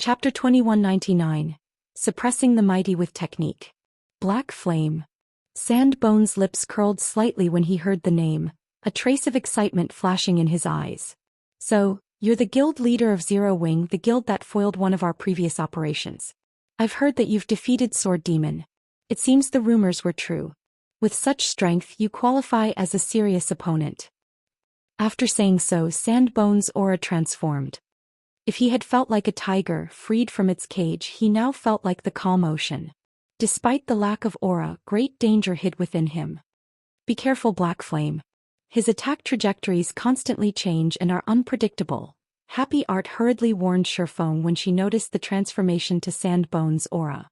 Chapter 2199. Suppressing the Mighty with Technique. Black Flame. Sandbone's lips curled slightly when he heard the name, a trace of excitement flashing in his eyes. So, you're the guild leader of Zero Wing, the guild that foiled one of our previous operations. I've heard that you've defeated Sword Demon. It seems the rumors were true. With such strength, you qualify as a serious opponent. After saying so, Sandbone's aura transformed. If he had felt like a tiger freed from its cage, he now felt like the calm ocean. Despite the lack of aura, great danger hid within him. Be careful, Black Flame. His attack trajectories constantly change and are unpredictable. Happy Art hurriedly warned Shifeng when she noticed the transformation to Sandbone's aura.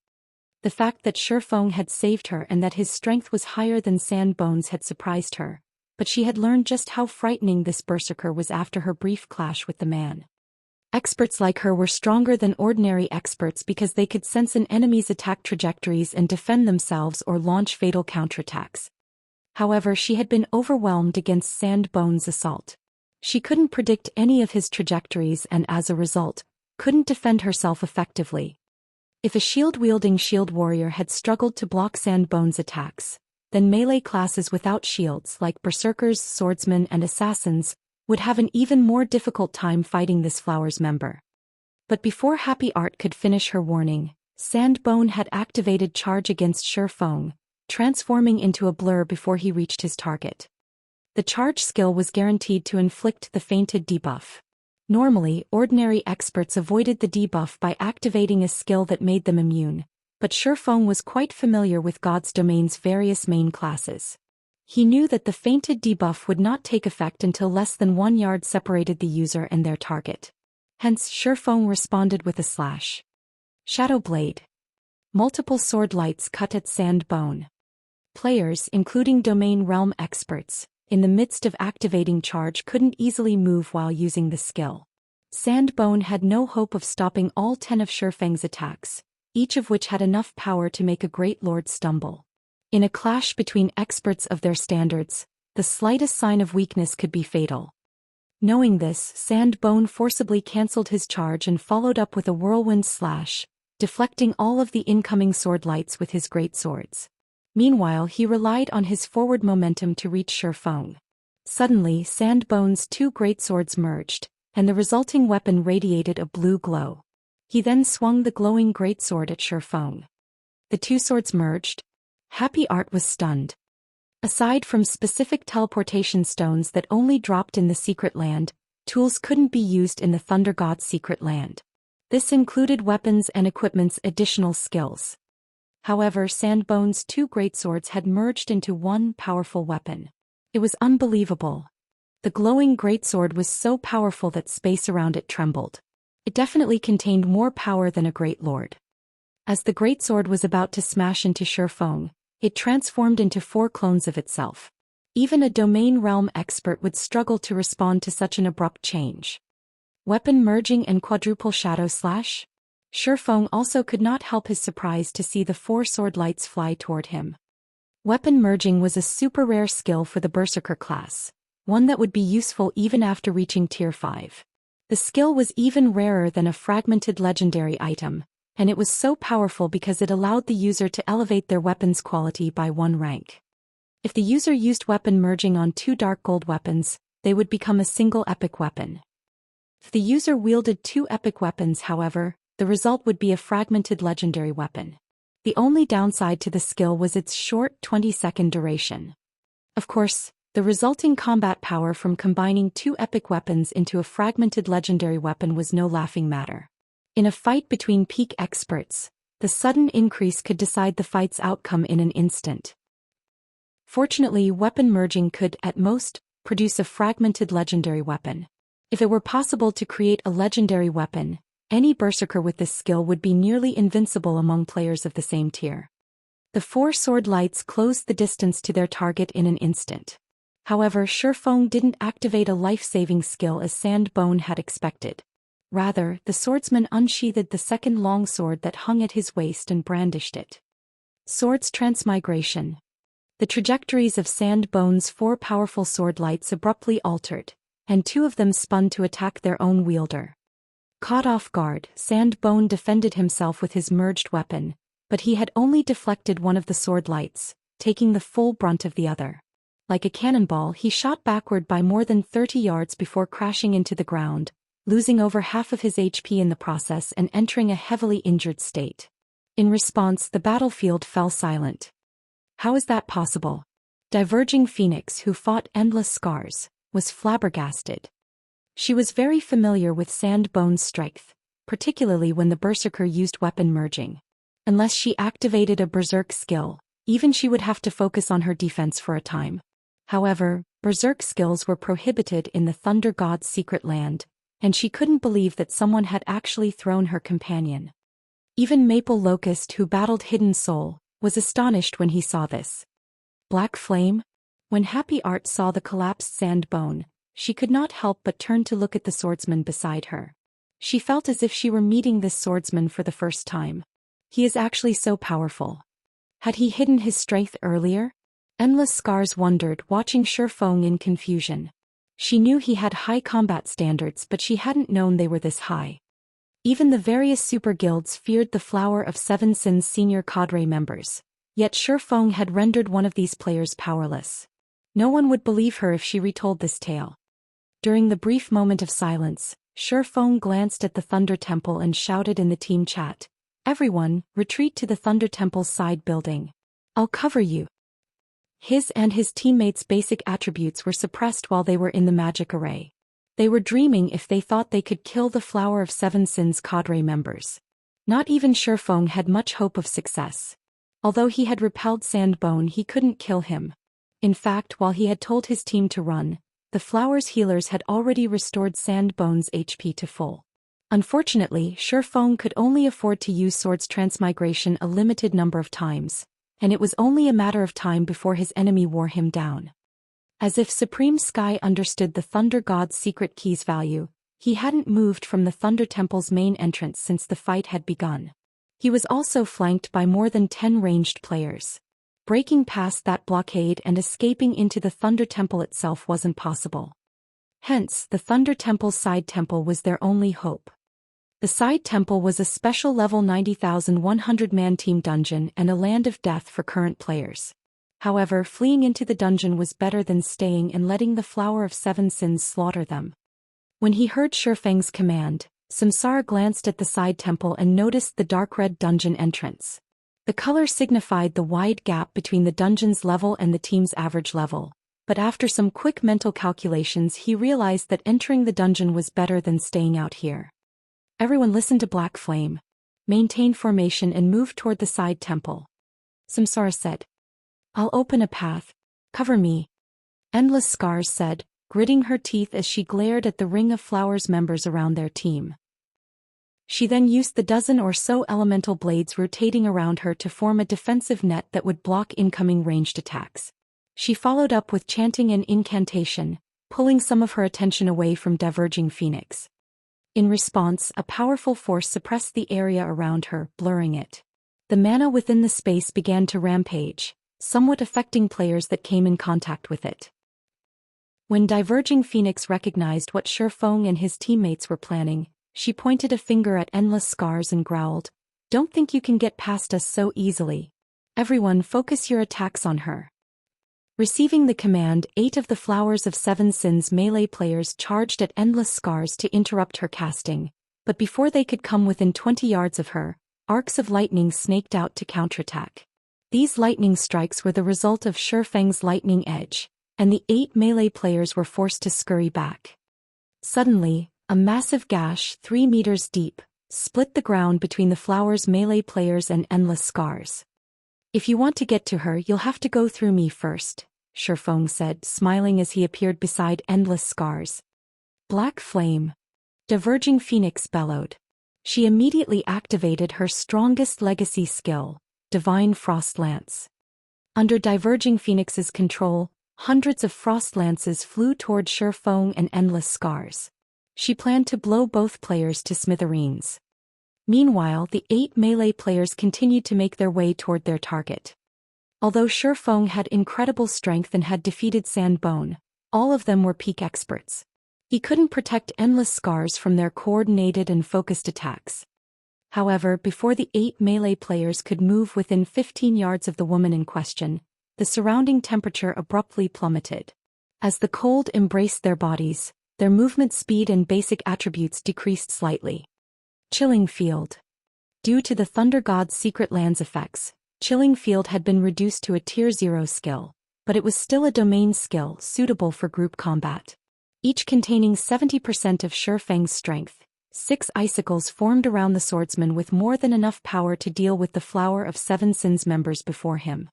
The fact that Shifeng had saved her and that his strength was higher than Sandbone's had surprised her, but she had learned just how frightening this berserker was after her brief clash with the man. Experts like her were stronger than ordinary experts because they could sense an enemy's attack trajectories and defend themselves or launch fatal counterattacks. However, she had been overwhelmed against Sandbone's assault. She couldn't predict any of his trajectories and as a result, couldn't defend herself effectively. If a shield-wielding shield warrior had struggled to block Sandbone's attacks, then melee classes without shields like berserkers, swordsmen, and assassins would have an even more difficult time fighting this Flowers member. But before Happy Art could finish her warning, Sandbone had activated Charge against Shifeng, transforming into a blur before he reached his target. The charge skill was guaranteed to inflict the fainted debuff. Normally, ordinary experts avoided the debuff by activating a skill that made them immune, but Shifeng was quite familiar with God's Domain's various main classes. He knew that the fainted debuff would not take effect until less than 1 yard separated the user and their target. Hence, Shifeng responded with a slash. Shadow Blade. Multiple sword lights cut at Sandbone. Players, including Domain Realm experts, in the midst of activating Charge couldn't easily move while using the skill. Sandbone had no hope of stopping all 10 of Shifeng's attacks, each of which had enough power to make a great lord stumble. In a clash between experts of their standards, the slightest sign of weakness could be fatal. Knowing this, Sandbone forcibly cancelled his charge and followed up with a whirlwind slash, deflecting all of the incoming sword lights with his great swords. Meanwhile, he relied on his forward momentum to reach Shifeng. Suddenly, Sandbone's 2 great swords merged, and the resulting weapon radiated a blue glow. He then swung the glowing greatsword at Shifeng. The 2 swords merged. Happy Art was stunned. Aside from specific teleportation stones that only dropped in the secret land, tools couldn't be used in the Thunder God's secret land. This included weapons and equipment's additional skills. However, Sandbone's 2 greatswords had merged into one powerful weapon. It was unbelievable. The glowing greatsword was so powerful that space around it trembled. It definitely contained more power than a great lord. As the greatsword was about to smash into Shifeng, it transformed into 4 clones of itself. Even a Domain Realm expert would struggle to respond to such an abrupt change. Weapon merging and quadruple shadow slash? Shifeng also could not help his surprise to see the 4 sword lights fly toward him. Weapon merging was a super rare skill for the Berserker class, one that would be useful even after reaching Tier 5. The skill was even rarer than a fragmented legendary item, and it was so powerful because it allowed the user to elevate their weapon's quality by 1 rank. If the user used weapon merging on 2 dark gold weapons, they would become a single epic weapon. If the user wielded 2 epic weapons, however, the result would be a fragmented legendary weapon. The only downside to the skill was its short 20-second duration. Of course, the resulting combat power from combining 2 epic weapons into a fragmented legendary weapon was no laughing matter. In a fight between peak experts, the sudden increase could decide the fight's outcome in an instant. Fortunately, weapon merging could, at most, produce a fragmented legendary weapon. If it were possible to create a legendary weapon, any berserker with this skill would be nearly invincible among players of the same tier. The 4 sword lights closed the distance to their target in an instant. However, Shifeng didn't activate a life-saving skill as Sandbone had expected. Rather, the swordsman unsheathed the 2nd longsword that hung at his waist and brandished it. Swords Transmigration. The trajectories of Sandbone's 4 powerful sword lights abruptly altered, and 2 of them spun to attack their own wielder. Caught off guard, Sandbone defended himself with his merged weapon, but he had only deflected one of the sword lights, taking the full brunt of the other. Like a cannonball, he shot backward by more than 30 yards before crashing into the ground, losing over half of his HP in the process and entering a heavily injured state. In response, the battlefield fell silent. How is that possible? Diverging Phoenix, who fought Endless Scars, was flabbergasted. She was very familiar with Sandbone's strength, particularly when the Berserker used weapon merging. Unless she activated a Berserk skill, even she would have to focus on her defense for a time. However, Berserk skills were prohibited in the Thunder God's secret land, and she couldn't believe that someone had actually thrown her companion. Even Maple Locust, who battled Hidden Soul, was astonished when he saw this. Black Flame? When Happy Art saw the collapsed Sandbone, she could not help but turn to look at the swordsman beside her. She felt as if she were meeting this swordsman for the first time. He is actually so powerful. Had he hidden his strength earlier? Endless Scars wondered, watching Shifeng in confusion. She knew he had high combat standards, but she hadn't known they were this high. Even the various super guilds feared the Flower of Seven Sins senior cadre members, yet Shifeng had rendered one of these players powerless. No one would believe her if she retold this tale. During the brief moment of silence, Shifeng glanced at the Thunder Temple and shouted in the team chat, "Everyone, retreat to the Thunder Temple's side building. I'll cover you." His and his teammates' basic attributes were suppressed while they were in the magic array. They were dreaming if they thought they could kill the Flower of Seven Sins cadre members. Not even Shifeng had much hope of success. Although he had repelled Sandbone, he couldn't kill him. In fact, while he had told his team to run, the Flower's healers had already restored Sandbone's HP to full. Unfortunately, Shifeng could only afford to use Sword's Transmigration a limited number of times, and it was only a matter of time before his enemy wore him down. As if Supreme Sky understood the Thunder God's secret key's value, he hadn't moved from the Thunder Temple's main entrance since the fight had begun. He was also flanked by more than 10 ranged players. Breaking past that blockade and escaping into the Thunder Temple itself wasn't possible. Hence, the Thunder Temple's side temple was their only hope. The side temple was a special level 90,100-man team dungeon and a land of death for current players. However, fleeing into the dungeon was better than staying and letting the Flower of Seven Sins slaughter them. When he heard Shifeng's command, Samsara glanced at the side temple and noticed the dark red dungeon entrance. The color signified the wide gap between the dungeon's level and the team's average level, but after some quick mental calculations he realized that entering the dungeon was better than staying out here. Everyone listen to Black Flame. Maintain formation and move toward the side temple. Samsara said. I'll open a path. Cover me. Endless Scars said, gritting her teeth as she glared at the ring of Flowers members around their team. She then used the dozen or so elemental blades rotating around her to form a defensive net that would block incoming ranged attacks. She followed up with chanting an incantation, pulling some of her attention away from Diverging Phoenix. In response, a powerful force suppressed the area around her, blurring it. The mana within the space began to rampage, somewhat affecting players that came in contact with it. When Diverging Phoenix recognized what Shifeng and his teammates were planning, she pointed a finger at Endless Scars and growled, "Don't think you can get past us so easily. Everyone focus your attacks on her." Receiving the command, 8 of the Flowers of Seven Sins melee players charged at Endless Scars to interrupt her casting, but before they could come within 20 yards of her, arcs of lightning snaked out to counterattack. These lightning strikes were the result of Shifeng's lightning edge, and the 8 melee players were forced to scurry back. Suddenly, a massive gash 3 meters deep split the ground between the Flowers' melee players and Endless Scars. "If you want to get to her, you'll have to go through me first," Shifeng said, smiling as he appeared beside Endless Scars. Black Flame. Diverging Phoenix bellowed. She immediately activated her strongest legacy skill, Divine Frost Lance. Under Diverging Phoenix's control, hundreds of frost lances flew toward Shifeng and Endless Scars. She planned to blow both players to smithereens. Meanwhile, the 8 melee players continued to make their way toward their target. Although Shifeng had incredible strength and had defeated Sandbone, all of them were peak experts. He couldn't protect endless scars from their coordinated and focused attacks. However, before the 8 melee players could move within 15 yards of the woman in question, the surrounding temperature abruptly plummeted. As the cold embraced their bodies, their movement speed and basic attributes decreased slightly. Chilling Field. Due to the Thunder God's Secret Lands effects, Chilling Field had been reduced to a Tier 0 skill, but it was still a domain skill suitable for group combat. Each containing 70% of Shifeng's strength, 6 icicles formed around the swordsman with more than enough power to deal with the Flower of Seven Sins members before him.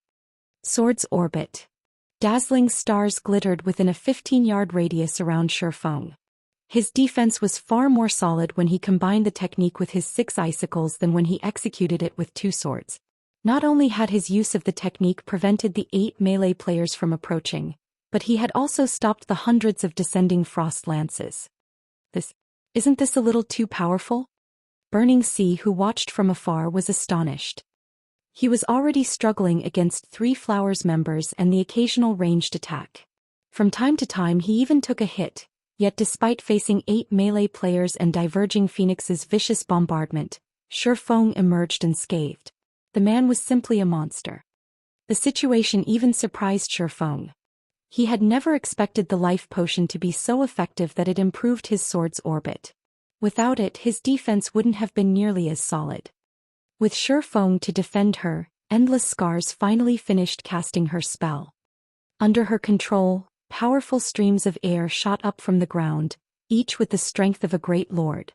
Sword's Orbit. Dazzling stars glittered within a 15-yard radius around Shifeng. His defense was far more solid when he combined the technique with his 6 icicles than when he executed it with 2 swords. Not only had his use of the technique prevented the 8 melee players from approaching, but he had also stopped the hundreds of descending frost lances. Isn't this a little too powerful? Burning Sea, who watched from afar, was astonished. He was already struggling against 3 Flowers members and the occasional ranged attack. From time to time he even took a hit, yet despite facing 8 melee players and Diverging Phoenix's vicious bombardment, Shifeng emerged unscathed. The man was simply a monster. The situation even surprised Shifeng. He had never expected the life potion to be so effective that it improved his sword's orbit. Without it, his defense wouldn't have been nearly as solid. With Shifeng to defend her, Endless Scars finally finished casting her spell. Under her control, powerful streams of air shot up from the ground, each with the strength of a great lord.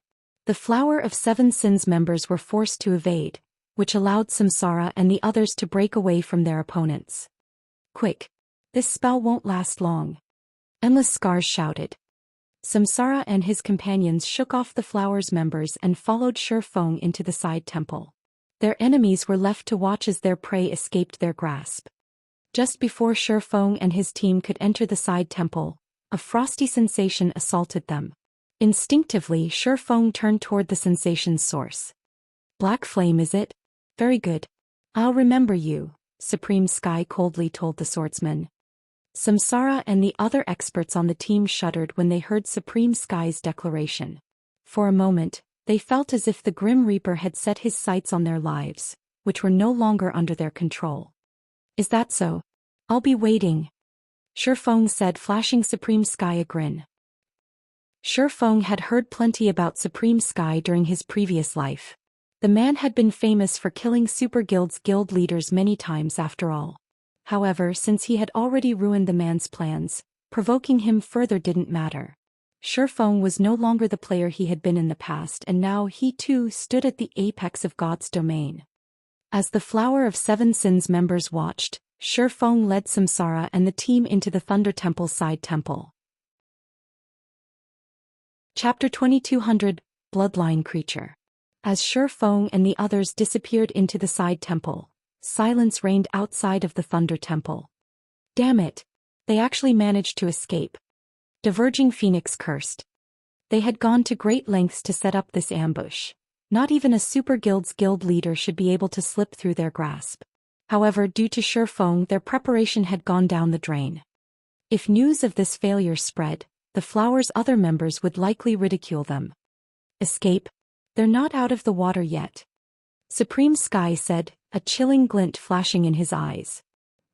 The Flower of Seven Sins members were forced to evade, which allowed Samsara and the others to break away from their opponents. Quick! This spell won't last long. Endless Scars shouted. Samsara and his companions shook off the Flower's members and followed Shifeng into the side temple. Their enemies were left to watch as their prey escaped their grasp. Just before Shifeng and his team could enter the side temple, a frosty sensation assaulted them. Instinctively, Shifeng turned toward the sensation's source. Black flame, is it? Very good. I'll remember you, Supreme Sky coldly told the swordsman. Samsara and the other experts on the team shuddered when they heard Supreme Sky's declaration. For a moment, they felt as if the Grim Reaper had set his sights on their lives, which were no longer under their control. Is that so? I'll be waiting, Shifeng said, flashing Supreme Sky a grin. Shifeng had heard plenty about Supreme Sky during his previous life. The man had been famous for killing Super Guild's guild leaders many times after all. However, since he had already ruined the man's plans, provoking him further didn't matter. Shifeng was no longer the player he had been in the past, and now he too stood at the apex of God's domain. As the Flower of Seven Sins members watched, Shifeng led Samsara and the team into the Thunder Temple's side temple. Chapter 2200, Bloodline Creature. As Shifeng and the others disappeared into the side temple, silence reigned outside of the Thunder Temple. Damn it! They actually managed to escape. Diverging Phoenix cursed. They had gone to great lengths to set up this ambush. Not even a Super Guild's guild leader should be able to slip through their grasp. However, due to Shifeng, their preparation had gone down the drain. If news of this failure spread, the Flower's other members would likely ridicule them. Escape? They're not out of the water yet. Supreme Sky said, a chilling glint flashing in his eyes.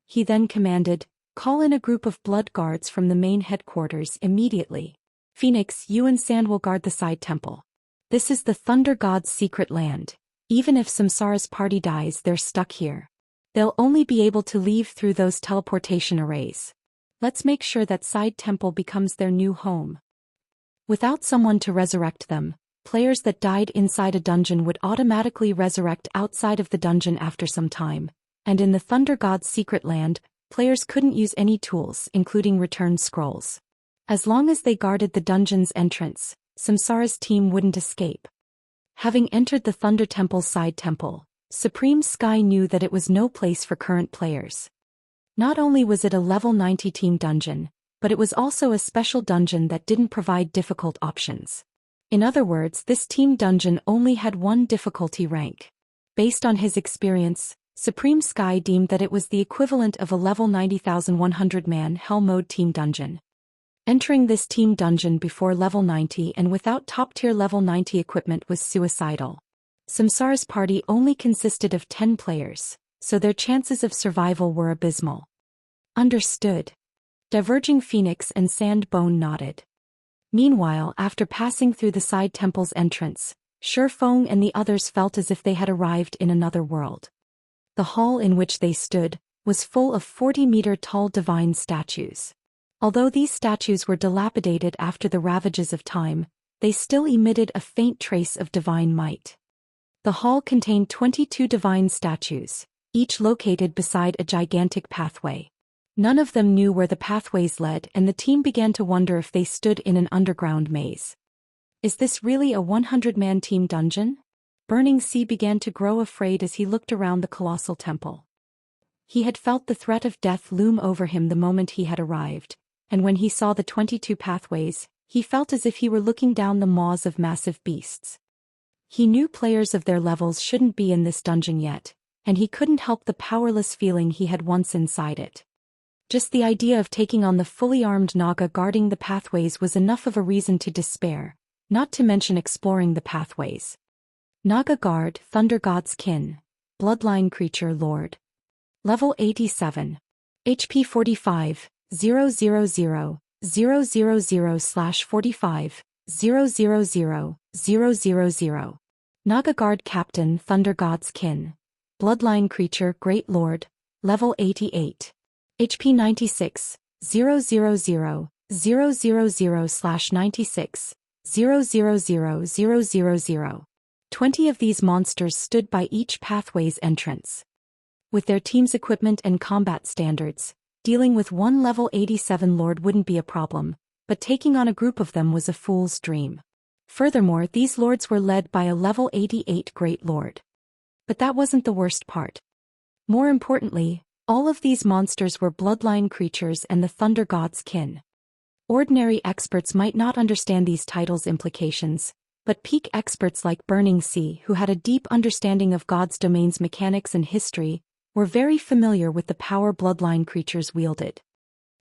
He then commanded, call in a group of blood guards from the main headquarters immediately. Phoenix, you and Sand will guard the side temple. This is the Thunder God's secret land. Even if Samsara's party dies, they're stuck here. They'll only be able to leave through those teleportation arrays. Let's make sure that side temple becomes their new home. Without someone to resurrect them, players that died inside a dungeon would automatically resurrect outside of the dungeon after some time, and in the Thunder God's secret land, players couldn't use any tools, including return scrolls. As long as they guarded the dungeon's entrance, Samsara's team wouldn't escape. Having entered the Thunder Temple's side temple, Supreme Sky knew that it was no place for current players. Not only was it a level 90 team dungeon, but it was also a special dungeon that didn't provide difficult options. In other words, this team dungeon only had one difficulty rank. Based on his experience, Supreme Sky deemed that it was the equivalent of a level 90,100-man Hell Mode team dungeon. Entering this team dungeon before level 90 and without top-tier level 90 equipment was suicidal. Samsara's party only consisted of 10 players, so their chances of survival were abysmal. Understood. Diverging Phoenix and Sand Bone nodded. Meanwhile, after passing through the side temple's entrance, Shifeng and the others felt as if they had arrived in another world. The hall in which they stood was full of 40-meter-tall divine statues. Although these statues were dilapidated after the ravages of time, they still emitted a faint trace of divine might. The hall contained 22 divine statues, each located beside a gigantic pathway. None of them knew where the pathways led, and the team began to wonder if they stood in an underground maze. Is this really a 100-man team dungeon? Burning Sea began to grow afraid as he looked around the colossal temple. He had felt the threat of death loom over him the moment he had arrived, and when he saw the 22 pathways, he felt as if he were looking down the maws of massive beasts. He knew players of their levels shouldn't be in this dungeon yet, and he couldn't help the powerless feeling he had once inside it. Just the idea of taking on the fully armed Naga guarding the pathways was enough of a reason to despair, not to mention exploring the pathways. Naga Guard, Thunder God's Kin. Bloodline Creature Lord. Level 87. HP 45, 000, 000/45, 000, Naga Guard Captain, Thunder God's Kin. Bloodline Creature Great Lord. Level 88. HP 96, 000, 000/96, 000. 20 of these monsters stood by each pathway's entrance. With their team's equipment and combat standards, dealing with one level 87 lord wouldn't be a problem, but taking on a group of them was a fool's dream. Furthermore, these lords were led by a level 88 great lord. But that wasn't the worst part. More importantly, all of these monsters were bloodline creatures and the Thunder God's kin. Ordinary experts might not understand these titles' implications, but peak experts like Burning Sea, who had a deep understanding of God's domain's mechanics and history, were very familiar with the power bloodline creatures wielded.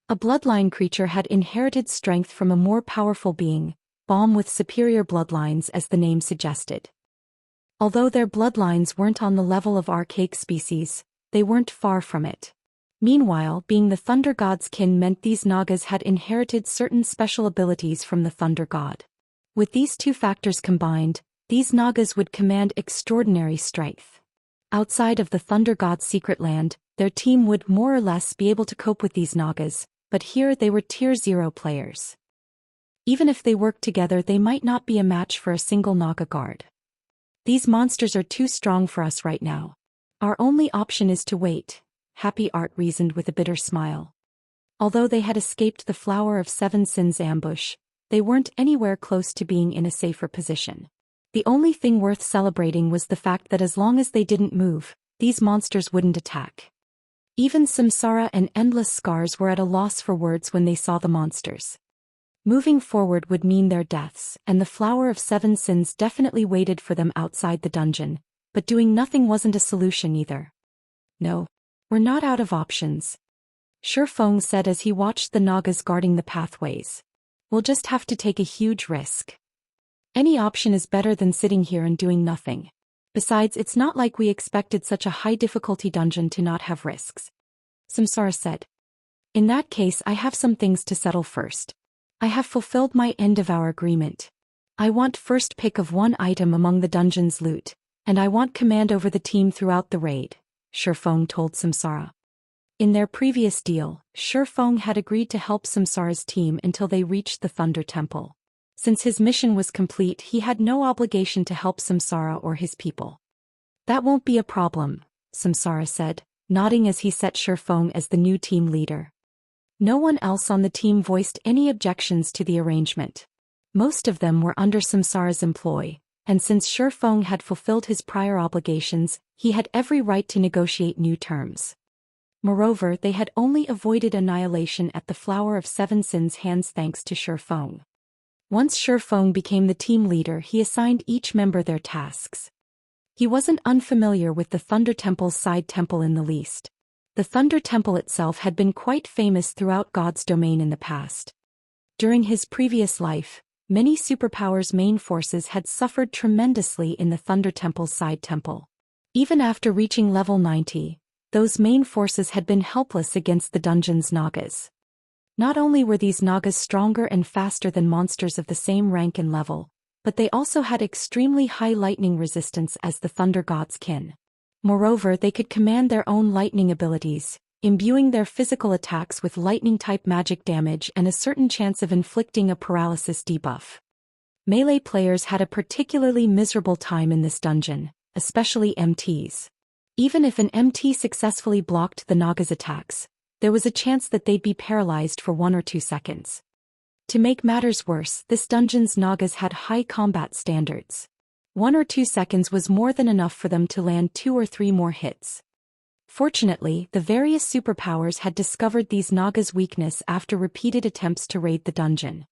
A bloodline creature had inherited strength from a more powerful being, Balm with superior bloodlines as the name suggested. Although their bloodlines weren't on the level of archaic species, they weren't far from it. Meanwhile, being the Thunder God's kin meant these Nagas had inherited certain special abilities from the Thunder God. With these two factors combined, these Nagas would command extraordinary strength. Outside of the Thunder God's secret land, their team would more or less be able to cope with these Nagas, but here they were Tier 0 players. Even if they worked together, they might not be a match for a single Naga guard. These monsters are too strong for us right now. Our only option is to wait, Happy Art reasoned with a bitter smile. Although they had escaped the Flower of Seven Sins ambush, they weren't anywhere close to being in a safer position. The only thing worth celebrating was the fact that as long as they didn't move, these monsters wouldn't attack. Even Samsara and Endless Scars were at a loss for words when they saw the monsters. Moving forward would mean their deaths, and the Flower of Seven Sins definitely waited for them outside the dungeon, but doing nothing wasn't a solution either. No, we're not out of options, Shifeng said as he watched the Nagas guarding the pathways. We'll just have to take a huge risk. Any option is better than sitting here and doing nothing. Besides, it's not like we expected such a high-difficulty dungeon to not have risks, Samsara said. In that case, I have some things to settle first. I have fulfilled my end of our agreement. I want first pick of one item among the dungeon's loot, and I want command over the team throughout the raid, Shifeng told Samsara. In their previous deal, Shifeng had agreed to help Samsara's team until they reached the Thunder Temple. Since his mission was complete, he had no obligation to help Samsara or his people. That won't be a problem, Samsara said, nodding as he set Shifeng as the new team leader. No one else on the team voiced any objections to the arrangement. Most of them were under Samsara's employ, and since Shifeng had fulfilled his prior obligations, he had every right to negotiate new terms. Moreover, they had only avoided annihilation at the Flower of Seven Sins hands thanks to Shifeng. Once Shifeng became the team leader, he assigned each member their tasks. He wasn't unfamiliar with the Thunder Temple's side temple in the least. The Thunder Temple itself had been quite famous throughout God's domain in the past. During his previous life, many superpowers' main forces had suffered tremendously in the Thunder Temple's side temple. Even after reaching level 90, those main forces had been helpless against the dungeon's Nagas. Not only were these Nagas stronger and faster than monsters of the same rank and level, but they also had extremely high lightning resistance as the Thunder God's kin. Moreover, they could command their own lightning abilities, imbuing their physical attacks with lightning-type magic damage and a certain chance of inflicting a paralysis debuff. Melee players had a particularly miserable time in this dungeon, especially MTs. Even if an MT successfully blocked the Naga's attacks, there was a chance that they'd be paralyzed for 1 or 2 seconds. To make matters worse, this dungeon's Nagas had high combat standards. 1 or 2 seconds was more than enough for them to land 2 or 3 more hits. Fortunately, the various superpowers had discovered these Nagas' weakness after repeated attempts to raid the dungeon.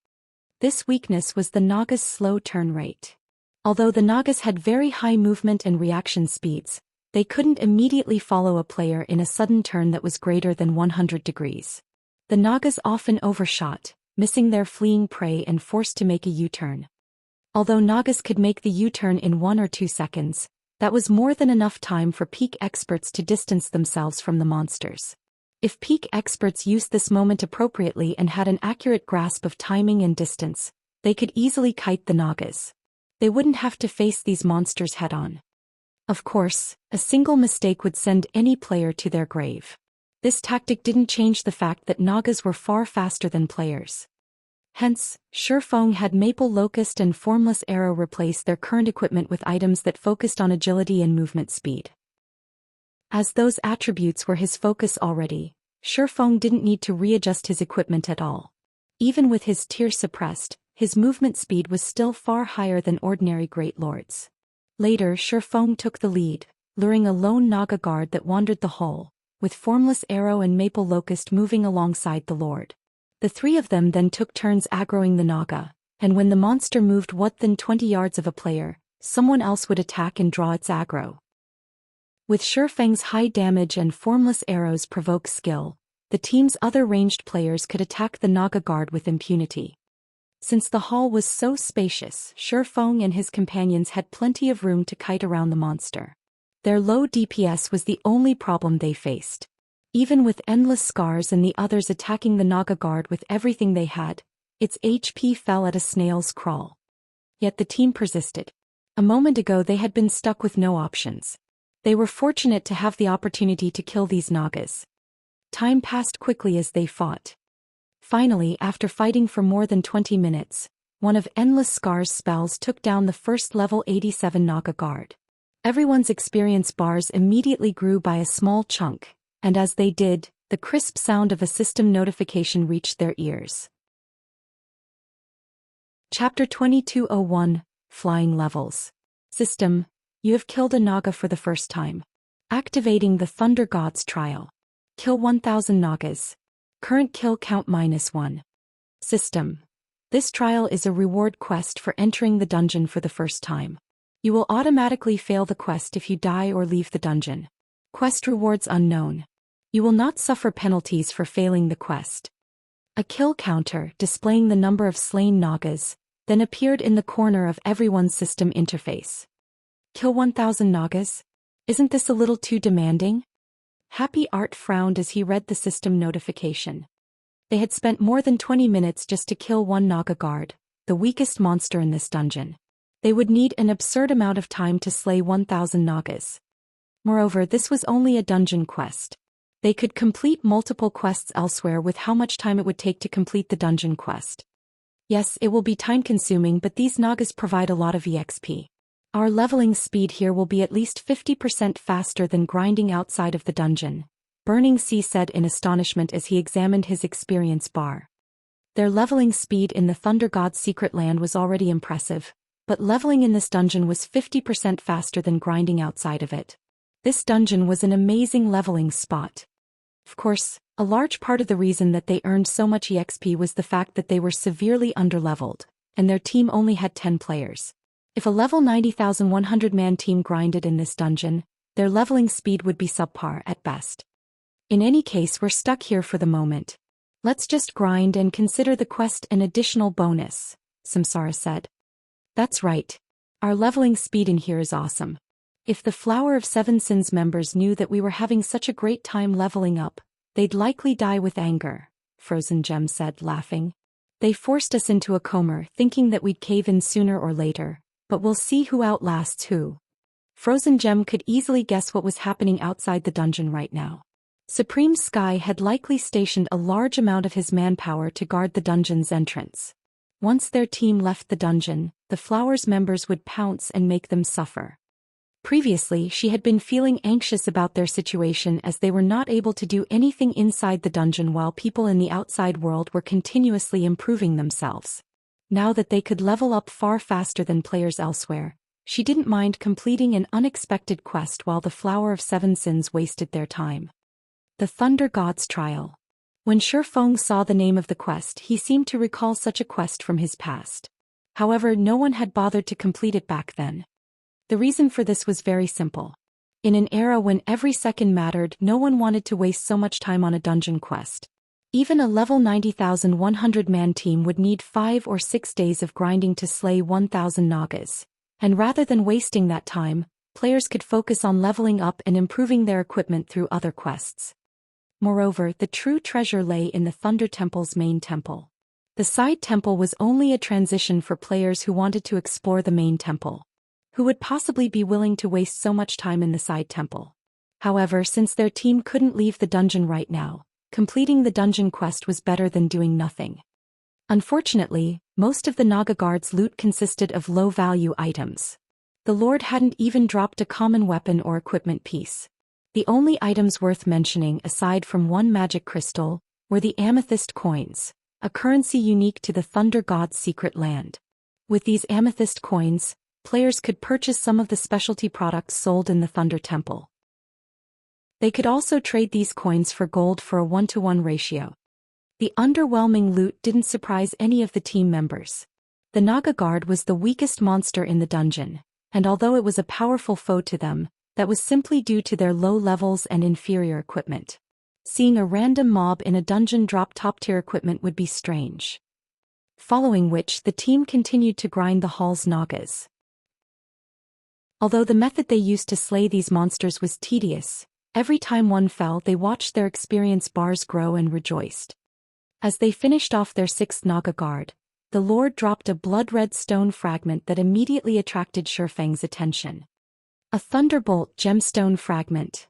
This weakness was the Nagas' slow turn rate. Although the Nagas had very high movement and reaction speeds, they couldn't immediately follow a player in a sudden turn that was greater than 100 degrees. The Nagas often overshot, missing their fleeing prey and forced to make a U-turn. Although Nagas could make the U-turn in 1 or 2 seconds, that was more than enough time for peak experts to distance themselves from the monsters. If peak experts used this moment appropriately and had an accurate grasp of timing and distance, they could easily kite the Nagas. They wouldn't have to face these monsters head-on. Of course, a single mistake would send any player to their grave. This tactic didn't change the fact that Nagas were far faster than players. Hence, Shifeng had Maple Locust and Formless Arrow replace their current equipment with items that focused on agility and movement speed. As those attributes were his focus already, Shifeng didn't need to readjust his equipment at all. Even with his tier suppressed, his movement speed was still far higher than ordinary Great Lords. Later, Shifeng took the lead, luring a lone Naga guard that wandered the hall, with Formless Arrow and Maple Locust moving alongside the Lord. The 3 of them then took turns aggroing the Naga, and when the monster moved within 20 yards of a player, someone else would attack and draw its aggro. With Shifeng's high damage and Formless Arrow's provoke skill, the team's other ranged players could attack the Naga guard with impunity. Since the hall was so spacious, Shifeng and his companions had plenty of room to kite around the monster. Their low DPS was the only problem they faced. Even with Endless Scars and the others attacking the Naga guard with everything they had, its HP fell at a snail's crawl. Yet the team persisted. A moment ago they had been stuck with no options. They were fortunate to have the opportunity to kill these Nagas. Time passed quickly as they fought. Finally, after fighting for more than 20 minutes, one of Endless Scar's spells took down the first level 87 Naga guard. Everyone's experience bars immediately grew by a small chunk, and as they did, the crisp sound of a system notification reached their ears. Chapter 2201, Flying Levels. System: you have killed a Naga for the first time. Activating the Thunder God's Trial. Kill 1000 Nagas. Current kill count -1. System: this trial is a reward quest for entering the dungeon for the first time. You will automatically fail the quest if you die or leave the dungeon. Quest rewards unknown. You will not suffer penalties for failing the quest. A kill counter displaying the number of slain Nagas then appeared in the corner of everyone's system interface. Kill 1000 Nagas? Isn't this a little too demanding? Happy Art frowned as he read the system notification. They had spent more than 20 minutes just to kill one Naga guard, the weakest monster in this dungeon. They would need an absurd amount of time to slay 1000 Nagas. Moreover, this was only a dungeon quest. They could complete multiple quests elsewhere with how much time it would take to complete the dungeon quest. Yes, it will be time-consuming, but these Nagas provide a lot of EXP. Our leveling speed here will be at least 50% faster than grinding outside of the dungeon, Burning Sea said in astonishment as he examined his experience bar. Their leveling speed in the Thunder God's secret land was already impressive, but leveling in this dungeon was 50% faster than grinding outside of it. This dungeon was an amazing leveling spot. Of course, a large part of the reason that they earned so much EXP was the fact that they were severely underleveled, and their team only had 10 players. If a level 90,100-man team grinded in this dungeon, their leveling speed would be subpar at best. In any case, we're stuck here for the moment. Let's just grind and consider the quest an additional bonus, Samsara said. That's right. Our leveling speed in here is awesome. If the Flower of Seven Sins members knew that we were having such a great time leveling up, they'd likely die with anger, Frozen Gem said, laughing. They forced us into a coma thinking that we'd cave in sooner or later, but we'll see who outlasts who. Frozen Gem could easily guess what was happening outside the dungeon right now. Supreme Sky had likely stationed a large amount of his manpower to guard the dungeon's entrance. Once their team left the dungeon, the Flower's members would pounce and make them suffer. Previously, she had been feeling anxious about their situation as they were not able to do anything inside the dungeon while people in the outside world were continuously improving themselves. Now that they could level up far faster than players elsewhere, she didn't mind completing an unexpected quest while the Flower of Seven Sins wasted their time. The Thunder God's Trial. When Shifeng saw the name of the quest, he seemed to recall such a quest from his past. However, no one had bothered to complete it back then. The reason for this was very simple. In an era when every second mattered, no one wanted to waste so much time on a dungeon quest. Even a level 90,100-man team would need 5 or 6 days of grinding to slay 1,000 Nagas. And rather than wasting that time, players could focus on leveling up and improving their equipment through other quests. Moreover, the true treasure lay in the Thunder Temple's main temple. The side temple was only a transition for players who wanted to explore the main temple. Who would possibly be willing to waste so much time in the side temple? However, since their team couldn't leave the dungeon right now, completing the dungeon quest was better than doing nothing. Unfortunately, most of the Naga Guard's loot consisted of low-value items. The Lord hadn't even dropped a common weapon or equipment piece. The only items worth mentioning aside from one magic crystal were the amethyst coins, a currency unique to the Thunder God's secret land. With these amethyst coins, players could purchase some of the specialty products sold in the Thunder Temple. They could also trade these coins for gold for a 1-to-1 ratio. The underwhelming loot didn't surprise any of the team members. The Naga Guard was the weakest monster in the dungeon, and although it was a powerful foe to them, that was simply due to their low levels and inferior equipment. Seeing a random mob in a dungeon drop top-tier equipment would be strange. Following which, the team continued to grind the hall's Nagas. Although the method they used to slay these monsters was tedious, every time one fell they watched their experience bars grow and rejoiced. As they finished off their 6th Naga Guard, the Lord dropped a blood-red stone fragment that immediately attracted Shifeng's attention. A Thunderbolt gemstone fragment.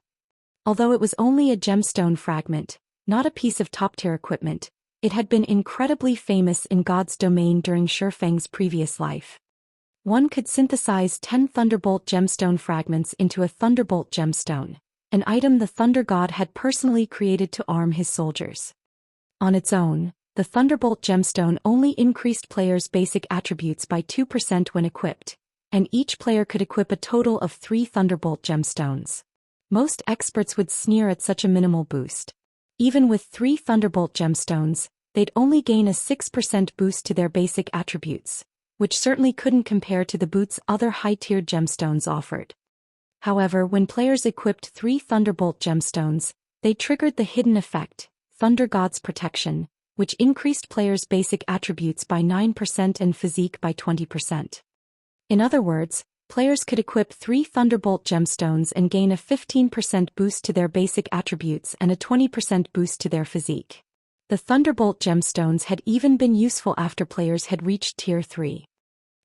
Although it was only a gemstone fragment, not a piece of top-tier equipment, it had been incredibly famous in God's domain during Shifeng's previous life. One could synthesize 10 Thunderbolt gemstone fragments into a Thunderbolt gemstone, an item the Thunder God had personally created to arm his soldiers. On its own, the Thunderbolt gemstone only increased players' basic attributes by 2% when equipped, and each player could equip a total of 3 Thunderbolt gemstones. Most experts would sneer at such a minimal boost. Even with 3 Thunderbolt gemstones, they'd only gain a 6% boost to their basic attributes, which certainly couldn't compare to the boosts other high-tiered gemstones offered. However, when players equipped 3 Thunderbolt gemstones, they triggered the hidden effect, Thunder God's Protection, which increased players' basic attributes by 9% and physique by 20%. In other words, players could equip 3 Thunderbolt gemstones and gain a 15% boost to their basic attributes and a 20% boost to their physique. The Thunderbolt gemstones had even been useful after players had reached Tier 3.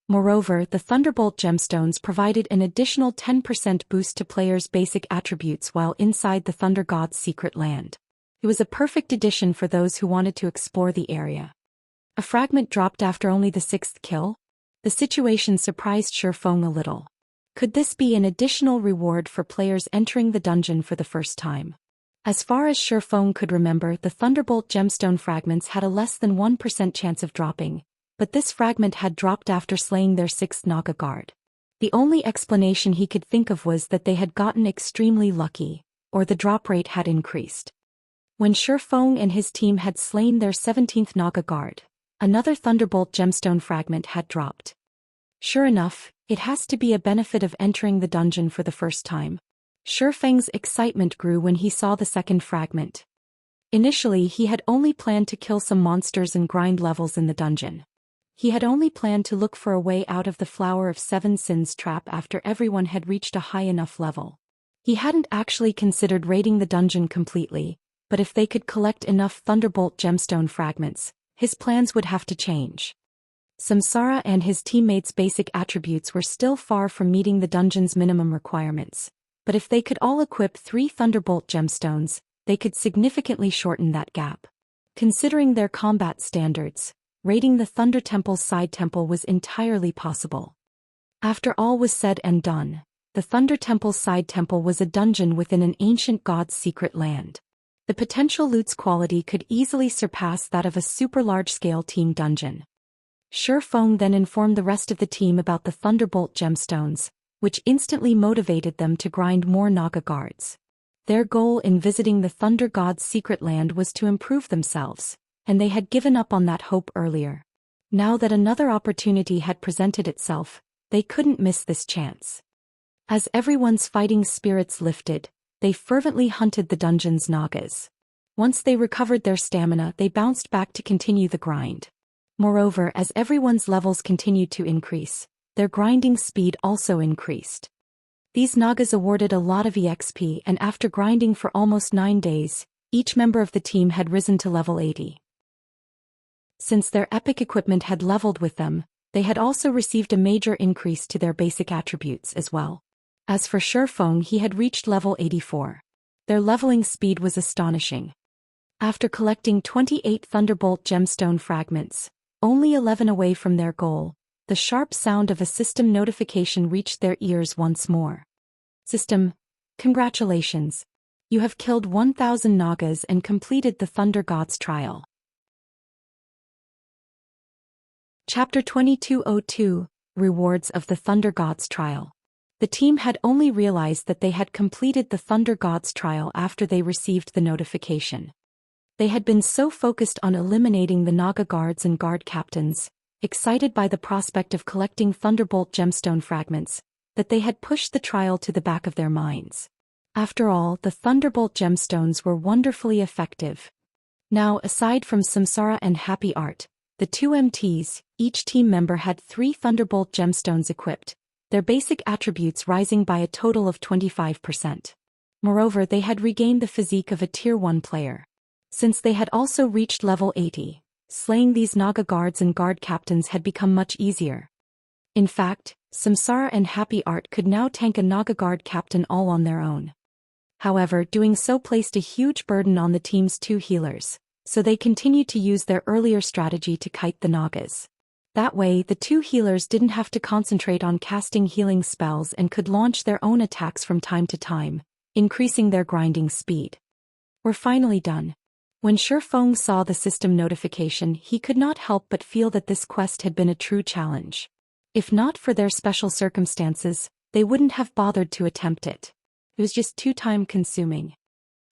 Moreover, the Thunderbolt gemstones provided an additional 10% boost to players' basic attributes while inside the Thunder God's secret land. It was a perfect addition for those who wanted to explore the area. A fragment dropped after only the 6th kill? The situation surprised Shifeng a little. Could this be an additional reward for players entering the dungeon for the first time? As far as Shifeng could remember, the Thunderbolt gemstone fragments had a less than 1% chance of dropping, but this fragment had dropped after slaying their 6th Naga Guard. The only explanation he could think of was that they had gotten extremely lucky, or the drop rate had increased. When Shifeng and his team had slain their 17th Naga Guard, another Thunderbolt gemstone fragment had dropped. Sure enough, it has to be a benefit of entering the dungeon for the first time. Shifeng's excitement grew when he saw the second fragment. Initially, he had only planned to kill some monsters and grind levels in the dungeon. He had only planned to look for a way out of the Flower of Seven Sins trap after everyone had reached a high enough level. He hadn't actually considered raiding the dungeon completely, but if they could collect enough Thunderbolt gemstone fragments, his plans would have to change. Samsara and his teammates' basic attributes were still far from meeting the dungeon's minimum requirements, but if they could all equip 3 Thunderbolt gemstones, they could significantly shorten that gap. Considering their combat standards, raiding the Thunder Temple's side temple was entirely possible. After all was said and done, the Thunder Temple's side temple was a dungeon within an ancient god's secret land. The potential loot's quality could easily surpass that of a super large-scale team dungeon. Shi Feng then informed the rest of the team about the Thunderbolt gemstones, which instantly motivated them to grind more Naga guards. Their goal in visiting the Thunder God's secret land was to improve themselves, and they had given up on that hope earlier. Now that another opportunity had presented itself, they couldn't miss this chance. As everyone's fighting spirits lifted, they fervently hunted the dungeon's Nagas. Once they recovered their stamina, they bounced back to continue the grind. Moreover, as everyone's levels continued to increase, their grinding speed also increased. These Nagas awarded a lot of EXP, and after grinding for almost 9 days, each member of the team had risen to level 80. Since their epic equipment had leveled with them, they had also received a major increase to their basic attributes as well. As for Shi Feng, he had reached level 84. Their leveling speed was astonishing. After collecting 28 Thunderbolt gemstone fragments, only 11 away from their goal, the sharp sound of a system notification reached their ears once more. System, congratulations. You have killed 1,000 Nagas and completed the Thunder God's trial. Chapter 2202, Rewards of the Thunder God's Trial. The team had only realized that they had completed the Thunder God's trial after they received the notification. They had been so focused on eliminating the Naga guards and guard captains, excited by the prospect of collecting Thunderbolt gemstone fragments, that they had pushed the trial to the back of their minds. After all, the Thunderbolt gemstones were wonderfully effective. Now, aside from Samsara and Happy Art, the 2 MTs, each team member had 3 Thunderbolt gemstones equipped, their basic attributes rising by a total of 25%. Moreover, they had regained the physique of a Tier 1 player. Since they had also reached level 80, slaying these Naga guards and guard captains had become much easier. In fact, Samsara and Happy Art could now tank a Naga guard captain all on their own. However, doing so placed a huge burden on the team's 2 healers, so they continued to use their earlier strategy to kite the Nagas. That way, the 2 healers didn't have to concentrate on casting healing spells and could launch their own attacks from time to time, increasing their grinding speed. We're finally done. When Shi Feng saw the system notification, he could not help but feel that this quest had been a true challenge. If not for their special circumstances, they wouldn't have bothered to attempt it. It was just too time-consuming.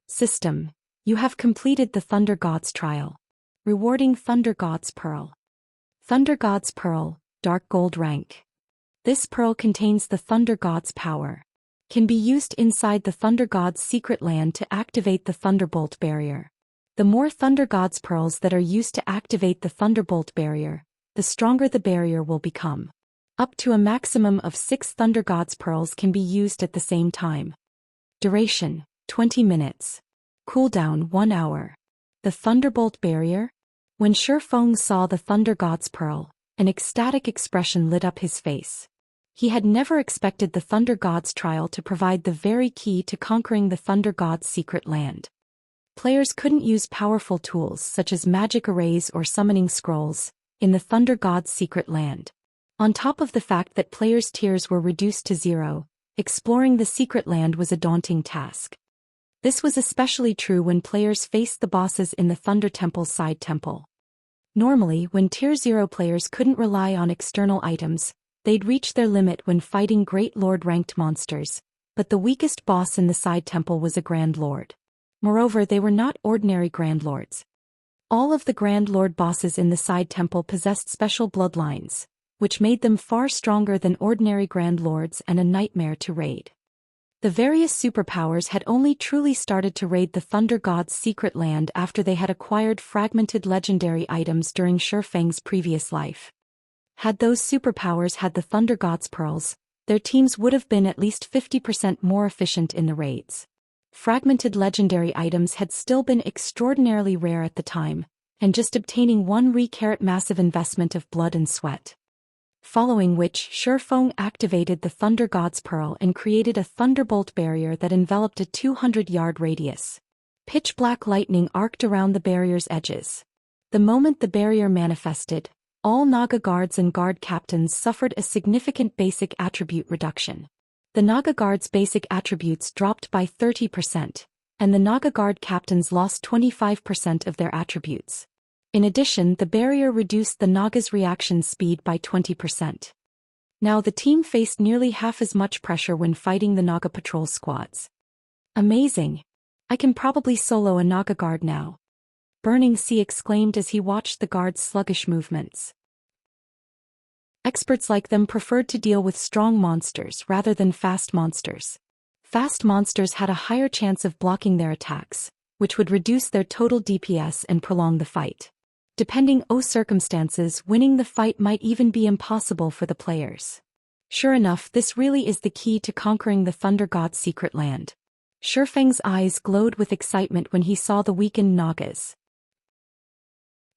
System, you have completed the Thunder God's trial. Rewarding Thunder God's Pearl. Thunder God's Pearl, Dark Gold rank. This pearl contains the Thunder God's power. Can be used inside the Thunder God's secret land to activate the Thunderbolt barrier. The more Thunder God's pearls that are used to activate the Thunderbolt barrier, the stronger the barrier will become. Up to a maximum of 6 Thunder God's pearls can be used at the same time. Duration, 20 minutes. Cooldown, 1 hour. The Thunderbolt barrier? When Shi Feng saw the Thunder God's pearl, an ecstatic expression lit up his face. He had never expected the Thunder God's trial to provide the very key to conquering the Thunder God's secret land. Players couldn't use powerful tools such as magic arrays or summoning scrolls in the Thunder God's secret land. On top of the fact that players' tiers were reduced to 0, exploring the secret land was a daunting task. This was especially true when players faced the bosses in the Thunder Temple's side temple. Normally, when Tier 0 players couldn't rely on external items, they'd reach their limit when fighting Great Lord-ranked monsters, but the weakest boss in the side temple was a Grand Lord. Moreover, they were not ordinary Grand Lords. All of the Grand Lord bosses in the side temple possessed special bloodlines, which made them far stronger than ordinary Grand Lords and a nightmare to raid. The various superpowers had only truly started to raid the Thunder God's secret land after they had acquired fragmented legendary items during Shi Feng's previous life. Had those superpowers had the Thunder God's pearls, their teams would have been at least 50% more efficient in the raids. Fragmented legendary items had still been extraordinarily rare at the time, and just obtaining one re-carat massive investment of blood and sweat. Following which, Shi Feng activated the Thunder God's Pearl and created a thunderbolt barrier that enveloped a 200-yard radius. Pitch-black lightning arced around the barrier's edges. The moment the barrier manifested, all Naga guards and guard captains suffered a significant basic attribute reduction. The Naga guards' basic attributes dropped by 30%, and the Naga guard captains lost 25% of their attributes. In addition, the barrier reduced the Naga's reaction speed by 20%. Now the team faced nearly half as much pressure when fighting the Naga patrol squads. Amazing! I can probably solo a Naga guard now. Burning Sea exclaimed as he watched the guard's sluggish movements. Experts like them preferred to deal with strong monsters rather than fast monsters. Fast monsters had a higher chance of blocking their attacks, which would reduce their total DPS and prolong the fight. Depending on circumstances, winning the fight might even be impossible for the players. Sure enough, this really is the key to conquering the Thunder God's secret land. Shi Feng's eyes glowed with excitement when he saw the weakened Nagas.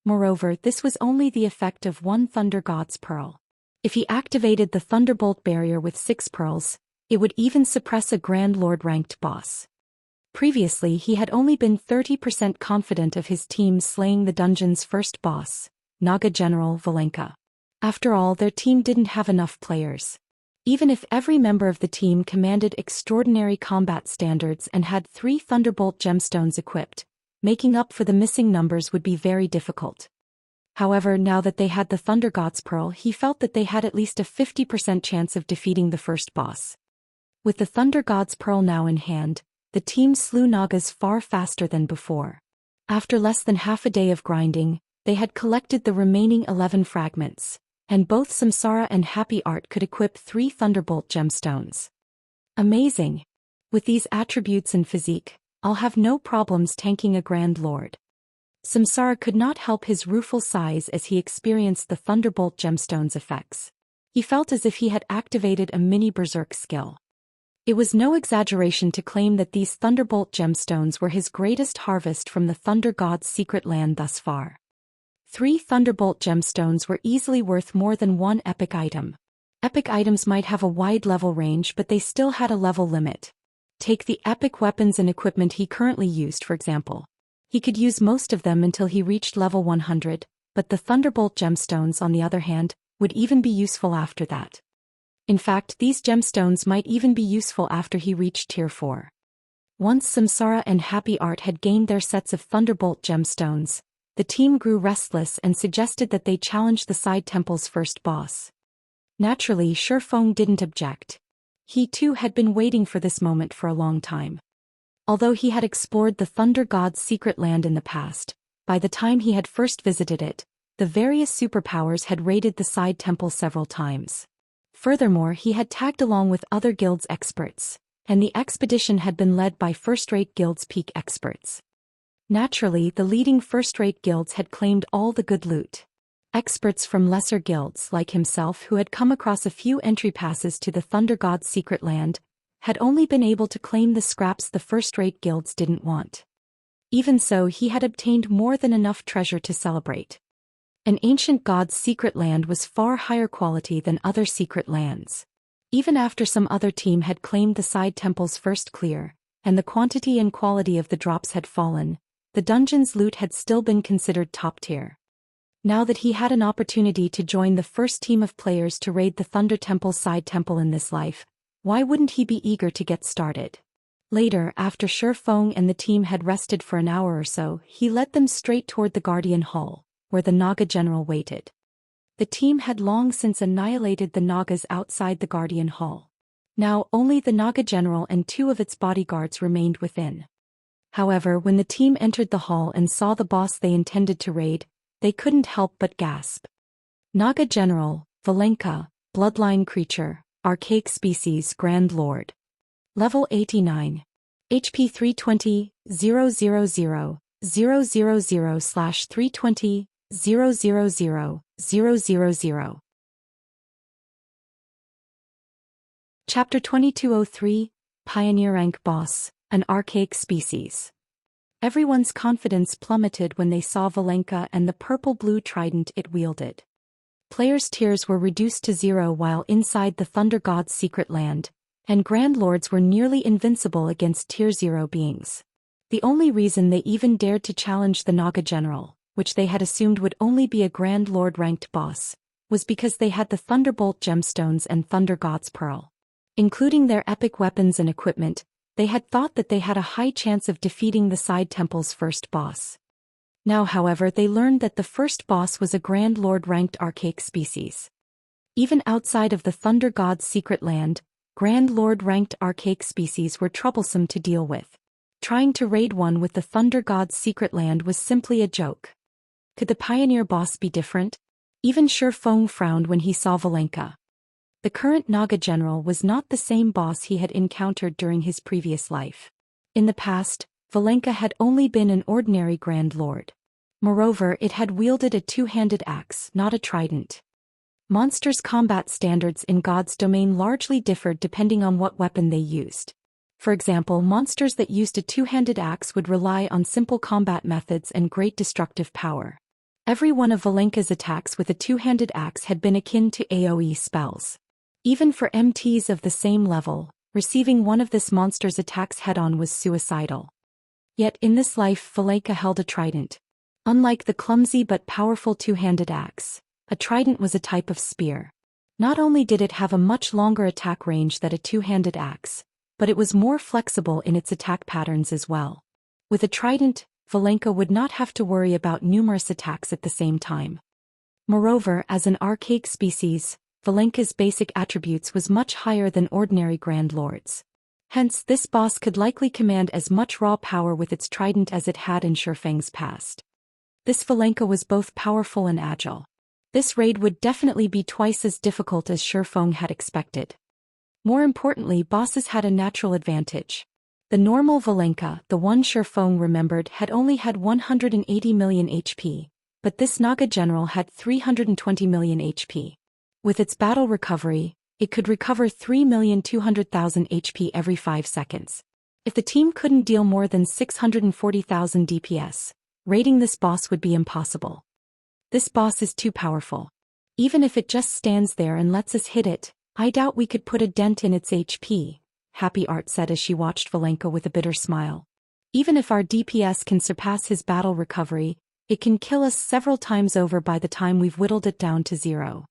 Moreover, this was only the effect of one Thunder God's Pearl. If he activated the Thunderbolt barrier with 6 pearls, it would even suppress a Grand Lord-ranked boss. Previously, he had only been 30% confident of his team slaying the dungeon's first boss, Naga General Valenka. After all, their team didn't have enough players. Even if every member of the team commanded extraordinary combat standards and had 3 Thunderbolt gemstones equipped, making up for the missing numbers would be very difficult. However, now that they had the Thunder God's Pearl, he felt that they had at least a 50% chance of defeating the first boss. With the Thunder God's Pearl now in hand, the team slew Nagas far faster than before. After less than half a day of grinding, they had collected the remaining 11 fragments, and both Samsara and Happy Art could equip 3 Thunderbolt gemstones. Amazing! With these attributes and physique, I'll have no problems tanking a Grand Lord. Samsara could not help his rueful sighs as he experienced the Thunderbolt gemstone's effects. He felt as if he had activated a mini berserk skill. It was no exaggeration to claim that these Thunderbolt gemstones were his greatest harvest from the Thunder God's secret land thus far. 3 Thunderbolt gemstones were easily worth more than one epic item. Epic items might have a wide level range, but they still had a level limit. Take the epic weapons and equipment he currently used, for example. He could use most of them until he reached level 100, but the Thunderbolt gemstones, on the other hand, would even be useful after that. In fact, these gemstones might even be useful after he reached tier 4. Once Samsara and Happy Art had gained their sets of Thunderbolt gemstones, the team grew restless and suggested that they challenge the side temple's first boss. Naturally, Shi Feng didn't object. He too had been waiting for this moment for a long time. Although he had explored the Thunder God's secret land in the past, by the time he had first visited it, the various superpowers had raided the side temple several times. Furthermore, he had tagged along with other guilds' experts, and the expedition had been led by first-rate guilds' peak experts. Naturally, the leading first-rate guilds had claimed all the good loot. Experts from lesser guilds, like himself, who had come across a few entry passes to the Thunder God's secret land, had only been able to claim the scraps the first-rate guilds didn't want. Even so, he had obtained more than enough treasure to celebrate. An ancient god's secret land was far higher quality than other secret lands. Even after some other team had claimed the side temple's first clear, and the quantity and quality of the drops had fallen, the dungeon's loot had still been considered top tier. Now that he had an opportunity to join the first team of players to raid the Thunder Temple's side temple in this life, why wouldn't he be eager to get started? Later, after Shi Feng and the team had rested for an hour or so, he led them straight toward the Guardian Hall, where the Naga General waited. The team had long since annihilated the Nagas outside the Guardian Hall. Now, only the Naga General and 2 of its bodyguards remained within. However, when the team entered the hall and saw the boss they intended to raid, they couldn't help but gasp. Naga General, Valenka, bloodline creature, archaic species Grand Lord. Level 89. HP 320, 000, 000 slash 320, 000, 000. Chapter 2203, Pioneer Rank Boss, an Archaic Species. Everyone's confidence plummeted when they saw Valenka and the purple-blue trident it wielded. Players' tiers were reduced to 0 while inside the Thunder God's secret land, and Grand Lords were nearly invincible against Tier 0 beings. The only reason they even dared to challenge the Naga General, which they had assumed would only be a Grand Lord-ranked boss, was because they had the Thunderbolt gemstones and Thunder God's Pearl. Including their epic weapons and equipment, they had thought that they had a high chance of defeating the Side Temple's first boss. Now, however, they learned that the first boss was a Grand Lord-ranked archaic species. Even outside of the Thunder God's secret land, Grand Lord-ranked archaic species were troublesome to deal with. Trying to raid one with the Thunder God's secret land was simply a joke. Could the Pioneer boss be different? Even Shi Feng frowned when he saw Valenka. The current Naga General was not the same boss he had encountered during his previous life. In the past, Valenka had only been an ordinary Grand Lord. Moreover, it had wielded a two-handed axe, not a trident. Monsters' combat standards in God's domain largely differed depending on what weapon they used. For example, monsters that used a two-handed axe would rely on simple combat methods and great destructive power. Every one of Valenka's attacks with a two-handed axe had been akin to AoE spells. Even for MTs of the same level, receiving one of this monster's attacks head-on was suicidal. Yet in this life Valenka held a trident. Unlike the clumsy but powerful two-handed axe, a trident was a type of spear. Not only did it have a much longer attack range than a two-handed axe, but it was more flexible in its attack patterns as well. With a trident, Valenka would not have to worry about numerous attacks at the same time. Moreover, as an archaic species, Valenka's basic attributes was much higher than ordinary Grand Lords. Hence, this boss could likely command as much raw power with its trident as it had in Shi Feng's past. This Valenka was both powerful and agile. This raid would definitely be twice as difficult as Shi Feng had expected. More importantly, bosses had a natural advantage. The normal Valenka, the one Shi Feng remembered, had only had 180 million HP, but this Naga General had 320 million HP. With its battle recovery, it could recover 3,200,000 HP every 5 seconds. If the team couldn't deal more than 640,000 DPS, raiding this boss would be impossible. This boss is too powerful. Even if it just stands there and lets us hit it, I doubt we could put a dent in its HP, Happy Art said as she watched Valenka with a bitter smile. Even if our DPS can surpass his battle recovery, it can kill us several times over by the time we've whittled it down to 0.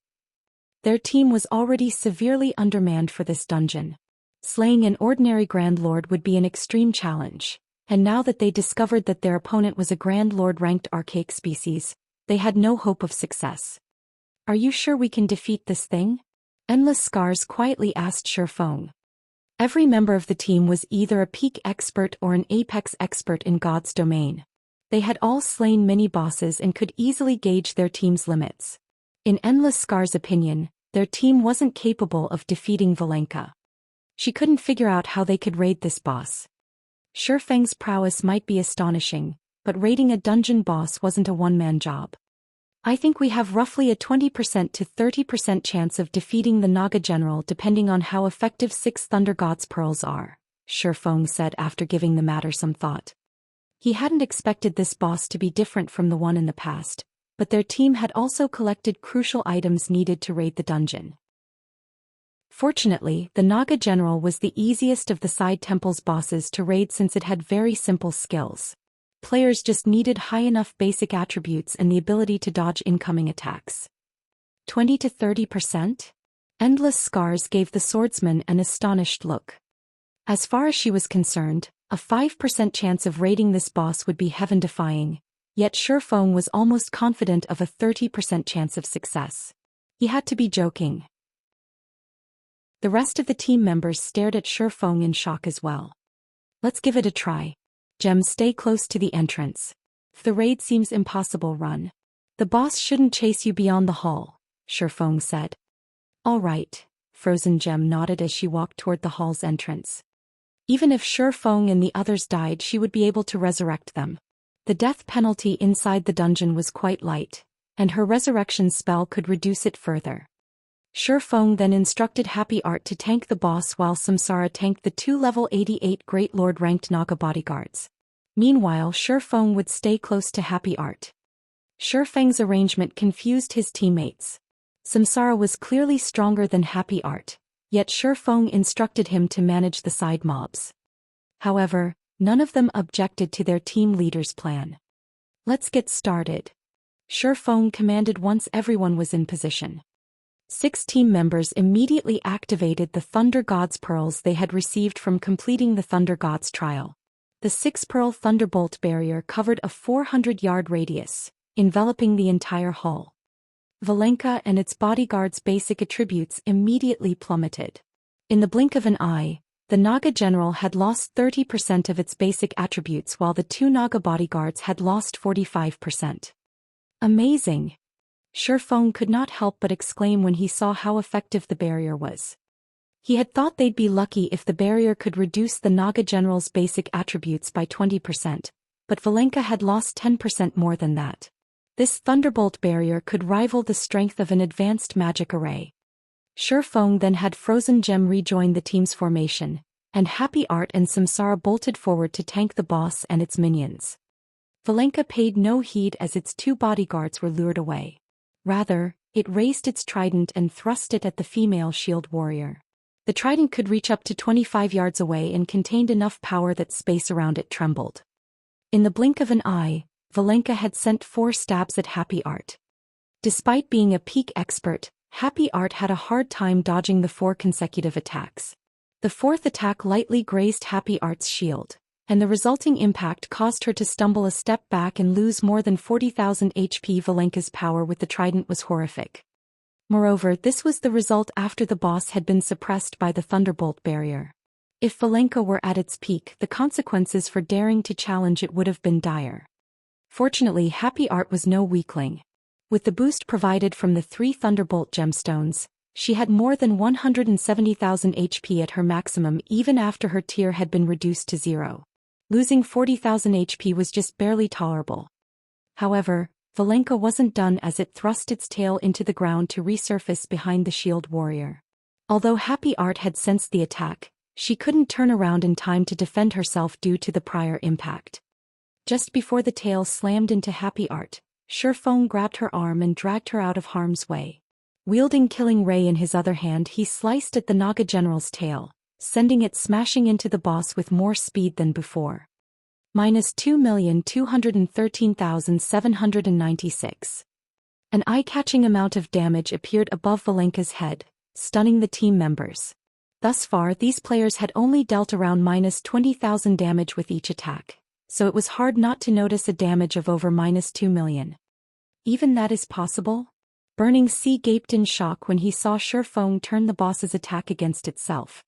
Their team was already severely undermanned for this dungeon. Slaying an ordinary Grand Lord would be an extreme challenge, and now that they discovered that their opponent was a Grand Lord-ranked archaic species, they had no hope of success. Are you sure we can defeat this thing? Endless Scars quietly asked Shi Feng. Every member of the team was either a peak expert or an apex expert in God's domain. They had all slain many bosses and could easily gauge their team's limits. In Endless Scar's opinion, their team wasn't capable of defeating Valenka. She couldn't figure out how they could raid this boss. Shi Feng's prowess might be astonishing, but raiding a dungeon boss wasn't a one-man job. I think we have roughly a 20% to 30% chance of defeating the Naga General depending on how effective 6 Thunder God's Pearls are, Shi Feng said after giving the matter some thought. He hadn't expected this boss to be different from the one in the past, but their team had also collected crucial items needed to raid the dungeon. Fortunately, the Naga General was the easiest of the Side Temple's bosses to raid since it had very simple skills. Players just needed high enough basic attributes and the ability to dodge incoming attacks. 20 to 30%? Endless Scars gave the swordsman an astonished look. As far as she was concerned, a 5% chance of raiding this boss would be heaven-defying, yet Shi Feng was almost confident of a 30% chance of success. He had to be joking. The rest of the team members stared at Shi Feng in shock as well. Let's give it a try. Gem, stay close to the entrance. If the raid seems impossible, run. The boss shouldn't chase you beyond the hall, Shi Feng said. All right, Frozen Gem nodded as she walked toward the hall's entrance. Even if Shi Feng and the others died, she would be able to resurrect them. The death penalty inside the dungeon was quite light, and her resurrection spell could reduce it further. Shi Feng then instructed Happy Art to tank the boss while Samsara tanked the 2 level 88 Great Lord ranked Naga bodyguards. Meanwhile, Shi Feng would stay close to Happy Art. Shi Feng's arrangement confused his teammates. Samsara was clearly stronger than Happy Art, yet Shi Feng instructed him to manage the side mobs. However, none of them objected to their team leader's plan. Let's get started. Shi Feng commanded once everyone was in position. 6 team members immediately activated the Thunder God's pearls they had received from completing the Thunder God's trial. The 6-pearl Thunderbolt barrier covered a 400-yard radius, enveloping the entire hull. Valenka and its bodyguards' basic attributes immediately plummeted. In the blink of an eye, the Naga general had lost 30% of its basic attributes while the 2 Naga bodyguards had lost 45%. Amazing! Shi Feng could not help but exclaim when he saw how effective the barrier was. He had thought they'd be lucky if the barrier could reduce the Naga general's basic attributes by 20%, but Valenka had lost 10% more than that. This Thunderbolt barrier could rival the strength of an advanced magic array. Shi Feng then had Frozen Gem rejoin the team's formation, and Happy Art and Samsara bolted forward to tank the boss and its minions. Valenka paid no heed as its 2 bodyguards were lured away. Rather, it raised its trident and thrust it at the female shield warrior. The trident could reach up to 25 yards away and contained enough power that space around it trembled. In the blink of an eye, Valenka had sent 4 stabs at Happy Art. Despite being a peak expert, Happy Art had a hard time dodging the 4 consecutive attacks. The 4th attack lightly grazed Happy Art's shield, and the resulting impact caused her to stumble a step back and lose more than 40,000 HP. Valenka's power with the trident was horrific. Moreover, this was the result after the boss had been suppressed by the Thunderbolt barrier. If Valenka were at its peak, the consequences for daring to challenge it would have been dire. Fortunately, Happy Art was no weakling. With the boost provided from the 3 Thunderbolt gemstones, she had more than 170,000 HP at her maximum even after her tier had been reduced to 0. Losing 40,000 HP was just barely tolerable. However, Valenka wasn't done as it thrust its tail into the ground to resurface behind the shield warrior. Although Happy Art had sensed the attack, she couldn't turn around in time to defend herself due to the prior impact. Just before the tail slammed into Happy Art, Shi Feng grabbed her arm and dragged her out of harm's way. Wielding Killing Ray in his other hand, he sliced at the Naga general's tail, sending it smashing into the boss with more speed than before. -2,213,796. An eye-catching amount of damage appeared above Valenka's head, stunning the team members. Thus far, these players had only dealt around -20,000 damage with each attack, so it was hard not to notice a damage of over -2 million. Even that is possible? Burning Sea gaped in shock when he saw Shi Feng turn the boss's attack against itself.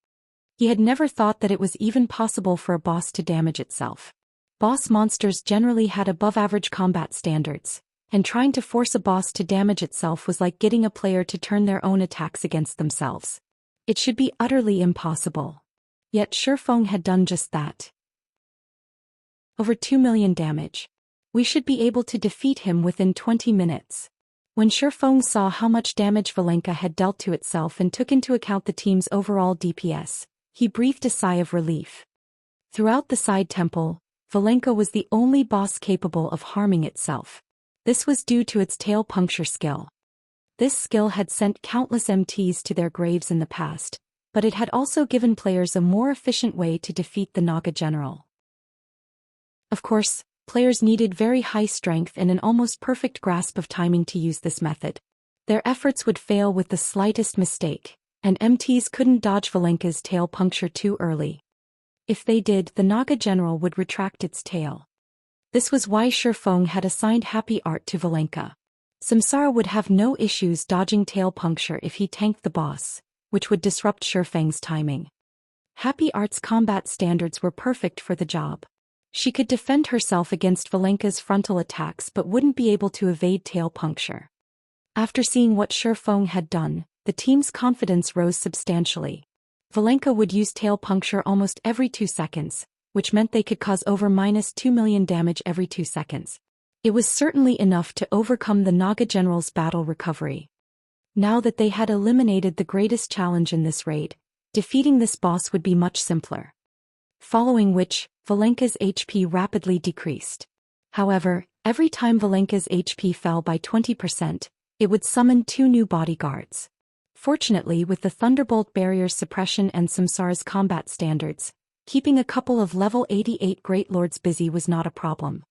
He had never thought that it was even possible for a boss to damage itself. Boss monsters generally had above-average combat standards, and trying to force a boss to damage itself was like getting a player to turn their own attacks against themselves. It should be utterly impossible. Yet Shi Feng had done just that. Over 2 million damage. We should be able to defeat him within 20 minutes. When Shi Feng saw how much damage Valenka had dealt to itself and took into account the team's overall DPS, he breathed a sigh of relief. Throughout the side temple, Valenka was the only boss capable of harming itself. This was due to its tail puncture skill. This skill had sent countless MTs to their graves in the past, but it had also given players a more efficient way to defeat the Naga general. Of course, players needed very high strength and an almost perfect grasp of timing to use this method. Their efforts would fail with the slightest mistake, and MTs couldn't dodge Valenka's tail puncture too early. If they did, the Naga general would retract its tail. This was why Shi Feng had assigned Happy Art to Valenka. Samsara would have no issues dodging tail puncture if he tanked the boss, which would disrupt Shi Feng's timing. Happy Art's combat standards were perfect for the job. She could defend herself against Valenka's frontal attacks but wouldn't be able to evade tail puncture. After seeing what Shi Feng had done, the team's confidence rose substantially. Valenka would use tail puncture almost every 2 seconds, which meant they could cause over -2 million damage every 2 seconds. It was certainly enough to overcome the Naga General's battle recovery. Now that they had eliminated the greatest challenge in this raid, defeating this boss would be much simpler. Following which, Valenka's HP rapidly decreased. However, every time Valenka's HP fell by 20%, it would summon 2 new bodyguards. Fortunately, with the Thunderbolt barrier's suppression and Samsara's combat standards, keeping a couple of level 88 Great Lords busy was not a problem.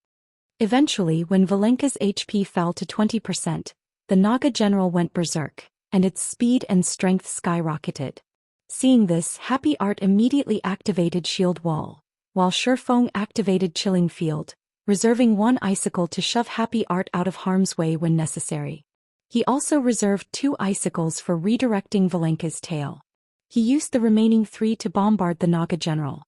Eventually, when Valenka's HP fell to 20%, the Naga General went berserk, and its speed and strength skyrocketed. Seeing this, Happy Art immediately activated Shield Wall, while Shifeng activated Chilling Field, reserving 1 icicle to shove Happy Art out of harm's way when necessary. He also reserved 2 icicles for redirecting Valenka's tail. He used the remaining 3 to bombard the Naga General.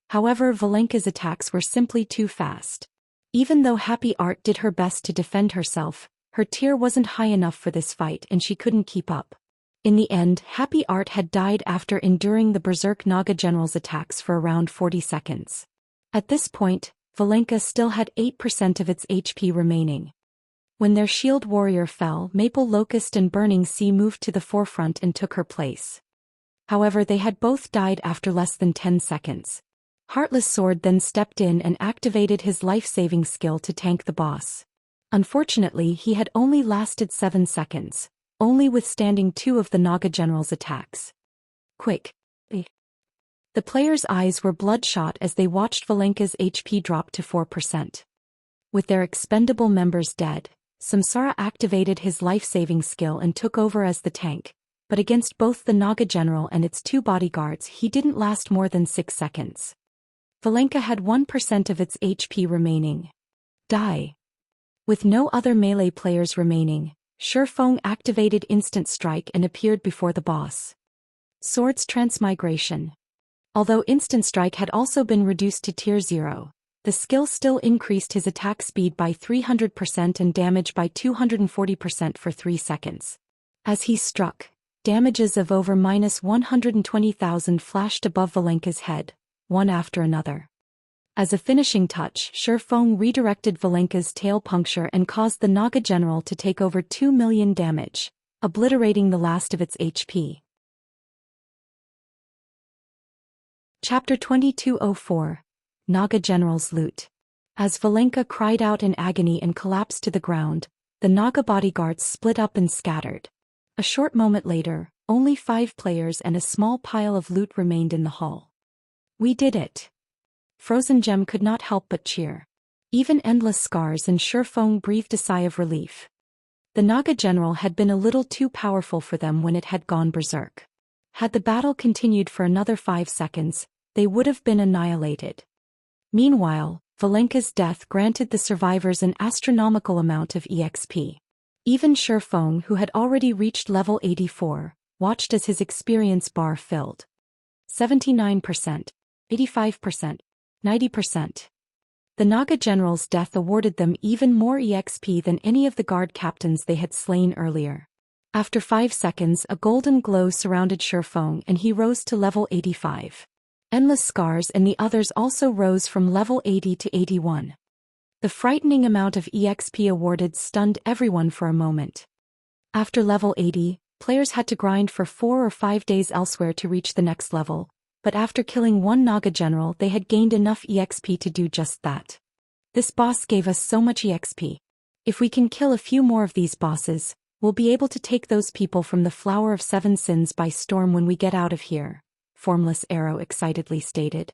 However, Valenka's attacks were simply too fast. Even though Happy Art did her best to defend herself, her tier wasn't high enough for this fight and she couldn't keep up. In the end, Happy Art had died after enduring the Berserk Naga General's attacks for around 40 seconds. At this point, Valenka still had 8% of its HP remaining. When their shield warrior fell, Maple Locust and Burning Sea moved to the forefront and took her place. However, they had both died after less than 10 seconds. Heartless Sword then stepped in and activated his life-saving skill to tank the boss. Unfortunately, he had only lasted 7 seconds, only withstanding 2 of the Naga General's attacks. Quick! The players' eyes were bloodshot as they watched Valenka's HP drop to 4%. With their expendable members dead, Samsara activated his life-saving skill and took over as the tank, but against both the Naga General and its 2 bodyguards he didn't last more than 6 seconds. Valenka had 1% of its HP remaining. Die. With no other melee players remaining, Shifeng activated Instant Strike and appeared before the boss. Sword's Transmigration. Although Instant Strike had also been reduced to Tier 0, the skill still increased his attack speed by 300% and damage by 240% for 3 seconds. As he struck, damages of over -120,000 flashed above Valenka's head, one after another. As a finishing touch, Shifeng redirected Valenka's tail puncture and caused the Naga General to take over 2 million damage, obliterating the last of its HP. Chapter 2204 Naga General's Loot. As Valenka cried out in agony and collapsed to the ground, the Naga bodyguards split up and scattered. A short moment later, only 5 players and a small pile of loot remained in the hall. We did it! Frozen Gem could not help but cheer. Even Endless Scars and Shifeng breathed a sigh of relief. The Naga General had been a little too powerful for them when it had gone berserk. Had the battle continued for another 5 seconds, they would have been annihilated. Meanwhile, Valenka's death granted the survivors an astronomical amount of EXP. Even Shifeng, who had already reached level 84, watched as his experience bar filled. 79%, 85%, 90%. The Naga General's death awarded them even more EXP than any of the guard captains they had slain earlier. After 5 seconds, a golden glow surrounded Shifeng and he rose to level 85. Endless Scars and the others also rose from level 80 to 81. The frightening amount of EXP awarded stunned everyone for a moment. After level 80, players had to grind for 4 or 5 days elsewhere to reach the next level, but after killing 1 Naga General they had gained enough EXP to do just that. This boss gave us so much EXP. If we can kill a few more of these bosses, we'll be able to take those people from the Flower of 7 Sins by storm when we get out of here, Formless Arrow excitedly stated.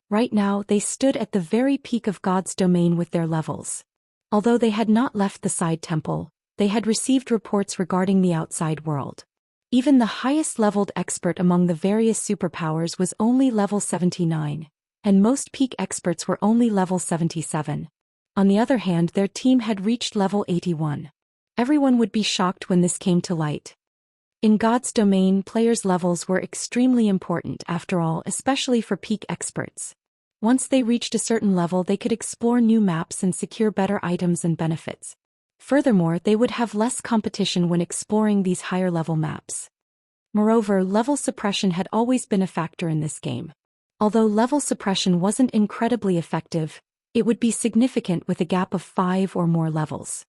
Right now they stood at the very peak of God's domain with their levels. Although they had not left the side temple, they had received reports regarding the outside world. Even the highest-leveled expert among the various superpowers was only level 79, and most peak experts were only level 77. On the other hand, their team had reached level 81. Everyone would be shocked when this came to light. In God's domain, players' levels were extremely important after all, especially for peak experts. Once they reached a certain level, they could explore new maps and secure better items and benefits. Furthermore, they would have less competition when exploring these higher-level maps. Moreover, level suppression had always been a factor in this game. Although level suppression wasn't incredibly effective, it would be significant with a gap of 5 or more levels.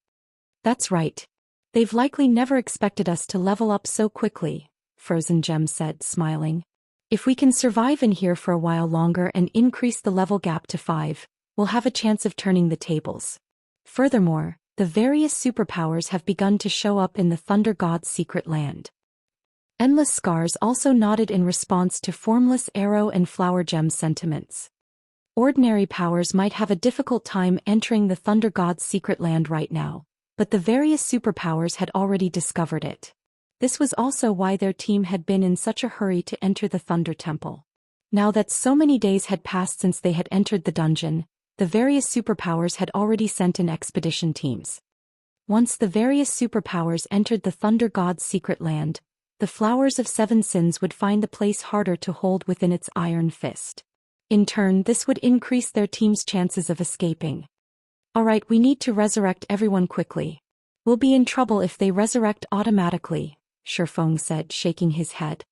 That's right. They've likely never expected us to level up so quickly, Frozen Gem said, smiling. If we can survive in here for a while longer and increase the level gap to 5, we'll have a chance of turning the tables. Furthermore, the various superpowers have begun to show up in the Thunder God's secret land. Endless Scars also nodded in response to Formless Arrow and Flower Gem's sentiments. Ordinary powers might have a difficult time entering the Thunder God's secret land right now, but the various superpowers had already discovered it. This was also why their team had been in such a hurry to enter the Thunder Temple. Now that so many days had passed since they had entered the dungeon, the various superpowers had already sent in expedition teams. Once the various superpowers entered the Thunder God's secret land, the Flowers of Seven Sins would find the place harder to hold within its iron fist. In turn, this would increase their team's chances of escaping. Alright, we need to resurrect everyone quickly. We'll be in trouble if they resurrect automatically, Shifeng said, shaking his head.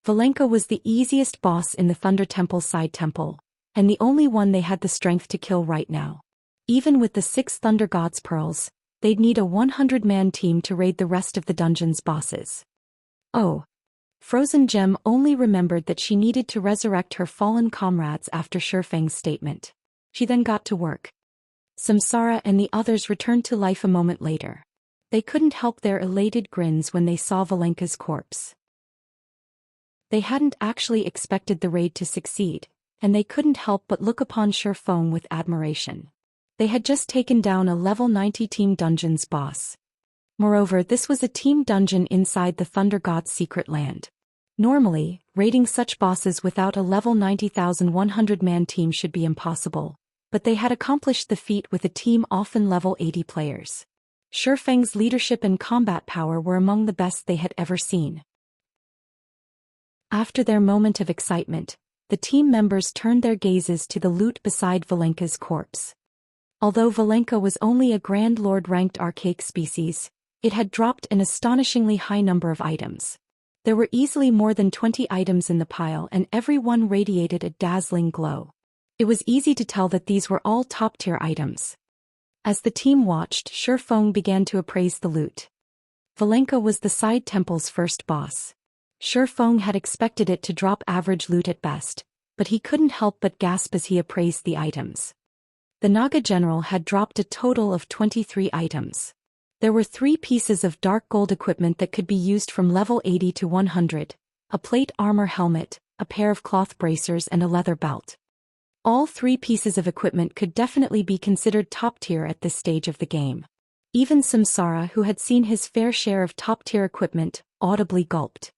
Valenka was the easiest boss in the Thunder Temple's side temple, and the only one they had the strength to kill right now. Even with the 6 Thunder God's pearls, they'd need a 100-man team to raid the rest of the dungeon's bosses. Oh. Frozen Gem only remembered that she needed to resurrect her fallen comrades after Shifeng's statement. She then got to work. Samsara and the others returned to life a moment later. They couldn't help their elated grins when they saw Valenka's corpse. They hadn't actually expected the raid to succeed, and they couldn't help but look upon Shifeng with admiration. They had just taken down a level 90 Team Dungeon's boss. Moreover, this was a team dungeon inside the Thunder God's secret land. Normally, raiding such bosses without a level 90,100-man team should be impossible, but they had accomplished the feat with a team often level 80 players. Shifeng's leadership and combat power were among the best they had ever seen. After their moment of excitement, the team members turned their gazes to the loot beside Valenka's corpse. Although Valenka was only a Grand Lord-ranked archaic species, it had dropped an astonishingly high number of items. There were easily more than 20 items in the pile, and every one radiated a dazzling glow. It was easy to tell that these were all top-tier items. As the team watched, Shifeng began to appraise the loot. Valenka was the side temple's first boss. Shifeng had expected it to drop average loot at best, but he couldn't help but gasp as he appraised the items. The Naga General had dropped a total of 23 items. There were 3 pieces of dark gold equipment that could be used from level 80 to 100, a plate armor helmet, a pair of cloth bracers and a leather belt. All 3 pieces of equipment could definitely be considered top tier at this stage of the game. Even Samsara, who had seen his fair share of top tier equipment, audibly gulped.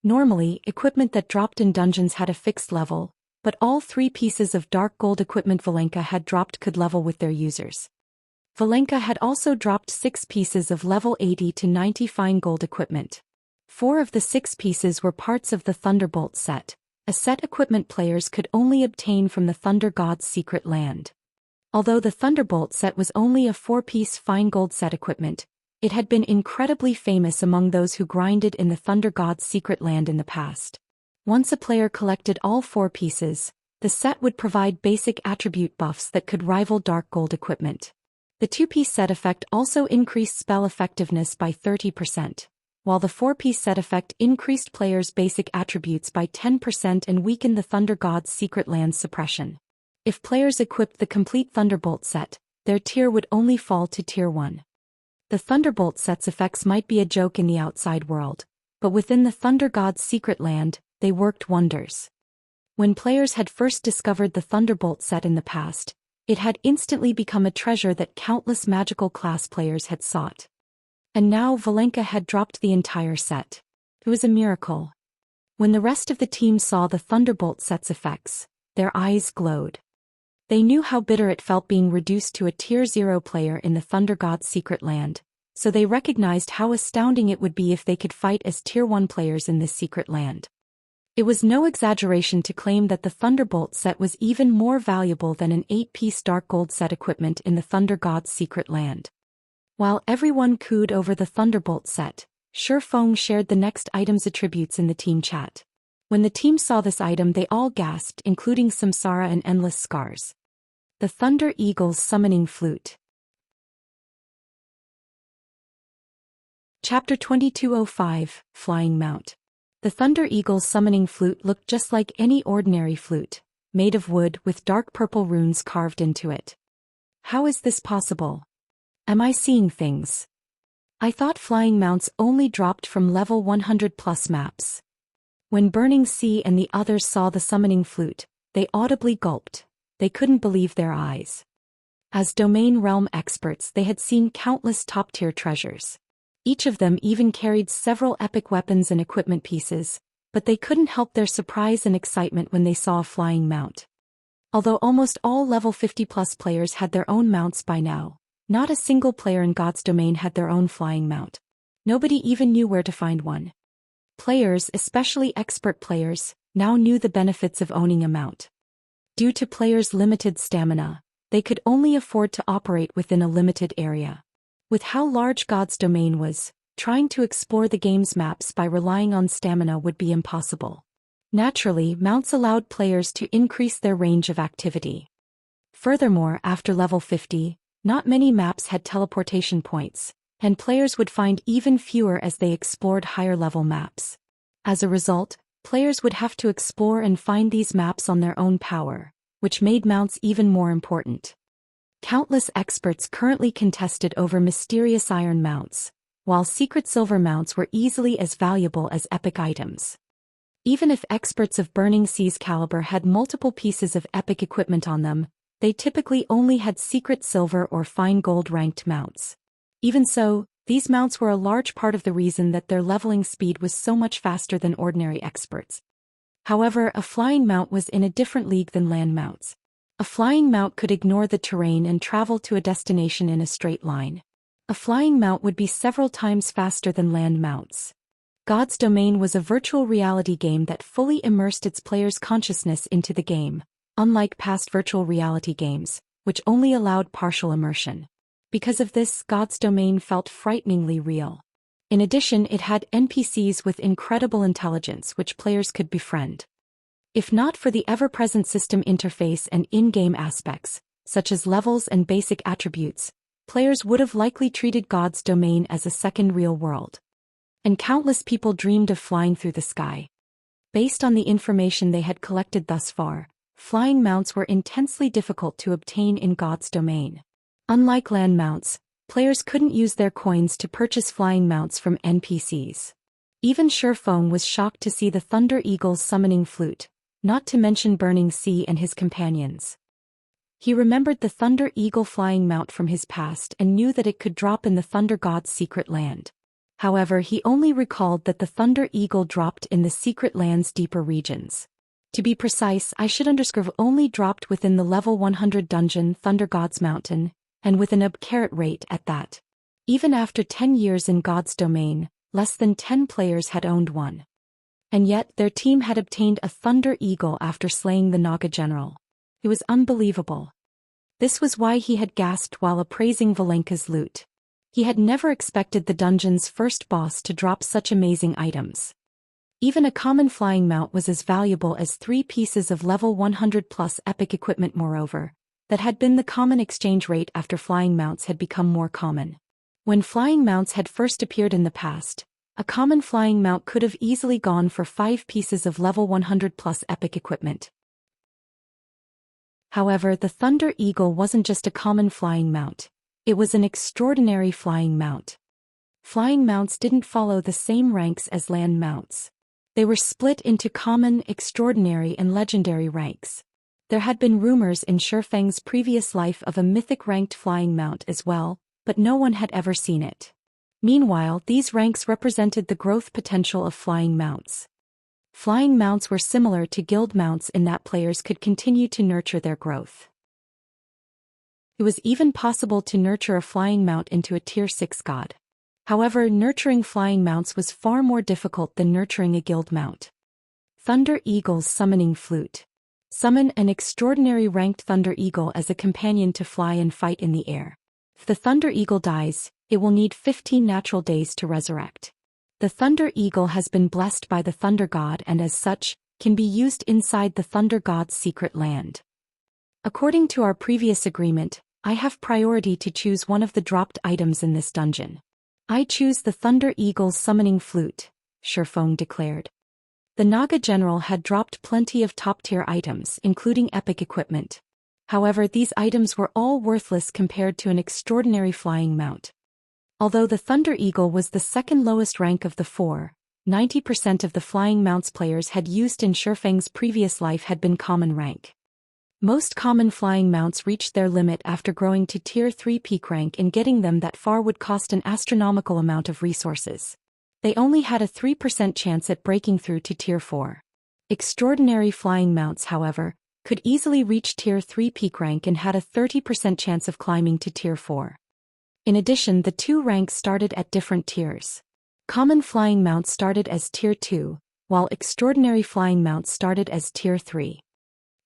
Normally, equipment that dropped in dungeons had a fixed level, but all 3 pieces of dark gold equipment Valenka had dropped could level with their users. Valenka had also dropped 6 pieces of level 80 to 90 fine gold equipment. 4 of the 6 pieces were parts of the Thunderbolt set, a set equipment players could only obtain from the Thunder God's secret land. Although the Thunderbolt set was only a 4-piece fine gold set equipment, it had been incredibly famous among those who grinded in the Thunder God's secret land in the past. Once a player collected all 4 pieces, the set would provide basic attribute buffs that could rival dark gold equipment. The 2-piece set effect also increased spell effectiveness by 30%, while the 4-piece set effect increased players' basic attributes by 10% and weakened the Thunder God's secret land's suppression. If players equipped the complete Thunderbolt set, their tier would only fall to Tier 1. The Thunderbolt set's effects might be a joke in the outside world, but within the Thunder God's secret land, they worked wonders. When players had first discovered the Thunderbolt set in the past, it had instantly become a treasure that countless magical class players had sought. And now Valenka had dropped the entire set. It was a miracle. When the rest of the team saw the Thunderbolt set's effects, their eyes glowed. They knew how bitter it felt being reduced to a Tier 0 player in the Thunder God's secret land, so they recognized how astounding it would be if they could fight as Tier 1 players in this secret land. It was no exaggeration to claim that the Thunderbolt set was even more valuable than an 8-piece dark gold set equipment in the Thunder God's secret land. While everyone cooed over the Thunderbolt set, Shifeng shared the next item's attributes in the team chat. When the team saw this item, they all gasped, including Samsara and Endless Scars. The Thunder Eagle's Summoning Flute. Chapter 2205, Flying Mount. The Thunder Eagle's summoning flute looked just like any ordinary flute, made of wood with dark purple runes carved into it. How is this possible? Am I seeing things? I thought flying mounts only dropped from level 100 plus maps. When Burning Sea and the others saw the summoning flute, they audibly gulped. They couldn't believe their eyes. As domain realm experts, they had seen countless top-tier treasures. Each of them even carried several epic weapons and equipment pieces, but they couldn't help their surprise and excitement when they saw a flying mount. Although almost all level 50+ players had their own mounts by now, not a single player in God's domain had their own flying mount. Nobody even knew where to find one. Players, especially expert players, now knew the benefits of owning a mount. Due to players' limited stamina, they could only afford to operate within a limited area. With how large God's domain was, trying to explore the game's maps by relying on stamina would be impossible. Naturally, mounts allowed players to increase their range of activity. Furthermore, after level 50, not many maps had teleportation points, and players would find even fewer as they explored higher-level maps. As a result, players would have to explore and find these maps on their own power, which made mounts even more important. Countless experts currently contested over mysterious iron mounts, while secret silver mounts were easily as valuable as epic items. Even if experts of Burning Sea's caliber had multiple pieces of epic equipment on them, they typically only had secret silver or fine gold ranked mounts. Even so, these mounts were a large part of the reason that their leveling speed was so much faster than ordinary experts. However, a flying mount was in a different league than land mounts. A flying mount could ignore the terrain and travel to a destination in a straight line. A flying mount would be several times faster than land mounts. God's Domain was a virtual reality game that fully immersed its players' consciousness into the game, unlike past virtual reality games, which only allowed partial immersion. Because of this, God's Domain felt frighteningly real. In addition, it had NPCs with incredible intelligence which players could befriend. If not for the ever-present system interface and in-game aspects, such as levels and basic attributes, players would have likely treated God's Domain as a second real world. And countless people dreamed of flying through the sky. Based on the information they had collected thus far, flying mounts were intensely difficult to obtain in God's Domain. Unlike land mounts, players couldn't use their coins to purchase flying mounts from NPCs. Even Shifeng was shocked to see the Thunder Eagle's summoning flute, not to mention Burning Sea and his companions. He remembered the Thunder Eagle flying mount from his past and knew that it could drop in the Thunder God's secret land. However, he only recalled that the Thunder Eagle dropped in the secret land's deeper regions. To be precise, I should underscore only dropped within the level 100 dungeon Thunder God's Mountain, and with an ab-carat rate at that. Even after 10 years in God's Domain, less than 10 players had owned one. And yet, their team had obtained a Thunder Eagle after slaying the Naga general. It was unbelievable. This was why he had gasped while appraising Valenka's loot. He had never expected the dungeon's first boss to drop such amazing items. Even a common flying mount was as valuable as 3 pieces of level 100 plus epic equipment. Moreover, that had been the common exchange rate after flying mounts had become more common. When flying mounts had first appeared in the past, a common flying mount could have easily gone for 5 pieces of level 100 plus epic equipment. However, the Thunder Eagle wasn't just a common flying mount. It was an extraordinary flying mount. Flying mounts didn't follow the same ranks as land mounts. They were split into common, extraordinary, and legendary ranks. There had been rumors in Shifeng's previous life of a mythic ranked flying mount as well, but no one had ever seen it. Meanwhile, these ranks represented the growth potential of flying mounts. Flying mounts were similar to guild mounts in that players could continue to nurture their growth. It was even possible to nurture a flying mount into a tier 6 god. However, nurturing flying mounts was far more difficult than nurturing a guild mount. Thunder Eagle's summoning flute. Summon an extraordinary ranked Thunder Eagle as a companion to fly and fight in the air. If the Thunder Eagle dies, it will need 15 natural days to resurrect. The Thunder Eagle has been blessed by the Thunder God and as such, can be used inside the Thunder God's secret land. According to our previous agreement, I have priority to choose one of the dropped items in this dungeon. I choose the Thunder Eagle's summoning flute, Shifeng declared. The Naga general had dropped plenty of top-tier items, including epic equipment. However, these items were all worthless compared to an extraordinary flying mount. Although the Thunder Eagle was the second lowest rank of the four, 90% of the flying mounts players had used in Shifeng's previous life had been common rank. Most common flying mounts reached their limit after growing to Tier 3 peak rank, and getting them that far would cost an astronomical amount of resources. They only had a 3% chance at breaking through to Tier 4. Extraordinary flying mounts, however, could easily reach Tier 3 peak rank and had a 30% chance of climbing to Tier 4. In addition, the two ranks started at different tiers. Common flying mounts started as Tier 2, while extraordinary flying mounts started as Tier 3.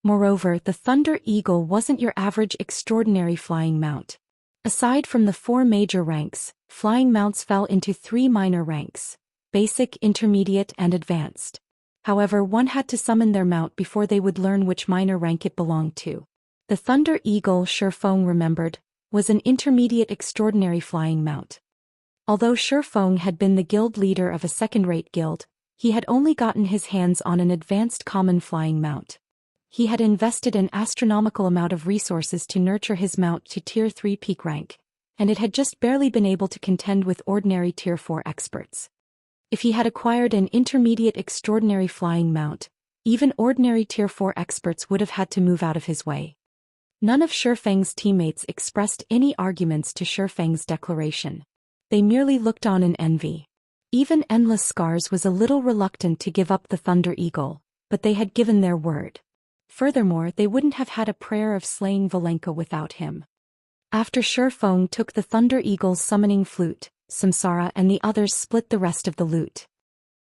Moreover, the Thunder Eagle wasn't your average extraordinary flying mount. Aside from the four major ranks, flying mounts fell into three minor ranks: basic, intermediate, and advanced. However, one had to summon their mount before they would learn which minor rank it belonged to. The Thunder Eagle, Shifeng remembered, was an intermediate extraordinary flying mount. Although Shifeng had been the guild leader of a second-rate guild, he had only gotten his hands on an advanced common flying mount. He had invested an astronomical amount of resources to nurture his mount to Tier 3 peak rank, and it had just barely been able to contend with ordinary Tier 4 experts. If he had acquired an intermediate extraordinary flying mount, even ordinary Tier 4 experts would have had to move out of his way. None of Shifeng's teammates expressed any arguments to Shifeng's declaration. They merely looked on in envy. Even Endless Scars was a little reluctant to give up the Thunder Eagle, but they had given their word. Furthermore, they wouldn't have had a prayer of slaying Valenka without him. After Shifeng took the Thunder Eagle's summoning flute, Samsara and the others split the rest of the loot.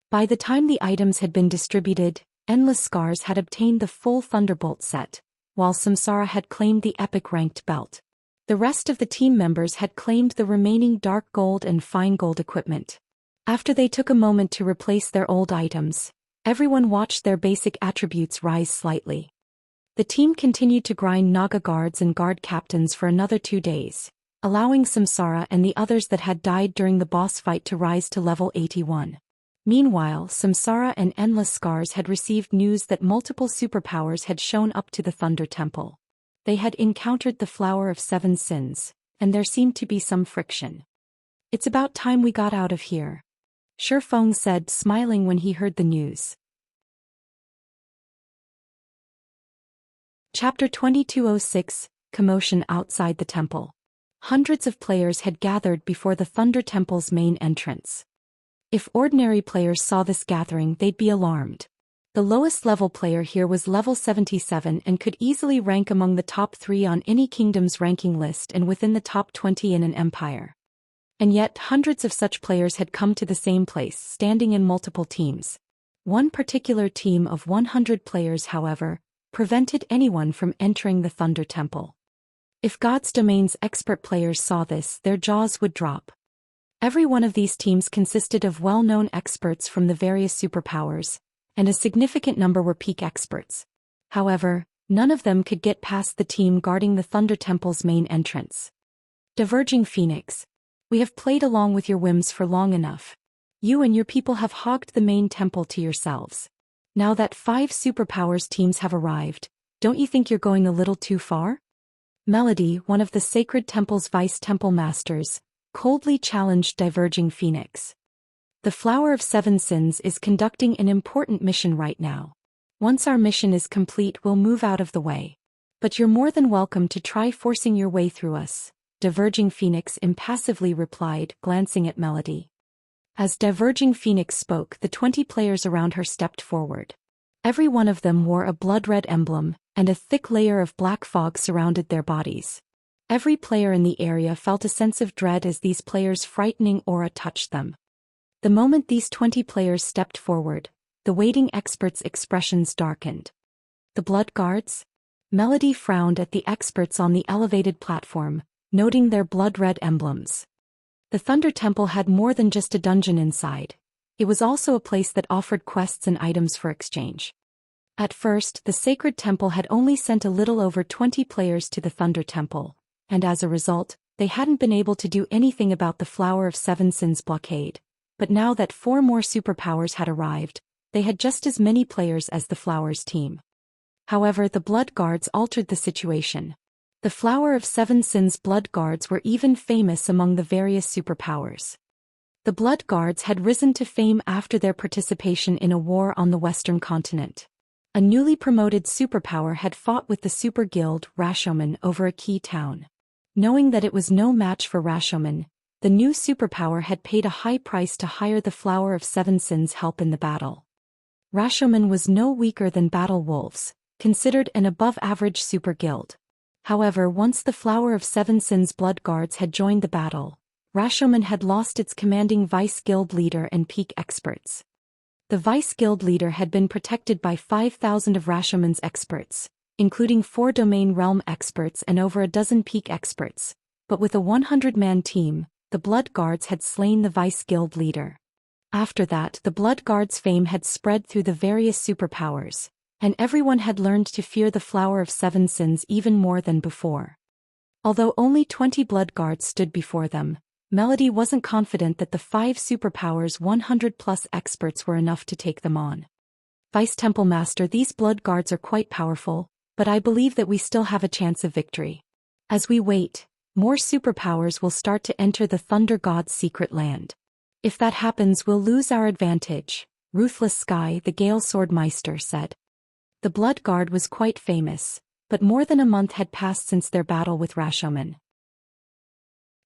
By the time the items had been distributed, Endless Scars had obtained the full Thunderbolt set, while Samsara had claimed the epic ranked belt. The rest of the team members had claimed the remaining dark gold and fine gold equipment. After they took a moment to replace their old items, everyone watched their basic attributes rise slightly. The team continued to grind Naga guards and guard captains for another 2 days, allowing Samsara and the others that had died during the boss fight to rise to level 81. Meanwhile, Samsara and Endless Scars had received news that multiple superpowers had shown up to the Thunder Temple. They had encountered the Flower of Seven Sins, and there seemed to be some friction. "It's about time we got out of here," Shifeng said, smiling when he heard the news. Chapter 2206, Commotion Outside the Temple. Hundreds of players had gathered before the Thunder Temple's main entrance. If ordinary players saw this gathering, they'd be alarmed. The lowest level player here was level 77 and could easily rank among the top 3 on any kingdom's ranking list and within the top 20 in an empire. And yet, hundreds of such players had come to the same place, standing in multiple teams. One particular team of 100 players, however, prevented anyone from entering the Thunder Temple. If God's Domain's expert players saw this, their jaws would drop. Every one of these teams consisted of well-known experts from the various superpowers, and a significant number were peak experts. However, none of them could get past the team guarding the Thunder Temple's main entrance. Diverging Phoenix, we have played along with your whims for long enough. You and your people have hogged the main temple to yourselves. Now that 5 superpowers teams have arrived, don't you think you're going a little too far? Melody, one of the Sacred Temple's vice-temple masters, coldly challenged Diverging Phoenix. The Flower of Seven Sins is conducting an important mission right now. Once our mission is complete, we'll move out of the way. But you're more than welcome to try forcing your way through us, Diverging Phoenix impassively replied, glancing at Melody. As Diverging Phoenix spoke, the 20 players around her stepped forward. Every one of them wore a blood-red emblem, and a thick layer of black fog surrounded their bodies. Every player in the area felt a sense of dread as these players' frightening aura touched them. The moment these 20 players stepped forward, the waiting experts' expressions darkened. The Blood Guards? Melody frowned at the experts on the elevated platform, noting their blood-red emblems. The Thunder Temple had more than just a dungeon inside. It was also a place that offered quests and items for exchange. At first, the Sacred Temple had only sent a little over 20 players to the Thunder Temple, and as a result, they hadn't been able to do anything about the Flower of Seven Sins blockade. But now that 4 more superpowers had arrived, they had just as many players as the Flower's team. However, the Blood Guards altered the situation. The Flower of Seven Sins Blood Guards were even famous among the various superpowers. The Blood Guards had risen to fame after their participation in a war on the Western continent. A newly promoted superpower had fought with the super guild, Rashomon, over a key town. Knowing that it was no match for Rashomon, the new superpower had paid a high price to hire the Flower of Seven Sins' help in the battle. Rashomon was no weaker than Battle Wolves, considered an above-average super guild. However, once the Flower of Seven Sins Blood Guards had joined the battle, Rashomon had lost its commanding vice guild leader and peak experts. The vice guild leader had been protected by 5,000 of Rashomon's experts, including 4 domain realm experts and over a dozen peak experts, but with a 100-man team, the Blood Guards had slain the vice guild leader. After that, the Blood Guards' fame had spread through the various superpowers, and everyone had learned to fear the Flower of Seven Sins even more than before. Although only 20 Blood Guards stood before them, Melody wasn't confident that the 5 superpowers' 100-plus experts were enough to take them on. Vice Temple Master, these Blood Guards are quite powerful, but I believe that we still have a chance of victory. As we wait, more superpowers will start to enter the Thunder God's secret land. If that happens, we'll lose our advantage, Ruthless Sky, the Gale Sword Meister, said. The Blood Guard was quite famous, but more than a month had passed since their battle with Rashomon.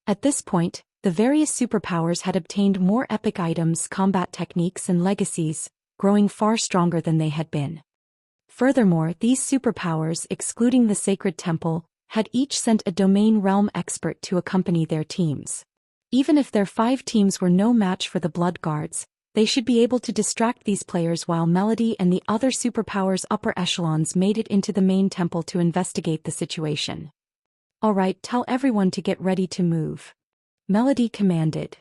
At this point, the various superpowers had obtained more epic items, combat techniques, and legacies, growing far stronger than they had been. Furthermore, these superpowers, excluding the Sacred Temple, had each sent a domain realm expert to accompany their teams. Even if their 5 teams were no match for the Blood Guards, they should be able to distract these players while Melody and the other superpowers' upper echelons made it into the main temple to investigate the situation. Alright, tell everyone to get ready to move, Melody commanded.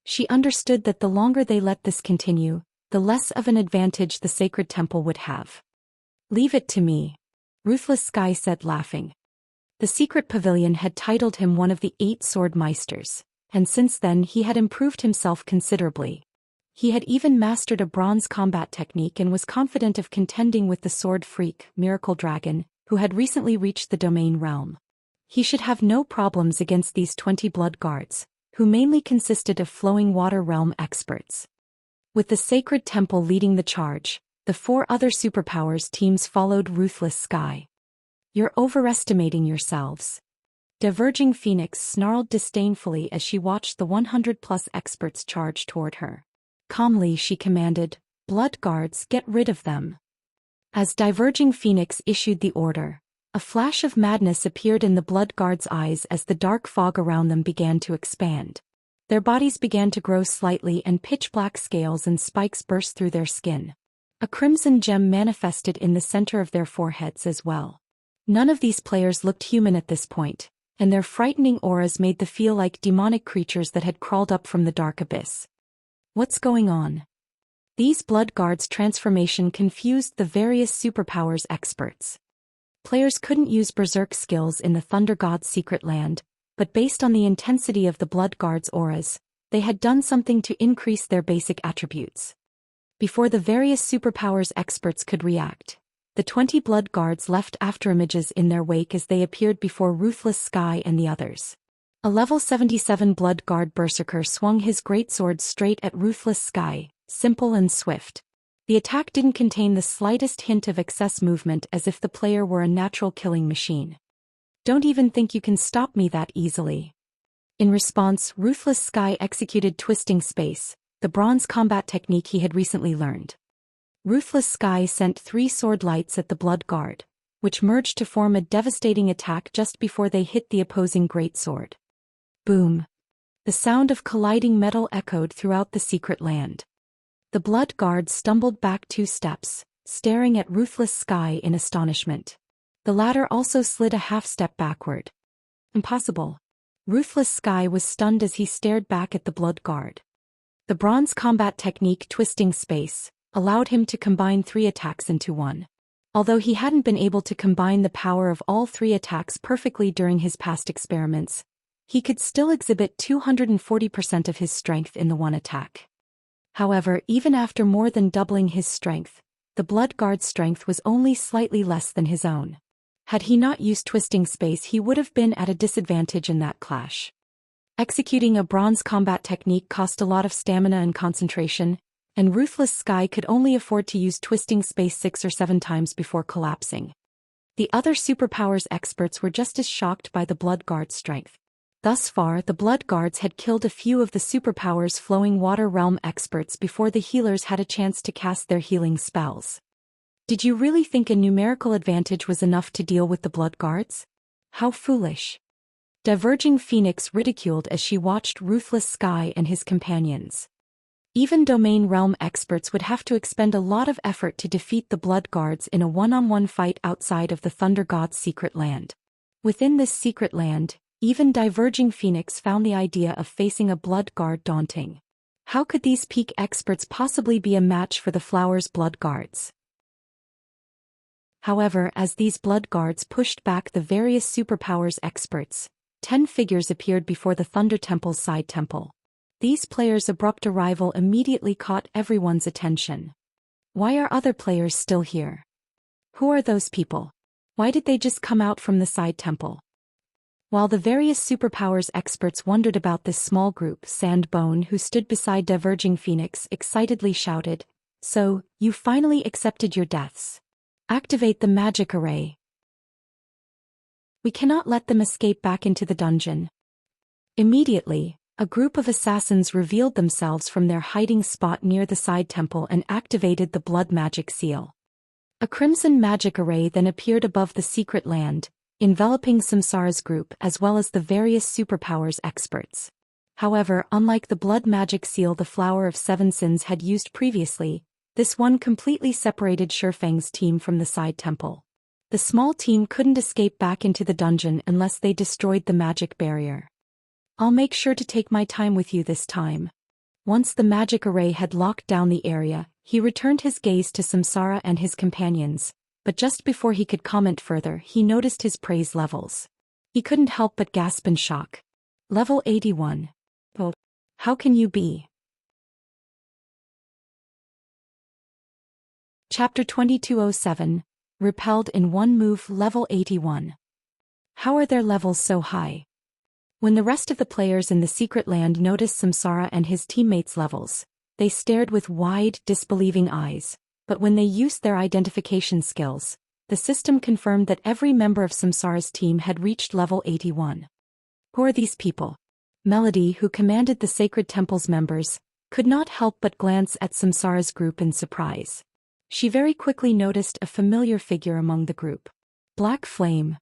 She understood that the longer they let this continue, the less of an advantage the Sacred Temple would have. Leave it to me, Ruthless Sky said, laughing. The secret pavilion had titled him one of the 8 sword meisters, and since then he had improved himself considerably. He had even mastered a bronze combat technique and was confident of contending with the sword freak, Miracle Dragon, who had recently reached the domain realm. He should have no problems against these 20 Blood Guards, who mainly consisted of flowing water realm experts. With the Sacred Temple leading the charge, the 4 other superpowers teams followed Ruthless Sky. You're overestimating yourselves, Diverging Phoenix snarled disdainfully as she watched the 100-plus experts charge toward her. Calmly she commanded, Blood Guards, get rid of them. As Diverging Phoenix issued the order, a flash of madness appeared in the Blood Guards' eyes as the dark fog around them began to expand. Their bodies began to grow slightly and pitch-black scales and spikes burst through their skin. A crimson gem manifested in the center of their foreheads as well. None of these players looked human at this point, and their frightening auras made them feel like demonic creatures that had crawled up from the dark abyss. What's going on? These Blood Guards' transformation confused the various superpowers experts. Players couldn't use berserk skills in the Thunder God's secret land, but based on the intensity of the Blood Guards' auras, they had done something to increase their basic attributes. Before the various superpowers experts could react, the 20 Blood Guards left afterimages in their wake as they appeared before Ruthless Sky and the others. A level 77 Blood Guard berserker swung his greatsword straight at Ruthless Sky, simple and swift. The attack didn't contain the slightest hint of excess movement, as if the player were a natural killing machine. Don't even think you can stop me that easily. In response, Ruthless Sky executed Twisting Space, the bronze combat technique he had recently learned. Ruthless Sky sent 3 sword lights at the Blood Guard, which merged to form a devastating attack just before they hit the opposing greatsword. Boom! The sound of colliding metal echoed throughout the secret land. The Blood Guard stumbled back 2 steps, staring at Ruthless Sky in astonishment. The latter also slid a half-step backward. Impossible. Ruthless Sky was stunned as he stared back at the Blood Guard. The bronze combat technique Twisting Space allowed him to combine 3 attacks into one. Although he hadn't been able to combine the power of all 3 attacks perfectly during his past experiments, he could still exhibit 240% of his strength in the one attack. However, even after more than doubling his strength, the Blood Guard's strength was only slightly less than his own. Had he not used Twisting Space, he would have been at a disadvantage in that clash. Executing a bronze combat technique cost a lot of stamina and concentration, and Ruthless Sky could only afford to use Twisting Space 6 or 7 times before collapsing. The other superpowers experts were just as shocked by the Blood Guard's strength. Thus far, the Blood Guards had killed a few of the superpowers Flowing Water Realm experts before the healers had a chance to cast their healing spells. Did you really think a numerical advantage was enough to deal with the Blood Guards? How foolish. Diverging Phoenix ridiculed as she watched Ruthless Sky and his companions. Even Domain Realm experts would have to expend a lot of effort to defeat the Blood Guards in a one-on-one fight outside of the Thunder God's secret land. Within this secret land, even Diverging Phoenix found the idea of facing a Blood Guard daunting. How could these peak experts possibly be a match for the Flower's Blood Guards? However, as these Blood Guards pushed back the various superpowers experts, 10 figures appeared before the Thunder Temple's side temple. These players' abrupt arrival immediately caught everyone's attention. Why are other players still here? Who are those people? Why did they just come out from the side temple? While the various superpowers experts wondered about this small group, Sandbone, who stood beside Diverging Phoenix, excitedly shouted, "So, you finally accepted your deaths. Activate the magic array. We cannot let them escape back into the dungeon." Immediately, a group of assassins revealed themselves from their hiding spot near the side temple and activated the blood magic seal. A crimson magic array then appeared above the secret land, enveloping Samsara's group as well as the various superpowers experts. However, unlike the blood magic seal the Flower of Seven Sins had used previously, this one completely separated Shifeng's team from the side temple. The small team couldn't escape back into the dungeon unless they destroyed the magic barrier. "I'll make sure to take my time with you this time." Once the magic array had locked down the area, he returned his gaze to Samsara and his companions, but just before he could comment further, he noticed his praise levels. He couldn't help but gasp in shock. Level 81. Oh, how can you be? Chapter 2207. Repelled in one move. Level 81. How are their levels so high? When the rest of the players in the secret land noticed Samsara and his teammates' levels, they stared with wide, disbelieving eyes, but when they used their identification skills, the system confirmed that every member of Samsara's team had reached level 81. Who are these people? Melody, who commanded the Sacred Temple's members, could not help but glance at Samsara's group in surprise. She very quickly noticed a familiar figure among the group. Black Flame.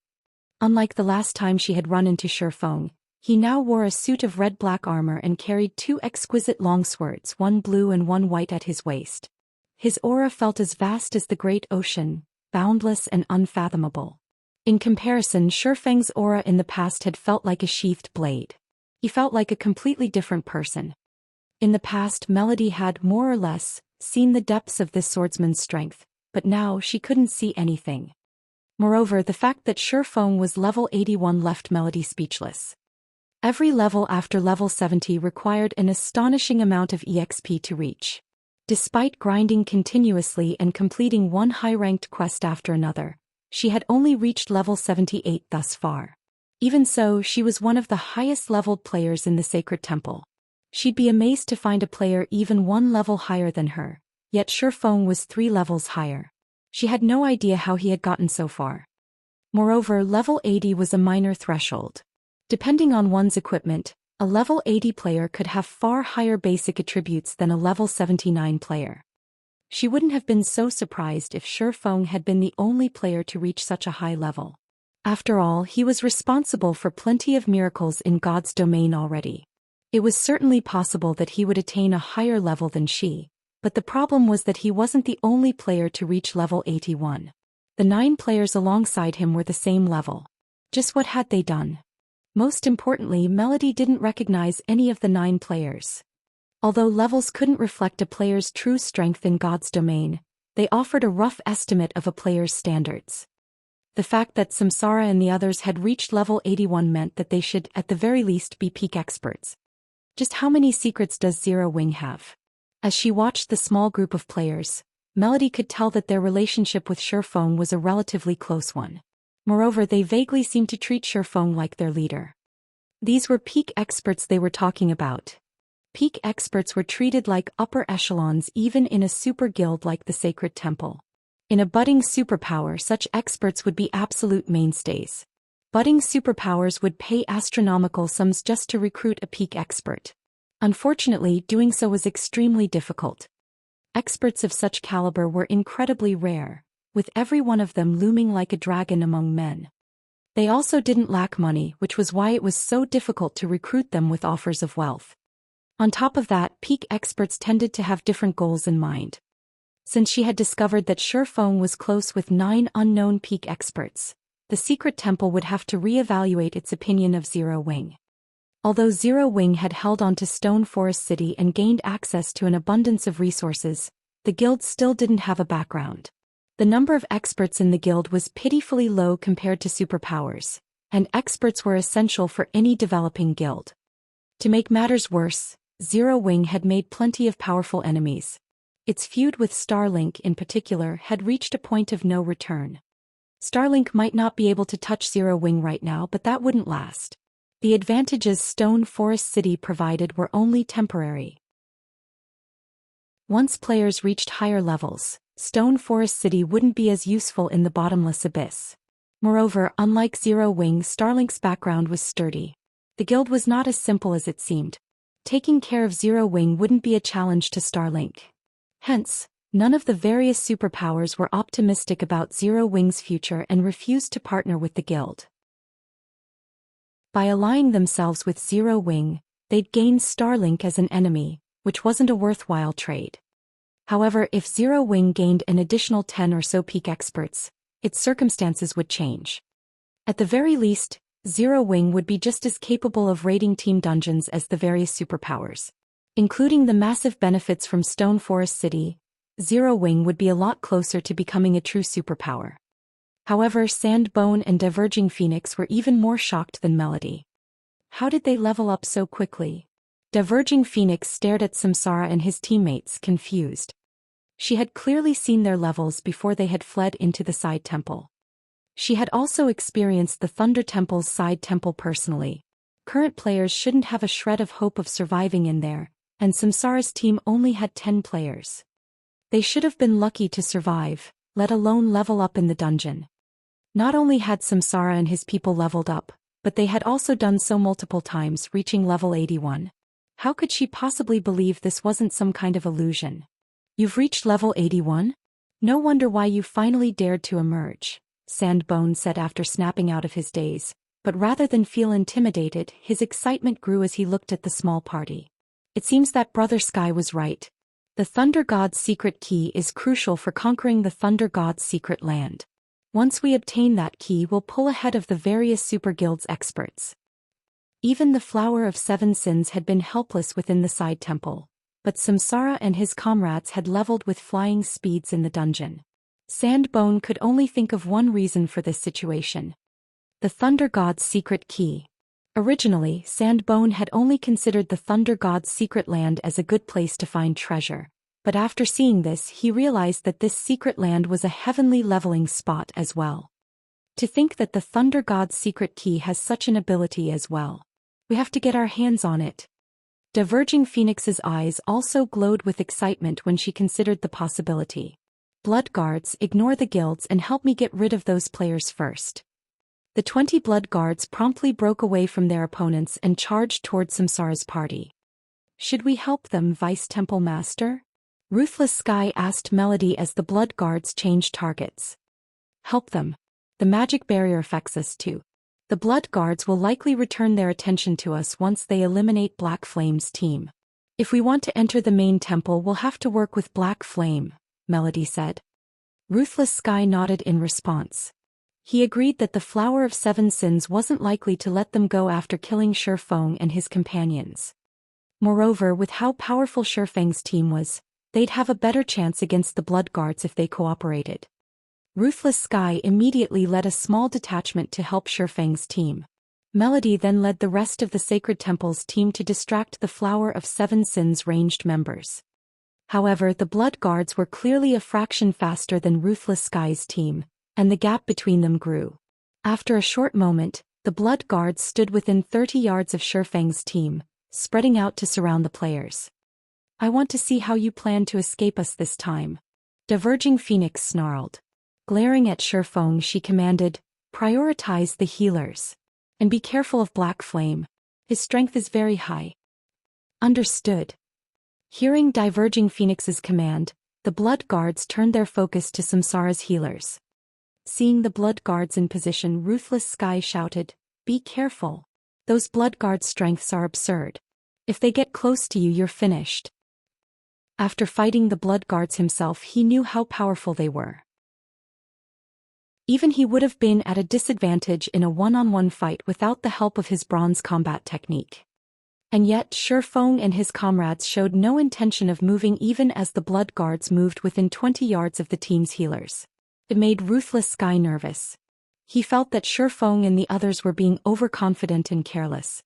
Unlike the last time she had run into Shifeng, he now wore a suit of red-black armor and carried 2 exquisite long swords, one blue and one white at his waist. His aura felt as vast as the great ocean, boundless and unfathomable. In comparison, Shifeng's aura in the past had felt like a sheathed blade. He felt like a completely different person. In the past, Melody had, more or less, seen the depths of this swordsman's strength, but now she couldn't see anything. Moreover, the fact that Shifeng was level 81 left Melody speechless. Every level after level 70 required an astonishing amount of EXP to reach. Despite grinding continuously and completing one high-ranked quest after another, she had only reached level 78 thus far. Even so, she was one of the highest-leveled players in the Sacred Temple. She'd be amazed to find a player even one level higher than her, yet Shifeng was 3 levels higher. She had no idea how he had gotten so far. Moreover, level 80 was a minor threshold. Depending on one's equipment, a level 80 player could have far higher basic attributes than a level 79 player. She wouldn't have been so surprised if Shifeng had been the only player to reach such a high level. After all, he was responsible for plenty of miracles in God's domain already. It was certainly possible that he would attain a higher level than she, but the problem was that he wasn't the only player to reach level 81. The 9 players alongside him were the same level. Just what had they done? Most importantly, Melody didn't recognize any of the 9 players. Although levels couldn't reflect a player's true strength in God's domain, they offered a rough estimate of a player's standards. The fact that Samsara and the others had reached level 81 meant that they should, at the very least, be peak experts. Just how many secrets does Zero Wing have? As she watched the small group of players, Melody could tell that their relationship with Shifeng was a relatively close one. Moreover, they vaguely seemed to treat Shifeng like their leader. These were peak experts they were talking about. Peak experts were treated like upper echelons even in a super guild like the Sacred Temple. In a budding superpower, such experts would be absolute mainstays. Budding superpowers would pay astronomical sums just to recruit a peak expert. Unfortunately, doing so was extremely difficult. Experts of such caliber were incredibly rare, with every one of them looming like a dragon among men. They also didn't lack money, which was why it was so difficult to recruit them with offers of wealth. On top of that, peak experts tended to have different goals in mind. Since she had discovered that Shifeng was close with 9 unknown peak experts, the Secret Temple would have to re-evaluate its opinion of Zero Wing. Although Zero Wing had held on to Stone Forest City and gained access to an abundance of resources, the guild still didn't have a background. The number of experts in the guild was pitifully low compared to superpowers, and experts were essential for any developing guild. To make matters worse, Zero Wing had made plenty of powerful enemies. Its feud with Starlink in particular had reached a point of no return. Starlink might not be able to touch Zero Wing right now, but that wouldn't last. The advantages Stone Forest City provided were only temporary. Once players reached higher levels, Stone Forest City wouldn't be as useful in the bottomless abyss. Moreover, unlike Zero Wing, Starlink's background was sturdy. The guild was not as simple as it seemed. Taking care of Zero Wing wouldn't be a challenge to Starlink. Hence, none of the various superpowers were optimistic about Zero Wing's future and refused to partner with the guild. By allying themselves with Zero Wing, they'd gain Starlink as an enemy, which wasn't a worthwhile trade. However, if Zero Wing gained an additional 10 or so peak experts, its circumstances would change. At the very least, Zero Wing would be just as capable of raiding team dungeons as the various superpowers. Including the massive benefits from Stone Forest City, Zero Wing would be a lot closer to becoming a true superpower. However, Sandbone and Diverging Phoenix were even more shocked than Melody. How did they level up so quickly? Diverging Phoenix stared at Samsara and his teammates, confused. She had clearly seen their levels before they had fled into the side temple. She had also experienced the Thunder Temple's side temple personally. Current players shouldn't have a shred of hope of surviving in there, and Samsara's team only had 10 players. They should have been lucky to survive, let alone level up in the dungeon. Not only had Samsara and his people leveled up, but they had also done so multiple times, reaching level 81. How could she possibly believe this wasn't some kind of illusion? You've reached level 81? No wonder why you finally dared to emerge, Sandbone said after snapping out of his daze, but rather than feel intimidated, his excitement grew as he looked at the small party. It seems that Brother Sky was right. The Thunder God's secret key is crucial for conquering the Thunder God's secret land. Once we obtain that key, we'll pull ahead of the various super guilds experts. Even the Flower of Seven Sins had been helpless within the side temple, but Samsara and his comrades had leveled with flying speeds in the dungeon. Sandbone could only think of one reason for this situation. The Thunder God's secret key. Originally, Sandbone had only considered the Thunder God's secret land as a good place to find treasure, but after seeing this he realized that this secret land was a heavenly leveling spot as well. To think that the Thunder God's secret key has such an ability as well. We have to get our hands on it. Diverging Phoenix's eyes also glowed with excitement when she considered the possibility. Blood guards, ignore the guilds and help me get rid of those players first. The 20 blood guards promptly broke away from their opponents and charged toward Samsara's party. Should we help them, Vice Temple Master? Ruthless Sky asked Melody as the blood guards changed targets. Help them. The magic barrier affects us too. The blood guards will likely return their attention to us once they eliminate Black Flame's team. If we want to enter the main temple, we'll have to work with Black Flame, Melody said. Ruthless Sky nodded in response. He agreed that the Flower of Seven Sins wasn't likely to let them go after killing Shifeng and his companions. Moreover, with how powerful Shifeng's team was, they'd have a better chance against the Blood Guards if they cooperated. Ruthless Sky immediately led a small detachment to help Shifeng's team. Melody then led the rest of the Sacred Temple's team to distract the Flower of Seven Sins ranged members. However, the Blood Guards were clearly a fraction faster than Ruthless Sky's team, and the gap between them grew. After a short moment, the Blood Guards stood within 30 yards of Shifeng's team, spreading out to surround the players. "I want to see how you plan to escape us this time," Diverging Phoenix snarled. Glaring at Shifeng, she commanded, "Prioritize the healers. And be careful of Black Flame. His strength is very high." "Understood." Hearing Diverging Phoenix's command, the Blood Guards turned their focus to Samsara's healers. Seeing the Blood Guards in position, Ruthless Sky shouted, "Be careful. Those Blood Guards' strengths are absurd. If they get close to you, you're finished." After fighting the Blood Guards himself, he knew how powerful they were. Even he would have been at a disadvantage in a one-on-one fight without the help of his bronze combat technique. And yet Shifeng and his comrades showed no intention of moving even as the Blood Guards moved within 20 yards of the team's healers. It made Ruthless Sky nervous. He felt that Shifeng and the others were being overconfident and careless.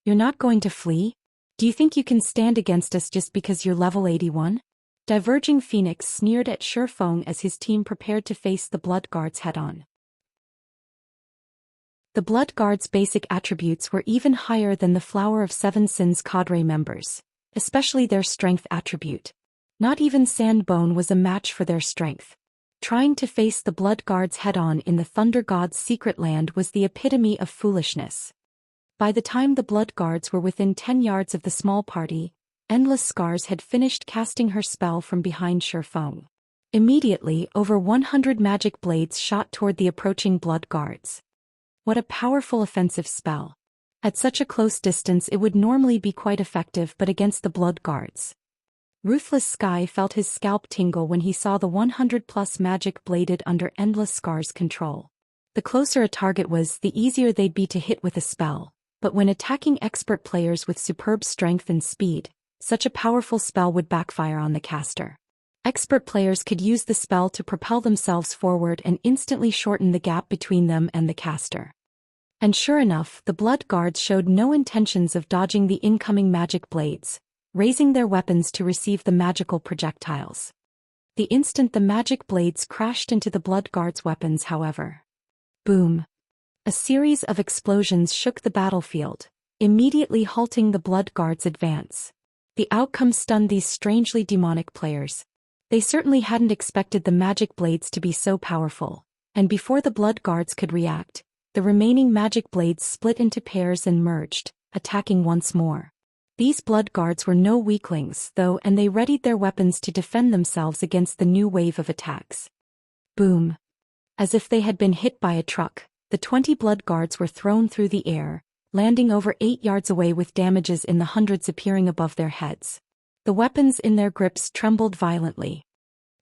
"You're not going to flee? Do you think you can stand against us just because you're level 81? Diverging Phoenix sneered at Shifeng as his team prepared to face the Blood Guards head-on. The Blood Guards' basic attributes were even higher than the Flower of Seven Sins cadre members, especially their strength attribute. Not even Sandbone was a match for their strength. Trying to face the Blood Guards head-on in the Thunder God's secret land was the epitome of foolishness. By the time the Blood Guards were within 10 yards of the small party, Endless Scars had finished casting her spell from behind Shifeng. Immediately, over 100 magic blades shot toward the approaching Blood Guards. What a powerful offensive spell. At such a close distance it would normally be quite effective, but against the Blood Guards. Ruthless Sky felt his scalp tingle when he saw the 100+ magic bladed under Endless Scars' control. The closer a target was, the easier they'd be to hit with a spell, but when attacking expert players with superb strength and speed, such a powerful spell would backfire on the caster. Expert players could use the spell to propel themselves forward and instantly shorten the gap between them and the caster. And sure enough, the Blood Guards showed no intentions of dodging the incoming magic blades, raising their weapons to receive the magical projectiles. The instant the magic blades crashed into the Blood Guards' weapons, however. Boom! A series of explosions shook the battlefield, immediately halting the Blood Guards' advance. The outcome stunned these strangely demonic players. They certainly hadn't expected the magic blades to be so powerful, and before the Blood Guards could react, the remaining magic blades split into pairs and merged, attacking once more. These Blood Guards were no weaklings, though, and they readied their weapons to defend themselves against the new wave of attacks. Boom! As if they had been hit by a truck, the 20 Blood Guards were thrown through the air, landing over 8 yards away with damages in the hundreds appearing above their heads. The weapons in their grips trembled violently.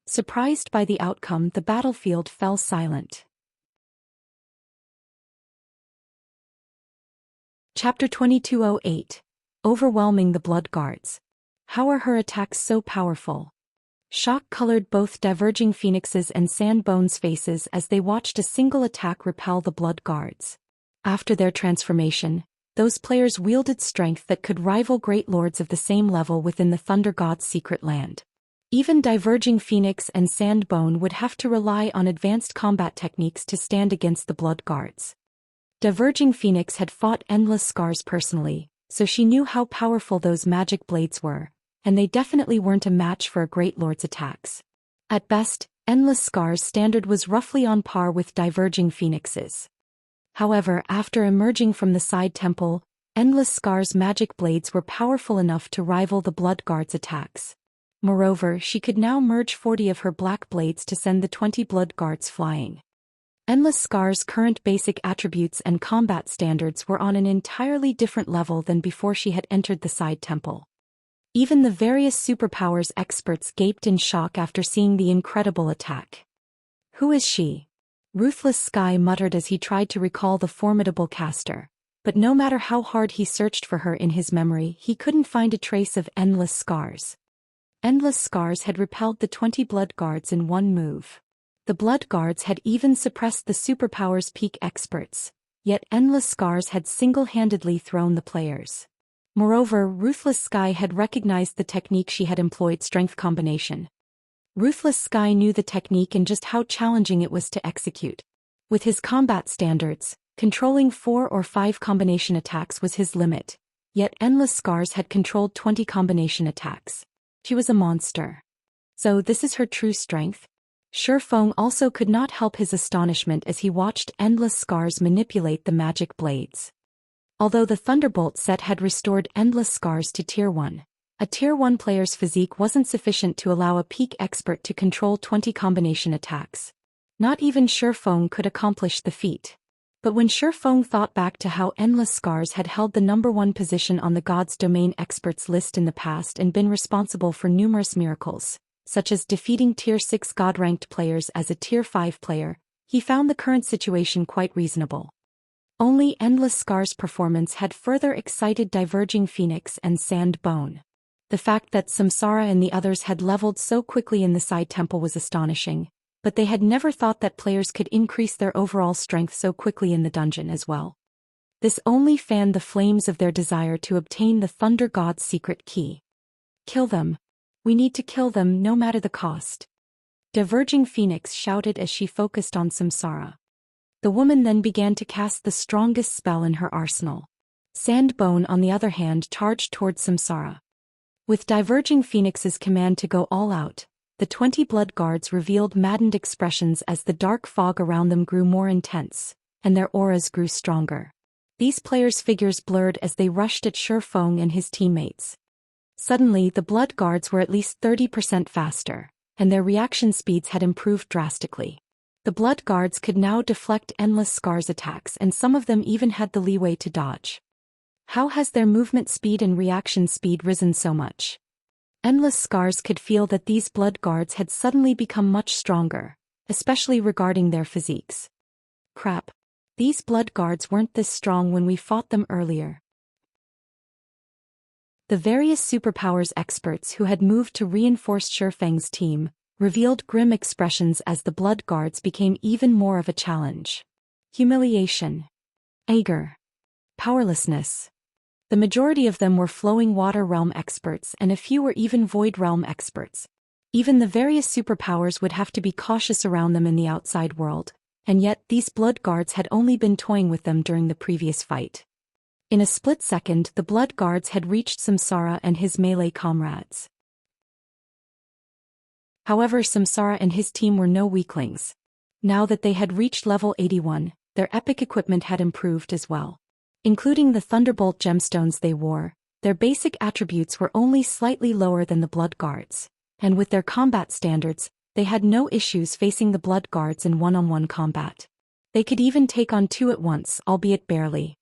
Surprised by the outcome, the battlefield fell silent. Chapter 2208. Overwhelming the Blood Guards. How are her attacks so powerful? Shock colored both Diverging Phoenix's and Sandbone's faces as they watched a single attack repel the Blood Guards. After their transformation, those players wielded strength that could rival great lords of the same level within the Thunder God's secret land. Even Diverging Phoenix and Sandbone would have to rely on advanced combat techniques to stand against the Blood Guards. Diverging Phoenix had fought Endless Scars personally, so she knew how powerful those magic blades were, and they definitely weren't a match for a great lord's attacks. At best, Endless Scars' standard was roughly on par with Diverging Phoenix's. However, after emerging from the side temple, Endless Scars' magic blades were powerful enough to rival the Blood Guards' attacks. Moreover, she could now merge 40 of her black blades to send the 20 Blood Guards flying. Endless Scars' current basic attributes and combat standards were on an entirely different level than before she had entered the side temple. Even the various superpowers experts gaped in shock after seeing the incredible attack. "Who is she?" Ruthless Sky muttered as he tried to recall the formidable caster. But no matter how hard he searched for her in his memory, he couldn't find a trace of Endless Scars. Endless Scars had repelled the 20 Blood Guards in one move. The Blood Guards had even suppressed the Superpower's peak experts, yet Endless Scars had single-handedly thrown the players. Moreover, Ruthless Sky had recognized the technique she had employed, Strength Combination. Ruthless Sky knew the technique and just how challenging it was to execute. With his combat standards, controlling 4 or 5 combination attacks was his limit, yet Endless Scars had controlled 20 combination attacks. She was a monster. So this is her true strength? Shifeng also could not help his astonishment as he watched Endless Scars manipulate the magic blades. Although the Thunderbolt set had restored Endless Scars to Tier 1, a Tier 1 player's physique wasn't sufficient to allow a peak expert to control 20 combination attacks. Not even Shifeng could accomplish the feat. But when Shifeng thought back to how Endless Scars had held the #1 position on the God's Domain experts list in the past and been responsible for numerous miracles, such as defeating Tier 6 God-ranked players as a Tier 5 player, he found the current situation quite reasonable. Only Endless Scars' performance had further excited Diverging Phoenix and Sand Bone. The fact that Samsara and the others had leveled so quickly in the side temple was astonishing, but they had never thought that players could increase their overall strength so quickly in the dungeon as well. This only fanned the flames of their desire to obtain the Thunder God's secret key. Kill them. We need to kill them no matter the cost. Diverging Phoenix shouted as she focused on Samsara. The woman then began to cast the strongest spell in her arsenal. Sandbone, on the other hand, charged towards Samsara. With Diverging Phoenix's command to go all out, the 20 Blood Guards revealed maddened expressions as the dark fog around them grew more intense, and their auras grew stronger. These players' figures blurred as they rushed at Shifeng and his teammates. Suddenly, the Blood Guards were at least 30% faster, and their reaction speeds had improved drastically. The Blood Guards could now deflect Endless Scars attacks, and some of them even had the leeway to dodge. How has their movement speed and reaction speed risen so much? Endless Scars could feel that these Blood Guards had suddenly become much stronger, especially regarding their physiques. Crap. These Blood Guards weren't this strong when we fought them earlier. The various superpowers experts who had moved to reinforce Shifeng's team revealed grim expressions as the Blood Guards became even more of a challenge. Humiliation. Anger. Powerlessness. The majority of them were Flowing Water Realm experts and a few were even Void Realm experts. Even the various superpowers would have to be cautious around them in the outside world, and yet these Blood Guards had only been toying with them during the previous fight. In a split second, the Blood Guards had reached Samsara and his melee comrades. However, Samsara and his team were no weaklings. Now that they had reached level 81, their epic equipment had improved as well. Including the Thunderbolt gemstones they wore, their basic attributes were only slightly lower than the Blood Guards, and with their combat standards, they had no issues facing the Blood Guards in one-on-one combat. They could even take on 2 at once, albeit barely.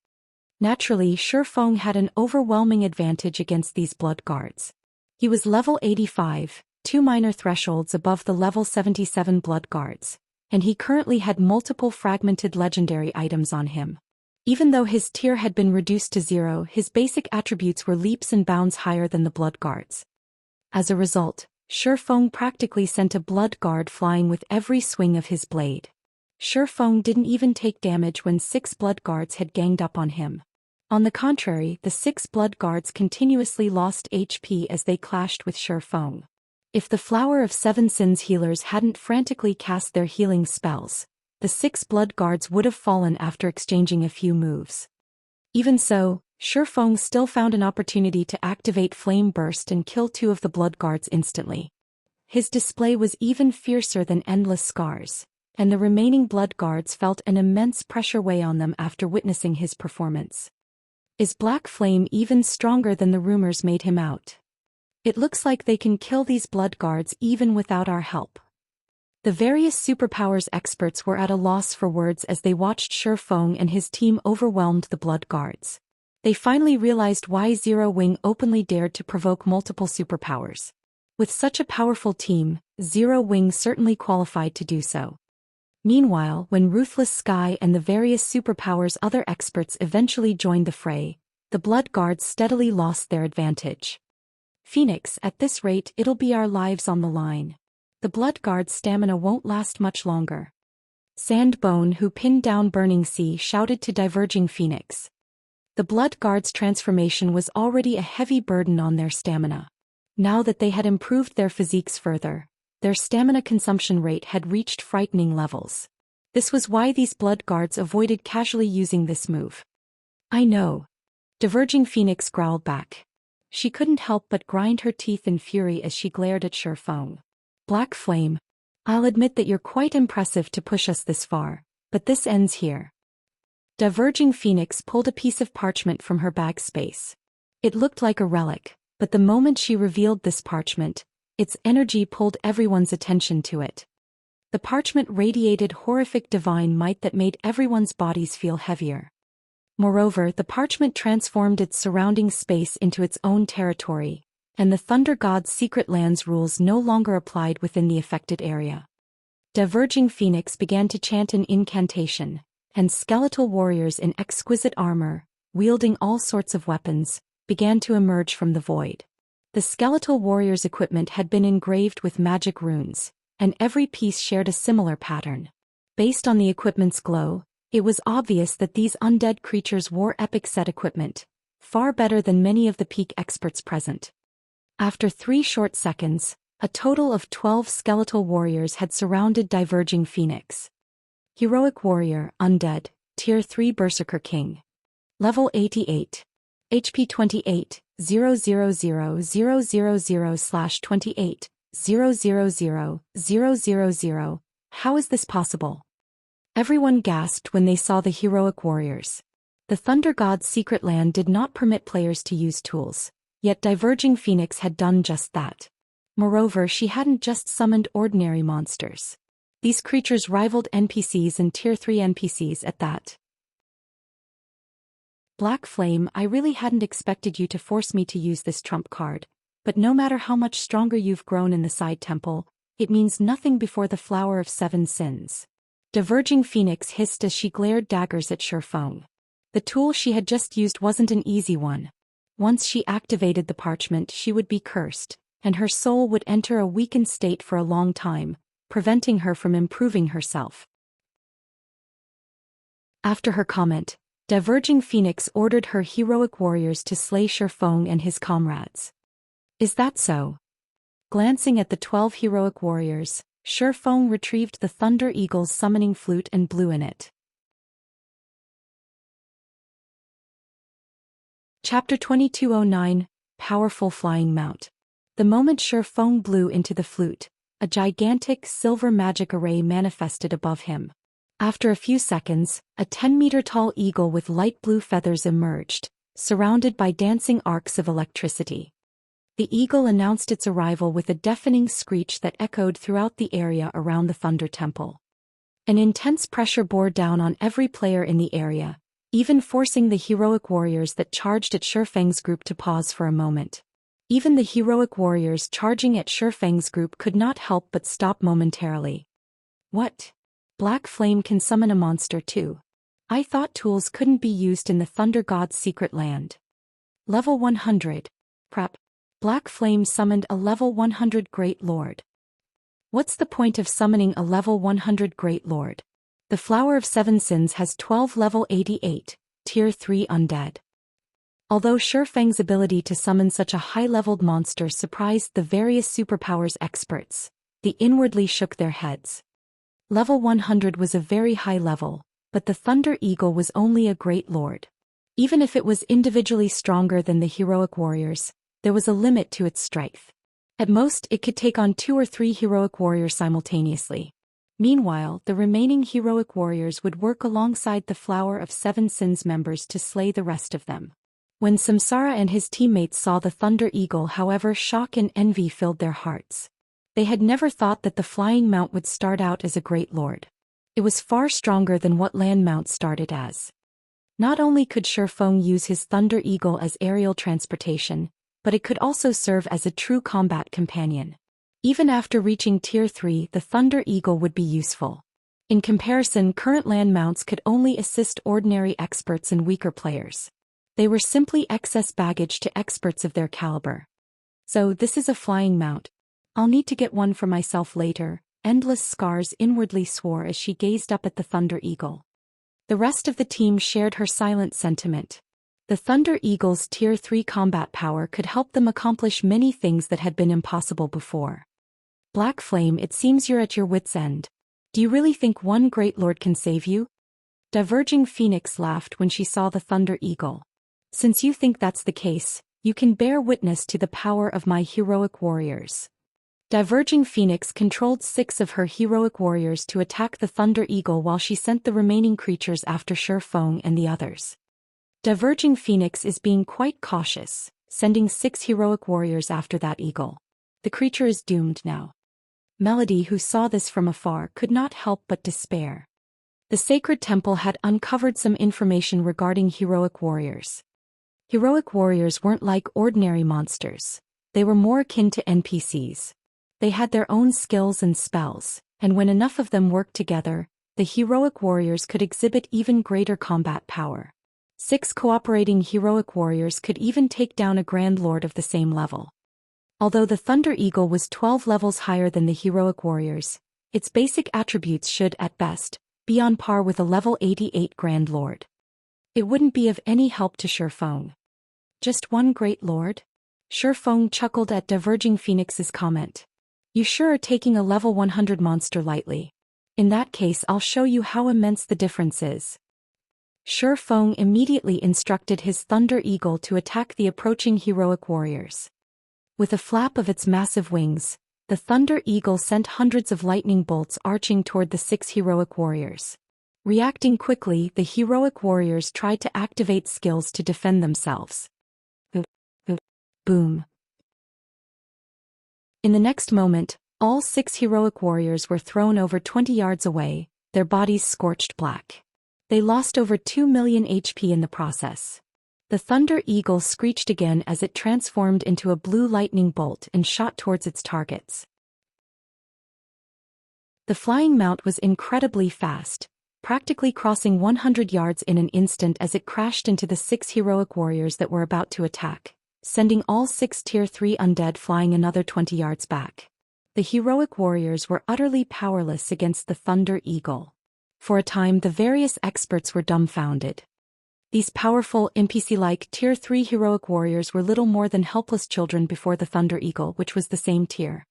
Naturally, Shifeng had an overwhelming advantage against these Blood Guards. He was level 85, 2 minor thresholds above the level 77 Blood Guards, and he currently had multiple fragmented legendary items on him. Even though his tier had been reduced to 0, his basic attributes were leaps and bounds higher than the Blood Guards. As a result, Shifeng practically sent a Blood Guard flying with every swing of his blade. Shifeng didn't even take damage when 6 Blood Guards had ganged up on him. On the contrary, the 6 Blood Guards continuously lost HP as they clashed with Shifeng. If the Flower of 7 Sins healers hadn't frantically cast their healing spells, the 6 Blood Guards would have fallen after exchanging a few moves. Even so, Shifeng still found an opportunity to activate Flame Burst and kill 2 of the Blood Guards instantly. His display was even fiercer than Endless Scars, and the remaining Blood Guards felt an immense pressure weigh on them after witnessing his performance. Is Black Flame even stronger than the rumors made him out? It looks like they can kill these Blood Guards even without our help. The various superpowers experts were at a loss for words as they watched Shifeng and his team overwhelmed the Blood Guards. They finally realized why Zero Wing openly dared to provoke multiple superpowers. With such a powerful team, Zero Wing certainly qualified to do so. Meanwhile, when Ruthless Sky and the various superpowers' other experts eventually joined the fray, the Blood Guards steadily lost their advantage. Phoenix, at this rate it'll be our lives on the line. The Blood Guard's stamina won't last much longer. Sandbone, who pinned down Burning Sea, shouted to Diverging Phoenix. The Blood Guard's transformation was already a heavy burden on their stamina. Now that they had improved their physiques further, their stamina consumption rate had reached frightening levels. This was why these Blood Guards avoided casually using this move. I know. Diverging Phoenix growled back. She couldn't help but grind her teeth in fury as she glared at Shifeng. Black Flame. I'll admit that you're quite impressive to push us this far, but this ends here. Diverging Phoenix pulled a piece of parchment from her bag space. It looked like a relic, but the moment she revealed this parchment, its energy pulled everyone's attention to it. The parchment radiated horrific divine might that made everyone's bodies feel heavier. Moreover, the parchment transformed its surrounding space into its own territory, and the Thunder God's secret lands rules no longer applied within the affected area. Diverging Phoenix began to chant an incantation, and skeletal warriors in exquisite armor, wielding all sorts of weapons, began to emerge from the void. The skeletal warriors' equipment had been engraved with magic runes, and every piece shared a similar pattern. Based on the equipment's glow, it was obvious that these undead creatures wore epic set equipment, far better than many of the peak experts present. After 3 short seconds, a total of 12 skeletal warriors had surrounded Diverging Phoenix. Heroic Warrior, Undead, Tier 3 Berserker King. Level 88. HP 28, 00000/28, 000. How is this possible? Everyone gasped when they saw the heroic warriors. The Thunder God's secret land did not permit players to use tools, yet Diverging Phoenix had done just that. Moreover, she hadn't just summoned ordinary monsters. These creatures rivaled NPCs and Tier 3 NPCs at that. Black Flame, I really hadn't expected you to force me to use this trump card, but no matter how much stronger you've grown in the side temple, it means nothing before the Flower of 7 Sins. Diverging Phoenix hissed as she glared daggers at Shifeng. The tool she had just used wasn't an easy one. Once she activated the parchment, she would be cursed, and her soul would enter a weakened state for a long time, preventing her from improving herself. After her comment, Diverging Phoenix ordered her heroic warriors to slay Shifeng and his comrades. Is that so? Glancing at the 12 heroic warriors, Shifeng retrieved the Thunder Eagle's summoning flute and blew in it. Chapter 2209, Powerful Flying Mount. The moment Shifeng blew into the flute, a gigantic silver magic array manifested above him. After a few seconds, a 10-meter-tall eagle with light blue feathers emerged, surrounded by dancing arcs of electricity. The eagle announced its arrival with a deafening screech that echoed throughout the area around the Thunder Temple. An intense pressure bore down on every player in the area, even forcing the heroic warriors that charged at Shifeng's group to pause for a moment. Even the heroic warriors charging at Shifeng's group could not help but stop momentarily. What? Black Flame can summon a monster too. I thought tools couldn't be used in the Thunder God's secret land. Level 100. Prep. Black Flame summoned a level 100 Great Lord. What's the point of summoning a level 100 Great Lord? The Flower of 7 Sins has 12 level 88, Tier 3 undead. Although Shifeng's ability to summon such a high-leveled monster surprised the various superpowers experts, they inwardly shook their heads. Level 100 was a very high level, but the Thunder Eagle was only a Great Lord. Even if it was individually stronger than the heroic warriors, there was a limit to its strength. At most, it could take on 2 or 3 heroic warriors simultaneously. Meanwhile, the remaining heroic warriors would work alongside the Flower of 7 Sins members to slay the rest of them. When Samsara and his teammates saw the Thunder Eagle, however, shock and envy filled their hearts. They had never thought that the Flying Mount would start out as a Great Lord. It was far stronger than what Land Mount started as. Not only could Shifeng use his Thunder Eagle as aerial transportation, but it could also serve as a true combat companion. Even after reaching Tier 3, the Thunder Eagle would be useful. In comparison, current land mounts could only assist ordinary experts and weaker players. They were simply excess baggage to experts of their caliber. So this is a flying mount. I'll need to get one for myself later, Endless Scars inwardly swore as she gazed up at the Thunder Eagle. The rest of the team shared her silent sentiment. The Thunder Eagle's Tier 3 combat power could help them accomplish many things that had been impossible before. Black Flame, it seems you're at your wit's end. Do you really think one great lord can save you? Diverging Phoenix laughed when she saw the Thunder Eagle. Since you think that's the case, you can bear witness to the power of my heroic warriors. Diverging Phoenix controlled 6 of her heroic warriors to attack the Thunder Eagle while she sent the remaining creatures after Feng and the others. Diverging Phoenix is being quite cautious, sending 6 heroic warriors after that eagle. The creature is doomed now. Melody, who saw this from afar, could not help but despair. The sacred temple had uncovered some information regarding heroic warriors. Heroic warriors weren't like ordinary monsters. They were more akin to NPCs. They had their own skills and spells, and when enough of them worked together, the heroic warriors could exhibit even greater combat power. 6 cooperating heroic warriors could even take down a Grand Lord of the same level. Although the Thunder Eagle was 12 levels higher than the heroic warriors, its basic attributes should, at best, be on par with a level 88 Grand Lord. It wouldn't be of any help to Feng. Just one great lord? Feng chuckled at Diverging Phoenix's comment. You sure are taking a level 100 monster lightly. In that case, I'll show you how immense the difference is. Feng immediately instructed his Thunder Eagle to attack the approaching heroic warriors. With a flap of its massive wings, the Thunder Eagle sent hundreds of lightning bolts arching toward the 6 heroic warriors. Reacting quickly, the heroic warriors tried to activate skills to defend themselves. Boom. In the next moment, all 6 heroic warriors were thrown over 20 yards away, their bodies scorched black. They lost over 2 million HP in the process. The Thunder Eagle screeched again as it transformed into a blue lightning bolt and shot towards its targets. The flying mount was incredibly fast, practically crossing 100 yards in an instant as it crashed into the 6 heroic warriors that were about to attack, sending all 6 Tier 3 undead flying another 20 yards back. The heroic warriors were utterly powerless against the Thunder Eagle. For a time, the various experts were dumbfounded. These powerful, NPC-like Tier 3 heroic warriors were little more than helpless children before the Thunder Eagle, which was the same tier.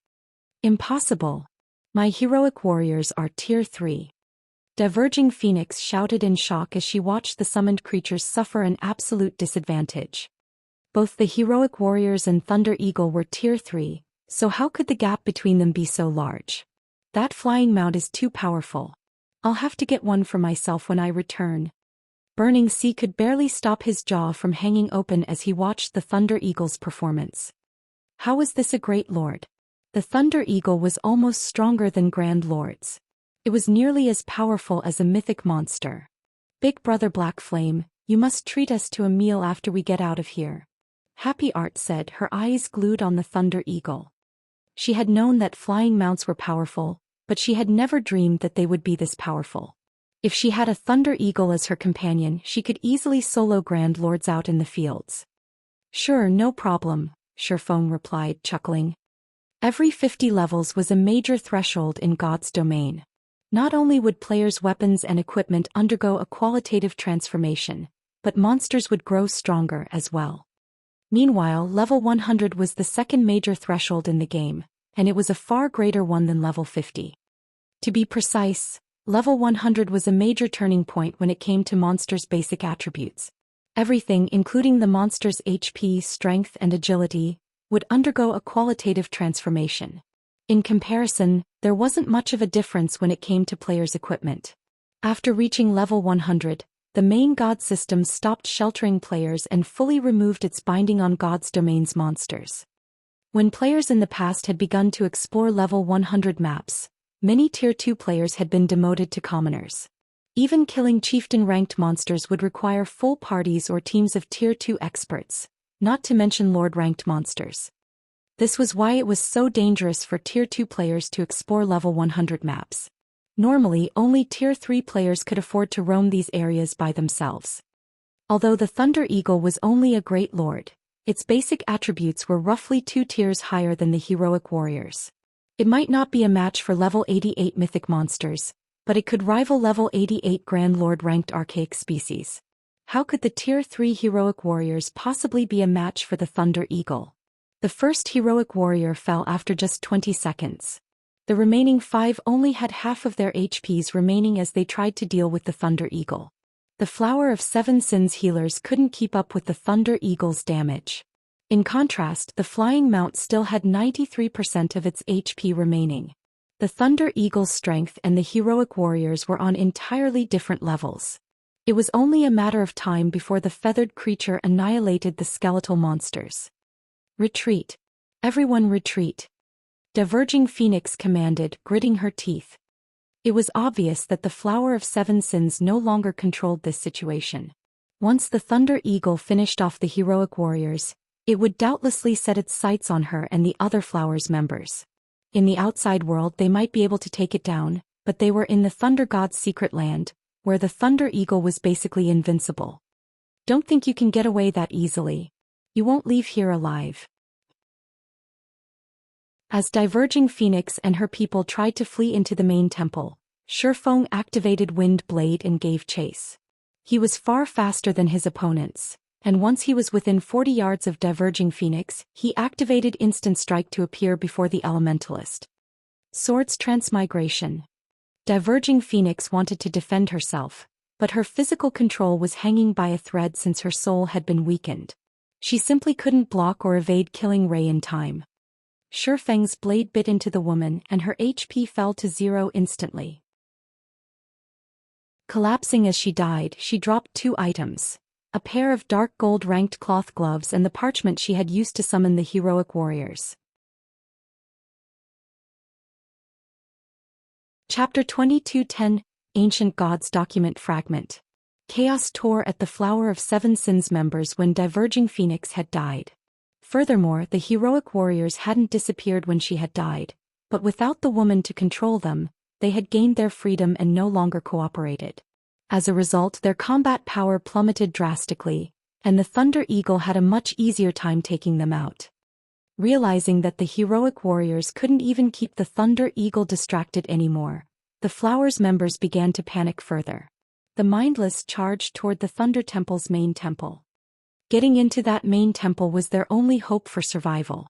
Impossible. My heroic warriors are Tier 3. Diverging Phoenix shouted in shock as she watched the summoned creatures suffer an absolute disadvantage. Both the heroic warriors and Thunder Eagle were Tier 3, so how could the gap between them be so large? That flying mount is too powerful. I'll have to get one for myself when I return. Burning Sea could barely stop his jaw from hanging open as he watched the Thunder Eagle's performance. How was this a great lord? The Thunder Eagle was almost stronger than Grand Lords. It was nearly as powerful as a mythic monster. Big Brother Black Flame, you must treat us to a meal after we get out of here. Happy Art said, her eyes glued on the Thunder Eagle. She had known that flying mounts were powerful, but she had never dreamed that they would be this powerful. If she had a Thunder Eagle as her companion, she could easily solo Grand Lords out in the fields. Sure, no problem, Feng replied, chuckling. Every 50 levels was a major threshold in God's domain. Not only would players' weapons and equipment undergo a qualitative transformation, but monsters would grow stronger as well. Meanwhile, level 100 was the second major threshold in the game, and it was a far greater one than level 50. To be precise, level 100 was a major turning point when it came to monsters' basic attributes. Everything, including the monster's HP, strength, and agility, would undergo a qualitative transformation. In comparison, there wasn't much of a difference when it came to players' equipment. After reaching level 100, the main god system stopped sheltering players and fully removed its binding on God's domain's monsters. When players in the past had begun to explore level 100 maps, many Tier 2 players had been demoted to commoners. Even killing chieftain-ranked monsters would require full parties or teams of Tier 2 experts, not to mention Lord-ranked monsters. This was why it was so dangerous for Tier 2 players to explore level 100 maps. Normally, only Tier 3 players could afford to roam these areas by themselves. Although the Thunder Eagle was only a great lord, its basic attributes were roughly 2 tiers higher than the heroic warriors. It might not be a match for level 88 mythic monsters, but it could rival level 88 Grand Lord ranked archaic species. How could the Tier 3 heroic warriors possibly be a match for the Thunder Eagle? The first heroic warrior fell after just 20 seconds. The remaining 5 only had half of their HPs remaining as they tried to deal with the Thunder Eagle. The Flower of Seven Sins healers couldn't keep up with the Thunder Eagle's damage. In contrast, the Flying Mount still had 93% of its HP remaining. The Thunder Eagle's strength and the heroic warriors were on entirely different levels. It was only a matter of time before the feathered creature annihilated the skeletal monsters. Retreat. Everyone retreat. Diverging Phoenix commanded, gritting her teeth. It was obvious that the Flower of Seven Sins no longer controlled this situation. Once the Thunder Eagle finished off the heroic warriors, it would doubtlessly set its sights on her and the other Flowers members. In the outside world they might be able to take it down, but they were in the Thunder God's secret land, where the Thunder Eagle was basically invincible. Don't think you can get away that easily. You won't leave here alive. As Diverging Phoenix and her people tried to flee into the main temple, Shifeng activated Wind Blade and gave chase. He was far faster than his opponents, and once he was within 40 yards of Diverging Phoenix, he activated Instant Strike to appear before the Elementalist. Swords Transmigration. Diverging Phoenix wanted to defend herself, but her physical control was hanging by a thread since her soul had been weakened. She simply couldn't block or evade Killing Ray in time. Shifeng's blade bit into the woman and her HP fell to 0 instantly. Collapsing as she died, she dropped 2 items: a pair of dark gold ranked cloth gloves and the parchment she had used to summon the heroic warriors. Chapter 2210 Ancient Gods Document Fragment. Chaos tore at the Flower of Seven Sins members when Diverging Phoenix had died. Furthermore, the heroic warriors hadn't disappeared when she had died, but without the woman to control them, they had gained their freedom and no longer cooperated. As a result, their combat power plummeted drastically, and the Thunder Eagle had a much easier time taking them out. Realizing that the heroic warriors couldn't even keep the Thunder Eagle distracted anymore, the Flowers members began to panic further. The mindless charged toward the Thunder Temple's main temple. Getting into that main temple was their only hope for survival.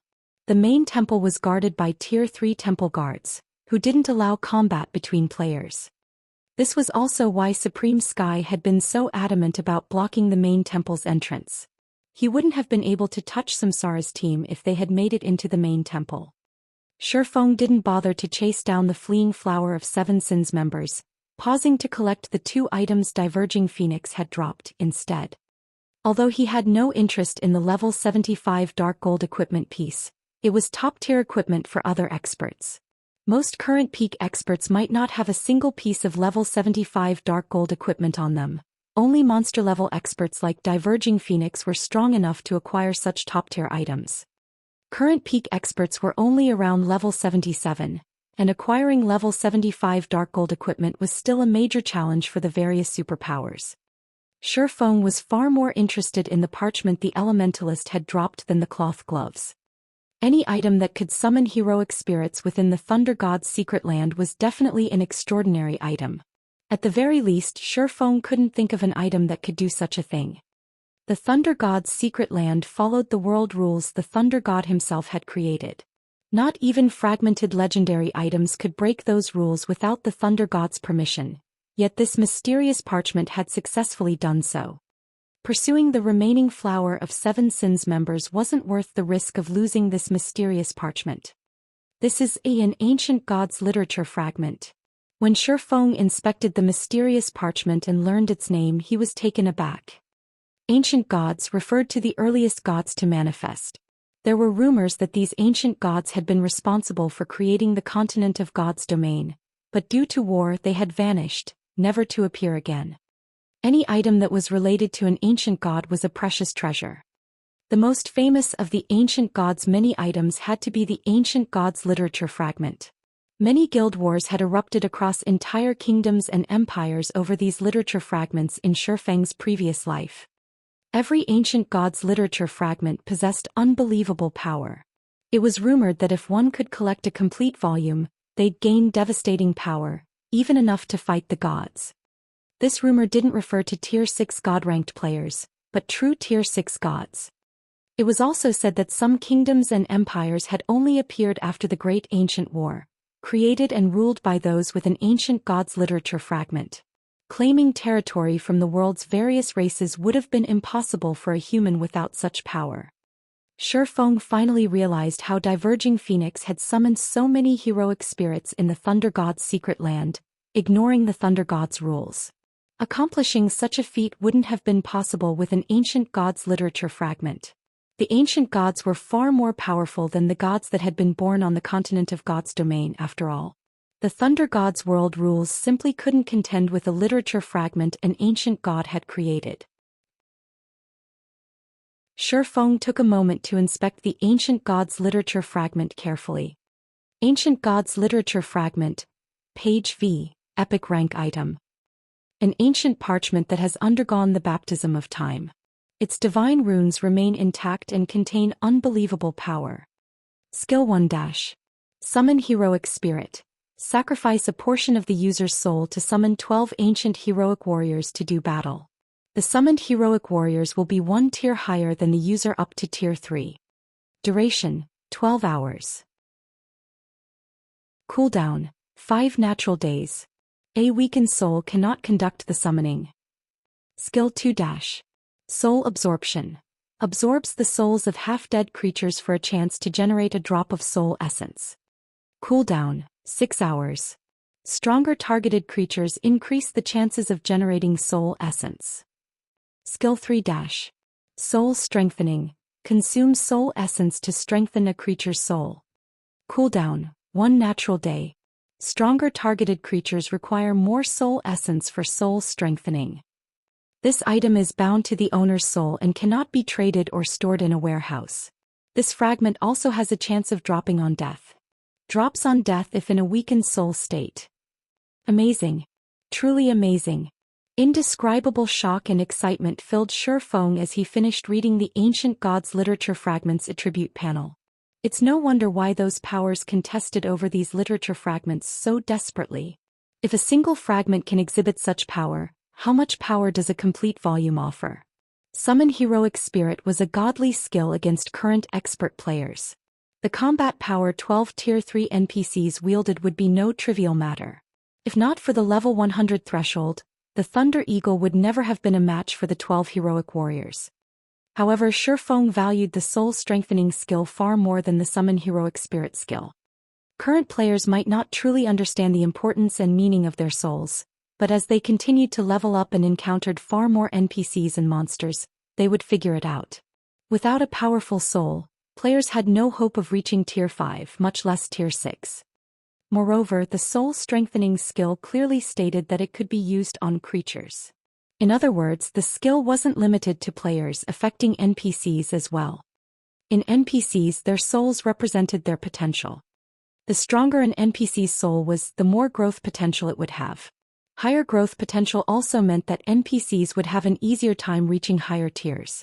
The main temple was guarded by Tier 3 temple guards, who didn't allow combat between players. This was also why Supreme Sky had been so adamant about blocking the main temple's entrance. He wouldn't have been able to touch Samsara's team if they had made it into the main temple. Shifeng didn't bother to chase down the fleeing Flower of Seven Sins members, pausing to collect the 2 items Diverging Phoenix had dropped instead. Although he had no interest in the level 75 dark gold equipment piece, it was top-tier equipment for other experts. Most current peak experts might not have a single piece of level 75 dark gold equipment on them. Only monster-level experts like Diverging Phoenix were strong enough to acquire such top-tier items. Current peak experts were only around level 77, and acquiring level 75 dark gold equipment was still a major challenge for the various superpowers. Shifeng was far more interested in the parchment the Elementalist had dropped than the cloth gloves. Any item that could summon heroic spirits within the Thunder God's secret land was definitely an extraordinary item. At the very least, Shifeng couldn't think of an item that could do such a thing. The Thunder God's secret land followed the world rules the Thunder God himself had created. Not even fragmented legendary items could break those rules without the Thunder God's permission. Yet this mysterious parchment had successfully done so. Pursuing the remaining Flower of Seven Sins members wasn't worth the risk of losing this mysterious parchment. This is an ancient god's literature fragment. When Shifeng inspected the mysterious parchment and learned its name, he was taken aback. Ancient gods referred to the earliest gods to manifest. There were rumors that these ancient gods had been responsible for creating the continent of God's domain, but due to war they had vanished, never to appear again. Any item that was related to an ancient god was a precious treasure. The most famous of the ancient gods' many items had to be the ancient god's literature fragment. Many guild wars had erupted across entire kingdoms and empires over these literature fragments in Shifeng's previous life. Every ancient god's literature fragment possessed unbelievable power. It was rumored that if one could collect a complete volume, they'd gain devastating power, even enough to fight the gods. This rumor didn't refer to Tier 6 god-ranked players, but true Tier 6 gods. It was also said that some kingdoms and empires had only appeared after the Great Ancient War, created and ruled by those with an ancient god's literature fragment. Claiming territory from the world's various races would have been impossible for a human without such power. Shifeng finally realized how Diverging Phoenix had summoned so many heroic spirits in the Thunder God's secret land, ignoring the Thunder God's rules. Accomplishing such a feat wouldn't have been possible with an ancient god's literature fragment. The ancient gods were far more powerful than the gods that had been born on the continent of God's domain after all. The Thunder God's world rules simply couldn't contend with a literature fragment an ancient god had created. Shifeng took a moment to inspect the ancient god's literature fragment carefully. Ancient God's Literature Fragment, Page V, Epic Rank Item. An ancient parchment that has undergone the baptism of time. Its divine runes remain intact and contain unbelievable power. Skill 1 - Summon Heroic Spirit. Sacrifice a portion of the user's soul to summon 12 ancient heroic warriors to do battle. The summoned heroic warriors will be one tier higher than the user up to Tier 3. Duration, 12 hours. Cooldown, 5 natural days. A weakened soul cannot conduct the summoning. Skill 2 - Soul Absorption. Absorbs the souls of half-dead creatures for a chance to generate a drop of soul essence. Cooldown, 6 hours. Stronger targeted creatures increase the chances of generating soul essence. Skill 3 - Soul Strengthening. Consumes soul essence to strengthen a creature's soul. Cooldown, 1 natural day. Stronger targeted creatures require more soul essence for soul strengthening. This item is bound to the owner's soul and cannot be traded or stored in a warehouse. This fragment also has a chance of dropping on death. Drops on death if in a weakened soul state. Amazing. Truly amazing. Indescribable shock and excitement filled Shifeng as he finished reading the Ancient God's Literature Fragments attribute panel. It's no wonder why those powers contested over these literature fragments so desperately. If a single fragment can exhibit such power, how much power does a complete volume offer? Summon Heroic Spirit was a godly skill against current expert players. The combat power 12 Tier 3 NPCs wielded would be no trivial matter. If not for the level 100 threshold, the Thunder Eagle would never have been a match for the 12 heroic warriors. However, Shifeng valued the soul-strengthening skill far more than the Summon Heroic Spirit skill. Current players might not truly understand the importance and meaning of their souls, but as they continued to level up and encountered far more NPCs and monsters, they would figure it out. Without a powerful soul, players had no hope of reaching Tier 5, much less Tier 6. Moreover, the soul-strengthening skill clearly stated that it could be used on creatures. In other words, the skill wasn't limited to players, affecting NPCs as well. In NPCs, their souls represented their potential. The stronger an NPC's soul was, the more growth potential it would have. Higher growth potential also meant that NPCs would have an easier time reaching higher tiers.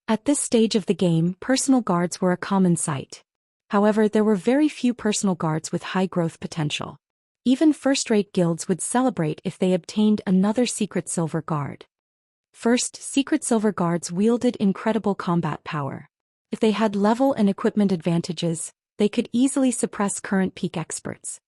At this stage of the game, personal guards were a common sight. However, there were very few personal guards with high growth potential. Even first-rate guilds would celebrate if they obtained another Secret Silver Guard. First, Secret Silver Guards wielded incredible combat power. If they had level and equipment advantages, they could easily suppress current peak experts.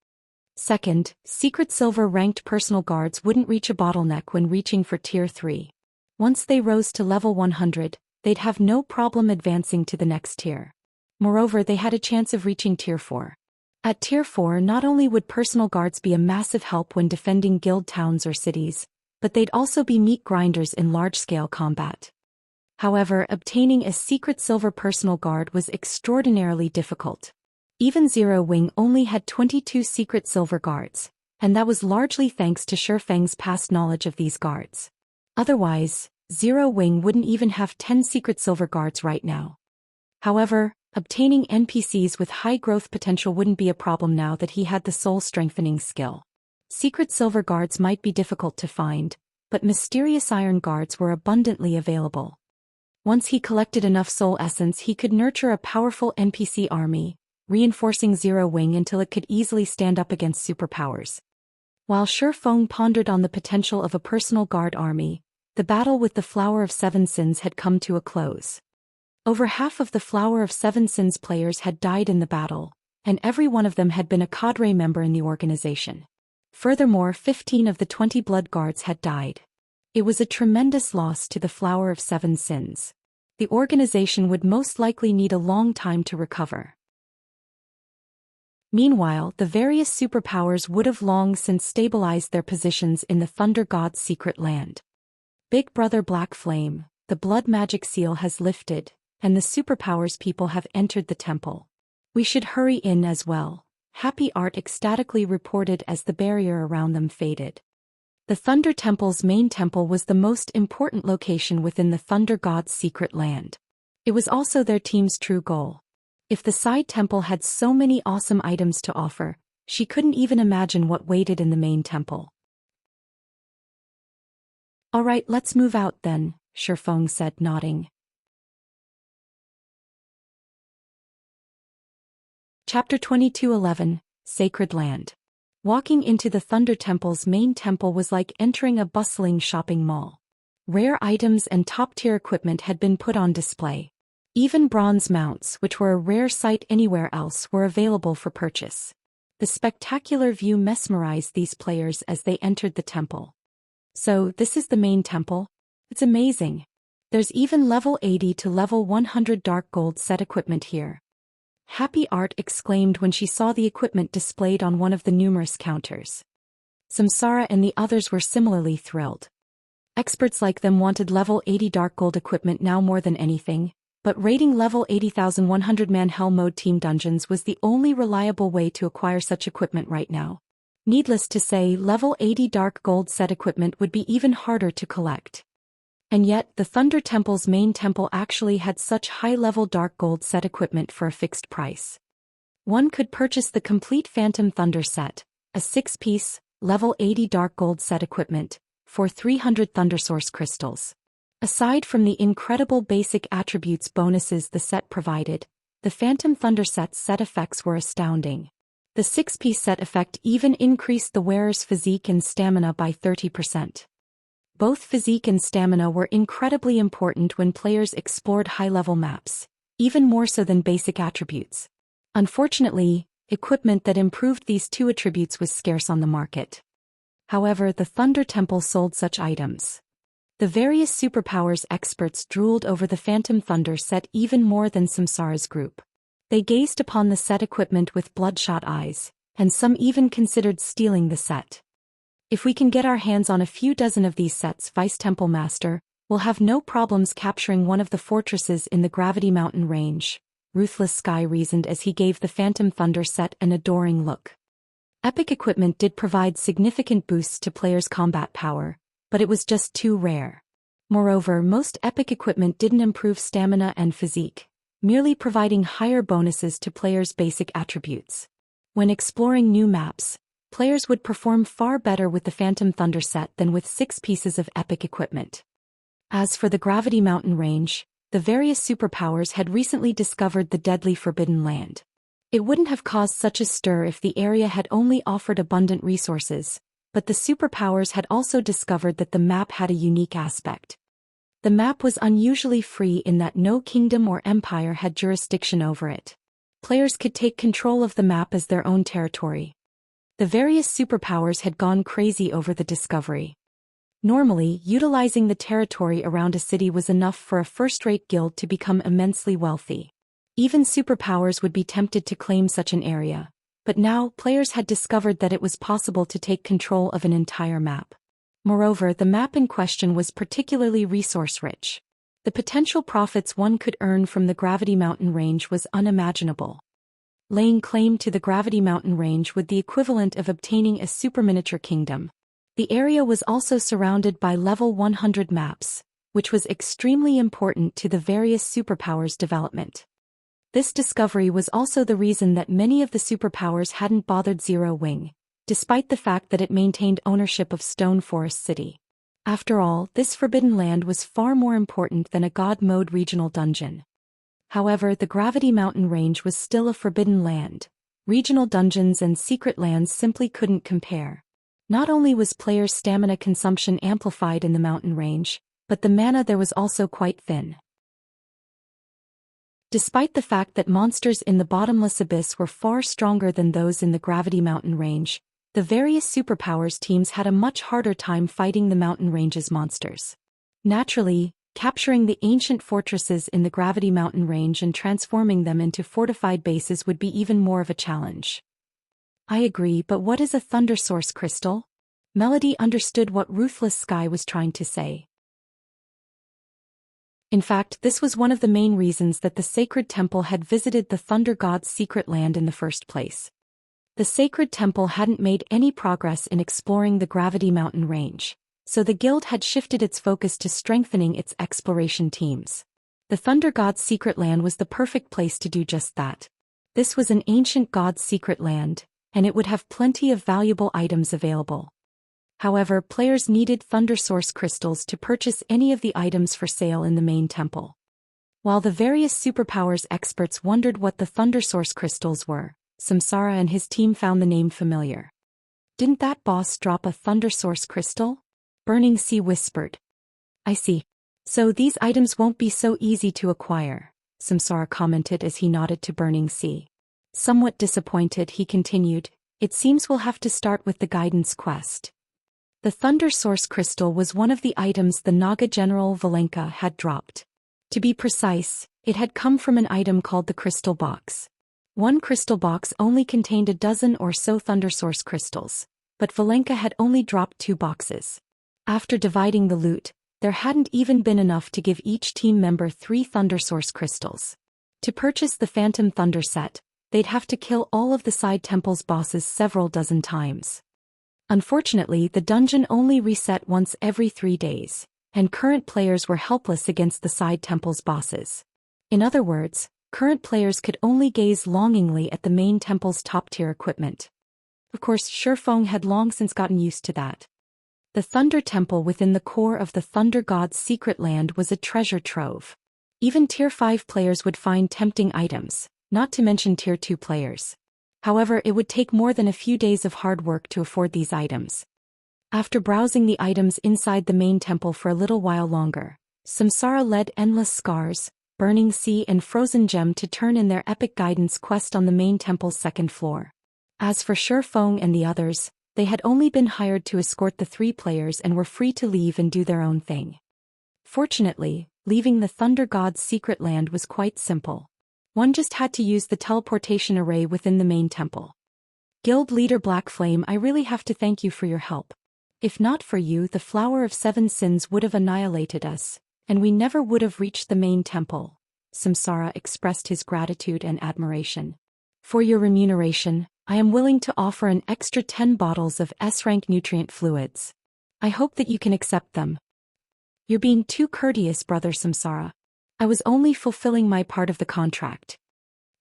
Second, Secret Silver ranked personal guards wouldn't reach a bottleneck when reaching for Tier 3. Once they rose to level 100, they'd have no problem advancing to the next tier. Moreover, they had a chance of reaching Tier 4. At Tier 4, not only would personal guards be a massive help when defending guild towns or cities, but they'd also be meat grinders in large-scale combat. However, obtaining a Secret Silver personal guard was extraordinarily difficult. Even Zero Wing only had 22 Secret Silver guards, and that was largely thanks to Shifeng's past knowledge of these guards. Otherwise, Zero Wing wouldn't even have 10 Secret Silver guards right now. However, Obtaining NPCs with high growth potential wouldn't be a problem now that he had the soul-strengthening skill. Secret silver guards might be difficult to find, but mysterious iron guards were abundantly available. Once he collected enough soul essence, he could nurture a powerful NPC army, reinforcing Zero Wing until it could easily stand up against superpowers. While Shi Feng pondered on the potential of a personal guard army, the battle with the Flower of Seven Sins had come to a close. Over half of the Flower of Seven Sins players had died in the battle, and every one of them had been a cadre member in the organization. Furthermore, 15 of the 20 blood guards had died. It was a tremendous loss to the Flower of Seven Sins. The organization would most likely need a long time to recover. Meanwhile, the various superpowers would have long since stabilized their positions in the Thunder God's secret land. Big Brother Black Flame, the blood magic seal has lifted, and the superpowers people have entered the temple. We should hurry in as well, Happy Art ecstatically reported as the barrier around them faded. The Thunder Temple's main temple was the most important location within the Thunder God's secret land. It was also their team's true goal. If the side temple had so many awesome items to offer, she couldn't even imagine what waited in the main temple. "Alright, let's move out then," Shi Feng said, nodding. Chapter 22:11, Sacred Land. Walking into the Thunder Temple's main temple was like entering a bustling shopping mall. Rare items and top-tier equipment had been put on display. Even bronze mounts, which were a rare sight anywhere else, were available for purchase. The spectacular view mesmerized these players as they entered the temple. "So, this is the main temple? It's amazing. There's even level 80 to level 100 dark gold set equipment here." Happy Art exclaimed when she saw the equipment displayed on one of the numerous counters. Samsara and the others were similarly thrilled. Experts like them wanted level 80 dark gold equipment now more than anything, but raiding level 80,100-man Hell Mode team dungeons was the only reliable way to acquire such equipment right now. Needless to say, level 80 dark gold set equipment would be even harder to collect. And yet, the Thunder Temple's main temple actually had such high-level dark gold set equipment for a fixed price. One could purchase the complete Phantom Thunder set, a 6-piece, level 80 dark gold set equipment, for 300 Thundersource crystals. Aside from the incredible basic attributes bonuses the set provided, the Phantom Thunder set's set effects were astounding. The 6-piece set effect even increased the wearer's physique and stamina by 30%. Both physique and stamina were incredibly important when players explored high-level maps, even more so than basic attributes. Unfortunately, equipment that improved these two attributes was scarce on the market. However, the Thunder Temple sold such items. The various superpowers experts drooled over the Phantom Thunder set even more than Samsara's group. They gazed upon the set equipment with bloodshot eyes, and some even considered stealing the set. "If we can get our hands on a few dozen of these sets, Vice Temple Master, we'll have no problems capturing one of the fortresses in the Gravity Mountain range," Ruthless Sky reasoned as he gave the Phantom Thunder set an adoring look. Epic equipment did provide significant boosts to players' combat power, but it was just too rare. Moreover, most epic equipment didn't improve stamina and physique, merely providing higher bonuses to players' basic attributes. When exploring new maps, players would perform far better with the Phantom Thunder set than with 6 pieces of epic equipment. As for the Gravity Mountain range, the various superpowers had recently discovered the deadly Forbidden Land. It wouldn't have caused such a stir if the area had only offered abundant resources, but the superpowers had also discovered that the map had a unique aspect. The map was unusually free in that no kingdom or empire had jurisdiction over it. Players could take control of the map as their own territory. The various superpowers had gone crazy over the discovery. Normally, utilizing the territory around a city was enough for a first-rate guild to become immensely wealthy. Even superpowers would be tempted to claim such an area, but now players had discovered that it was possible to take control of an entire map. Moreover, the map in question was particularly resource-rich. The potential profits one could earn from the Gravity Mountain range was unimaginable. Laying claim to the Gravity Mountain range would be the equivalent of obtaining a super-miniature kingdom. The area was also surrounded by level 100 maps, which was extremely important to the various superpowers' development. This discovery was also the reason that many of the superpowers hadn't bothered Zero Wing, despite the fact that it maintained ownership of Stone Forest City. After all, this Forbidden Land was far more important than a God Mode regional dungeon. However, the Gravity Mountain Range was still a forbidden land. Regional dungeons and secret lands simply couldn't compare. Not only was players' stamina consumption amplified in the mountain range, but the mana there was also quite thin. Despite the fact that monsters in the bottomless abyss were far stronger than those in the Gravity Mountain Range, the various superpowers teams had a much harder time fighting the mountain range's monsters. Naturally, capturing the ancient fortresses in the Gravity Mountain Range and transforming them into fortified bases would be even more of a challenge. I agree, but what is a Thunder Source Crystal? Melody understood what Ruthless Sky was trying to say. In fact, this was one of the main reasons that the Sacred Temple had visited the Thunder God's secret land in the first place. The Sacred Temple hadn't made any progress in exploring the Gravity Mountain Range, so the guild had shifted its focus to strengthening its exploration teams. The Thunder God's secret land was the perfect place to do just that. This was an ancient god's secret land, and it would have plenty of valuable items available. However, players needed Thunder Source crystals to purchase any of the items for sale in the main temple. While the various superpowers experts wondered what the Thunder Source crystals were, Samsara and his team found the name familiar. Didn't that boss drop a Thunder Source crystal? Burning Sea whispered. I see. So these items won't be so easy to acquire, Samsara commented as he nodded to Burning Sea. Somewhat disappointed, he continued, it seems we'll have to start with the guidance quest. The Thunder Source crystal was one of the items the Naga General Valenka had dropped. To be precise, it had come from an item called the Crystal Box. One crystal box only contained a dozen or so Thunder Source crystals, but Valenka had only dropped 2 boxes. After dividing the loot, there hadn't even been enough to give each team member 3 Thunder Source crystals. To purchase the Phantom Thunder set, they'd have to kill all of the side temple's bosses several dozen times. Unfortunately, the dungeon only reset once every 3 days, and current players were helpless against the side temple's bosses. In other words, current players could only gaze longingly at the main temple's top-tier equipment. Of course, Shifeng had long since gotten used to that. The Thunder Temple within the core of the Thunder God's secret land was a treasure trove. Even Tier 5 players would find tempting items, not to mention Tier 2 players. However, it would take more than a few days of hard work to afford these items. After browsing the items inside the main temple for a little while longer, Samsara led Endless Scars, Burning Sea and Frozen Gem to turn in their epic guidance quest on the main temple's 2nd floor. As for Shifeng and the others, they had only been hired to escort the 3 players and were free to leave and do their own thing. Fortunately, leaving the Thunder God's secret land was quite simple. One just had to use the teleportation array within the main temple. Guild leader Black Flame, I really have to thank you for your help. If not for you, the Flower of 7 Sins would have annihilated us, and we never would have reached the main temple. Samsara expressed his gratitude and admiration. For your remuneration, I am willing to offer an extra 10 bottles of S-rank nutrient fluids. I hope that you can accept them. You're being too courteous, brother Samsara. I was only fulfilling my part of the contract.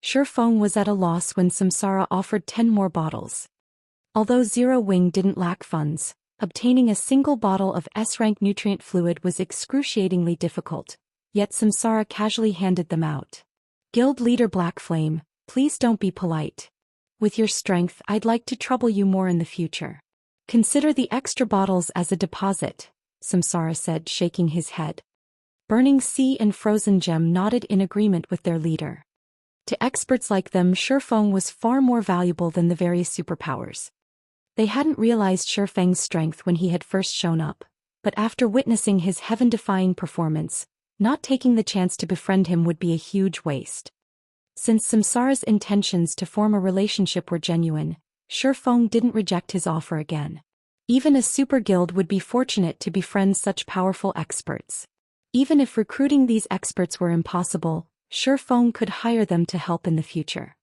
Shifeng was at a loss when Samsara offered 10 more bottles. Although Zero Wing didn't lack funds, obtaining a single bottle of S-rank nutrient fluid was excruciatingly difficult, yet Samsara casually handed them out. Guild leader Black Flame, please don't be polite. With your strength, I'd like to trouble you more in the future. Consider the extra bottles as a deposit, Samsara said, shaking his head. Burning Sea and Frozen Gem nodded in agreement with their leader. To experts like them, Shifeng was far more valuable than the various superpowers. They hadn't realized Shifeng's strength when he had first shown up, but after witnessing his heaven-defying performance, not taking the chance to befriend him would be a huge waste. Since Samsara's intentions to form a relationship were genuine, Shifeng didn't reject his offer again. Even a super guild would be fortunate to befriend such powerful experts. Even if recruiting these experts were impossible, Shifeng could hire them to help in the future.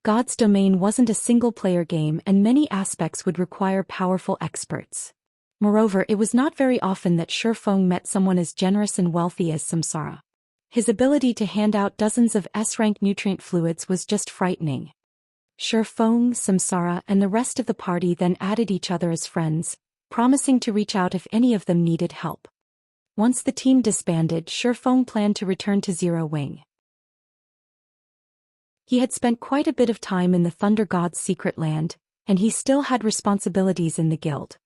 God's Domain wasn't a single-player game and many aspects would require powerful experts. Moreover, it was not very often that Shifeng met someone as generous and wealthy as Samsara. His ability to hand out dozens of S-rank nutrient fluids was just frightening. Shifeng, Samsara, and the rest of the party then added each other as friends, promising to reach out if any of them needed help. Once the team disbanded, Shifeng planned to return to Zero Wing. He had spent quite a bit of time in the Thunder God's secret land, and he still had responsibilities in the guild.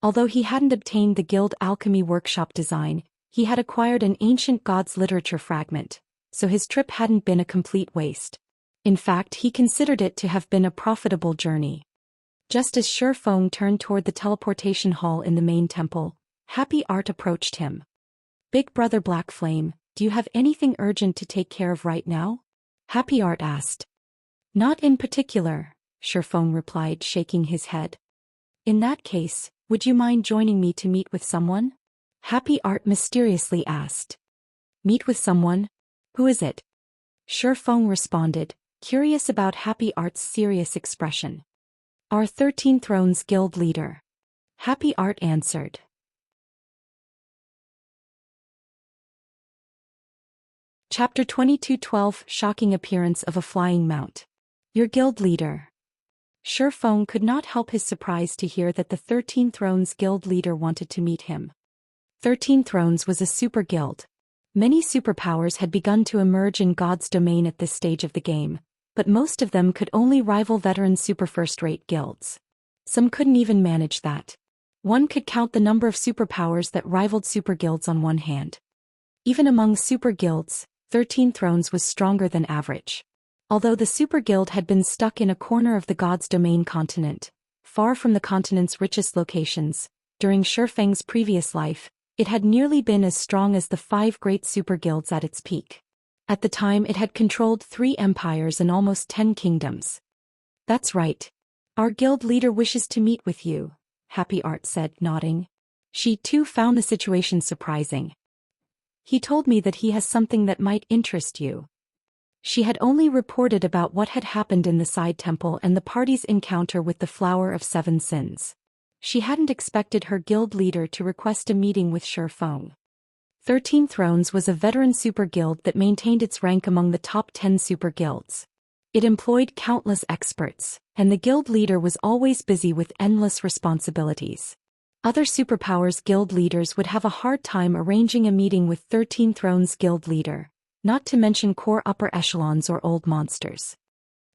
Although he hadn't obtained the guild alchemy workshop design, he had acquired an ancient god's literature fragment, so his trip hadn't been a complete waste. In fact, he considered it to have been a profitable journey. Just as Shifeng turned toward the teleportation hall in the main temple, Happy Art approached him. "Big Brother Black Flame, do you have anything urgent to take care of right now?" Happy Art asked. "Not in particular," Shifeng replied, shaking his head. "In that case, would you mind joining me to meet with someone?" Happy Art mysteriously asked. "Meet with someone? Who is it?" Shifeng responded, curious about Happy Art's serious expression. "Our 13 Thrones Guild leader." Happy Art answered. Chapter 22:12 Shocking Appearance of a Flying Mount. "Your guild leader." Shifeng could not help his surprise to hear that the 13 Thrones Guild leader wanted to meet him. 13 Thrones was a super guild. Many superpowers had begun to emerge in God's domain at this stage of the game, but most of them could only rival veteran super first-rate guilds. Some couldn't even manage that. One could count the number of superpowers that rivaled super guilds on one hand. Even among super guilds, 13 Thrones was stronger than average. Although the super guild had been stuck in a corner of the God's domain continent, far from the continent's richest locations, during Shifeng's previous life, it had nearly been as strong as the 5 great super guilds at its peak. At the time it had controlled 3 empires and almost 10 kingdoms. "That's right. Our guild leader wishes to meet with you," Happy Art said, nodding. She too found the situation surprising. "He told me that he has something that might interest you." She had only reported about what had happened in the side temple and the party's encounter with the Flower of Seven Sins. She hadn't expected her guild leader to request a meeting with Shifeng. 13 Thrones was a veteran super guild that maintained its rank among the top 10 super guilds. It employed countless experts, and the guild leader was always busy with endless responsibilities. Other superpowers guild leaders would have a hard time arranging a meeting with 13 Thrones guild leader, not to mention core upper echelons or old monsters.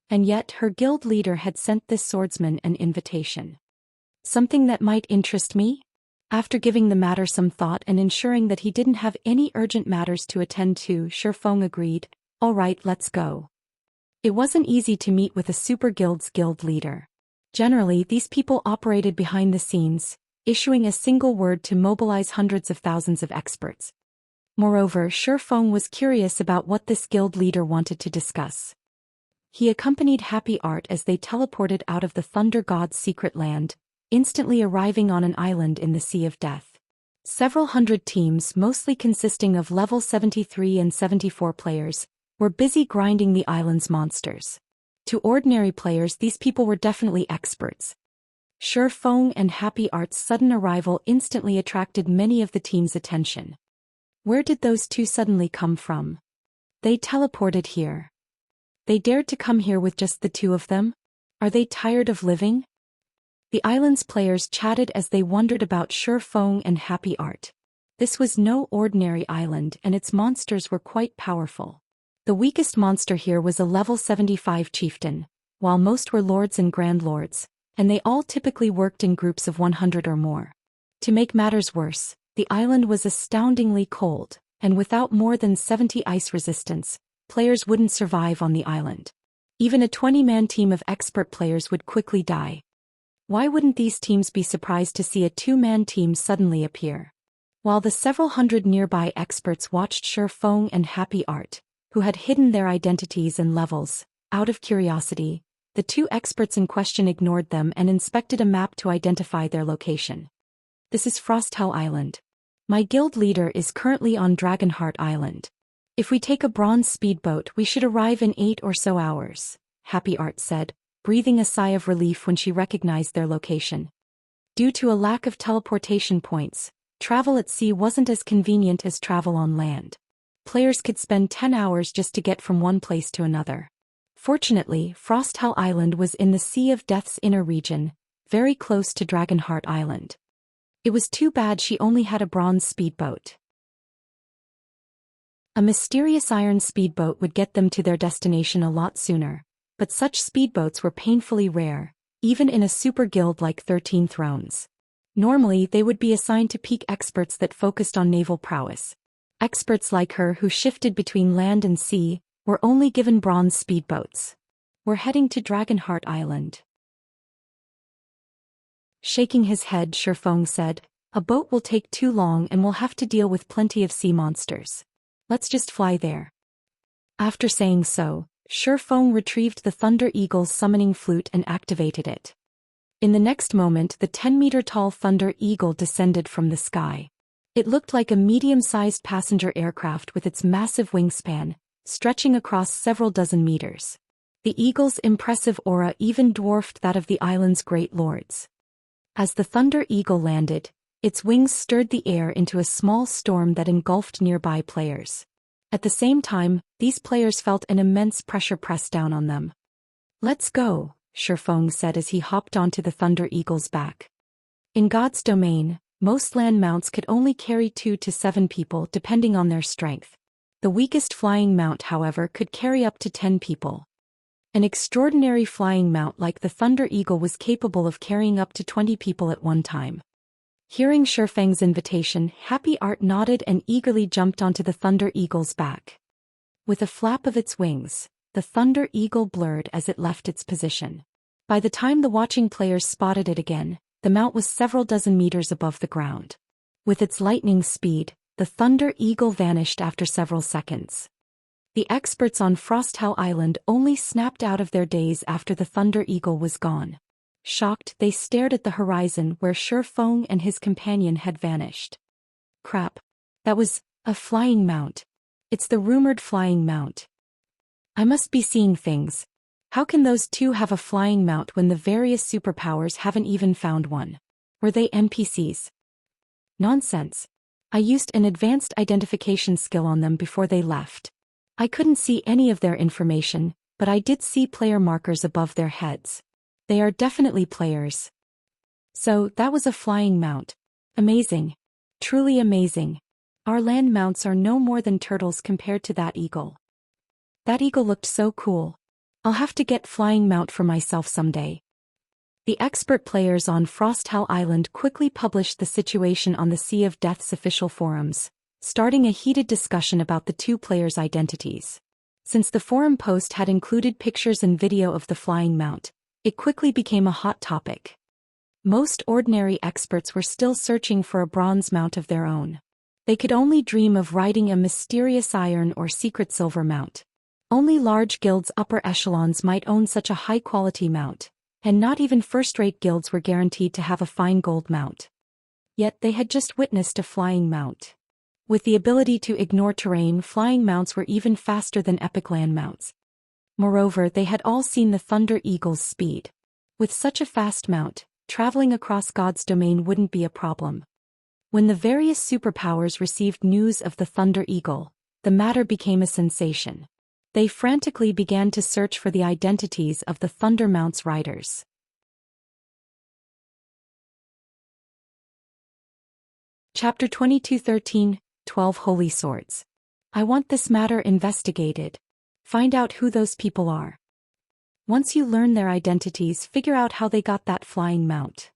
And yet her guild leader had sent this swordsman an invitation. "Something that might interest me?" After giving the matter some thought and ensuring that he didn't have any urgent matters to attend to, Shifeng agreed. "All right, let's go." It wasn't easy to meet with a super guild's guild leader. Generally, these people operated behind the scenes, issuing a single word to mobilize hundreds of thousands of experts. Moreover, Shifeng was curious about what this guild leader wanted to discuss. He accompanied Happy Art as they teleported out of the Thunder God's secret land, instantly arriving on an island in the Sea of Death. Several hundred teams, mostly consisting of level 73 and 74 players, were busy grinding the island's monsters. To ordinary players, these people were definitely experts. Shifeng and Happy Art's sudden arrival instantly attracted many of the team's attention. Where did those two suddenly come from? They teleported here. They dared to come here with just the two of them? Are they tired of living? The island's players chatted as they wondered about Shifeng and Happy Art. This was no ordinary island and its monsters were quite powerful. The weakest monster here was a level 75 chieftain, while most were lords and grand lords, and they all typically worked in groups of 100 or more. To make matters worse, the island was astoundingly cold, and without more than 70 ice resistance, players wouldn't survive on the island. Even a 20-man team of expert players would quickly die. Why wouldn't these teams be surprised to see a 2-man team suddenly appear? While the several hundred nearby experts watched Shifeng and Happy Art, who had hidden their identities and levels, out of curiosity, the 2 experts in question ignored them and inspected a map to identify their location. "This is Frosthell Island. My guild leader is currently on Dragonheart Island. If we take a bronze speedboat, we should arrive in 8 or so hours," Happy Art said, breathing a sigh of relief when she recognized their location. Due to a lack of teleportation points, travel at sea wasn't as convenient as travel on land. Players could spend 10 hours just to get from one place to another. Fortunately, Frosthell Island was in the Sea of Death's inner region, very close to Dragonheart Island. It was too bad she only had a bronze speedboat. A mysterious iron speedboat would get them to their destination a lot sooner, but such speedboats were painfully rare, even in a super guild like 13 Thrones. Normally they would be assigned to peak experts that focused on naval prowess. Experts like her who shifted between land and sea were only given bronze speedboats. We're heading to Dragonheart Island. Shaking his head, Shifeng said, a boat will take too long and we'll have to deal with plenty of sea monsters. Let's just fly there. After saying so, Shifeng retrieved the Thunder Eagle's summoning flute and activated it. In the next moment, the 10-meter-tall Thunder Eagle descended from the sky. It looked like a medium-sized passenger aircraft with its massive wingspan, stretching across several dozen meters. The Eagle's impressive aura even dwarfed that of the island's great lords. As the Thunder Eagle landed, its wings stirred the air into a small storm that engulfed nearby players. At the same time, these players felt an immense pressure press down on them. Let's go, Shifeng said as he hopped onto the Thunder Eagle's back. In God's domain, most land mounts could only carry 2 to 7 people depending on their strength. The weakest flying mount, however, could carry up to 10 people. An extraordinary flying mount like the Thunder Eagle was capable of carrying up to 20 people at one time. Hearing Shifeng's invitation, Happy Art nodded and eagerly jumped onto the Thunder Eagle's back. With a flap of its wings, the Thunder Eagle blurred as it left its position. By the time the watching players spotted it again, the mount was several dozen meters above the ground. With its lightning speed, the Thunder Eagle vanished after several seconds. The experts on Frosthell Island only snapped out of their daze after the Thunder Eagle was gone. Shocked, they stared at the horizon where Shifeng and his companion had vanished. Crap. That was a flying mount. It's the rumored flying mount. I must be seeing things. How can those two have a flying mount when the various superpowers haven't even found one? Were they NPCs? Nonsense. I used an advanced identification skill on them before they left. I couldn't see any of their information, but I did see player markers above their heads. They are definitely players. So, that was a flying mount. Amazing. Truly amazing. Our land mounts are no more than turtles compared to that eagle. That eagle looked so cool. I'll have to get flying mount for myself someday. The expert players on Frosthell Island quickly published the situation on the Sea of Death's official forums, starting a heated discussion about the two players' identities. Since the forum post had included pictures and video of the flying mount, it quickly became a hot topic. Most ordinary experts were still searching for a bronze mount of their own. They could only dream of riding a mysterious iron or secret silver mount. Only large guilds' upper echelons might own such a high-quality mount, and not even first-rate guilds were guaranteed to have a fine gold mount. Yet they had just witnessed a flying mount. With the ability to ignore terrain, flying mounts were even faster than epic land mounts. Moreover, they had all seen the Thunder Eagle's speed. With such a fast mount, traveling across God's domain wouldn't be a problem. When the various superpowers received news of the Thunder Eagle, the matter became a sensation. They frantically began to search for the identities of the Thunder Mount's riders. Chapter 22:13, 12 Holy Swords. I want this matter investigated. Find out who those people are. Once you learn their identities, figure out how they got that flying mount.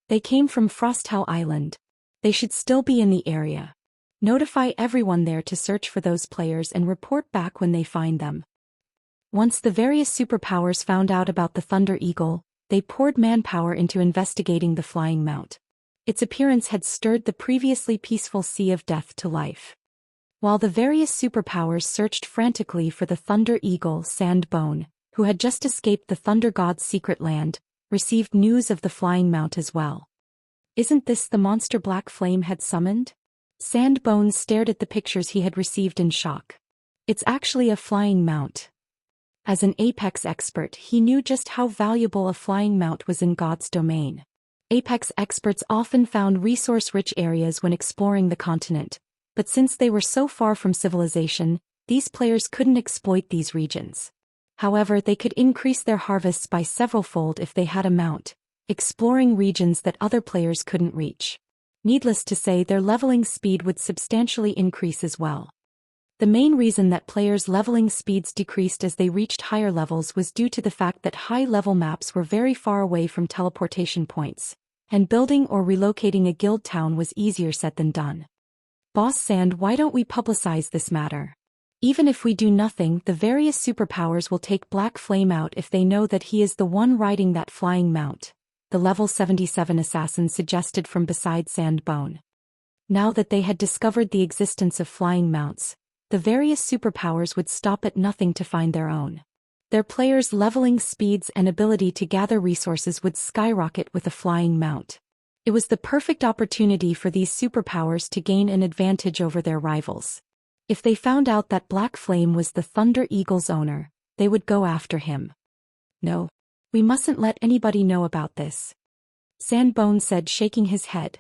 They came from Frosthell Island. They should still be in the area. Notify everyone there to search for those players and report back when they find them. Once the various superpowers found out about the Thunder Eagle, they poured manpower into investigating the flying mount. Its appearance had stirred the previously peaceful Sea of Death to life. While the various superpowers searched frantically for the Thunder Eagle, Sandbone, who had just escaped the Thunder God's secret land, received news of the flying mount as well. Isn't this the monster Black Flame had summoned? Sandbone stared at the pictures he had received in shock. It's actually a flying mount. As an Apex expert, he knew just how valuable a flying mount was in God's domain. Apex experts often found resource-rich areas when exploring the continent, But since they were so far from civilization, these players couldn't exploit these regions. However, they could increase their harvests by several-fold if they had a mount, exploring regions that other players couldn't reach. Needless to say, their leveling speed would substantially increase as well. The main reason that players' leveling speeds decreased as they reached higher levels was due to the fact that high-level maps were very far away from teleportation points, and building or relocating a guild town was easier said than done. Boss Sand, why don't we publicize this matter? Even if we do nothing, the various superpowers will take Black Flame out if they know that he is the one riding that flying mount, the level 77 assassin suggested from beside Sandbone. Now that they had discovered the existence of flying mounts, the various superpowers would stop at nothing to find their own. Their players' leveling speeds and ability to gather resources would skyrocket with a flying mount. It was the perfect opportunity for these superpowers to gain an advantage over their rivals. If they found out that Black Flame was the Thunder Eagle's owner, they would go after him. No, we mustn't let anybody know about this, Sandbone said, shaking his head.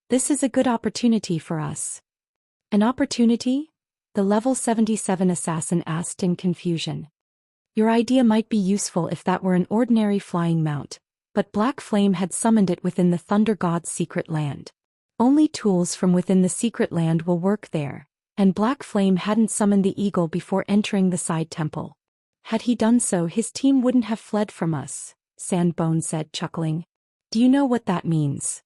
This is a good opportunity for us. An opportunity? The level 77 assassin asked in confusion. Your idea might be useful if that were an ordinary flying mount, but Black Flame had summoned it within the Thunder God's secret land. Only tools from within the secret land will work there, and Black Flame hadn't summoned the eagle before entering the side temple. Had he done so, his team wouldn't have fled from us, Sandbone said, chuckling. Do you know what that means?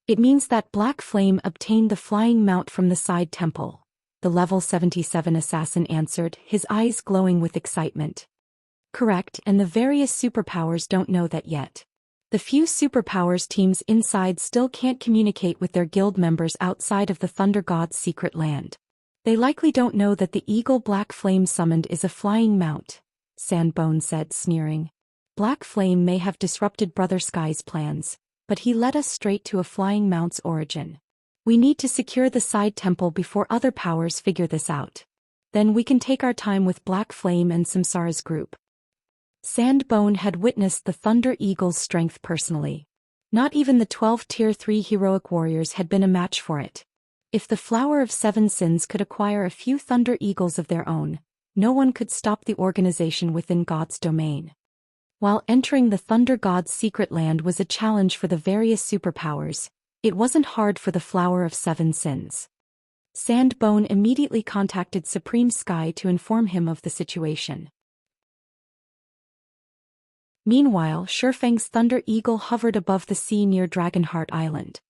It means that Black Flame obtained the flying mount from the side temple, the level 77 assassin answered, his eyes glowing with excitement. Correct, and the various superpowers don't know that yet. The few superpowers teams inside still can't communicate with their guild members outside of the Thunder God's secret land. They likely don't know that the eagle Black Flame summoned is a flying mount, Sandbone said, sneering. Black Flame may have disrupted Brother Sky's plans, but he led us straight to a flying mount's origin. We need to secure the side temple before other powers figure this out. Then we can take our time with Black Flame and Samsara's group. Sandbone had witnessed the Thunder Eagle's strength personally. Not even the 12 Tier 3 heroic warriors had been a match for it. If the Flower of Seven Sins could acquire a few Thunder Eagles of their own, no one could stop the organization within God's domain. While entering the Thunder God's secret land was a challenge for the various superpowers, it wasn't hard for the Flower of Seven Sins. Sandbone immediately contacted Supreme Sky to inform him of the situation. Meanwhile, Shifeng's Thunder Eagle hovered above the sea near Dragonheart Island.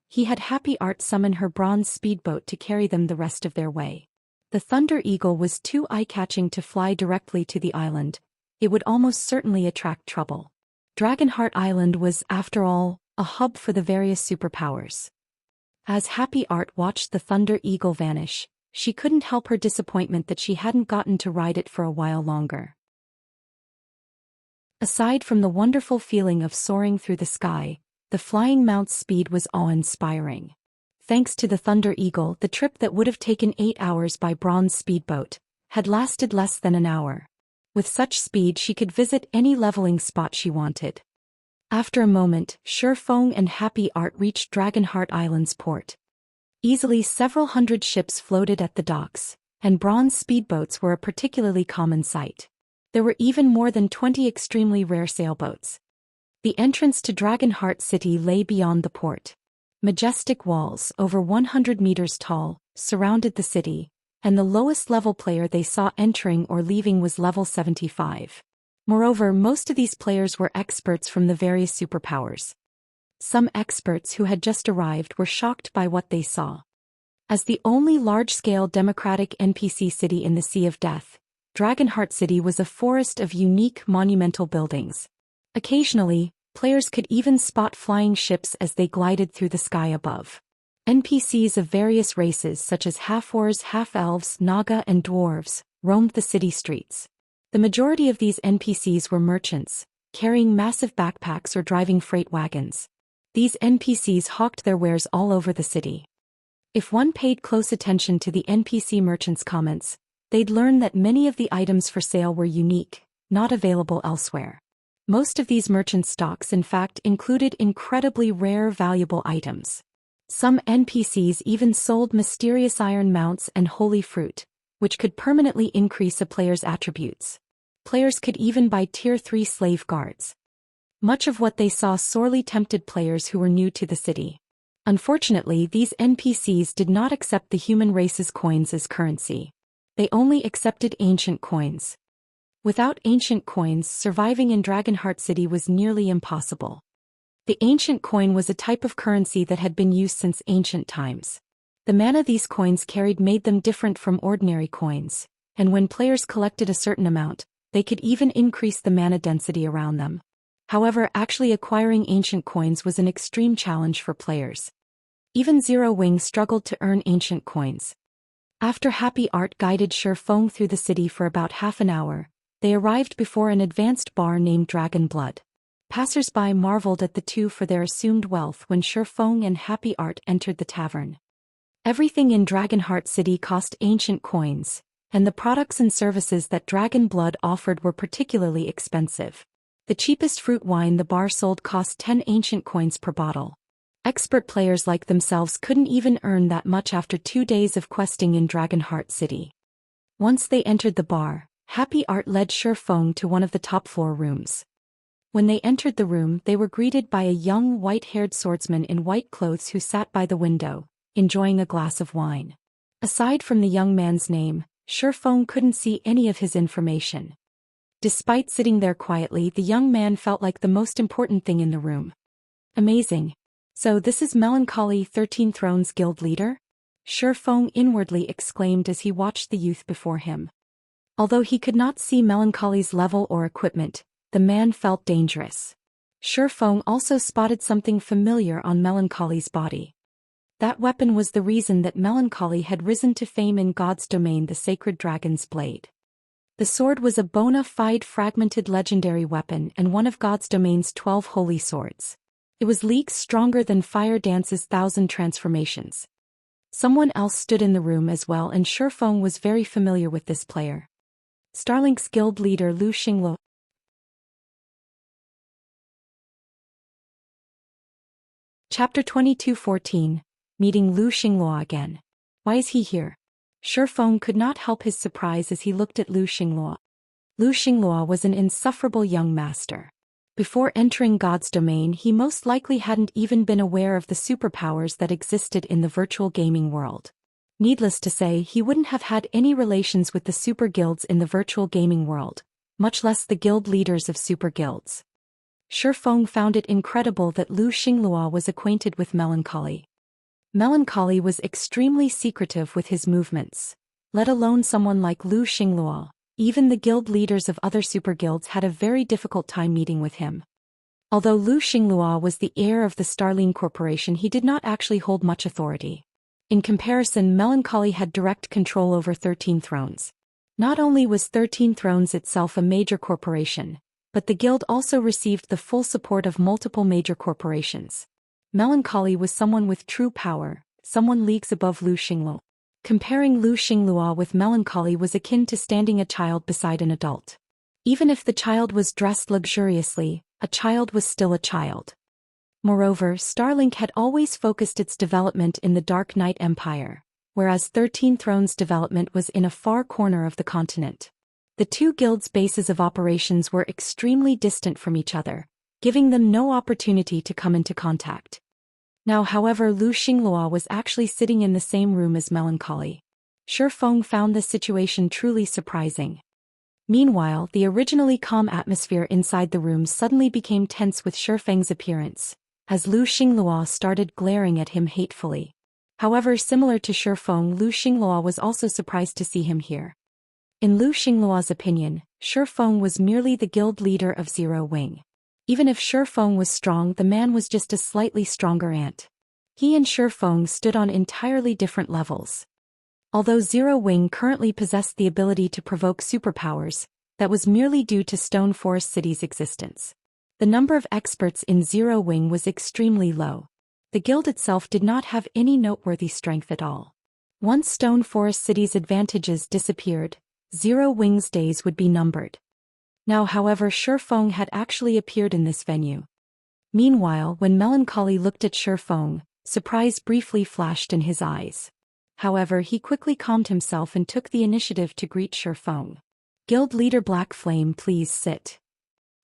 He had Happy Art summon her bronze speedboat to carry them the rest of their way. The Thunder Eagle was too eye-catching to fly directly to the island. It would almost certainly attract trouble. Dragonheart Island was, after all, a hub for the various superpowers. As Happy Art watched the Thunder Eagle vanish, she couldn't help her disappointment that she hadn't gotten to ride it for a while longer. Aside from the wonderful feeling of soaring through the sky, the flying mount's speed was awe-inspiring. Thanks to the Thunder Eagle, the trip that would have taken 8 hours by bronze speedboat had lasted less than an hour. With such speed, she could visit any leveling spot she wanted. After a moment, Shifeng and Happy Art reached Dragonheart Island's port. Easily several hundred ships floated at the docks, and bronze speedboats were a particularly common sight. There were even more than 20 extremely rare sailboats. The entrance to Dragonheart City lay beyond the port. Majestic walls, over 100 meters tall, surrounded the city, and the lowest level player they saw entering or leaving was level 75. Moreover, most of these players were experts from the various superpowers. Some experts who had just arrived were shocked by what they saw. As the only large-scale democratic NPC city in the Sea of Death, Dragonheart City was a forest of unique monumental buildings. Occasionally, players could even spot flying ships as they glided through the sky above. NPCs of various races such as half-orcs, half-elves, Naga and dwarves, roamed the city streets. The majority of these NPCs were merchants, carrying massive backpacks or driving freight wagons. These NPCs hawked their wares all over the city. If one paid close attention to the NPC merchants' comments, they'd learn that many of the items for sale were unique, not available elsewhere. Most of these merchant stocks in fact included incredibly rare valuable items. Some NPCs even sold mysterious iron mounts and holy fruit, which could permanently increase a player's attributes. Players could even buy Tier 3 slave guards. Much of what they saw sorely tempted players who were new to the city. Unfortunately, these NPCs did not accept the human race's coins as currency. They only accepted ancient coins. Without ancient coins, surviving in Dragonheart City was nearly impossible. The ancient coin was a type of currency that had been used since ancient times. The mana these coins carried made them different from ordinary coins, and when players collected a certain amount, they could even increase the mana density around them. However, actually acquiring ancient coins was an extreme challenge for players. Even Zero Wing struggled to earn ancient coins. After Happy Art guided Shi Feng through the city for about half an hour, they arrived before an advanced bar named Dragon Blood. Passers-by marveled at the two for their assumed wealth when Shi Feng and Happy Art entered the tavern. Everything in Dragonheart City cost ancient coins, and the products and services that Dragon Blood offered were particularly expensive. The cheapest fruit wine the bar sold cost 10 ancient coins per bottle. Expert players like themselves couldn't even earn that much after 2 days of questing in Dragonheart City. Once they entered the bar, Happy Art led Shi Feng to one of the top-floor rooms. When they entered the room, they were greeted by a young white-haired swordsman in white clothes who sat by the window, enjoying a glass of wine. Aside from the young man's name, Shi Feng couldn't see any of his information. Despite sitting there quietly, the young man felt like the most important thing in the room. Amazing. So this is Melancholy 13 Thrones Guild leader? Shi Feng inwardly exclaimed as he watched the youth before him. Although he could not see Melancholy's level or equipment, the man felt dangerous. Shi Feng also spotted something familiar on Melancholy's body. That weapon was the reason that Melancholy had risen to fame in God's domain, the Sacred Dragon's Blade. The sword was a bona fide fragmented legendary weapon and one of God's domain's 12 holy swords. It was leagues stronger than Fire Dance's 1,000 transformations. Someone else stood in the room as well, and Shi Feng was very familiar with this player. Starlink's guild leader Lu Xingluo. Chapter 22:14, Meeting Lu Xingluo again. Why is he here? Shi Feng could not help his surprise as he looked at Lu Xingluo. Lu Xingluo was an insufferable young master. Before entering God's domain, he most likely hadn't even been aware of the superpowers that existed in the virtual gaming world. Needless to say, he wouldn't have had any relations with the super guilds in the virtual gaming world, much less the guild leaders of super guilds. Shi Feng found it incredible that Lu Xingluo was acquainted with Melancholy. Melancholy was extremely secretive with his movements. Let alone someone like Lu Xingluo, even the guild leaders of other super guilds had a very difficult time meeting with him. Although Lu Xingluo was the heir of the Starling Corporation, he did not actually hold much authority. In comparison, Melancholy had direct control over 13 Thrones. Not only was 13 Thrones itself a major corporation, but the guild also received the full support of multiple major corporations. Melancholy was someone with true power, someone leagues above Lu Xingluo. Comparing Lu Xingluo with Melancholy was akin to standing a child beside an adult. Even if the child was dressed luxuriously, a child was still a child. Moreover, Starlink had always focused its development in the Dark Knight Empire, whereas 13 Thrones' development was in a far corner of the continent. The two guilds' bases of operations were extremely distant from each other, giving them no opportunity to come into contact. Now, however, Lu Xingluo was actually sitting in the same room as Melancholy. Shi Feng found this situation truly surprising. Meanwhile, the originally calm atmosphere inside the room suddenly became tense with Shi Feng's appearance, as Lu Xingluo started glaring at him hatefully. However, similar to Shi Feng, Lu Xingluo was also surprised to see him here. In Lu Xingluo's opinion, Shi Feng was merely the guild leader of Zero Wing. Even if Shi Feng was strong, the man was just a slightly stronger ant. He and Shi Feng stood on entirely different levels. Although Zero Wing currently possessed the ability to provoke superpowers, that was merely due to Stone Forest City's existence. The number of experts in Zero Wing was extremely low. The guild itself did not have any noteworthy strength at all. Once Stone Forest City's advantages disappeared, Zero Wing's days would be numbered. Now, however, Shi Feng had actually appeared in this venue. Meanwhile, when Melancholy looked at Shi Feng, Surprise briefly flashed in his eyes. However, he quickly calmed himself and took the initiative to greet Shifeng. Guild leader Black Flame, please sit.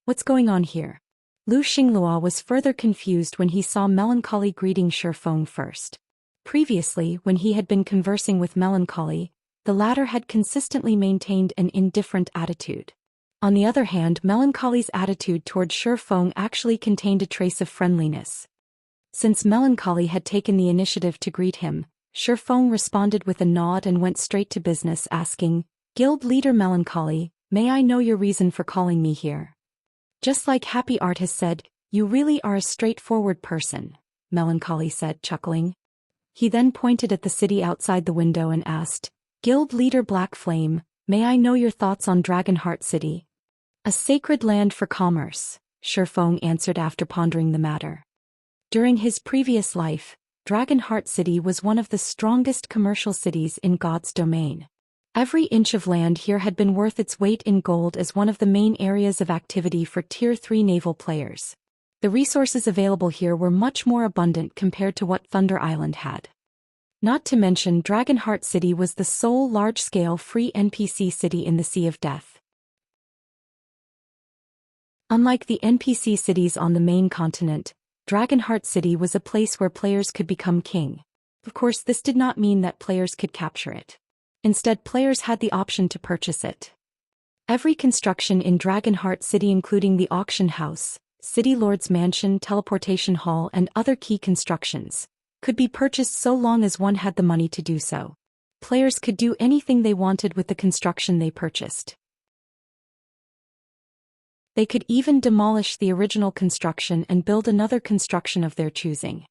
What's going on here? Lu Xinglua was further confused when he saw Melancholy greeting Shifeng first. Previously, when he had been conversing with Melancholy, the latter had consistently maintained an indifferent attitude. On the other hand, Melancholy's attitude toward Shifeng actually contained a trace of friendliness. Since Melancholy had taken the initiative to greet him, Shifeng responded with a nod and went straight to business, asking, Guild leader Melancholy, may I know your reason for calling me here? Just like Happy Art has said, you really are a straightforward person, Melancholy said, chuckling. He then pointed at the city outside the window and asked, Guild leader Black Flame, may I know your thoughts on Dragonheart City? A sacred land for commerce, Shifeng answered after pondering the matter. During his previous life, Dragonheart City was one of the strongest commercial cities in God's domain. Every inch of land here had been worth its weight in gold as one of the main areas of activity for Tier 3 naval players. The resources available here were much more abundant compared to what Thunder Island had. Not to mention, Dragonheart City was the sole large-scale free NPC city in the Sea of Death. Unlike the NPC cities on the main continent, Dragonheart City was a place where players could become king. Of course, this did not mean that players could capture it. Instead, players had the option to purchase it. Every construction in Dragonheart City, including the auction house, City Lord's Mansion, Teleportation Hall, and other key constructions, could be purchased so long as one had the money to do so. Players could do anything they wanted with the construction they purchased. They could even demolish the original construction and build another construction of their choosing.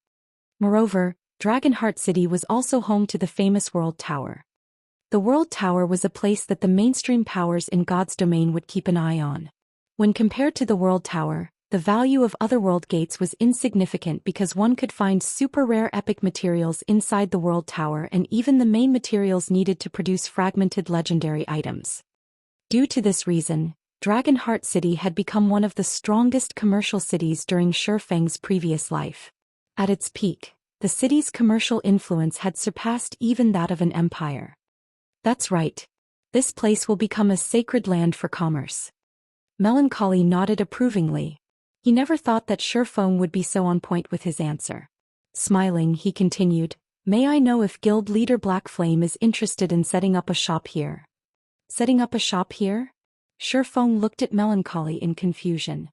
Moreover, Dragonheart City was also home to the famous World Tower. The World Tower was a place that the mainstream powers in God's domain would keep an eye on. When compared to the World Tower, the value of otherworld gates was insignificant because one could find super rare epic materials inside the World Tower and even the main materials needed to produce fragmented legendary items. Due to this reason, Dragonheart City had become one of the strongest commercial cities during Shifeng's previous life. At its peak, the city's commercial influence had surpassed even that of an empire. That's right. This place will become a sacred land for commerce. Melancholy nodded approvingly. He never thought that Shifeng would be so on point with his answer. Smiling, he continued, May I know if Guild leader Black Flame is interested in setting up a shop here? Setting up a shop here? Shifeng looked at Melancholy in confusion.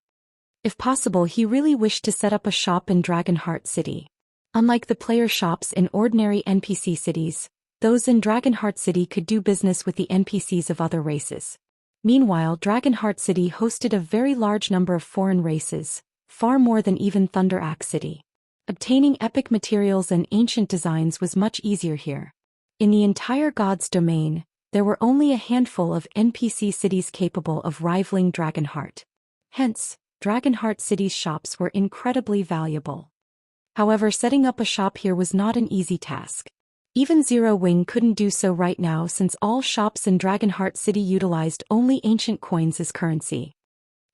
If possible, he really wished to set up a shop in Dragonheart City. Unlike the player shops in ordinary NPC cities, those in Dragonheart City could do business with the NPCs of other races. Meanwhile, Dragonheart City hosted a very large number of foreign races, far more than even Thunder Axe City. Obtaining epic materials and ancient designs was much easier here. In the entire God's domain, there were only a handful of NPC cities capable of rivaling Dragonheart. Hence, Dragonheart City's shops were incredibly valuable. However, setting up a shop here was not an easy task. Even Zero Wing couldn't do so right now since all shops in Dragonheart City utilized only ancient coins as currency.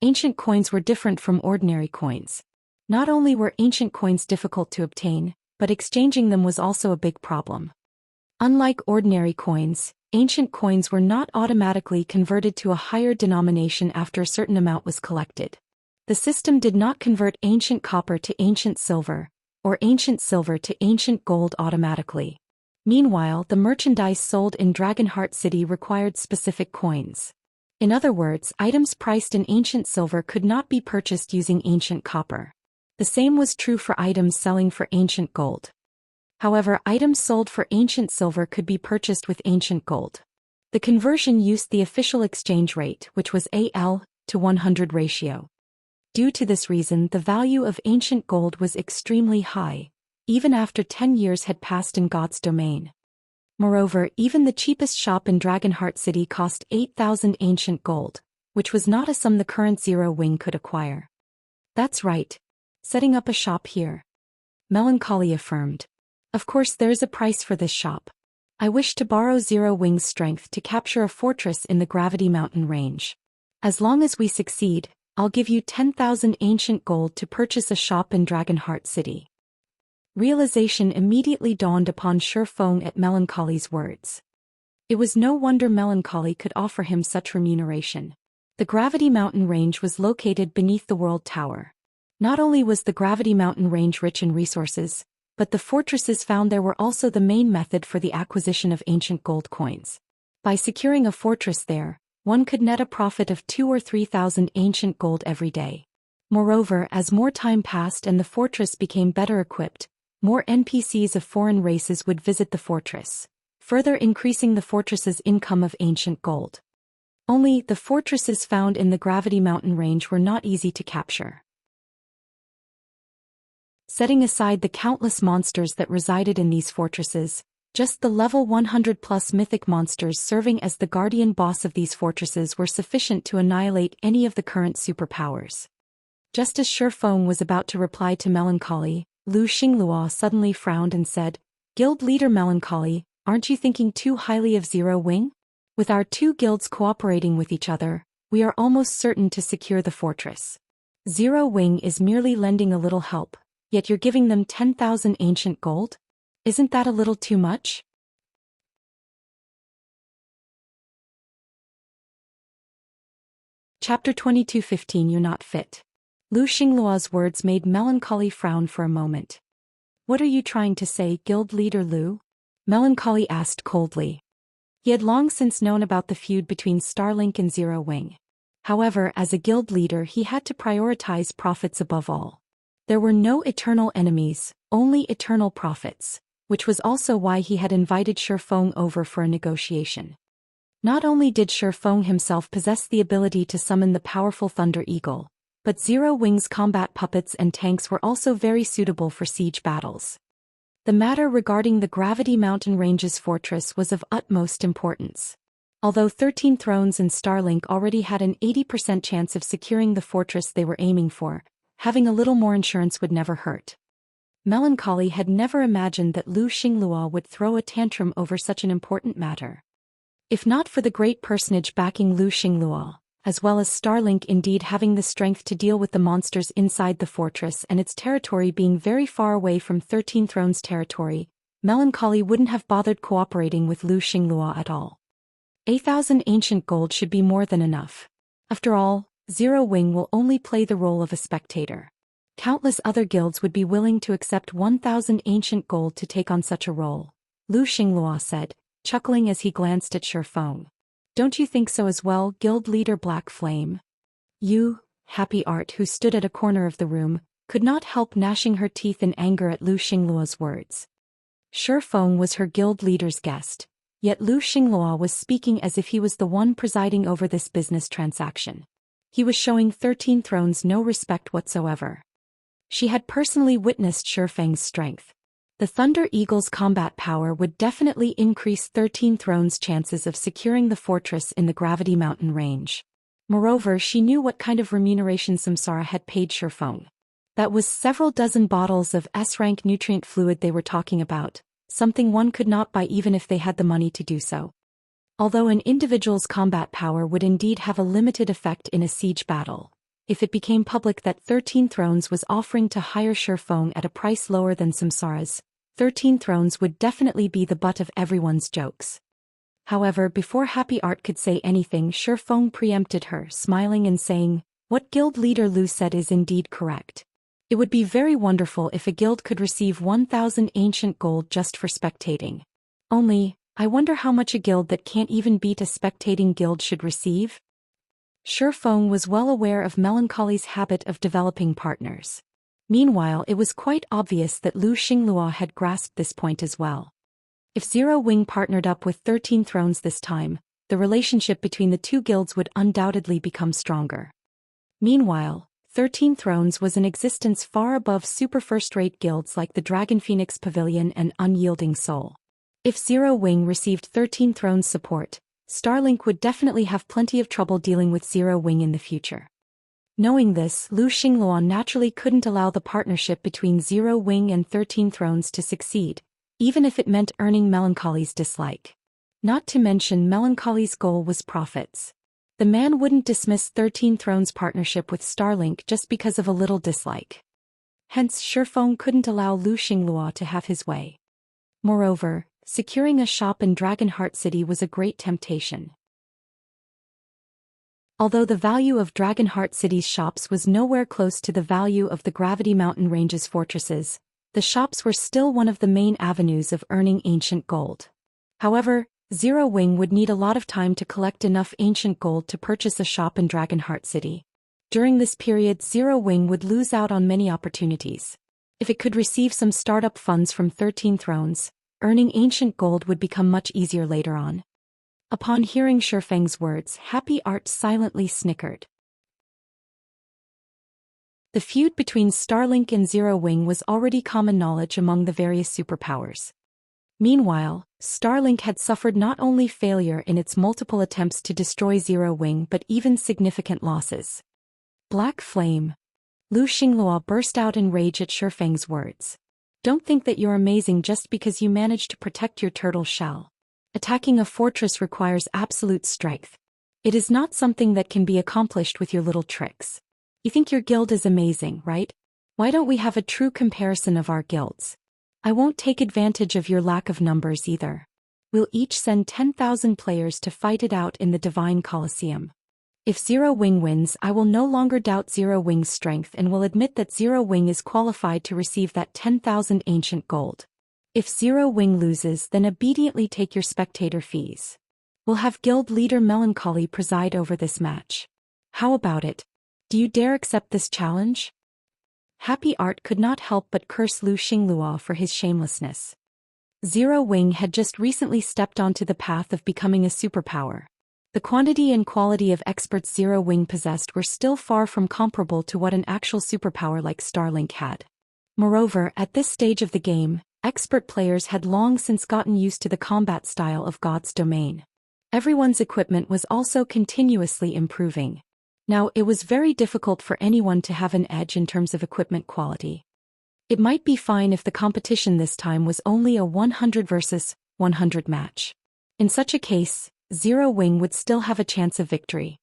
Ancient coins were different from ordinary coins. Not only were ancient coins difficult to obtain, but exchanging them was also a big problem. Unlike ordinary coins, ancient coins were not automatically converted to a higher denomination after a certain amount was collected. The system did not convert ancient copper to ancient silver, or ancient silver to ancient gold automatically. Meanwhile, the merchandise sold in Dragonheart City required specific coins. In other words, items priced in ancient silver could not be purchased using ancient copper. The same was true for items selling for ancient gold. However, items sold for ancient silver could be purchased with ancient gold. The conversion used the official exchange rate, which was AL to 100 ratio. Due to this reason, the value of ancient gold was extremely high, even after 10 years had passed in God's domain. Moreover, even the cheapest shop in Dragonheart City cost 8,000 ancient gold, which was not a sum the current Zero Wing could acquire. That's right. Setting up a shop here. Melancholy affirmed. Of course, there is a price for this shop. I wish to borrow Zero Wing's strength to capture a fortress in the Gravity Mountain range. As long as we succeed, I'll give you 10,000 ancient gold to purchase a shop in Dragonheart City. Realization immediately dawned upon Shifeng at Melancholy's words. It was no wonder Melancholy could offer him such remuneration. The Gravity Mountain Range was located beneath the World Tower. Not only was the Gravity Mountain Range rich in resources, but the fortresses found there were also the main method for the acquisition of ancient gold coins. By securing a fortress there, one could net a profit of 2,000 or 3,000 ancient gold every day. Moreover, as more time passed and the fortress became better equipped, more NPCs of foreign races would visit the fortress, further increasing the fortress's income of ancient gold. Only, the fortresses found in the Gravity Mountain Range were not easy to capture. Setting aside the countless monsters that resided in these fortresses, just the level 100+ mythic monsters serving as the guardian boss of these fortresses were sufficient to annihilate any of the current superpowers. Just as Shifeng was about to reply to Melancholy, Lu Xinglua suddenly frowned and said, "Guild leader Melancholy, aren't you thinking too highly of Zero Wing? With our two guilds cooperating with each other, we are almost certain to secure the fortress. Zero Wing is merely lending a little help, yet you're giving them 10,000 ancient gold? Isn't that a little too much?" Chapter 22:15 You're not fit. Lu Xinglua's words made Melancholy frown for a moment. "What are you trying to say, Guild Leader Lu?" Melancholy asked coldly. He had long since known about the feud between Starlink and Zero Wing. However, as a guild leader he had to prioritize profits above all. There were no eternal enemies, only eternal profits, which was also why he had invited Shifeng over for a negotiation. Not only did Shifeng himself possess the ability to summon the powerful Thunder Eagle, but Zero Wing's combat puppets and tanks were also very suitable for siege battles. The matter regarding the Gravity Mountain Range's fortress was of utmost importance. Although 13 Thrones and Starlink already had an 80% chance of securing the fortress they were aiming for, having a little more insurance would never hurt. Melancholy had never imagined that Lu Xinglua would throw a tantrum over such an important matter. If not for the great personage backing Lu Xinglua, as well as Starlink indeed having the strength to deal with the monsters inside the fortress and its territory being very far away from 13 Thrones territory, Melancholy wouldn't have bothered cooperating with Lu Xinglua at all. 8,000 ancient gold should be more than enough. After all, Zero Wing will only play the role of a spectator. Countless other guilds would be willing to accept 1,000 ancient gold to take on such a role, Lu Xinglua said, chuckling as he glanced at Shifeng. "Don't you think so as well, Guild Leader Black Flame?" You, Happy Art, who stood at a corner of the room, could not help gnashing her teeth in anger at Lu Xinglua's words. Shifeng was her guild leader's guest, yet Lu Xinglua was speaking as if he was the one presiding over this business transaction. He was showing 13 Thrones no respect whatsoever. She had personally witnessed Shifeng's strength. The Thunder Eagle's combat power would definitely increase 13 Thrones' chances of securing the fortress in the Gravity Mountain Range. Moreover, she knew what kind of remuneration Samsara had paid Shifeng. That was several dozen bottles of S-rank nutrient fluid they were talking about, something one could not buy even if they had the money to do so. Although an individual's combat power would indeed have a limited effect in a siege battle, if it became public that 13 Thrones was offering to hire Shifeng at a price lower than Samsara's, 13 Thrones would definitely be the butt of everyone's jokes. However, before Happy Art could say anything, Shifeng preempted her, smiling and saying, "What Guild Leader Lu said is indeed correct. It would be very wonderful if a guild could receive 1,000 ancient gold just for spectating. Only, I wonder how much a guild that can't even beat a spectating guild should receive?" Shifeng was well aware of Melancholy's habit of developing partners. Meanwhile, it was quite obvious that Lu Xinglua had grasped this point as well. If Zero Wing partnered up with 13 Thrones this time, the relationship between the two guilds would undoubtedly become stronger. Meanwhile, 13 Thrones was in existence far above super first-rate guilds like the Dragon Phoenix Pavilion and Unyielding Soul. If Zero Wing received 13 Thrones support, Starlink would definitely have plenty of trouble dealing with Zero Wing in the future. Knowing this, Lu Xinglua naturally couldn't allow the partnership between Zero Wing and 13 Thrones to succeed, even if it meant earning Melancholy's dislike. Not to mention Melancholy's goal was profits. The man wouldn't dismiss 13 Thrones' partnership with Starlink just because of a little dislike. hence Shifeng couldn't allow Lu Xinglua to have his way. Moreover, securing a shop in Dragonheart City was a great temptation. Although the value of Dragonheart City's shops was nowhere close to the value of the Gravity Mountain Range's fortresses, the shops were still one of the main avenues of earning ancient gold. However, Zero Wing would need a lot of time to collect enough ancient gold to purchase a shop in Dragonheart City. During this period, Zero Wing would lose out on many opportunities. If it could receive some startup funds from 13 Thrones, earning ancient gold would become much easier later on. Upon hearing Shifeng's words, Happy Art silently snickered. The feud between Starlink and Zero Wing was already common knowledge among the various superpowers. Meanwhile, Starlink had suffered not only failure in its multiple attempts to destroy Zero Wing but even significant losses. Black Flame. Lu Xinglua burst out in rage at Shifeng's words. Don't think that you're amazing just because you managed to protect your turtle shell. Attacking a fortress requires absolute strength. It is not something that can be accomplished with your little tricks. You think your guild is amazing, right? Why don't we have a true comparison of our guilds? I won't take advantage of your lack of numbers either. We'll each send 10,000 players to fight it out in the Divine Colosseum. If Zero Wing wins, I will no longer doubt Zero Wing's strength and will admit that Zero Wing is qualified to receive that 10,000 ancient gold. If Zero Wing loses, then obediently take your spectator fees. We'll have guild leader Melancholy preside over this match. How about it? Do you dare accept this challenge? Happy Art could not help but curse Lu Xinglua for his shamelessness. Zero Wing had just recently stepped onto the path of becoming a superpower. The quantity and quality of experts Zero Wing possessed were still far from comparable to what an actual superpower like Starlink had. Moreover, at this stage of the game, expert players had long since gotten used to the combat style of God's domain. Everyone's equipment was also continuously improving. Now, it was very difficult for anyone to have an edge in terms of equipment quality. It might be fine if the competition this time was only a 100 versus 100 match. In such a case, Zero Wing would still have a chance of victory.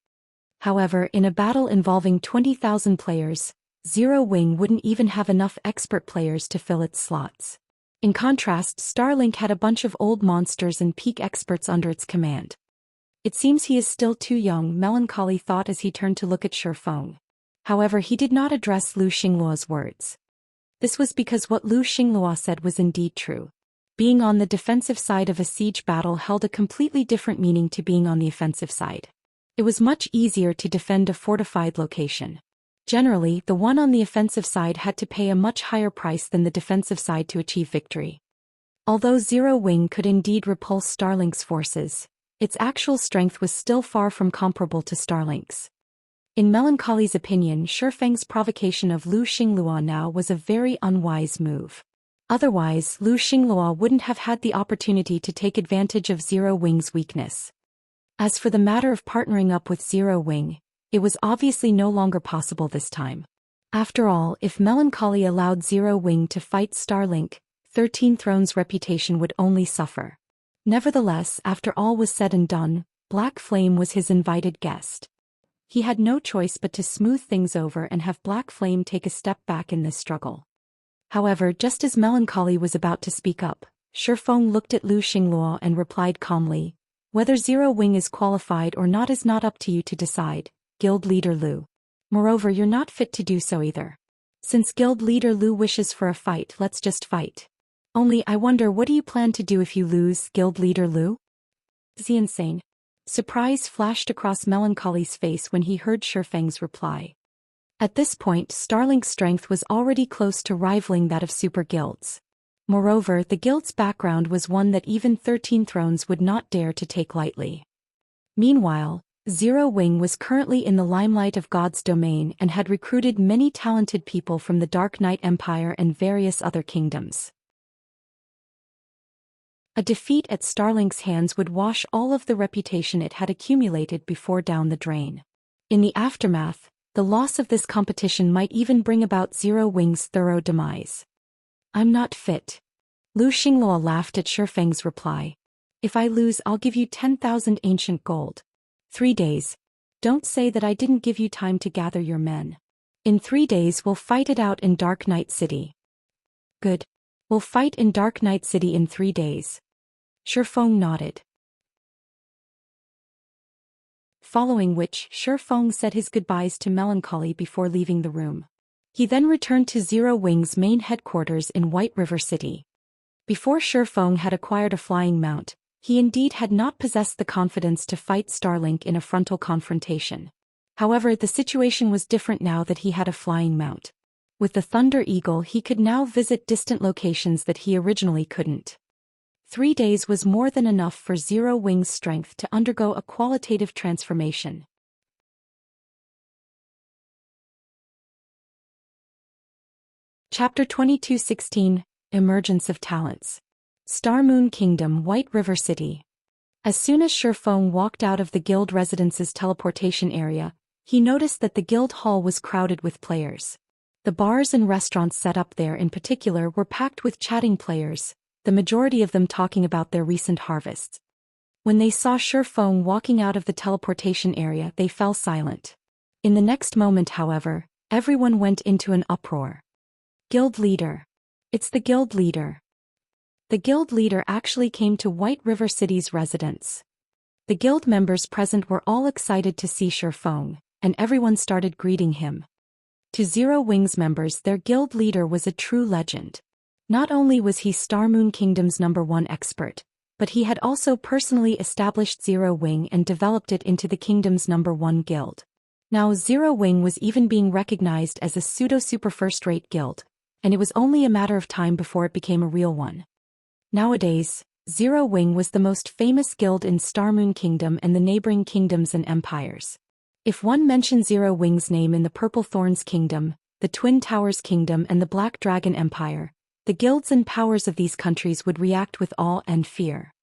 However, in a battle involving 20,000 players, Zero Wing wouldn't even have enough expert players to fill its slots. In contrast, Starlink had a bunch of old monsters and peak experts under its command. It seems he is still too young, Melancholy thought as he turned to look at Shifeng. However, he did not address Lu Xinglua's words. This was because what Lu Xinglua said was indeed true. Being on the defensive side of a siege battle held a completely different meaning to being on the offensive side. It was much easier to defend a fortified location. Generally, the one on the offensive side had to pay a much higher price than the defensive side to achieve victory. Although Zero Wing could indeed repulse Starlink's forces, its actual strength was still far from comparable to Starlink's. In Melancholy's opinion, Shifeng's provocation of Lu Xinglua now was a very unwise move. Otherwise, Lu Xinglua wouldn't have had the opportunity to take advantage of Zero Wing's weakness. As for the matter of partnering up with Zero Wing, it was obviously no longer possible this time. After all, if Melancholy allowed Zero Wing to fight Starlink, 13 Thrones' reputation would only suffer. Nevertheless, after all was said and done, Black Flame was his invited guest. He had no choice but to smooth things over and have Black Flame take a step back in this struggle. However, just as Melancholy was about to speak up, Shifeng looked at Lu Xinglua and replied calmly, "Whether Zero Wing is qualified or not is not up to you to decide, Guild Leader Lu. Moreover, you're not fit to do so either. Since Guild Leader Lu wishes for a fight, let's just fight. Only I wonder, what do you plan to do if you lose, Guild Leader Lu?" Is he insane? Surprise flashed across Melancholy's face when he heard Shifeng's reply. At this point, Starlink's strength was already close to rivaling that of super guilds. Moreover, the guild's background was one that even 13 Thrones would not dare to take lightly. Meanwhile, Zero Wing was currently in the limelight of God's domain and had recruited many talented people from the Dark Knight Empire and various other kingdoms. A defeat at Starlink's hands would wash all of the reputation it had accumulated before down the drain. In the aftermath, the loss of this competition might even bring about Zero Wing's thorough demise. "I'm not fit." Lu Xinglua laughed at Shifeng's reply. "If I lose, I'll give you 10,000 ancient gold. 3 days. Don't say that I didn't give you time to gather your men." In 3 days we'll fight it out in Dark Knight City. Good. We'll fight in Dark Knight City in 3 days. Shifeng nodded. Following which, Shifeng said his goodbyes to Melancholy before leaving the room. He then returned to Zero Wing's main headquarters in White River City. Before Shifeng had acquired a flying mount, he indeed had not possessed the confidence to fight Starlink in a frontal confrontation. However, the situation was different now that he had a flying mount. With the Thunder Eagle he could now visit distant locations that he originally couldn't. 3 days was more than enough for Zero Wing's strength to undergo a qualitative transformation. Chapter 22:16 Emergence of Talents. Star Moon Kingdom, White River City. As soon as Shifeng walked out of the guild residence's teleportation area, he noticed that the guild hall was crowded with players. The bars and restaurants set up there in particular were packed with chatting players, the majority of them talking about their recent harvests. When they saw Shifeng walking out of the teleportation area, they fell silent. In the next moment, however, everyone went into an uproar. Guild leader. It's the guild leader. The guild leader actually came to White River City's residence. The guild members present were all excited to see Shifeng, and everyone started greeting him. To Zero Wing's members, their guild leader was a true legend. Not only was he Star Moon Kingdom's #1 expert, but he had also personally established Zero Wing and developed it into the kingdom's #1 guild. Now Zero Wing was even being recognized as a pseudo-super first-rate guild, and it was only a matter of time before it became a real one. Nowadays, Zero Wing was the most famous guild in Star Moon Kingdom and the neighboring kingdoms and empires. If one mentioned Zero Wing's name in the Purple Thorns Kingdom, the Twin Towers Kingdom and the Black Dragon Empire, the guilds and powers of these countries would react with awe and fear.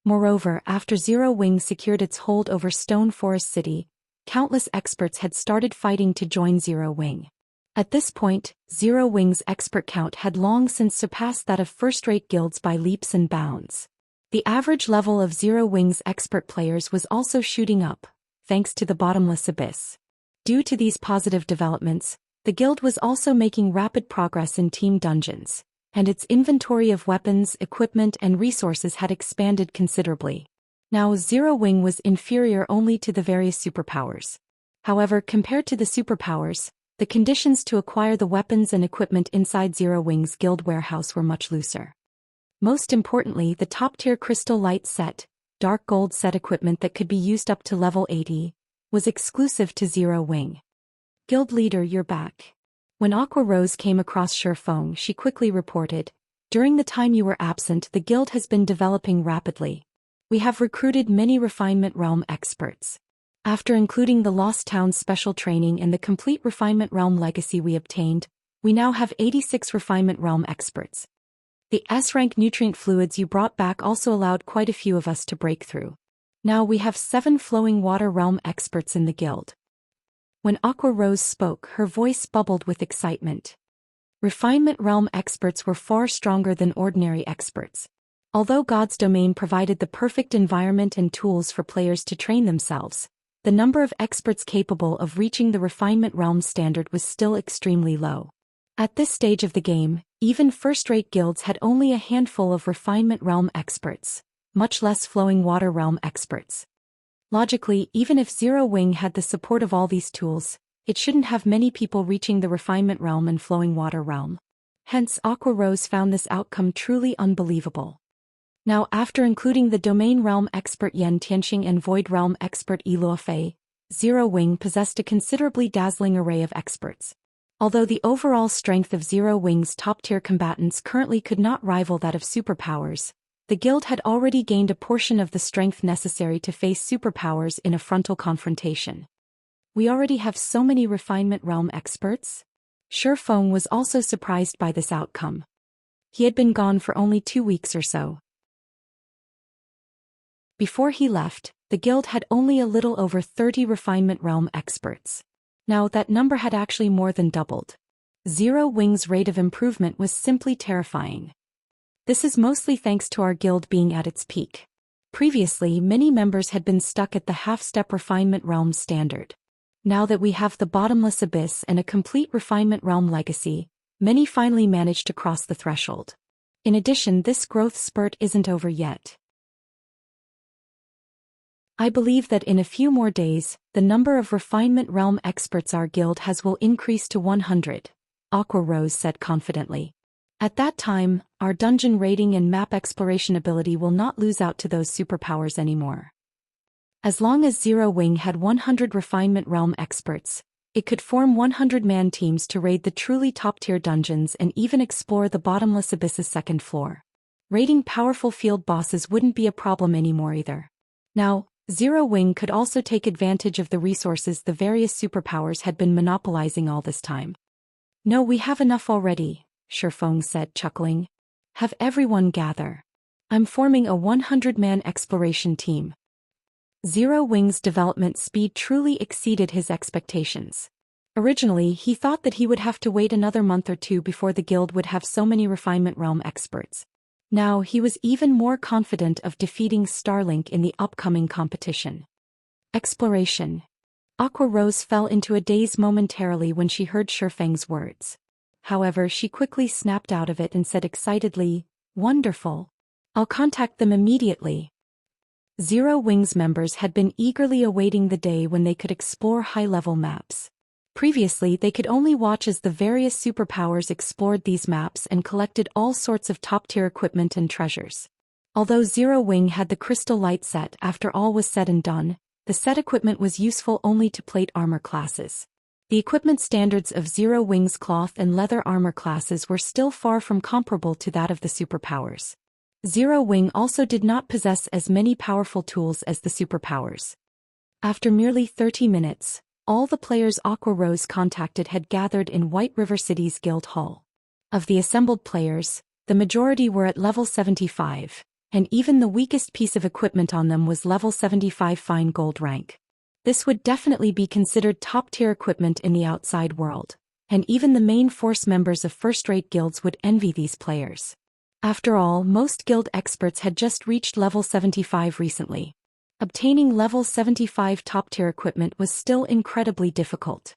Moreover, after Zero Wing secured its hold over Stone Forest City, countless experts had started fighting to join Zero Wing. At this point, Zero Wing's expert count had long since surpassed that of first-rate guilds by leaps and bounds. The average level of Zero Wing's expert players was also shooting up, thanks to the bottomless abyss. Due to these positive developments, the guild was also making rapid progress in team dungeons, and its inventory of weapons, equipment and resources had expanded considerably. Now Zero Wing was inferior only to the various superpowers. However, compared to the superpowers, the conditions to acquire the weapons and equipment inside Zero Wing's guild warehouse were much looser. Most importantly, the top-tier crystal light set, dark gold set equipment that could be used up to level 80, was exclusive to Zero Wing. Guild leader, you're back. When Aqua Rose came across Shifeng, she quickly reported, "During the time you were absent, the guild has been developing rapidly. We have recruited many Refinement Realm experts. After including the Lost Town's special training and the complete Refinement Realm legacy we obtained, we now have 86 Refinement Realm experts. The S-rank nutrient fluids you brought back also allowed quite a few of us to break through. Now we have 7 Flowing Water Realm experts in the guild." When Aqua Rose spoke, her voice bubbled with excitement. Refinement Realm experts were far stronger than ordinary experts. Although God's domain provided the perfect environment and tools for players to train themselves, the number of experts capable of reaching the Refinement Realm standard was still extremely low. At this stage of the game, even first-rate guilds had only a handful of Refinement Realm experts, much less Flowing Water Realm experts. Logically, even if Zero Wing had the support of all these tools, it shouldn't have many people reaching the Refinement Realm and Flowing Water Realm. Hence, Aqua Rose found this outcome truly unbelievable. Now, after including the Domain Realm expert Yen Tianxing and Void Realm expert Eluo Fei, Zero Wing possessed a considerably dazzling array of experts. Although the overall strength of Zero Wing's top-tier combatants currently could not rival that of superpowers, the guild had already gained a portion of the strength necessary to face superpowers in a frontal confrontation. "We already have so many Refinement Realm experts?" Shifeng was also surprised by this outcome. He had been gone for only 2 weeks or so. Before he left, the guild had only a little over 30 Refinement Realm experts. Now that number had actually more than doubled. Zero Wing's rate of improvement was simply terrifying. This is mostly thanks to our guild being at its peak. Previously, many members had been stuck at the half-step Refinement Realm standard. Now that we have the bottomless abyss and a complete refinement realm legacy, many finally managed to cross the threshold. In addition, this growth spurt isn't over yet. I believe that in a few more days, the number of refinement realm experts our guild has will increase to 100, Aqua Rose said confidently. At that time, our dungeon raiding and map exploration ability will not lose out to those superpowers anymore. As long as Zero Wing had 100 refinement realm experts, it could form 100-man teams to raid the truly top-tier dungeons and even explore the bottomless abyss's second floor. Raiding powerful field bosses wouldn't be a problem anymore either. Now, Zero Wing could also take advantage of the resources the various superpowers had been monopolizing all this time. No, we have enough already, Shifeng said, chuckling. Have everyone gather. I'm forming a 100-man exploration team. Zero Wing's development speed truly exceeded his expectations. Originally, he thought that he would have to wait another month or two before the guild would have so many refinement realm experts. Now he was even more confident of defeating Starlink in the upcoming competition. Exploration. Aqua Rose fell into a daze momentarily when she heard Shifeng's words. However, she quickly snapped out of it and said excitedly, "Wonderful. I'll contact them immediately." Zero Wing's members had been eagerly awaiting the day when they could explore high-level maps. Previously, they could only watch as the various superpowers explored these maps and collected all sorts of top-tier equipment and treasures. Although Zero Wing had the crystal light set after all was said and done, the set equipment was useful only to plate armor classes. The equipment standards of Zero Wing's cloth and leather armor classes were still far from comparable to that of the superpowers. Zero Wing also did not possess as many powerful tools as the superpowers. After merely 30 minutes, all the players Aqua Rose contacted had gathered in White River City's guild hall. Of the assembled players, the majority were at level 75, and even the weakest piece of equipment on them was level 75 fine gold rank. This would definitely be considered top-tier equipment in the outside world, and even the main force members of first-rate guilds would envy these players. After all, most guild experts had just reached level 75 recently. Obtaining level 75 top-tier equipment was still incredibly difficult.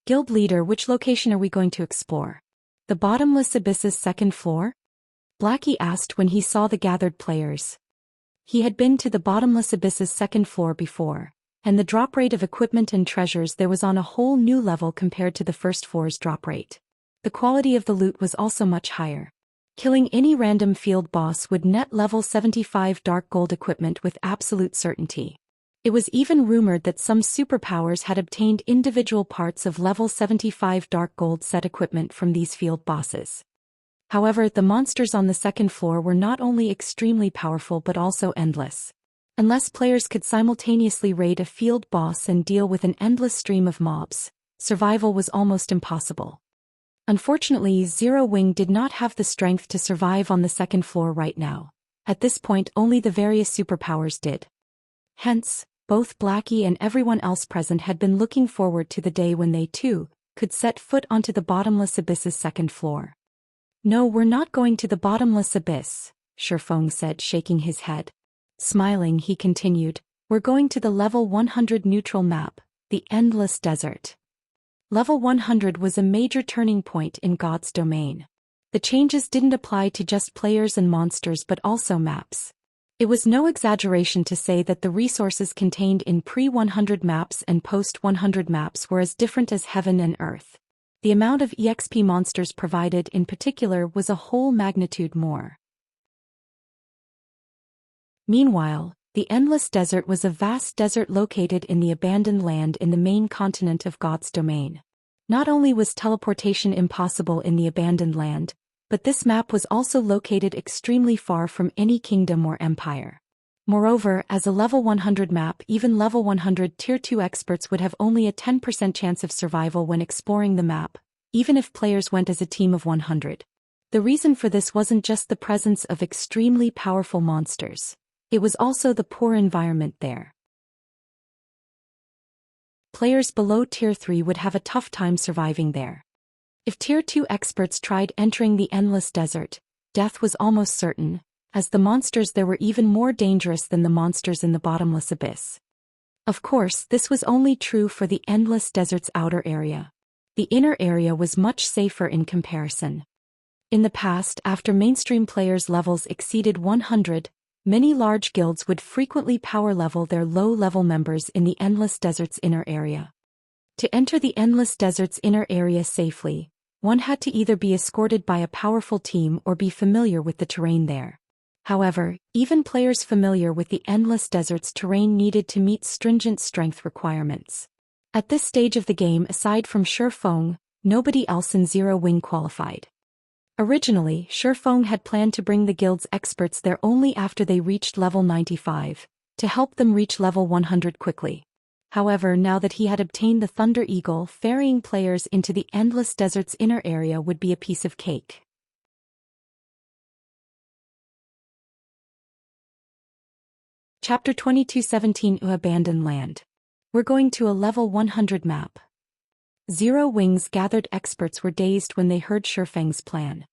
Guild leader, which location are we going to explore? The bottomless abyss's second floor? Blackie asked when he saw the gathered players. He had been to the bottomless abyss's second floor before, and the drop rate of equipment and treasures there was on a whole new level compared to the first floor's drop rate. The quality of the loot was also much higher. Killing any random field boss would net level 75 dark gold equipment with absolute certainty. It was even rumored that some superpowers had obtained individual parts of level 75 dark gold set equipment from these field bosses. However, the monsters on the second floor were not only extremely powerful but also endless. Unless players could simultaneously raid a field boss and deal with an endless stream of mobs, survival was almost impossible. Unfortunately, Zero Wing did not have the strength to survive on the second floor right now. At this point, only the various superpowers did. Hence, both Blackie and everyone else present had been looking forward to the day when they, too, could set foot onto the bottomless abyss's second floor. "No, we're not going to the bottomless abyss," Shifeng said, shaking his head. Smiling, he continued, "We're going to the level 100 neutral map, the Endless Desert." Level 100 was a major turning point in God's domain. The changes didn't apply to just players and monsters but also maps. It was no exaggeration to say that the resources contained in pre-100 maps and post-100 maps were as different as heaven and earth. The amount of EXP monsters provided in particular was a whole magnitude more. Meanwhile, the Endless Desert was a vast desert located in the abandoned land in the main continent of God's domain. Not only was teleportation impossible in the abandoned land, but this map was also located extremely far from any kingdom or empire. Moreover, as a level 100 map, even level 100 Tier 2 experts would have only a 10% chance of survival when exploring the map, even if players went as a team of 100. The reason for this wasn't just the presence of extremely powerful monsters. It was also the poor environment there. Players below Tier 3 would have a tough time surviving there. If Tier 2 experts tried entering the Endless Desert, death was almost certain, as the monsters there were even more dangerous than the monsters in the bottomless abyss. Of course, this was only true for the endless desert's outer area. The inner area was much safer in comparison. In the past, after mainstream players' levels exceeded 100, many large guilds would frequently power level their low-level members in the endless desert's inner area. To enter the endless desert's inner area safely, one had to either be escorted by a powerful team or be familiar with the terrain there. However, even players familiar with the endless desert's terrain needed to meet stringent strength requirements. At this stage of the game, aside from Shifeng, nobody else in Zero Wing qualified. Originally, Shifeng had planned to bring the guild's experts there only after they reached level 95, to help them reach level 100 quickly. However, now that he had obtained the Thunder Eagle, ferrying players into the endless desert's inner area would be a piece of cake. Chapter 22:17 Abandoned Land. We're going to a level 100 map. Zero Wing's gathered experts were dazed when they heard Shifeng's plan.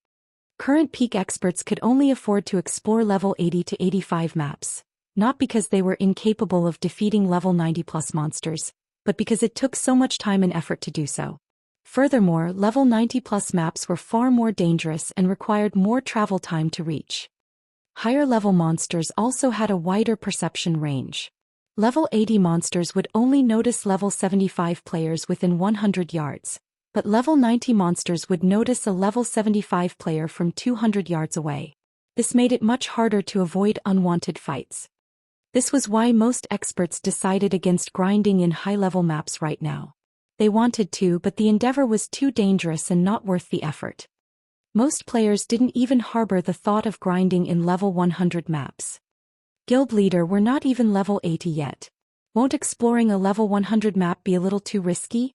Current peak experts could only afford to explore level 80 to 85 maps, not because they were incapable of defeating level 90+ monsters, but because it took so much time and effort to do so. Furthermore, level 90+ maps were far more dangerous and required more travel time to reach. Higher-level monsters also had a wider perception range. Level 80 monsters would only notice level 75 players within 100 yards, but level 90 monsters would notice a level 75 player from 200 yards away. This made it much harder to avoid unwanted fights. This was why most experts decided against grinding in high-level maps right now. They wanted to, but the endeavor was too dangerous and not worth the effort. Most players didn't even harbor the thought of grinding in level 100 maps. Guild leader, we're not even level 80 yet. Won't exploring a level 100 map be a little too risky?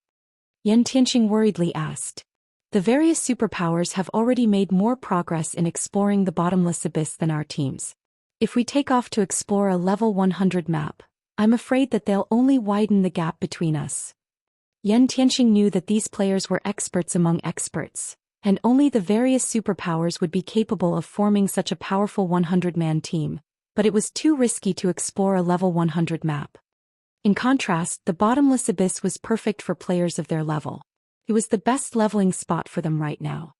Xianxia worriedly asked. The various superpowers have already made more progress in exploring the bottomless abyss than our teams. If we take off to explore a level 100 map, I'm afraid that they'll only widen the gap between us. Xianxia knew that these players were experts among experts, and only the various superpowers would be capable of forming such a powerful 100-man team, but it was too risky to explore a level 100 map. In contrast, the bottomless abyss was perfect for players of their level. It was the best leveling spot for them right now.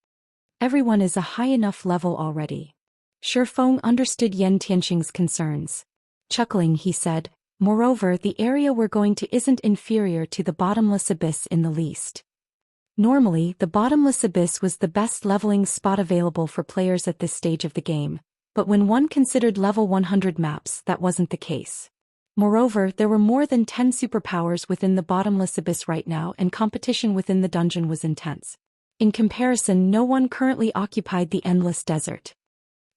Everyone is a high enough level already. Shifeng understood Xianxia's concerns. Chuckling, he said, moreover, the area we're going to isn't inferior to the bottomless abyss in the least. Normally, the bottomless abyss was the best leveling spot available for players at this stage of the game, but when one considered level 100 maps, that wasn't the case. Moreover, there were more than 10 superpowers within the bottomless abyss right now, and competition within the dungeon was intense. In comparison, no one currently occupied the endless desert.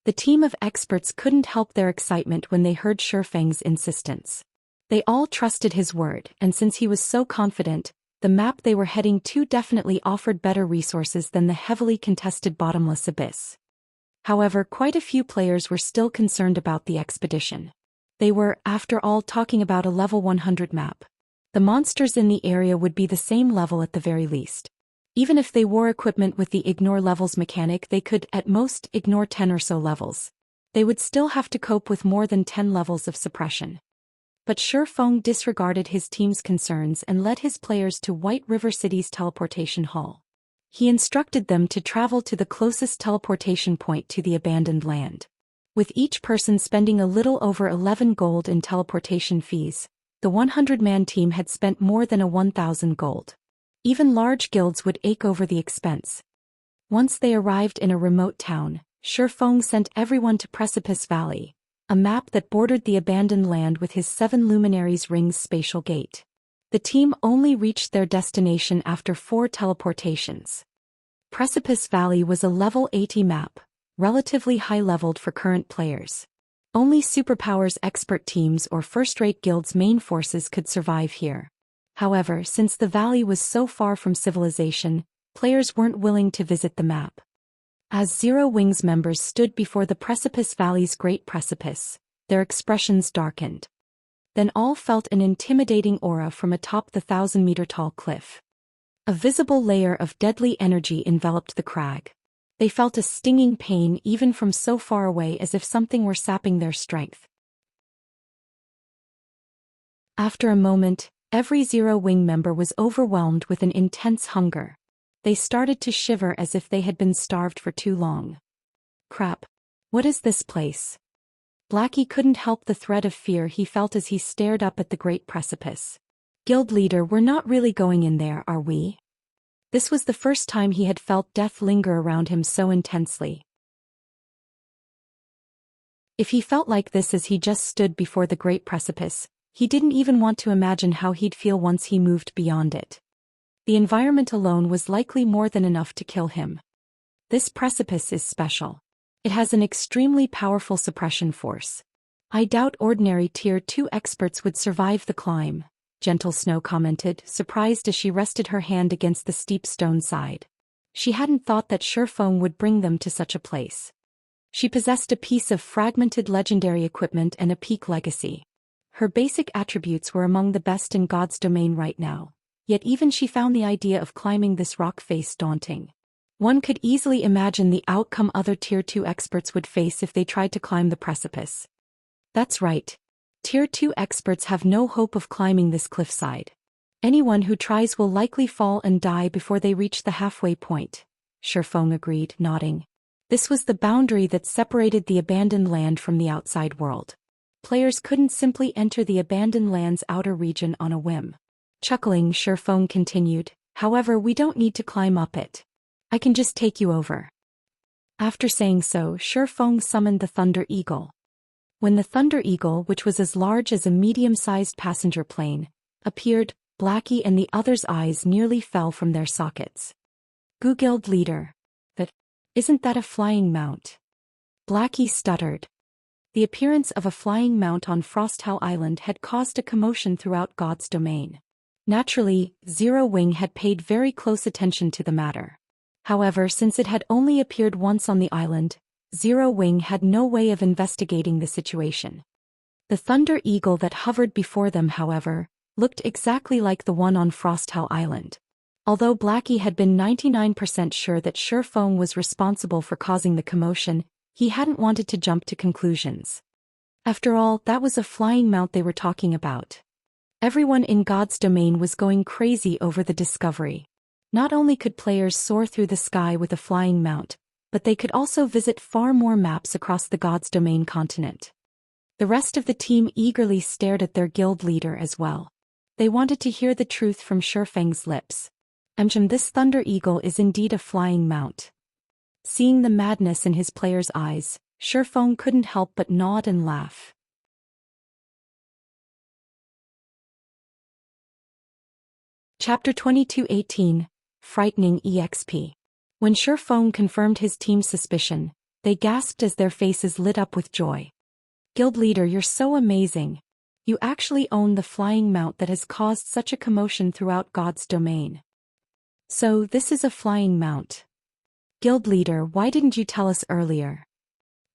The team of experts couldn't help their excitement when they heard Shifeng's insistence. They all trusted his word, and since he was so confident, the map they were heading to definitely offered better resources than the heavily contested bottomless abyss. However, quite a few players were still concerned about the expedition. They were, after all, talking about a level 100 map. The monsters in the area would be the same level at the very least. Even if they wore equipment with the ignore levels mechanic, they could, at most, ignore 10 or so levels. They would still have to cope with more than 10 levels of suppression. But Shifeng disregarded his team's concerns and led his players to White River City's teleportation hall. He instructed them to travel to the closest teleportation point to the abandoned land. With each person spending a little over 11 gold in teleportation fees, the 100-man team had spent more than 1,000 gold. Even large guilds would ache over the expense. Once they arrived in a remote town, Shifeng sent everyone to Precipice Valley, a map that bordered the abandoned land with his 7 luminaries rings spatial gate. The team only reached their destination after 4 teleportations. Precipice Valley was a level 80 map, relatively high-leveled for current players. Only superpowers expert teams or first-rate guilds' main forces could survive here. However, since the valley was so far from civilization, players weren't willing to visit the map. As Zero Wing's members stood before the Precipice Valley's great precipice, their expressions darkened. Then all felt an intimidating aura from atop the 1,000-meter-tall cliff. A visible layer of deadly energy enveloped the crag. They felt a stinging pain even from so far away, as if something were sapping their strength. After a moment, every Zero Wing member was overwhelmed with an intense hunger. They started to shiver as if they had been starved for too long. Crap. What is this place? Blackie couldn't help the thread of fear he felt as he stared up at the great precipice. Guild leader, we're not really going in there, are we? This was the first time he had felt death linger around him so intensely. If he felt like this as he just stood before the great precipice, he didn't even want to imagine how he'd feel once he moved beyond it. The environment alone was likely more than enough to kill him. This precipice is special. It has an extremely powerful suppression force. I doubt ordinary Tier 2 experts would survive the climb, Gentle Snow commented, surprised as she rested her hand against the steep stone side. She hadn't thought that Shifeng would bring them to such a place. She possessed a piece of fragmented legendary equipment and a peak legacy. Her basic attributes were among the best in God's domain right now, yet even she found the idea of climbing this rock face daunting. One could easily imagine the outcome other Tier 2 experts would face if they tried to climb the precipice. That's right. Tier 2 experts have no hope of climbing this cliffside. Anyone who tries will likely fall and die before they reach the halfway point, Shifeng agreed, nodding. This was the boundary that separated the abandoned land from the outside world. Players couldn't simply enter the abandoned land's outer region on a whim. Chuckling, Shifeng continued, however, we don't need to climb up it. I can just take you over. After saying so, Shifeng summoned the Thunder Eagle. When the Thunder Eagle, which was as large as a medium-sized passenger plane, appeared, Blackie and the others' eyes nearly fell from their sockets. Guild leader. Isn't that a flying mount? Blackie stuttered. The appearance of a flying mount on Frosthell Island had caused a commotion throughout God's domain. Naturally, Zero Wing had paid very close attention to the matter. However, since it had only appeared once on the island, Zero Wing had no way of investigating the situation. The Thunder Eagle that hovered before them, however, looked exactly like the one on Frosthell Island. Although Blackie had been 99% sure that Shifeng was responsible for causing the commotion, he hadn't wanted to jump to conclusions. After all, that was a flying mount they were talking about. Everyone in God's domain was going crazy over the discovery. Not only could players soar through the sky with a flying mount, but they could also visit far more maps across the God's domain continent. The rest of the team eagerly stared at their guild leader as well. They wanted to hear the truth from Shifeng's lips. This Thunder Eagle is indeed a flying mount. Seeing the madness in his players' eyes, Shifeng couldn't help but nod and laugh. Chapter 22:18 Frightening EXP. When Shifeng confirmed his team's suspicion, they gasped as their faces lit up with joy. Guild leader, you're so amazing. You actually own the flying mount that has caused such a commotion throughout God's domain. So, this is a flying mount. Guild leader, why didn't you tell us earlier?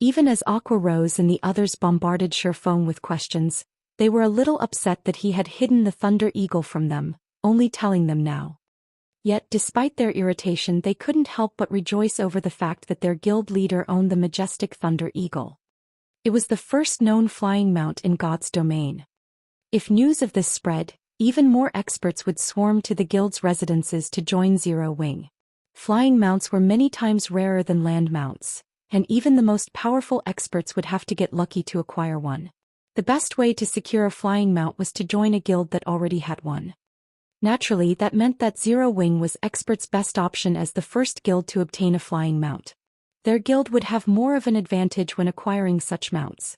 Even as Aqua Rose and the others bombarded Shifeng with questions, they were a little upset that he had hidden the Thunder Eagle from them, only telling them now. Yet, despite their irritation, they couldn't help but rejoice over the fact that their guild leader owned the majestic Thunder Eagle. It was the first known flying mount in God's domain. If news of this spread, even more experts would swarm to the guild's residences to join Zero Wing. Flying mounts were many times rarer than land mounts, and even the most powerful experts would have to get lucky to acquire one. The best way to secure a flying mount was to join a guild that already had one. Naturally, that meant that Zero Wing was experts' best option as the first guild to obtain a flying mount. Their guild would have more of an advantage when acquiring such mounts.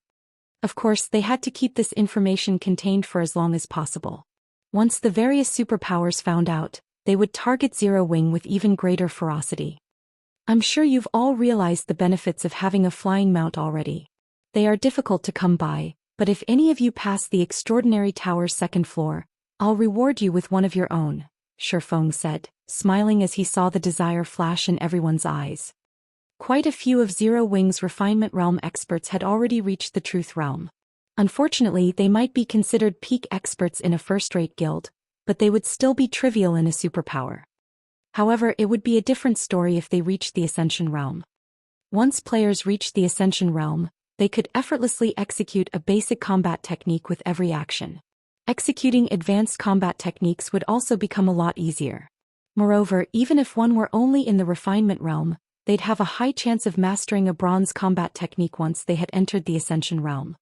Of course, they had to keep this information contained for as long as possible. Once the various superpowers found out, they would target Zero Wing with even greater ferocity. I'm sure you've all realized the benefits of having a flying mount already. They are difficult to come by, but if any of you pass the extraordinary tower's second floor, I'll reward you with one of your own, Shifeng said, smiling as he saw the desire flash in everyone's eyes. Quite a few of Zero Wing's Refinement Realm experts had already reached the Truth Realm. Unfortunately, they might be considered peak experts in a first-rate guild, but they would still be trivial in a superpower. However, it would be a different story if they reached the Ascension Realm. Once players reached the Ascension Realm, they could effortlessly execute a basic combat technique with every action. Executing advanced combat techniques would also become a lot easier. Moreover, even if one were only in the refinement realm, they'd have a high chance of mastering a bronze combat technique once they had entered the Ascension realm.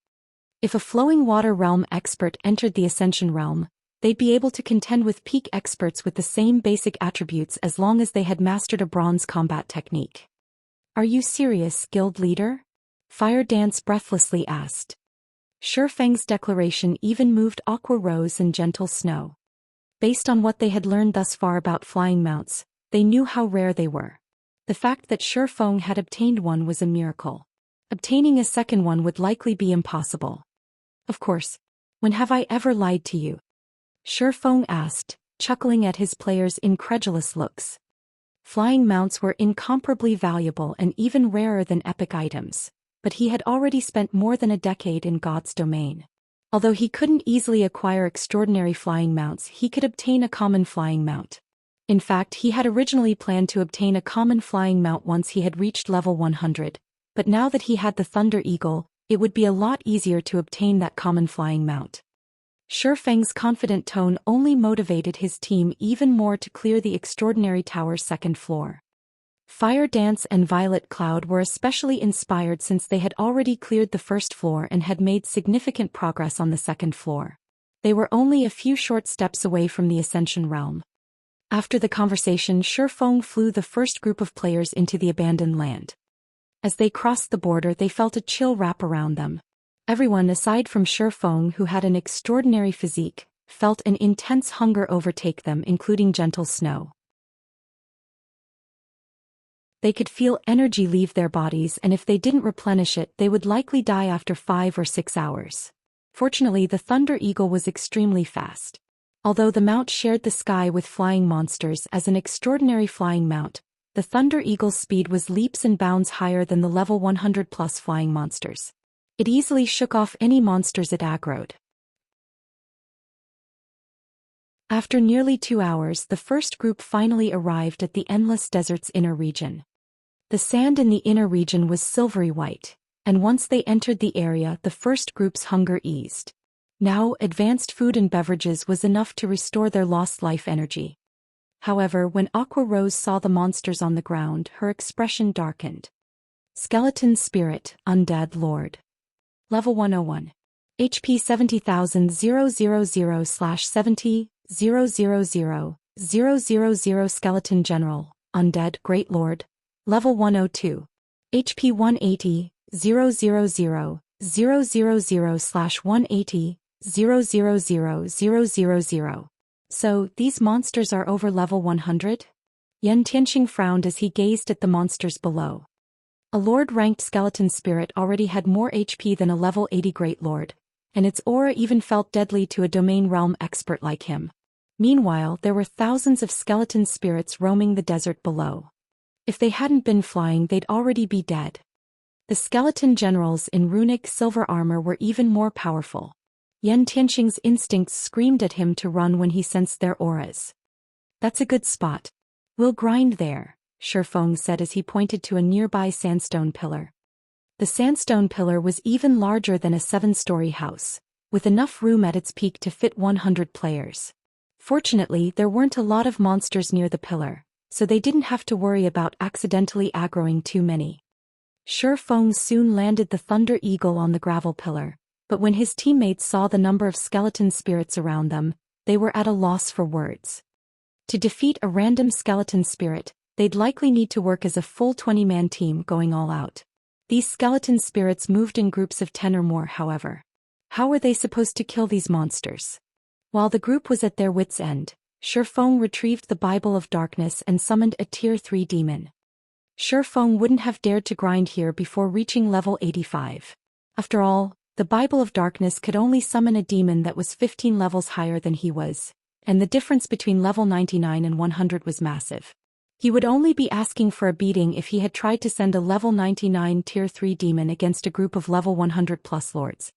If a flowing water realm expert entered the Ascension realm, they'd be able to contend with peak experts with the same basic attributes as long as they had mastered a bronze combat technique. Are you serious, guild leader? Fire Dance breathlessly asked. Shifeng's declaration even moved Aqua Rose and Gentle Snow. Based on what they had learned thus far about flying mounts, they knew how rare they were. The fact that Shifeng had obtained one was a miracle. Obtaining a second one would likely be impossible. Of course. When have I ever lied to you? Shifeng asked, chuckling at his players' incredulous looks. Flying mounts were incomparably valuable and even rarer than epic items, but he had already spent more than a decade in God's domain. Although he couldn't easily acquire extraordinary flying mounts, he could obtain a common flying mount. In fact, he had originally planned to obtain a common flying mount once he had reached level 100, but now that he had the Thunder Eagle, it would be a lot easier to obtain that common flying mount. Shifeng's confident tone only motivated his team even more to clear the extraordinary tower's second floor. Fire Dance and Violet Cloud were especially inspired since they had already cleared the first floor and had made significant progress on the second floor. They were only a few short steps away from the Ascension realm. After the conversation, Shifeng flew the first group of players into the abandoned land. As they crossed the border, they felt a chill wrap around them. Everyone aside from Shifeng, who had an extraordinary physique, felt an intense hunger overtake them, including Gentle Snow. They could feel energy leave their bodies, and if they didn't replenish it, they would likely die after 5 or 6 hours. Fortunately, the Thunder Eagle was extremely fast. Although the mount shared the sky with flying monsters as an extraordinary flying mount, the Thunder Eagle's speed was leaps and bounds higher than the level 100+ flying monsters. It easily shook off any monsters it aggroed. After nearly 2 hours, the first group finally arrived at the Endless Desert's inner region. The sand in the inner region was silvery white, and once they entered the area, the first group's hunger eased. Now, advanced food and beverages was enough to restore their lost life energy. However, when Aqua Rose saw the monsters on the ground, her expression darkened. Skeleton Spirit, Undead Lord. Level 101. HP 70,000/70,000,000 Skeleton General, Undead Great Lord. Level 102. HP 180,000/180,000,000. So, these monsters are over level 100? Yan Tianxing frowned as he gazed at the monsters below. A Lord-ranked skeleton spirit already had more HP than a level 80 Great Lord, and its aura even felt deadly to a domain realm expert like him. Meanwhile, there were thousands of skeleton spirits roaming the desert below. If they hadn't been flying, they'd already be dead. The skeleton generals in runic silver armor were even more powerful. Yan Tianxing's instincts screamed at him to run when he sensed their auras. That's a good spot. We'll grind there, Shifeng said as he pointed to a nearby sandstone pillar. The sandstone pillar was even larger than a 7-story house, with enough room at its peak to fit 100 players. Fortunately, there weren't a lot of monsters near the pillar, so they didn't have to worry about accidentally aggroing too many. Shifeng soon landed the Thunder Eagle on the gravel pillar, but when his teammates saw the number of skeleton spirits around them, they were at a loss for words. To defeat a random skeleton spirit, they'd likely need to work as a full 20-man team going all out. These skeleton spirits moved in groups of 10 or more, however. How were they supposed to kill these monsters? While the group was at their wits' end, Shifeng retrieved the Bible of Darkness and summoned a Tier 3 demon. Shifeng wouldn't have dared to grind here before reaching level 85. After all, the Bible of Darkness could only summon a demon that was 15 levels higher than he was, and the difference between level 99 and 100 was massive. He would only be asking for a beating if he had tried to send a level 99 Tier 3 demon against a group of level 100+ lords.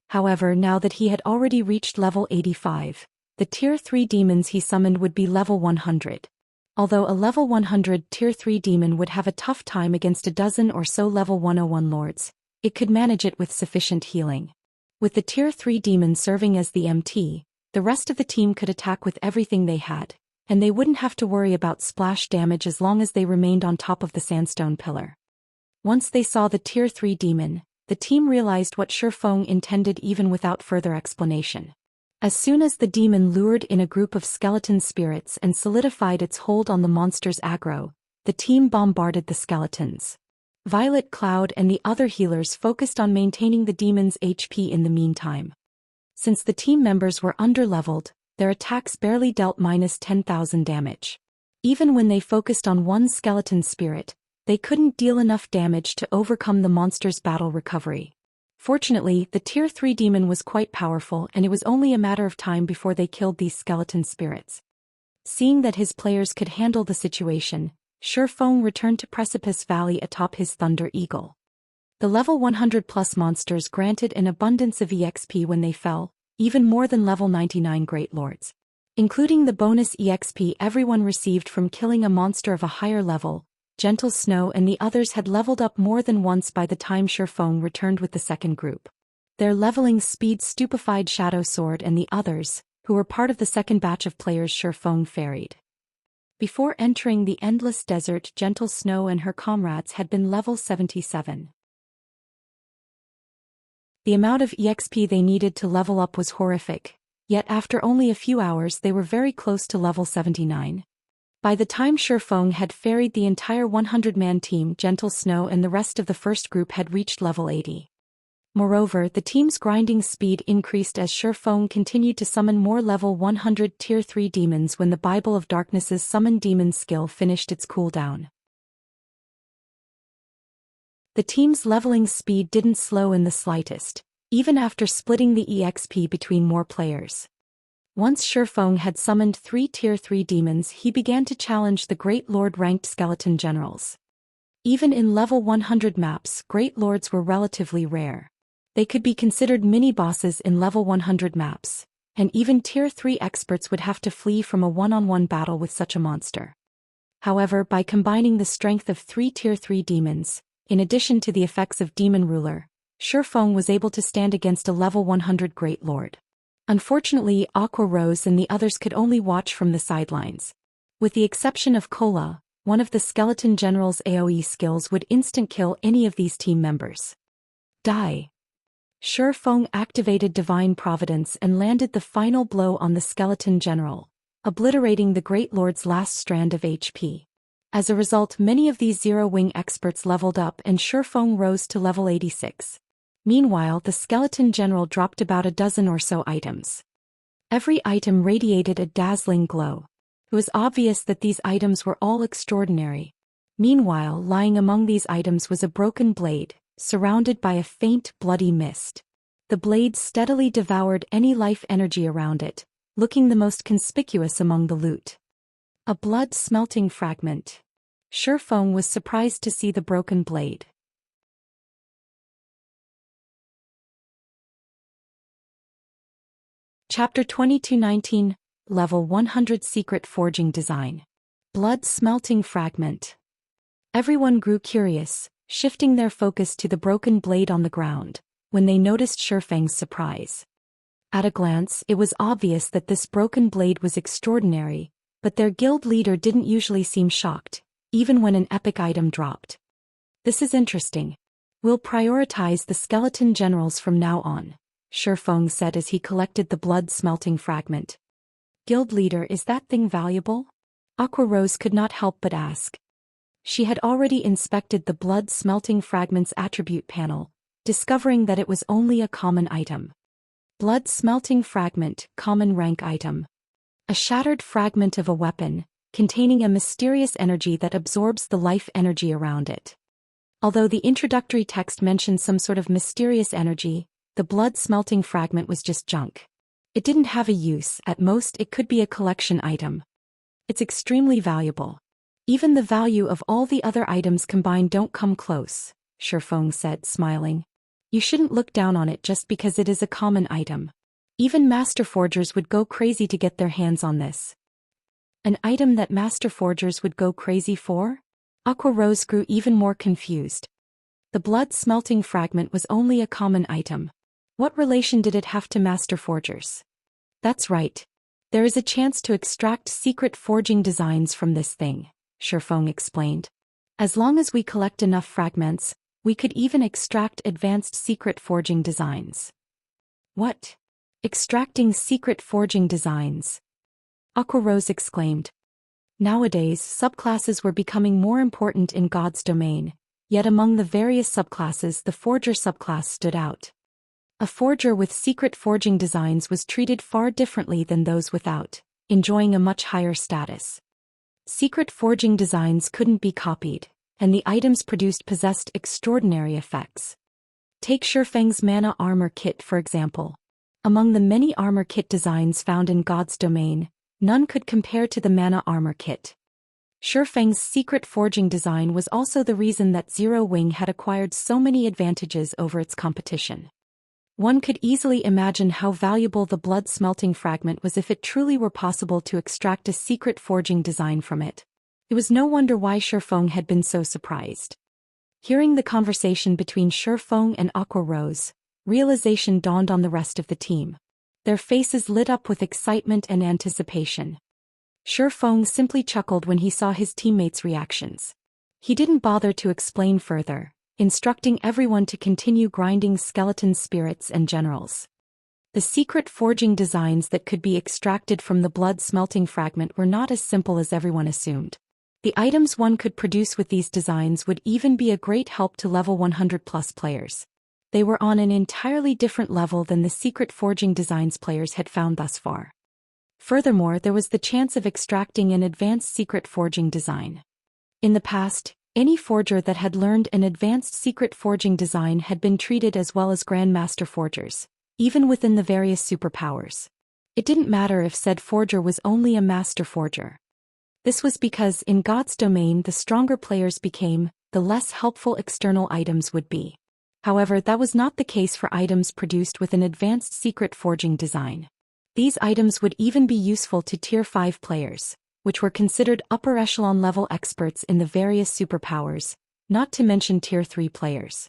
However, now that he had already reached level 85, the Tier 3 demons he summoned would be level 100. Although a level 100 Tier 3 demon would have a tough time against a dozen or so level 101 lords, it could manage it with sufficient healing. With the Tier 3 demon serving as the MT, the rest of the team could attack with everything they had, and they wouldn't have to worry about splash damage as long as they remained on top of the sandstone pillar. Once they saw the Tier 3 demon, the team realized what Shifeng intended even without further explanation. As soon as the demon lured in a group of skeleton spirits and solidified its hold on the monster's aggro, the team bombarded the skeletons. Violet Cloud and the other healers focused on maintaining the demon's HP in the meantime. Since the team members were underleveled, their attacks barely dealt -10,000 damage. Even when they focused on one skeleton spirit, they couldn't deal enough damage to overcome the monster's battle recovery. Fortunately, the Tier 3 demon was quite powerful and it was only a matter of time before they killed these skeleton spirits. Seeing that his players could handle the situation, Shifeng returned to Precipice Valley atop his Thunder Eagle. The level 100+ monsters granted an abundance of EXP when they fell, even more than level 99 Great Lords. Including the bonus EXP everyone received from killing a monster of a higher level, Gentle Snow and the others had leveled up more than once by the time Shifeng returned with the second group. Their leveling speed stupefied Shadow Sword and the others, who were part of the second batch of players Shifeng ferried. Before entering the endless desert, Gentle Snow and her comrades had been level 77. The amount of EXP they needed to level up was horrific, yet after only a few hours they were very close to level 79. By the time Shifeng had ferried the entire 100-man team, Gentle Snow and the rest of the first group had reached level 80. Moreover, the team's grinding speed increased as Shifeng continued to summon more level 100 Tier 3 demons when the Bible of Darkness's Summon Demon skill finished its cooldown. The team's leveling speed didn't slow in the slightest, even after splitting the EXP between more players. Once Shifeng had summoned 3 Tier 3 demons, he began to challenge the Great Lord-ranked skeleton generals. Even in level 100 maps, Great Lords were relatively rare. They could be considered mini-bosses in level 100 maps, and even Tier 3 experts would have to flee from a one-on-one battle with such a monster. However, by combining the strength of 3 Tier 3 demons, in addition to the effects of Demon Ruler, Shifeng was able to stand against a level 100 Great Lord. Unfortunately, Aqua Rose and the others could only watch from the sidelines. With the exception of Cola, one of the skeleton general's AoE skills would instant kill any of these team members. Die. Shifeng activated Divine Providence and landed the final blow on the skeleton general, obliterating the Great Lord's last strand of HP. As a result, many of these Zero-Wing experts leveled up and Shifeng rose to level 86. Meanwhile, the skeleton general dropped about a dozen or so items. Every item radiated a dazzling glow. It was obvious that these items were all extraordinary. Meanwhile, lying among these items was a broken blade, surrounded by a faint, bloody mist. The blade steadily devoured any life energy around it, looking the most conspicuous among the loot. A blood-smelting fragment. Shifeng was surprised to see the broken blade. Chapter 2219, Level 100 Secret Forging Design. Blood-smelting fragment. Everyone grew curious, shifting their focus to the broken blade on the ground, when they noticed Shifeng's surprise. At a glance, it was obvious that this broken blade was extraordinary, but their guild leader didn't usually seem shocked, even when an epic item dropped. This is interesting. We'll prioritize the skeleton generals from now on, Shifeng said as he collected the blood-smelting fragment. Guild leader, is that thing valuable? Aqua Rose could not help but ask. She had already inspected the blood-smelting fragment's attribute panel, discovering that it was only a common item. Blood-smelting fragment, common rank item. A shattered fragment of a weapon, containing a mysterious energy that absorbs the life energy around it. Although the introductory text mentioned some sort of mysterious energy, the blood-smelting fragment was just junk. It didn't have a use, at most it could be a collection item. It's extremely valuable. Even the value of all the other items combined don't come close, Shifeng said, smiling. You shouldn't look down on it just because it is a common item. Even master forgers would go crazy to get their hands on this. An item that master forgers would go crazy for? Aqua Rose grew even more confused. The blood-smelting fragment was only a common item. What relation did it have to master forgers? That's right. There is a chance to extract secret forging designs from this thing, Shifeng explained. As long as we collect enough fragments, we could even extract advanced secret forging designs. What? Extracting secret forging designs? Aqua Rose exclaimed. Nowadays, subclasses were becoming more important in God's domain, yet among the various subclasses the forger subclass stood out. A forger with secret forging designs was treated far differently than those without, enjoying a much higher status. Secret forging designs couldn't be copied, and the items produced possessed extraordinary effects. Take Shifeng's mana armor kit for example. Among the many armor kit designs found in God's domain, none could compare to the mana armor kit. Shifeng's secret forging design was also the reason that Zero Wing had acquired so many advantages over its competition. One could easily imagine how valuable the blood-smelting fragment was if it truly were possible to extract a secret forging design from it. It was no wonder why Shifeng had been so surprised. Hearing the conversation between Shifeng and Aqua Rose, realization dawned on the rest of the team. Their faces lit up with excitement and anticipation. Shifeng simply chuckled when he saw his teammates' reactions. He didn't bother to explain further, instructing everyone to continue grinding skeleton spirits and generals. The secret forging designs that could be extracted from the blood-smelting fragment were not as simple as everyone assumed. The items one could produce with these designs would even be a great help to level 100+ players. They were on an entirely different level than the secret forging designs players had found thus far. Furthermore, there was the chance of extracting an advanced secret forging design. In the past, any forger that had learned an advanced secret forging design had been treated as well as Grandmaster forgers, even within the various superpowers. It didn't matter if said forger was only a master forger. This was because in God's domain the stronger players became, the less helpful external items would be. However, that was not the case for items produced with an advanced secret forging design. These items would even be useful to Tier 5 players, which were considered upper echelon level experts in the various superpowers, not to mention Tier 3 players.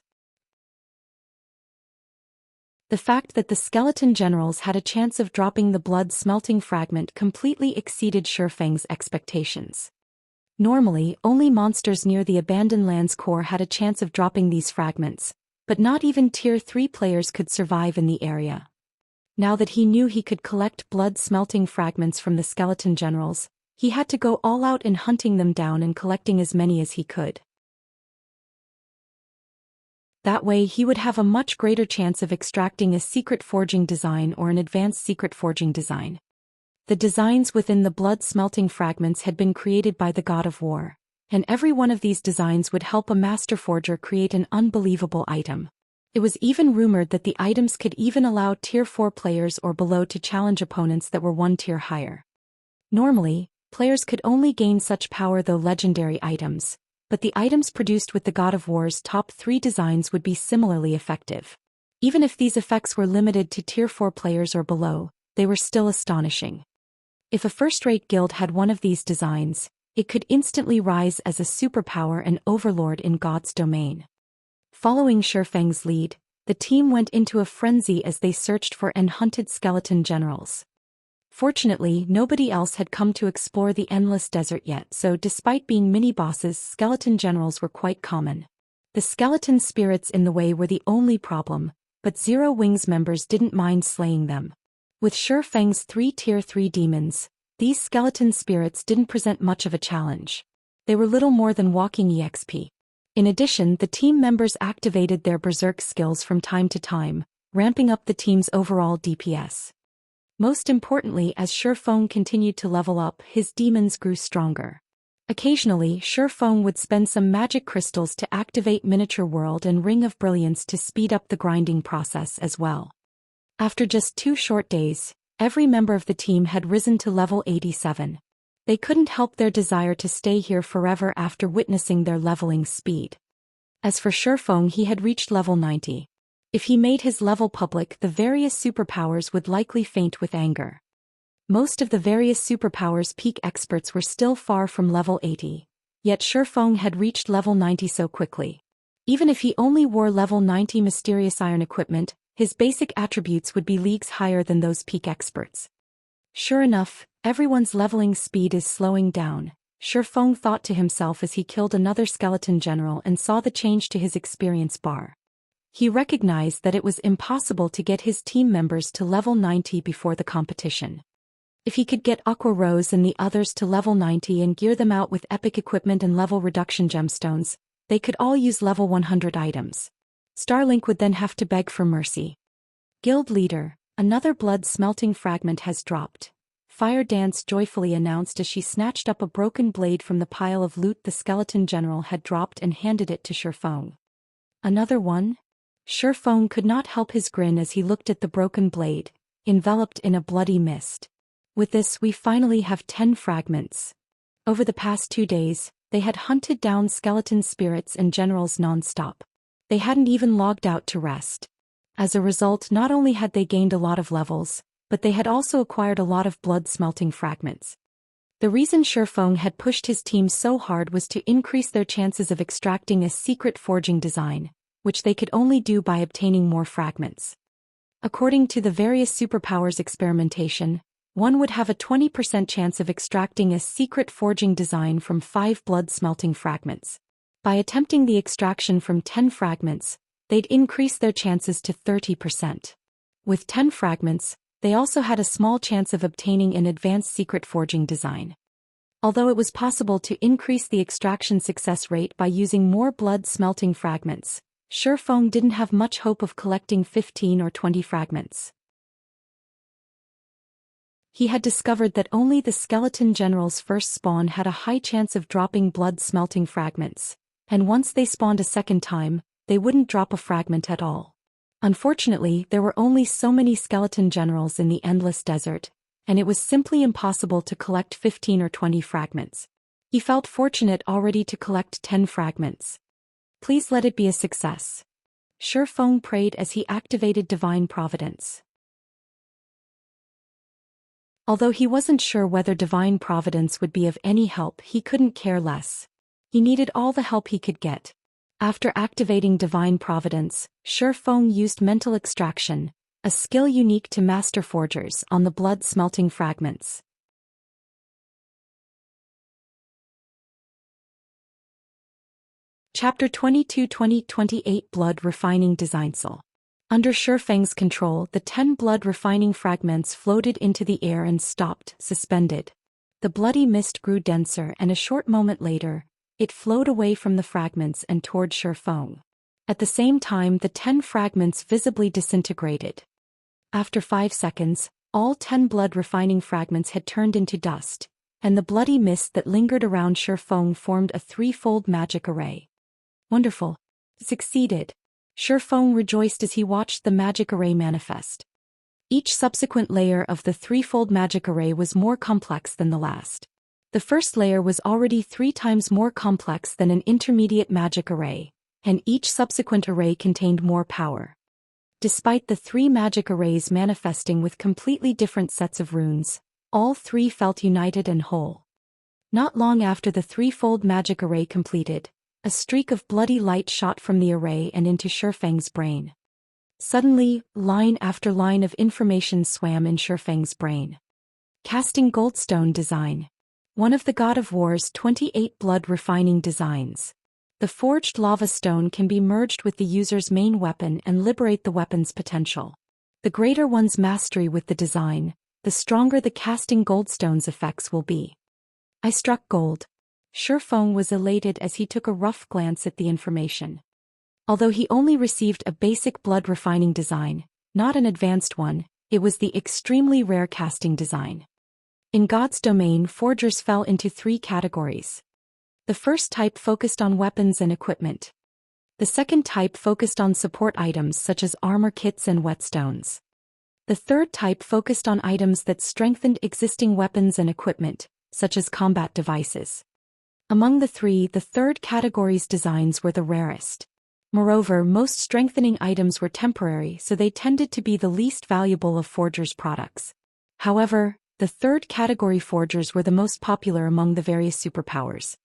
The fact that the skeleton generals had a chance of dropping the blood-smelting fragment completely exceeded Shifeng's expectations. Normally, only monsters near the abandoned lands core had a chance of dropping these fragments, but not even Tier 3 players could survive in the area. Now that he knew he could collect blood-smelting fragments from the skeleton generals, he had to go all out in hunting them down and collecting as many as he could. That way he would have a much greater chance of extracting a secret forging design or an advanced secret forging design. The designs within the blood-smelting fragments had been created by the God of War, and every one of these designs would help a master forger create an unbelievable item. It was even rumored that the items could even allow Tier 4 players or below to challenge opponents that were one tier higher. Normally, players could only gain such power through legendary items, but the items produced with the God of War's top 3 designs would be similarly effective. Even if these effects were limited to Tier 4 players or below, they were still astonishing. If a first-rate guild had one of these designs, it could instantly rise as a superpower and overlord in God's domain. Following Shifeng's lead, the team went into a frenzy as they searched for and hunted skeleton generals. Fortunately, nobody else had come to explore the endless desert yet, so despite being mini-bosses, skeleton generals were quite common. The skeleton spirits in the way were the only problem, but Zero Wing's members didn't mind slaying them. With Shifeng's 3 Tier 3 demons, these skeleton spirits didn't present much of a challenge. They were little more than walking EXP. In addition, the team members activated their berserk skills from time to time, ramping up the team's overall DPS. Most importantly, as Shifeng continued to level up, his demons grew stronger. Occasionally, Shifeng would spend some magic crystals to activate Miniature World and Ring of Brilliance to speed up the grinding process as well. After just 2 short days, every member of the team had risen to level 87. They couldn't help their desire to stay here forever after witnessing their leveling speed. As for Shifeng, he had reached level 90. If he made his level public, the various superpowers would likely faint with anger. Most of the various superpowers peak experts were still far from level 80, yet Shifeng had reached level 90 so quickly. Even if he only wore level 90 mysterious iron equipment, his basic attributes would be leagues higher than those peak experts. Sure enough, everyone's leveling speed is slowing down, Shi Feng thought to himself as he killed another skeleton general and saw the change to his experience bar. He recognized that it was impossible to get his team members to level 90 before the competition. If he could get Aqua Rose and the others to level 90 and gear them out with epic equipment and level reduction gemstones, they could all use level 100 items. Starlink would then have to beg for mercy. Guild leader, another blood-smelting fragment has dropped. Fire Dance joyfully announced as she snatched up a broken blade from the pile of loot the skeleton general had dropped and handed it to Shi Feng. Another one? Shi Feng could not help his grin as he looked at the broken blade, enveloped in a bloody mist. With this, we finally have 10 fragments. Over the past 2 days, they had hunted down skeleton spirits and generals non-stop. They hadn't even logged out to rest. As a result, not only had they gained a lot of levels, but they had also acquired a lot of blood-smelting fragments. The reason Shi Feng had pushed his team so hard was to increase their chances of extracting a secret forging design, which they could only do by obtaining more fragments. According to the various superpowers experimentation, one would have a 20% chance of extracting a secret forging design from 5 blood-smelting fragments. By attempting the extraction from 10 fragments, they'd increase their chances to 30%. With 10 fragments, they also had a small chance of obtaining an advanced secret forging design. Although it was possible to increase the extraction success rate by using more blood-smelting fragments, Shi Feng didn't have much hope of collecting 15 or 20 fragments. He had discovered that only the skeleton general's first spawn had a high chance of dropping blood-smelting fragments, and once they spawned a second time, they wouldn't drop a fragment at all. Unfortunately, there were only so many skeleton generals in the endless desert, and it was simply impossible to collect 15 or 20 fragments. He felt fortunate already to collect 10 fragments. Please let it be a success. Shi Feng prayed as he activated Divine Providence. Although he wasn't sure whether Divine Providence would be of any help, he couldn't care less. He needed all the help he could get. After activating Divine Providence, Shi Feng used Mental Extraction, a skill unique to Master Forgers, on the blood-smelting fragments. Chapter 22-2028 Blood Refining Design Cell. Under Shi Feng's control, the 10 blood-refining fragments floated into the air and stopped, suspended. The bloody mist grew denser and a short moment later, it flowed away from the fragments and toward Shi Feng. At the same time, the 10 fragments visibly disintegrated. After 5 seconds, all 10 blood-refining fragments had turned into dust, and the bloody mist that lingered around Shi Feng formed a 3-fold magic array. Wonderful. Succeeded. Shi Feng rejoiced as he watched the magic array manifest. Each subsequent layer of the 3-fold magic array was more complex than the last. The first layer was already 3 times more complex than an intermediate magic array, and each subsequent array contained more power. Despite the 3 magic arrays manifesting with completely different sets of runes, all 3 felt united and whole. Not long after the 3-fold magic array completed, a streak of bloody light shot from the array and into Shi Feng's brain. Suddenly, line after line of information swam in Shi Feng's brain. Casting Goldstone Design. One of the God of War's 28 blood-refining designs. The forged lava stone can be merged with the user's main weapon and liberate the weapon's potential. The greater one's mastery with the design, the stronger the casting goldstone's effects will be. I struck gold. Shi Feng was elated as he took a rough glance at the information. Although he only received a basic blood-refining design, not an advanced one, it was the extremely rare casting design. In God's domain, forgers fell into 3 categories. The first type focused on weapons and equipment. The second type focused on support items such as armor kits and whetstones. The third type focused on items that strengthened existing weapons and equipment, such as combat devices. Among the 3, the third category's designs were the rarest. Moreover, most strengthening items were temporary, so they tended to be the least valuable of forgers' products. However, the third category forgers were the most popular among the various superpowers.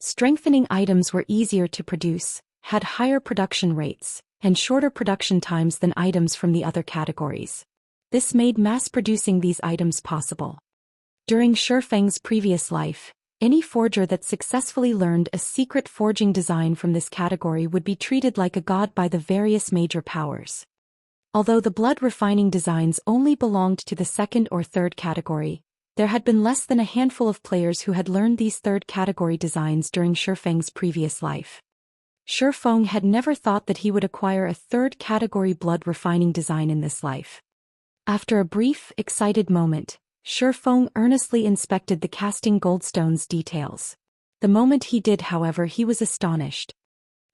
Strengthening items were easier to produce, had higher production rates, and shorter production times than items from the other categories. This made mass-producing these items possible. During Shifeng's previous life, any forger that successfully learned a secret forging design from this category would be treated like a god by the various major powers. Although the blood refining designs only belonged to the second or third category, there had been less than a handful of players who had learned these third category designs during Shifeng's previous life. Shifeng had never thought that he would acquire a third category blood refining design in this life. After a brief, excited moment, Shifeng earnestly inspected the casting goldstone's details. The moment he did, however, he was astonished.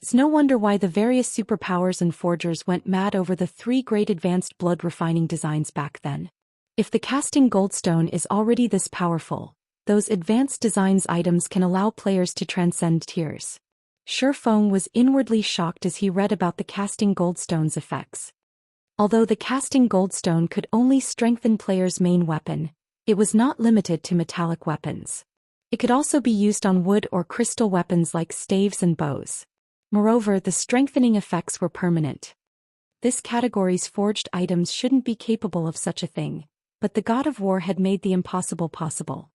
It's no wonder why the various superpowers and forgers went mad over the 3 great advanced blood refining designs back then. If the casting goldstone is already this powerful, those advanced designs items can allow players to transcend tiers. Shifeng was inwardly shocked as he read about the casting goldstone's effects. Although the casting goldstone could only strengthen players' main weapon, it was not limited to metallic weapons. It could also be used on wood or crystal weapons like staves and bows. Moreover, the strengthening effects were permanent. This category's forged items shouldn't be capable of such a thing, but the god of war had made the impossible possible.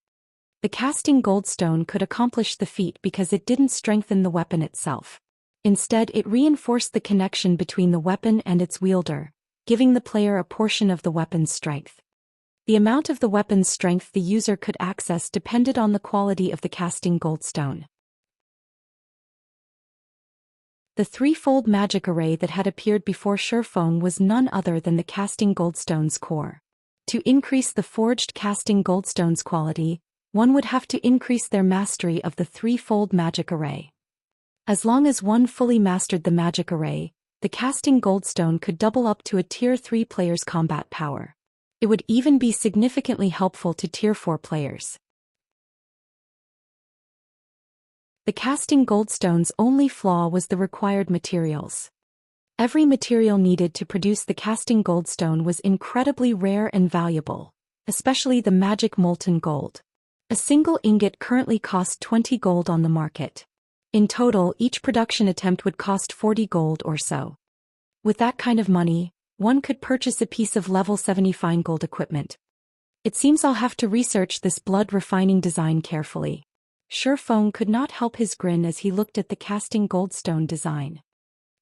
The casting goldstone could accomplish the feat because it didn't strengthen the weapon itself. Instead, it reinforced the connection between the weapon and its wielder, giving the player a portion of the weapon's strength. The amount of the weapon's strength the user could access depended on the quality of the casting goldstone. The threefold magic array that had appeared before Shifeng was none other than the casting goldstone's core. To increase the forged casting goldstone's quality, one would have to increase their mastery of the threefold magic array. As long as one fully mastered the magic array, the casting goldstone could double up to a Tier 3 player's combat power. It would even be significantly helpful to Tier 4 players. The casting goldstone's only flaw was the required materials. Every material needed to produce the casting goldstone was incredibly rare and valuable, especially the magic molten gold. A single ingot currently costs 20 gold on the market. In total, each production attempt would cost 40 gold or so. With that kind of money, one could purchase a piece of level 70 fine gold equipment. It seems I'll have to research this blood refining design carefully. Shifeng could not help his grin as he looked at the casting goldstone design.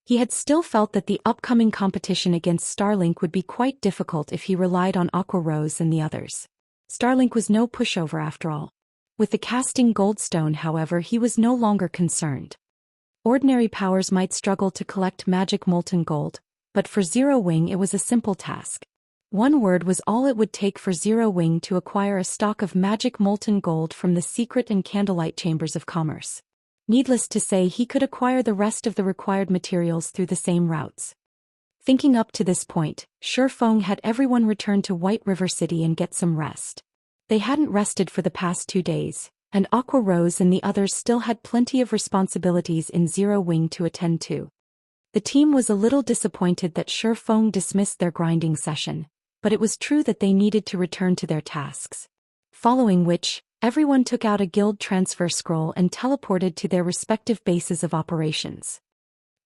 He had still felt that the upcoming competition against Starlink would be quite difficult if he relied on Aqua Rose and the others. Starlink was no pushover after all. With the casting goldstone, however, he was no longer concerned. Ordinary powers might struggle to collect magic molten gold, but for Zero Wing it was a simple task. One word was all it would take for Zero Wing to acquire a stock of magic molten gold from the secret and candlelight chambers of commerce. Needless to say, he could acquire the rest of the required materials through the same routes. Thinking up to this point, Shifeng had everyone return to White River City and get some rest. They hadn't rested for the past 2 days, and Aqua Rose and the others still had plenty of responsibilities in Zero Wing to attend to. The team was a little disappointed that Shifeng dismissed their grinding session, but it was true that they needed to return to their tasks. Following which, everyone took out a guild transfer scroll and teleported to their respective bases of operations.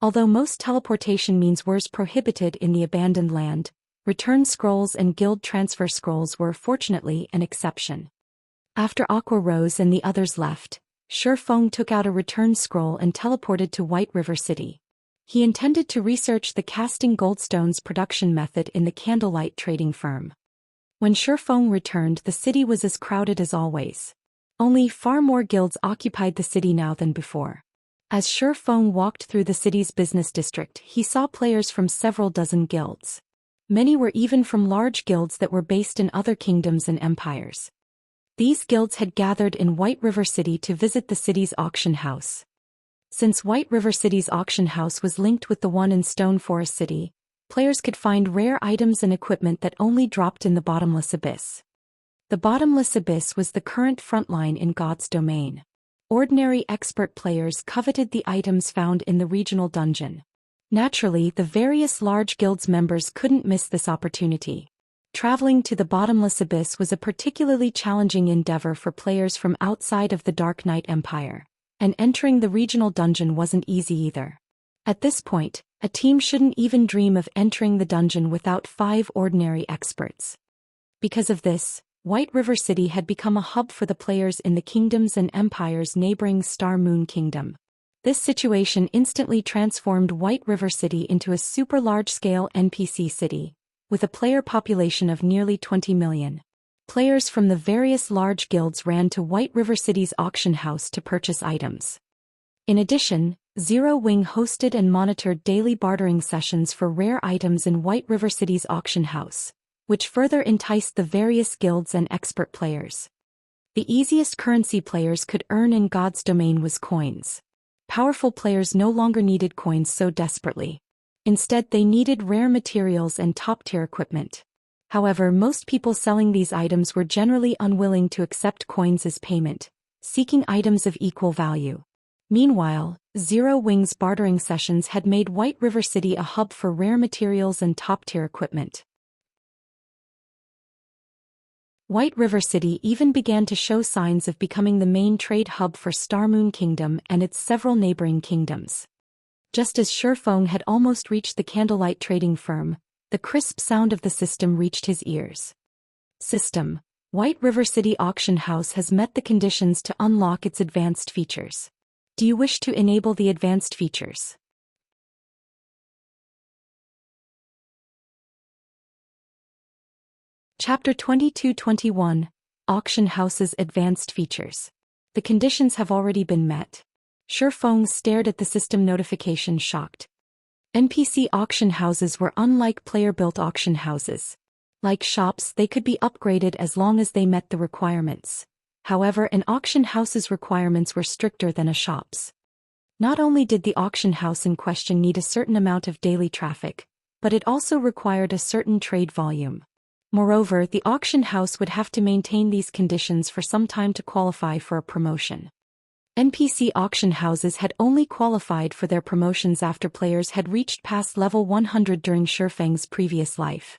Although most teleportation means were prohibited in the abandoned land, return scrolls and guild transfer scrolls were fortunately an exception. After Aqua Rose and the others left, Shifeng took out a return scroll and teleported to White River City. He intended to research the casting goldstone's production method in the candlelight trading firm. When Shifeng returned, the city was as crowded as always. Only far more guilds occupied the city now than before. As Shifeng walked through the city's business district, he saw players from several dozen guilds. Many were even from large guilds that were based in other kingdoms and empires. These guilds had gathered in White River City to visit the city's auction house. Since White River City's auction house was linked with the one in Stone Forest City, players could find rare items and equipment that only dropped in the Bottomless Abyss. The Bottomless Abyss was the current frontline in God's domain. Ordinary expert players coveted the items found in the regional dungeon. Naturally, the various large guilds members couldn't miss this opportunity. Traveling to the Bottomless Abyss was a particularly challenging endeavor for players from outside of the Dark Knight Empire, and entering the regional dungeon wasn't easy either. At this point, A team shouldn't even dream of entering the dungeon without 5 ordinary experts. Because of this, White River City had become a hub for the players in the kingdoms and empires neighboring Star Moon Kingdom. This situation instantly transformed White River City into a super large-scale NPC city, with a player population of nearly 20 million. Players from the various large guilds ran to White River City's auction house to purchase items. In addition, Zero Wing hosted and monitored daily bartering sessions for rare items in White River City's auction house, which further enticed the various guilds and expert players. The easiest currency players could earn in God's domain was coins. Powerful players no longer needed coins so desperately. Instead, they needed rare materials and top-tier equipment. However, most people selling these items were generally unwilling to accept coins as payment, seeking items of equal value. Meanwhile, Zero Wing's bartering sessions had made White River City a hub for rare materials and top-tier equipment. White River City even began to show signs of becoming the main trade hub for Star Moon Kingdom and its several neighboring kingdoms. Just as Shifeng had almost reached the candlelight trading firm, the crisp sound of the system reached his ears. System: White River City Auction House has met the conditions to unlock its advanced features. Do you wish to enable the advanced features? Chapter 22-21, Auction House's Advanced Features. The conditions have already been met. Shifeng stared at the system notification shocked. NPC auction houses were unlike player-built auction houses. Like shops, they could be upgraded as long as they met the requirements. However, an auction house's requirements were stricter than a shop's. Not only did the auction house in question need a certain amount of daily traffic, but it also required a certain trade volume. Moreover, the auction house would have to maintain these conditions for some time to qualify for a promotion. NPC auction houses had only qualified for their promotions after players had reached past level 100 during Shifeng's previous life.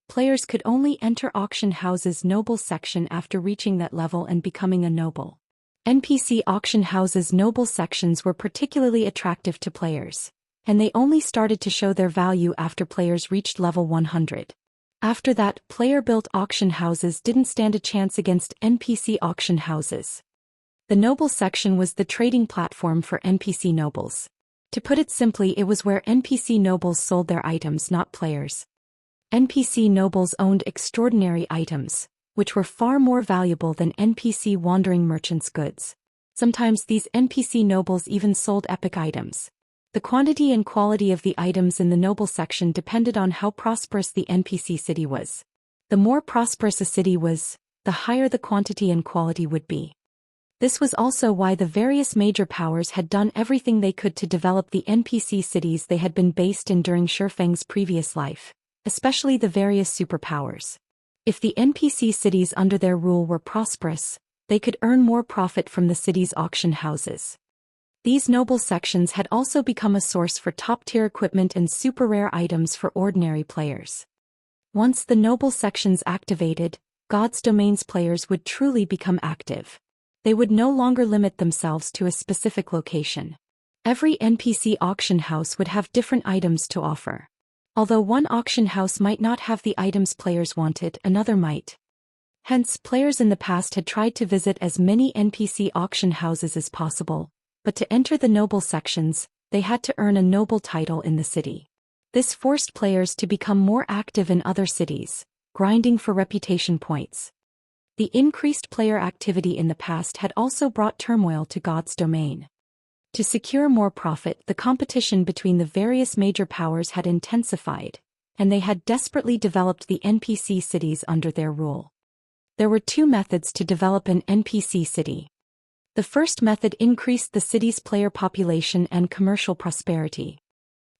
Players could only enter auction houses' noble section after reaching that level and becoming a noble. NPC auction houses' noble sections were particularly attractive to players, and they only started to show their value after players reached level 100. After that, player-built auction houses didn't stand a chance against NPC auction houses. The noble section was the trading platform for NPC nobles. To put it simply, it was where NPC nobles sold their items, not players. NPC nobles owned extraordinary items, which were far more valuable than NPC wandering merchants' goods. Sometimes these NPC nobles even sold epic items. The quantity and quality of the items in the noble section depended on how prosperous the NPC city was. The more prosperous a city was, the higher the quantity and quality would be. This was also why the various major powers had done everything they could to develop the NPC cities they had been based in during Shifeng's previous life, especially the various superpowers. If the NPC cities under their rule were prosperous, they could earn more profit from the city's auction houses. These noble sections had also become a source for top-tier equipment and super rare items for ordinary players. Once the noble sections activated, God's Domain's players would truly become active. They would no longer limit themselves to a specific location. Every NPC auction house would have different items to offer. Although one auction house might not have the items players wanted, another might. Hence, players in the past had tried to visit as many NPC auction houses as possible, but to enter the noble sections, they had to earn a noble title in the city. This forced players to become more active in other cities, grinding for reputation points. The increased player activity in the past had also brought turmoil to God's Domain. To secure more profit, the competition between the various major powers had intensified, and they had desperately developed the NPC cities under their rule. There were 2 methods to develop an NPC city. The first method increased the city's player population and commercial prosperity.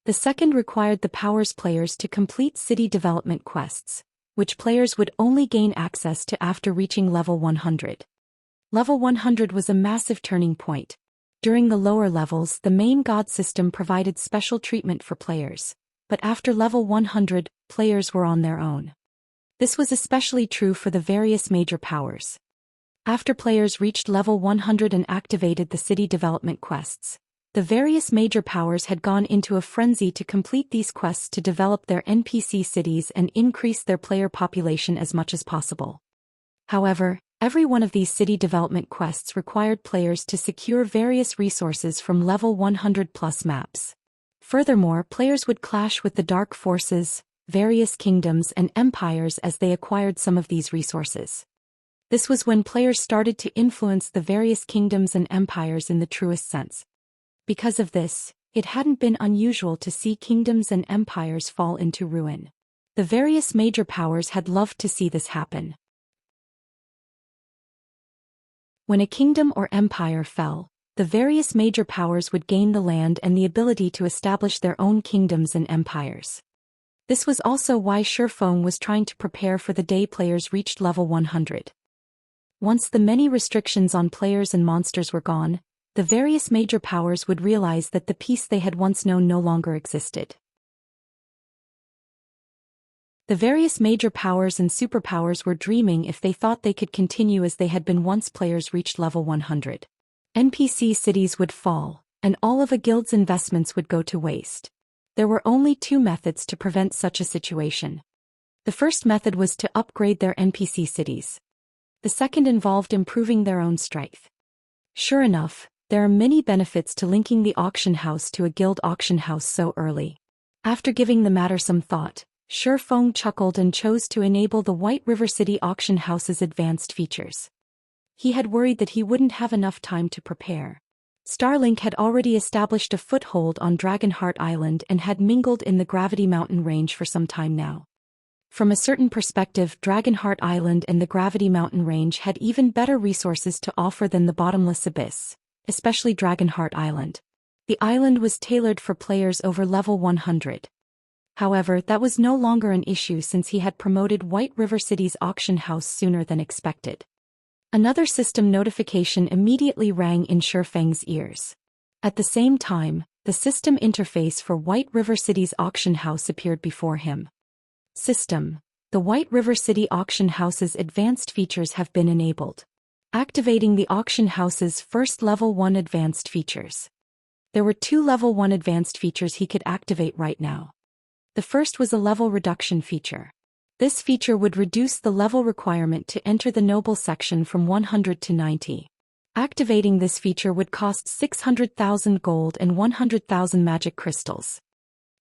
The second required the powers players to complete city development quests, which players would only gain access to after reaching level 100. Level 100 was a massive turning point. During the lower levels, the main god system provided special treatment for players, but after level 100, players were on their own. This was especially true for the various major powers. After players reached level 100 and activated the city development quests, The various major powers had gone into a frenzy to complete these quests to develop their NPC cities and increase their player population as much as possible. However, every one of these city development quests required players to secure various resources from level 100+ maps. Furthermore, players would clash with the dark forces, various kingdoms and empires as they acquired some of these resources. This was when players started to influence the various kingdoms and empires in the truest sense. Because of this, it hadn't been unusual to see kingdoms and empires fall into ruin. The various major powers had loved to see this happen. When a kingdom or empire fell, the various major powers would gain the land and the ability to establish their own kingdoms and empires. This was also why Shifeng was trying to prepare for the day players reached level 100. Once the many restrictions on players and monsters were gone, the various major powers would realize that the peace they had once known no longer existed. The various major powers and superpowers were dreaming if they thought they could continue as they had been once players reached level 100. NPC cities would fall, and all of a guild's investments would go to waste. There were only two methods to prevent such a situation. The first method was to upgrade their NPC cities. The second involved improving their own strength. Sure enough, there are many benefits to linking the auction house to a guild auction house so early. After giving the matter some thought, Shifeng chuckled and chose to enable the White River City auction house's advanced features. He had worried that he wouldn't have enough time to prepare. Starlink had already established a foothold on Dragonheart Island and had mingled in the Gravity Mountain range for some time now. From a certain perspective, Dragonheart Island and the Gravity Mountain range had even better resources to offer than the Bottomless Abyss, especially Dragonheart Island. The island was tailored for players over level 100. However, that was no longer an issue since he had promoted White River City's auction house sooner than expected. Another system notification immediately rang in Shifeng's ears. At the same time, the system interface for White River City's auction house appeared before him. System: the White River City auction house's advanced features have been enabled. Activating the auction house's first level 1 advanced features. There were 2 level 1 advanced features he could activate right now. The first was a level reduction feature. This feature would reduce the level requirement to enter the noble section from 100 to 90. Activating this feature would cost 600,000 gold and 100,000 magic crystals.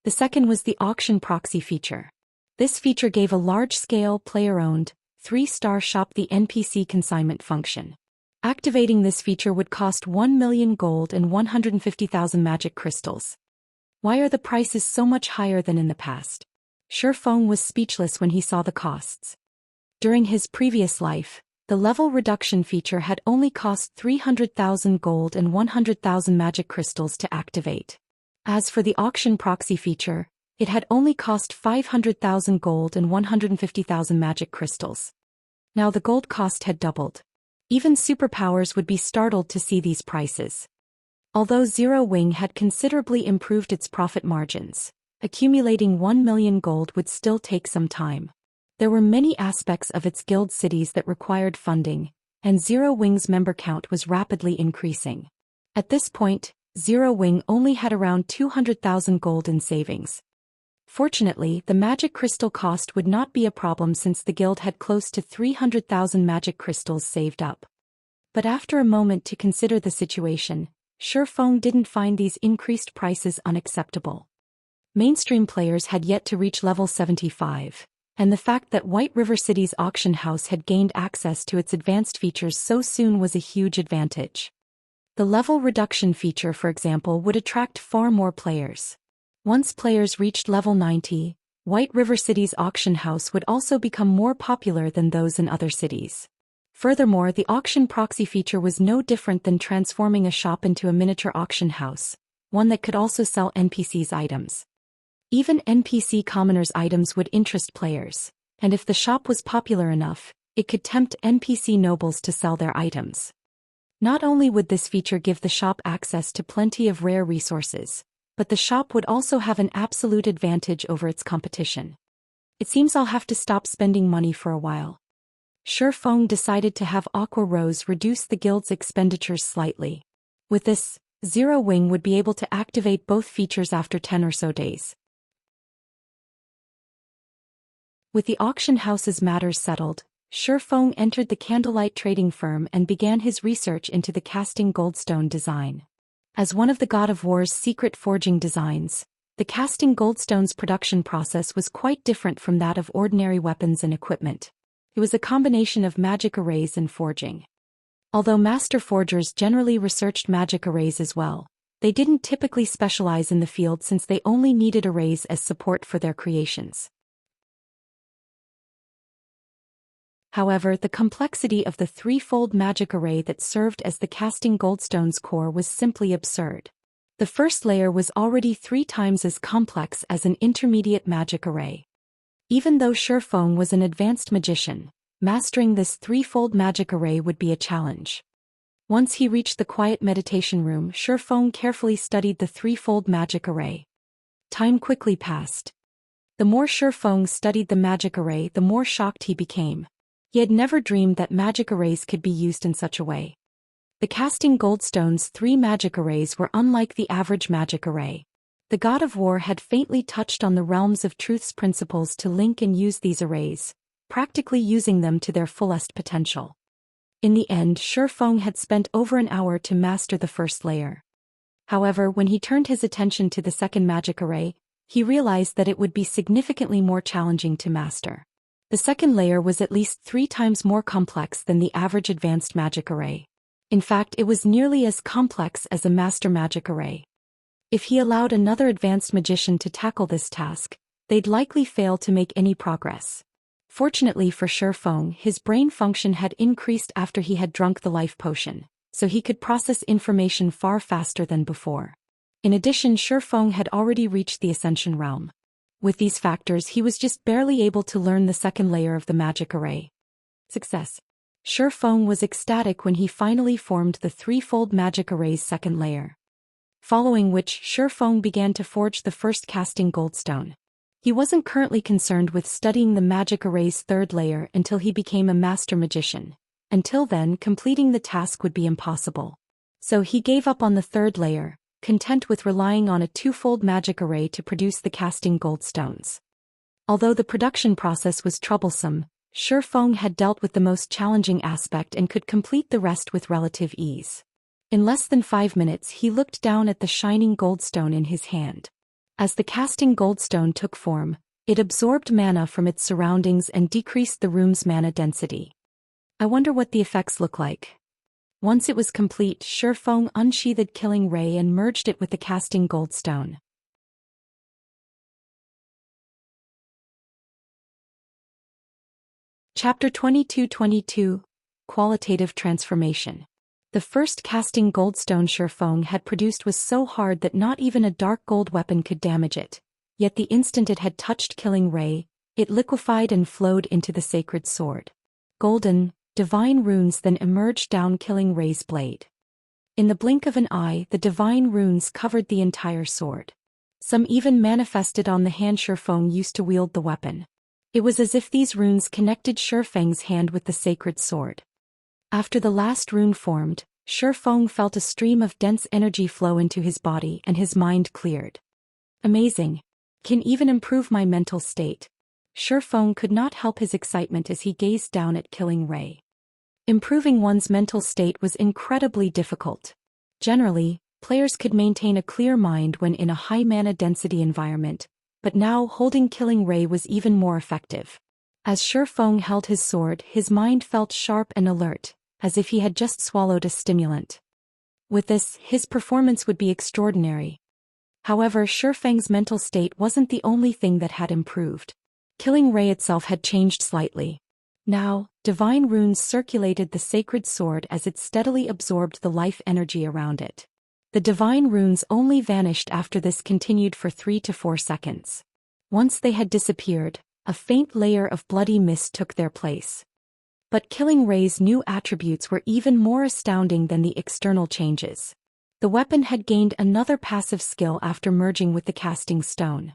The second was the auction proxy feature. This feature gave a large-scale, player-owned, 3-star shop the NPC consignment function. Activating this feature would cost 1 million gold and 150,000 magic crystals. Why are the prices so much higher than in the past? Shifeng was speechless when he saw the costs. During his previous life, the level reduction feature had only cost 300,000 gold and 100,000 magic crystals to activate. As for the auction proxy feature, it had only cost 500,000 gold and 150,000 magic crystals. Now the gold cost had doubled. Even superpowers would be startled to see these prices. Although Zero Wing had considerably improved its profit margins, accumulating 1 million gold would still take some time. There were many aspects of its guild cities that required funding, and Zero Wing's member count was rapidly increasing. At this point, Zero Wing only had around 200,000 gold in savings. Fortunately, the magic crystal cost would not be a problem since the guild had close to 300,000 magic crystals saved up. But after a moment to consider the situation, Shifeng didn't find these increased prices unacceptable. Mainstream players had yet to reach level 75, and the fact that White River City's auction house had gained access to its advanced features so soon was a huge advantage. The level reduction feature, for example, would attract far more players. Once players reached level 90, White River City's auction house would also become more popular than those in other cities. Furthermore, the auction proxy feature was no different than transforming a shop into a miniature auction house, one that could also sell NPCs' items. Even NPC commoners' items would interest players, and if the shop was popular enough, it could tempt NPC nobles to sell their items. Not only would this feature give the shop access to plenty of rare resources, but the shop would also have an absolute advantage over its competition. It seems I'll have to stop spending money for a while. Shifeng decided to have Aqua Rose reduce the guild's expenditures slightly. With this, Zero Wing would be able to activate both features after 10 or so days. With the auction house's matters settled, Shifeng entered the candlelight trading firm and began his research into the casting goldstone design. As one of the God of War's secret forging designs, the casting goldstone's production process was quite different from that of ordinary weapons and equipment. It was a combination of magic arrays and forging. Although master forgers generally researched magic arrays as well, they didn't typically specialize in the field since they only needed arrays as support for their creations. However, the complexity of the threefold magic array that served as the casting goldstone's core was simply absurd. The first layer was already 3 times as complex as an intermediate magic array. Even though Shifeng was an advanced magician, mastering this threefold magic array would be a challenge. Once he reached the quiet meditation room, Shifeng carefully studied the threefold magic array. Time quickly passed. The more Shifeng studied the magic array, the more shocked he became. He had never dreamed that magic arrays could be used in such a way. The casting goldstone's 3 magic arrays were unlike the average magic array. The God of War had faintly touched on the realms of truth's principles to link and use these arrays, practically using them to their fullest potential. In the end, Shifeng had spent over an hour to master the first layer. However, when he turned his attention to the second magic array, he realized that it would be significantly more challenging to master. The second layer was at least 3 times more complex than the average advanced magic array. In fact, it was nearly as complex as a master magic array. If he allowed another advanced magician to tackle this task, they'd likely fail to make any progress. Fortunately for Shifeng, his brain function had increased after he had drunk the life potion, so he could process information far faster than before. In addition, Shifeng had already reached the Ascension realm. With these factors, he was just barely able to learn the second layer of the magic array. Success. Shifeng was ecstatic when he finally formed the threefold magic array's second layer. Following which, Shifeng began to forge the first casting goldstone. He wasn't currently concerned with studying the magic array's third layer until he became a master magician. Until then, completing the task would be impossible. So he gave up on the third layer, content with relying on a 2-fold magic array to produce the casting goldstones. Although the production process was troublesome, Shifeng had dealt with the most challenging aspect and could complete the rest with relative ease. In less than 5 minutes, he looked down at the shining goldstone in his hand. As the casting goldstone took form, it absorbed mana from its surroundings and decreased the room's mana density. I wonder what the effects look like. Once it was complete, Shifeng unsheathed Killing Ray and merged it with the casting goldstone. Chapter 22:22 Qualitative Transformation. The first casting goldstone Shifeng had produced was so hard that not even a dark gold weapon could damage it. Yet the instant it had touched Killing Ray, it liquefied and flowed into the sacred sword. Golden, divine runes then emerged down Killing Ray's blade. In the blink of an eye, the divine runes covered the entire sword. Some even manifested on the hand Shifeng used to wield the weapon. It was as if these runes connected Shifeng's hand with the sacred sword. After the last rune formed, Shifeng felt a stream of dense energy flow into his body and his mind cleared. Amazing. Can even improve my mental state. Shifeng could not help his excitement as he gazed down at Killing Ray. Improving one's mental state was incredibly difficult. Generally, players could maintain a clear mind when in a high mana density environment, but now holding Killing Ray was even more effective. As Shifeng held his sword, his mind felt sharp and alert, as if he had just swallowed a stimulant. With this, his performance would be extraordinary. However, Shifeng's mental state wasn't the only thing that had improved. Killing Ray itself had changed slightly. Now, divine runes circulated the sacred sword as it steadily absorbed the life energy around it. The divine runes only vanished after this continued for 3 to 4 seconds. Once they had disappeared, a faint layer of bloody mist took their place. But Killing Ray's new attributes were even more astounding than the external changes. The weapon had gained another passive skill after merging with the casting stone.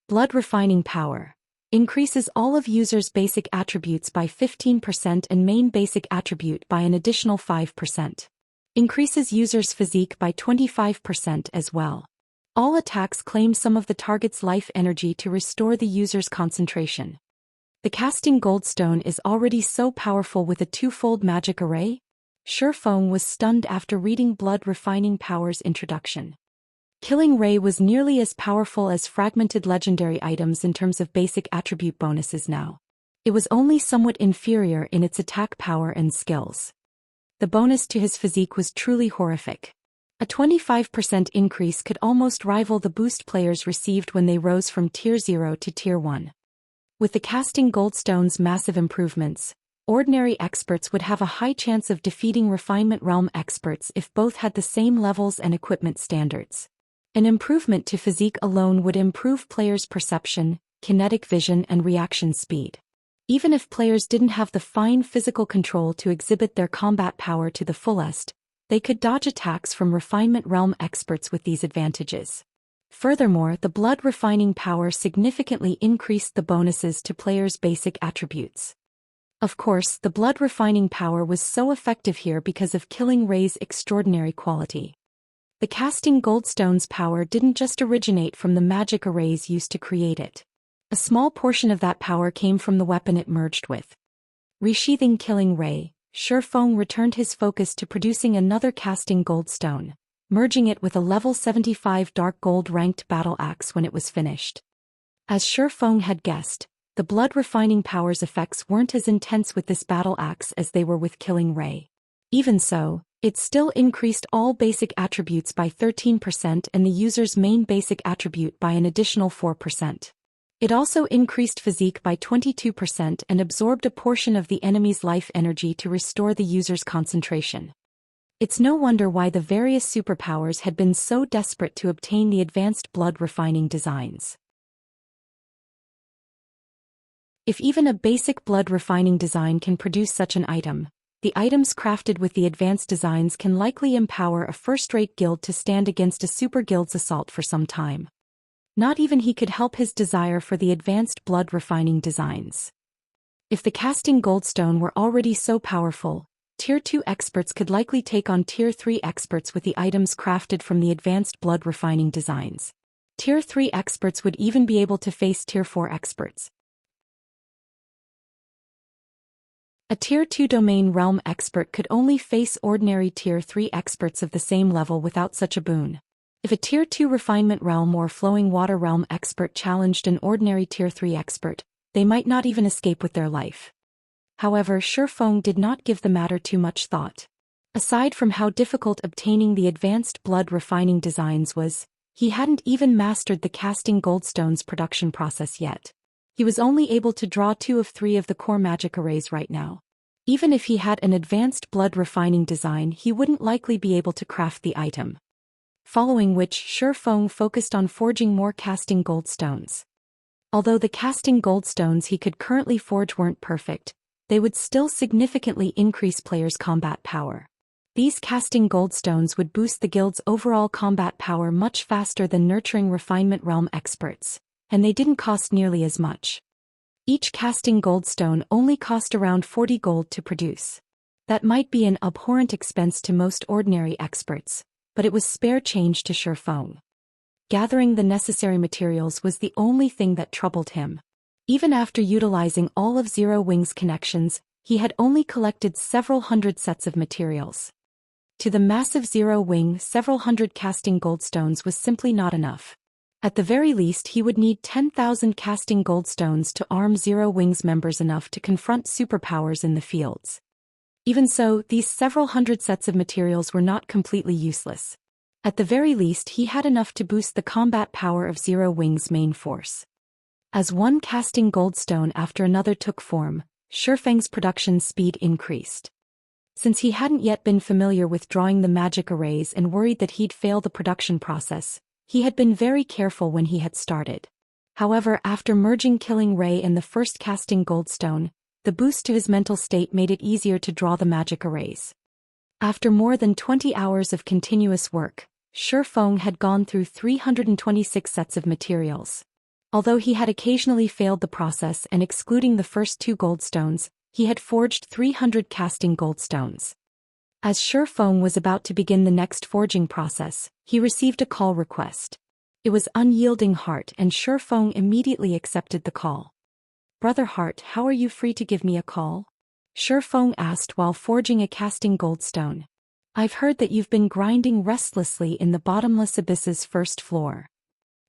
Blood Refining Power. Increases all of user's basic attributes by 15% and main basic attribute by an additional 5%. Increases user's physique by 25% as well. All attacks claim some of the target's life energy to restore the user's concentration. The casting goldstone is already so powerful with a twofold magic array. Shifeng was stunned after reading Blood Refining Power's introduction. Killing Ray was nearly as powerful as fragmented legendary items in terms of basic attribute bonuses now. It was only somewhat inferior in its attack power and skills. The bonus to his physique was truly horrific. A 25% increase could almost rival the boost players received when they rose from Tier 0 to Tier 1. With the casting goldstone's massive improvements, ordinary experts would have a high chance of defeating Refinement Realm experts if both had the same levels and equipment standards. An improvement to physique alone would improve players' perception, kinetic vision and reaction speed. Even if players didn't have the fine physical control to exhibit their combat power to the fullest, they could dodge attacks from Refinement Realm experts with these advantages. Furthermore, the Blood Refining Power significantly increased the bonuses to players' basic attributes. Of course, the Blood Refining Power was so effective here because of Killing Ray's extraordinary quality. The casting goldstone's power didn't just originate from the magic arrays used to create it. A small portion of that power came from the weapon it merged with. Resheathing Killing Ray, Shifeng returned his focus to producing another casting goldstone, merging it with a level 75 dark gold ranked battle axe when it was finished. As Shifeng had guessed, the Blood Refining Power's effects weren't as intense with this battle axe as they were with Killing Ray. Even so, it still increased all basic attributes by 13% and the user's main basic attribute by an additional 4%. It also increased physique by 22% and absorbed a portion of the enemy's life energy to restore the user's concentration. It's no wonder why the various superpowers had been so desperate to obtain the advanced blood refining designs. If even a basic blood refining design can produce such an item, the items crafted with the advanced designs can likely empower a first-rate guild to stand against a super guild's assault for some time. Not even he could help his desire for the advanced blood refining designs. If the casting goldstone were already so powerful, Tier 2 experts could likely take on Tier 3 experts with the items crafted from the advanced blood refining designs. Tier 3 experts would even be able to face Tier 4 experts. A Tier 2 domain realm expert could only face ordinary Tier 3 experts of the same level without such a boon. If a Tier 2 refinement realm or flowing water realm expert challenged an ordinary Tier 3 expert, they might not even escape with their life. However, Shifeng did not give the matter too much thought. Aside from how difficult obtaining the advanced blood refining designs was, he hadn't even mastered the casting goldstone's production process yet. He was only able to draw 2 of 3 of the core magic arrays right now. Even if he had an advanced blood refining design, he wouldn't likely be able to craft the item. Following which, Shifeng focused on forging more casting goldstones. Although the casting goldstones he could currently forge weren't perfect, they would still significantly increase players' combat power. These casting goldstones would boost the guild's overall combat power much faster than nurturing refinement realm experts, and they didn't cost nearly as much. Each casting goldstone only cost around 40 gold to produce. That might be an abhorrent expense to most ordinary experts, but it was spare change to Shifeng. Gathering the necessary materials was the only thing that troubled him. Even after utilizing all of Zero Wing's connections, he had only collected several hundred sets of materials. To the massive Zero Wing, several hundred casting goldstones was simply not enough. At the very least, he would need 10,000 casting goldstones to arm Zero Wing's members enough to confront superpowers in the fields. Even so, these several hundred sets of materials were not completely useless. At the very least, he had enough to boost the combat power of Zero Wing's main force. As one casting goldstone after another took form, Shifeng's production speed increased. Since he hadn't yet been familiar with drawing the magic arrays and worried that he'd fail the production process, he had been very careful when he had started. However, after merging Killing Ray and the first casting goldstone, the boost to his mental state made it easier to draw the magic arrays. After more than 20 hours of continuous work, Shifeng had gone through 326 sets of materials. Although he had occasionally failed the process and excluding the first 2 goldstones, he had forged 300 casting goldstones. As Shifeng was about to begin the next forging process, he received a call request. It was Unyielding Heart, and Shifeng immediately accepted the call. "Brother Heart, how are you free to give me a call?" Shifeng asked while forging a casting goldstone. "I've heard that you've been grinding restlessly in the bottomless abyss's first floor."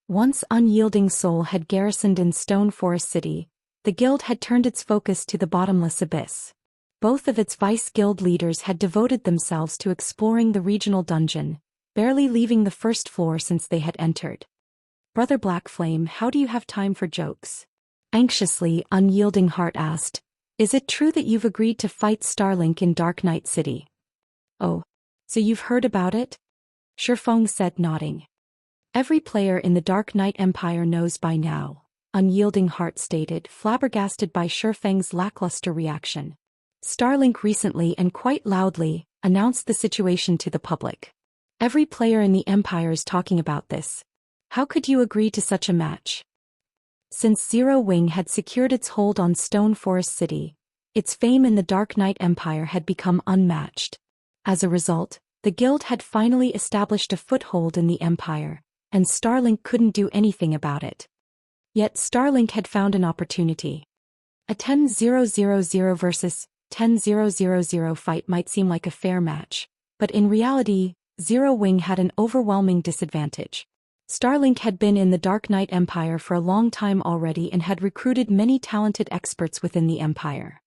Once Unyielding Soul had garrisoned in Stone Forest City, the guild had turned its focus to the bottomless abyss. Both of its vice guild leaders had devoted themselves to exploring the regional dungeon, barely leaving the first floor since they had entered. "Brother Blackflame, how do you have time for jokes?" Anxiously, Unyielding Heart asked. "Is it true that you've agreed to fight Starlink in Dark Knight City?" "Oh. So you've heard about it?" Shifeng said, nodding. "Every player in the Dark Knight Empire knows by now," Unyielding Heart stated, flabbergasted by Shifeng's lackluster reaction. "Starlink recently and quite loudly announced the situation to the public. Every player in the Empire is talking about this. How could you agree to such a match?" Since Zero Wing had secured its hold on Stone Forest City, its fame in the Dark Knight Empire had become unmatched. As a result, the guild had finally established a foothold in the Empire, and Starlink couldn't do anything about it. Yet Starlink had found an opportunity. A 10-0-0-0 versus 10-0-0-0 fight might seem like a fair match, but in reality, Zero Wing had an overwhelming disadvantage. Starlink had been in the Dark Knight Empire for a long time already and had recruited many talented experts within the Empire.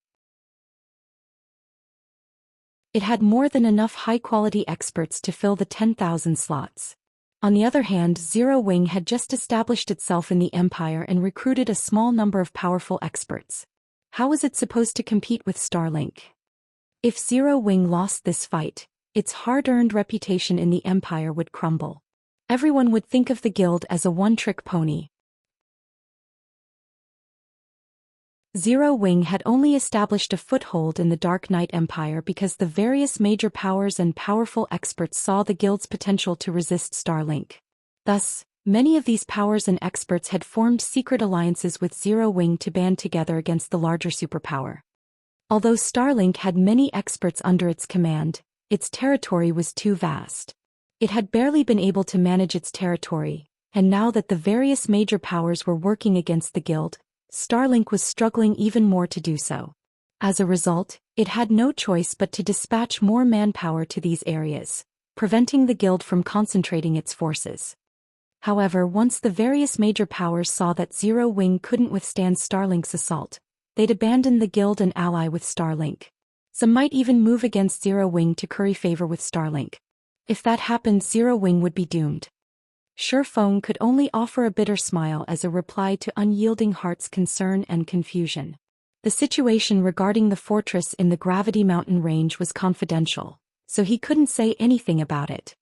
It had more than enough high-quality experts to fill the 10,000 slots. On the other hand, Zero Wing had just established itself in the Empire and recruited a small number of powerful experts. How was it supposed to compete with Starlink? If Zero Wing lost this fight, its hard-earned reputation in the Empire would crumble. Everyone would think of the guild as a one-trick pony. Zero Wing had only established a foothold in the Dark Knight Empire because the various major powers and powerful experts saw the guild's potential to resist Starlink. Thus, many of these powers and experts had formed secret alliances with Zero Wing to band together against the larger superpower. Although Starlink had many experts under its command, its territory was too vast. It had barely been able to manage its territory, and now that the various major powers were working against the guild, Starlink was struggling even more to do so. As a result, it had no choice but to dispatch more manpower to these areas, preventing the guild from concentrating its forces. However, once the various major powers saw that Zero Wing couldn't withstand Starlink's assault, they'd abandon the guild and ally with Starlink. Some might even move against Zero Wing to curry favor with Starlink. If that happened, Zero Wing would be doomed. Shifeng could only offer a bitter smile as a reply to Unyielding Heart's concern and confusion. The situation regarding the fortress in the Gravity Mountain range was confidential, so he couldn't say anything about it.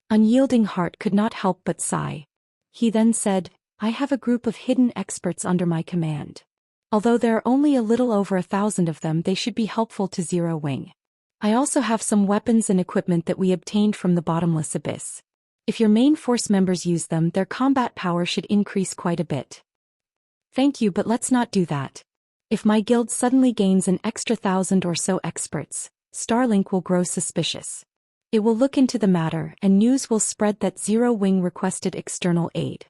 Unyielding Heart could not help but sigh. He then said, "I have a group of hidden experts under my command. Although there are only a little over 1,000 of them, they should be helpful to Zero Wing. I also have some weapons and equipment that we obtained from the bottomless abyss. If your main force members use them, their combat power should increase quite a bit." "Thank you, but let's not do that. If my guild suddenly gains an extra 1,000 or so experts, Starlink will grow suspicious. It will look into the matter and news will spread that Zero Wing requested external aid.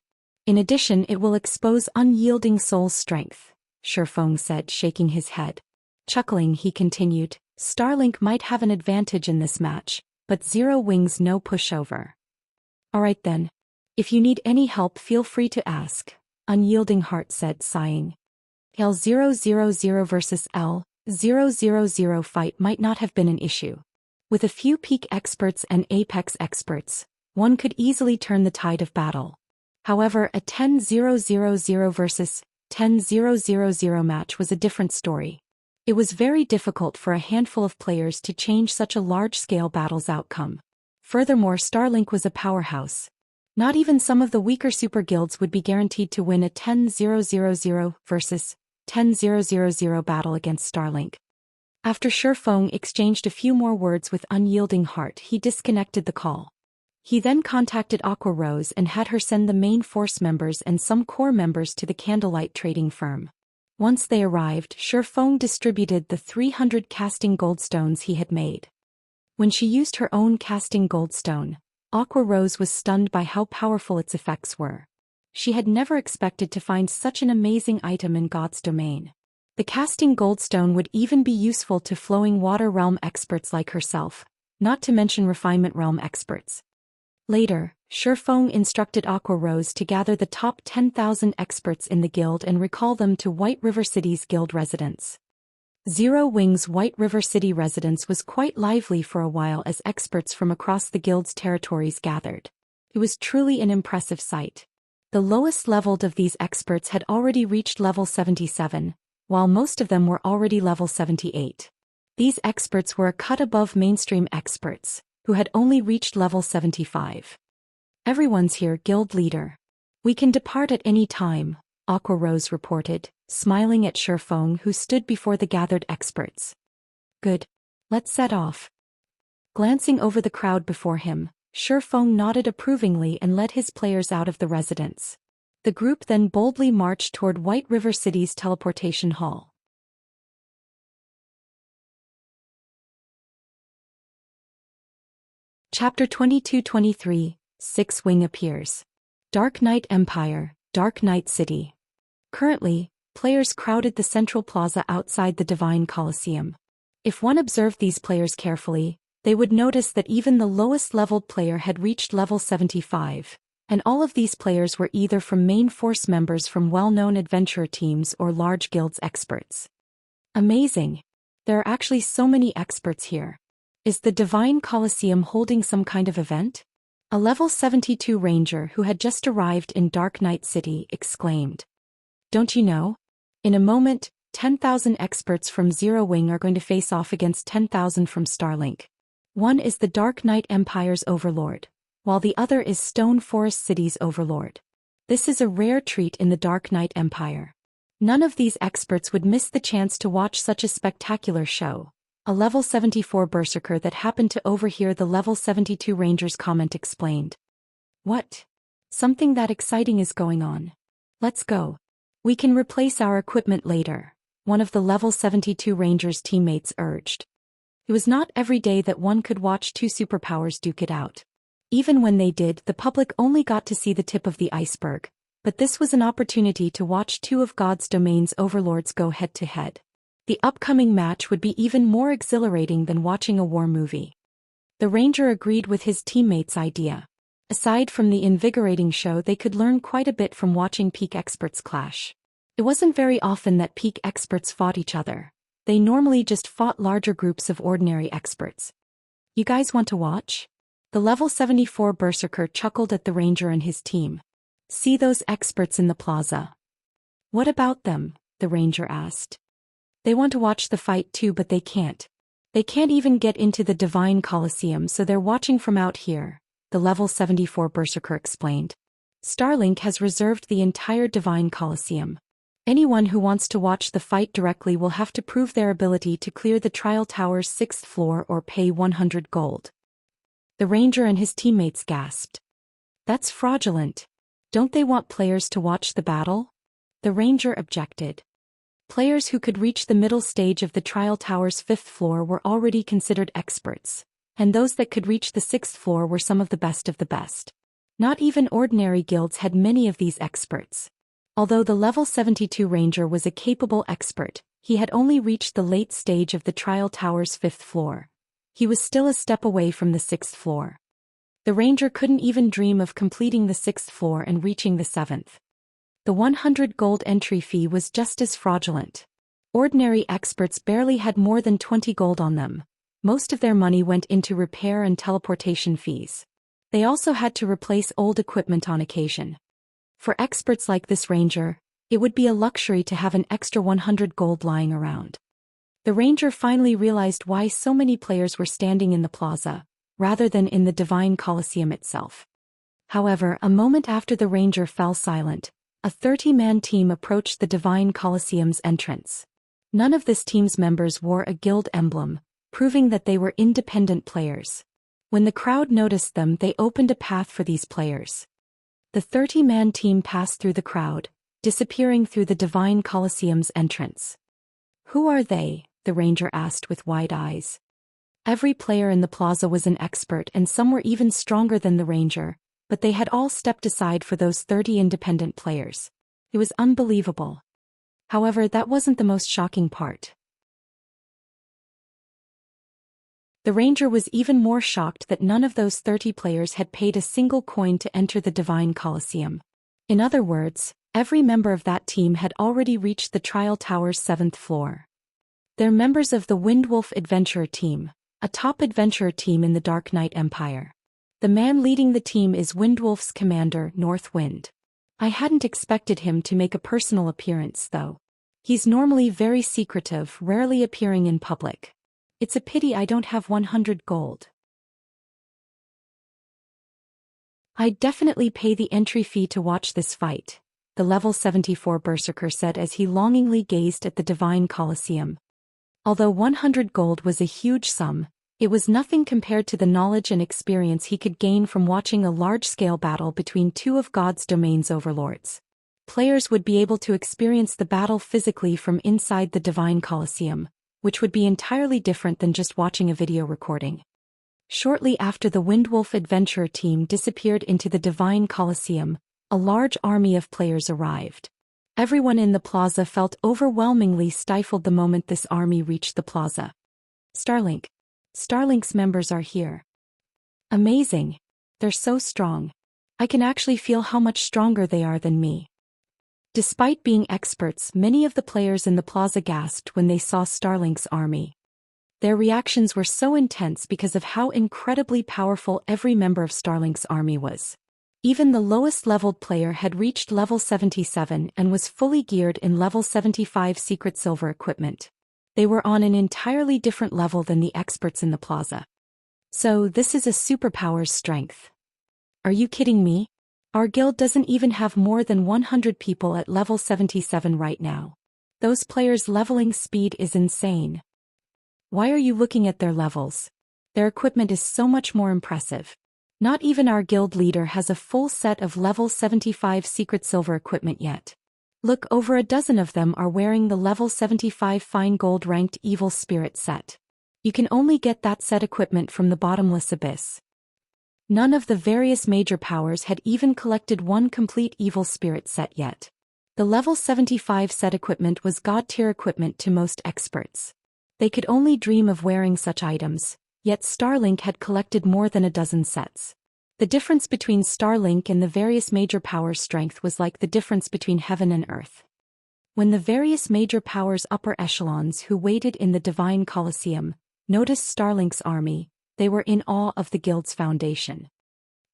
In addition, it will expose Unyielding Soul's strength," Shifeng said, shaking his head. Chuckling, he continued, "Starlink might have an advantage in this match, but Zero Wing's no pushover." "Alright then. If you need any help, feel free to ask," Unyielding Heart said, sighing. L000 versus L000 fight might not have been an issue. With a few peak experts and apex experts, one could easily turn the tide of battle. However, a 10-0-0-0 versus 10-0-0-0 match was a different story. It was very difficult for a handful of players to change such a large-scale battle's outcome. Furthermore, Starlink was a powerhouse. Not even some of the weaker super guilds would be guaranteed to win a 10-0-0-0 versus 10-0-0-0 battle against Starlink. After Shifeng exchanged a few more words with Unyielding Heart, he disconnected the call. He then contacted Aqua Rose and had her send the main force members and some core members to the Candlelight trading firm. Once they arrived, Shifeng distributed the 300 casting goldstones he had made. When she used her own casting goldstone, Aqua Rose was stunned by how powerful its effects were. She had never expected to find such an amazing item in God's domain. The casting goldstone would even be useful to flowing water realm experts like herself, not to mention refinement realm experts. Later, Shifeng instructed Aqua Rose to gather the top 10,000 experts in the guild and recall them to White River City's guild residence. Zero Wing's White River City residence was quite lively for a while as experts from across the guild's territories gathered. It was truly an impressive sight. The lowest leveled of these experts had already reached level 77, while most of them were already level 78. These experts were a cut above mainstream experts, who had only reached level 75. Everyone's here, guild leader. We can depart at any time, Aqua Rose reported, smiling at Shifeng who stood before the gathered experts. Good. Let's set off. Glancing over the crowd before him, Shifeng nodded approvingly and led his players out of the residence. The group then boldly marched toward White River City's teleportation hall. Chapter 22-23, Six Wing appears. Dark Knight Empire, Dark Knight City. Currently, players crowded the central plaza outside the Divine Colosseum. If one observed these players carefully, they would notice that even the lowest leveled player had reached level 75, and all of these players were either from main force members from well-known adventurer teams or large guilds experts. Amazing! There are actually so many experts here. Is the Divine Colosseum holding some kind of event? A level 72 ranger who had just arrived in Dark Knight City exclaimed. Don't you know? In a moment, 10,000 experts from Zero Wing are going to face off against 10,000 from Starlink. One is the Dark Knight Empire's overlord, while the other is Stone Forest City's overlord. This is a rare treat in the Dark Knight Empire. None of these experts would miss the chance to watch such a spectacular show. A level 74 berserker that happened to overhear the level 72 ranger's comment explained. What? Something that exciting is going on. Let's go. We can replace our equipment later, one of the level 72 ranger's teammates urged. It was not every day that one could watch two superpowers duke it out. Even when they did, the public only got to see the tip of the iceberg, but this was an opportunity to watch two of God's domain's overlords go head-to-head. The upcoming match would be even more exhilarating than watching a war movie. The ranger agreed with his teammates' idea. Aside from the invigorating show, they could learn quite a bit from watching peak experts clash. It wasn't very often that peak experts fought each other. They normally just fought larger groups of ordinary experts. You guys want to watch? The level 74 berserker chuckled at the ranger and his team. See those experts in the plaza? What about them? The ranger asked. They want to watch the fight too, but they can't. They can't even get into the Divine Colosseum, so they're watching from out here, the level 74 berserker explained. Starlink has reserved the entire Divine Colosseum. Anyone who wants to watch the fight directly will have to prove their ability to clear the trial tower's 6th floor or pay 100 gold. The ranger and his teammates gasped. That's fraudulent. Don't they want players to watch the battle? The ranger objected. Players who could reach the middle stage of the trial tower's 5th floor were already considered experts, and those that could reach the 6th floor were some of the best of the best. Not even ordinary guilds had many of these experts. Although the level 72 ranger was a capable expert, he had only reached the late stage of the trial tower's 5th floor. He was still a step away from the 6th floor. The ranger couldn't even dream of completing the 6th floor and reaching the 7th. The 100 gold entry fee was just as fraudulent. Ordinary experts barely had more than 20 gold on them. Most of their money went into repair and teleportation fees. They also had to replace old equipment on occasion. For experts like this ranger, it would be a luxury to have an extra 100 gold lying around. The ranger finally realized why so many players were standing in the plaza, rather than in the Divine Colosseum itself. However, a moment after the ranger fell silent, a 30-man team approached the Divine Colosseum's entrance. None of this team's members wore a guild emblem, proving that they were independent players. When the crowd noticed them, they opened a path for these players. The 30-man team passed through the crowd, disappearing through the Divine Colosseum's entrance. Who are they? The ranger asked with wide eyes. Every player in the plaza was an expert and some were even stronger than the ranger, but they had all stepped aside for those 30 independent players. It was unbelievable. However, that wasn't the most shocking part. The ranger was even more shocked that none of those 30 players had paid a single coin to enter the Divine Colosseum. In other words, every member of that team had already reached the Trial Tower's 7th floor. They're members of the Windwolf Adventurer Team, a top adventurer team in the Dark Knight Empire. The man leading the team is Windwolf's commander, Northwind. I hadn't expected him to make a personal appearance, though. He's normally very secretive, rarely appearing in public. It's a pity I don't have 100 gold. I'd definitely pay the entry fee to watch this fight, the level 74 berserker said as he longingly gazed at the Divine Colosseum. Although 100 gold was a huge sum, it was nothing compared to the knowledge and experience he could gain from watching a large-scale battle between two of God's domain's overlords. Players would be able to experience the battle physically from inside the Divine Colosseum, which would be entirely different than just watching a video recording. Shortly after the Windwolf Adventurer team disappeared into the Divine Colosseum, a large army of players arrived. Everyone in the plaza felt overwhelmingly stifled the moment this army reached the plaza. Starlink's members are here. Amazing. They're so strong. I can actually feel how much stronger they are than me. Despite being experts, many of the players in the plaza gasped when they saw Starlink's army. Their reactions were so intense because of how incredibly powerful every member of Starlink's army was. Even the lowest-leveled player had reached level 77 and was fully geared in level 75 secret silver equipment. They were on an entirely different level than the experts in the plaza. So this is a superpower's strength. Are you kidding me? Our guild doesn't even have more than 100 people at level 77 right now. Those players' leveling speed is insane. Why are you looking at their levels? Their equipment is so much more impressive. Not even our guild leader has a full set of level 75 secret silver equipment yet. Look, over a dozen of them are wearing the level 75 fine gold ranked evil spirit set. You can only get that set equipment from the bottomless abyss. None of the various major powers had even collected one complete evil spirit set yet. The level 75 set equipment was god tier equipment to most experts. They could only dream of wearing such items, yet Starlink had collected more than a dozen sets. The difference between Starlink and the various major powers' strength was like the difference between heaven and earth. When the various major powers' upper echelons who waited in the Divine Colosseum noticed Starlink's army, they were in awe of the guild's foundation.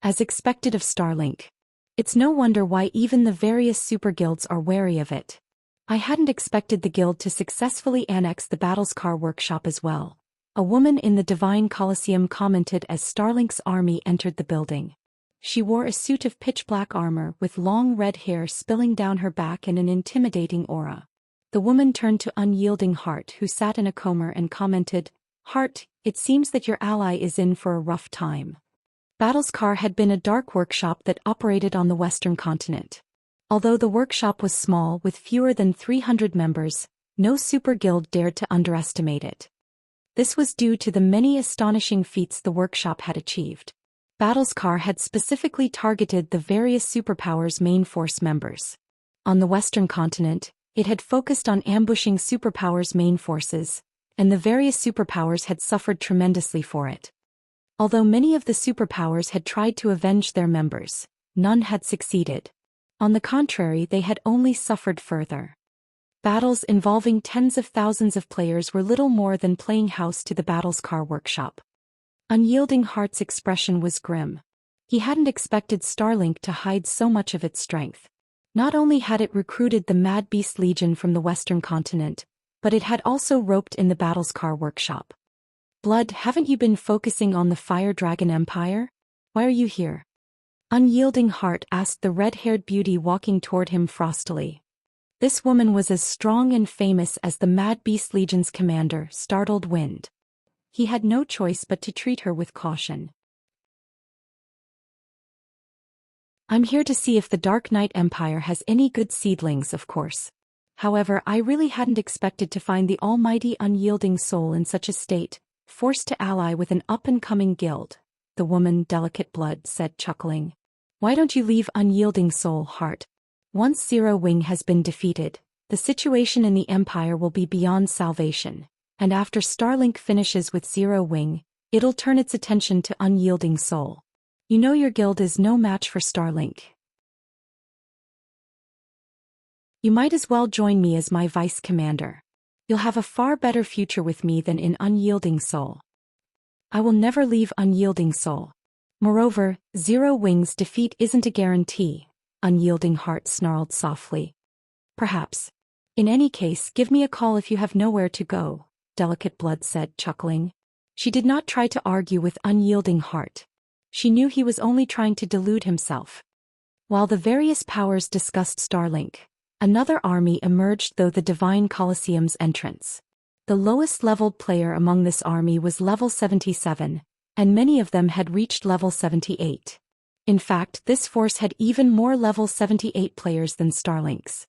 As expected of Starlink, it's no wonder why even the various super guilds are wary of it. I hadn't expected the guild to successfully annex the Battlescar workshop as well. A woman in the Divine Colosseum commented as Starlink's army entered the building. She wore a suit of pitch-black armor with long red hair spilling down her back and an intimidating aura. The woman turned to Unyielding Heart, who sat in a comber, and commented, "Heart, it seems that your ally is in for a rough time." Battlescar had been a dark workshop that operated on the Western continent. Although the workshop was small with fewer than 300 members, no super guild dared to underestimate it. This was due to the many astonishing feats the workshop had achieved. Battlescar had specifically targeted the various superpowers' main force members. On the Western continent, it had focused on ambushing superpowers' main forces, and the various superpowers had suffered tremendously for it. Although many of the superpowers had tried to avenge their members, none had succeeded. On the contrary, they had only suffered further. Battles involving tens of thousands of players were little more than playing house to the Battlescar workshop. Unyielding Heart's expression was grim. He hadn't expected Starlink to hide so much of its strength. Not only had it recruited the Mad Beast Legion from the Western continent, but it had also roped in the Battlescar workshop. "Blood, haven't you been focusing on the Fire Dragon Empire? Why are you here?" Unyielding Heart asked the red-haired beauty walking toward him frostily. This woman was as strong and famous as the Mad Beast Legion's commander, Startled Wind. He had no choice but to treat her with caution. "I'm here to see if the Dark Knight Empire has any good seedlings, of course. However, I really hadn't expected to find the almighty Unyielding Soul in such a state," forced to ally with an up-and-coming guild, the woman Delicate Blood said, chuckling. Why don't you leave Unyielding Soul, Heart? Once Zero Wing has been defeated, the situation in the Empire will be beyond salvation, and after Starlink finishes with Zero Wing, it'll turn its attention to Unyielding Soul. You know your guild is no match for Starlink. You might as well join me as my vice commander. You'll have a far better future with me than in Unyielding Soul. I will never leave Unyielding Soul. Moreover, Zero Wing's defeat isn't a guarantee, Unyielding Heart snarled softly. Perhaps. In any case, give me a call if you have nowhere to go, Delicate Blood said, chuckling. She did not try to argue with Unyielding Heart. She knew he was only trying to delude himself. While the various powers discussed Starlink, another army emerged through the Divine Colosseum's entrance. The lowest-leveled player among this army was level 77, and many of them had reached level 78. In fact, this force had even more level 78 players than Starlink's.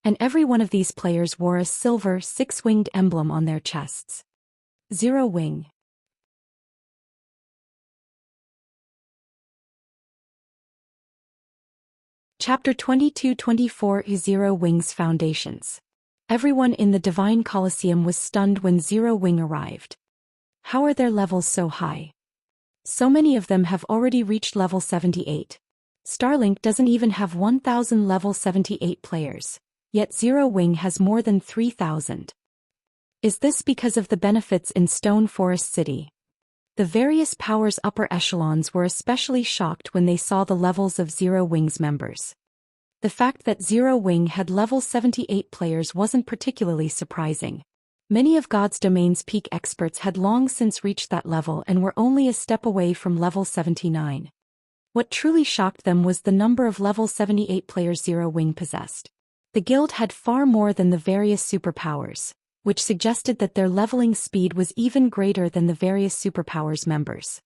And every one of these players wore a silver six-winged emblem on their chests. Zero Wing. Chapter 22-24 Zero Wing's Foundations. Everyone in the Divine Colosseum was stunned when Zero Wing arrived. How are their levels so high? So many of them have already reached level 78. Starlink doesn't even have 1,000 level 78 players, yet Zero Wing has more than 3,000. Is this because of the benefits in Stone Forest City? The various powers' upper echelons were especially shocked when they saw the levels of Zero Wing's members. The fact that Zero Wing had level 78 players wasn't particularly surprising. Many of God's Domain's peak experts had long since reached that level and were only a step away from level 79. What truly shocked them was the number of level 78 players Zero Wing possessed. The guild had far more than the various superpowers, which suggested that their leveling speed was even greater than the various superpowers members.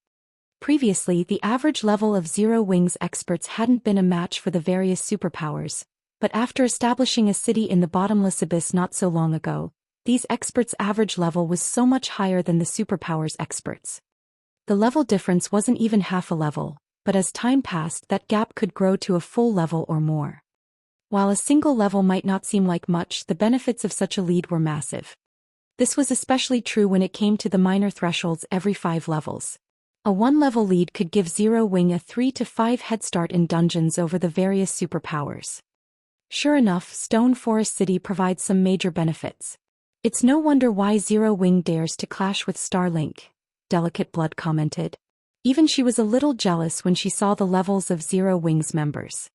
Previously, the average level of Zero Wing's experts hadn't been a match for the various superpowers, but after establishing a city in the bottomless abyss not so long ago, these experts' average level was so much higher than the superpowers experts. The level difference wasn't even half a level, but as time passed that gap could grow to a full level or more. While a single level might not seem like much, the benefits of such a lead were massive. This was especially true when it came to the minor thresholds every 5 levels. A 1-level lead could give Zero Wing a 3 to 5 head start in dungeons over the various superpowers. Sure enough, Stone Forest City provides some major benefits. It's no wonder why Zero Wing dares to clash with Starlink, Delicate Blood commented. Even she was a little jealous when she saw the levels of Zero Wing's members.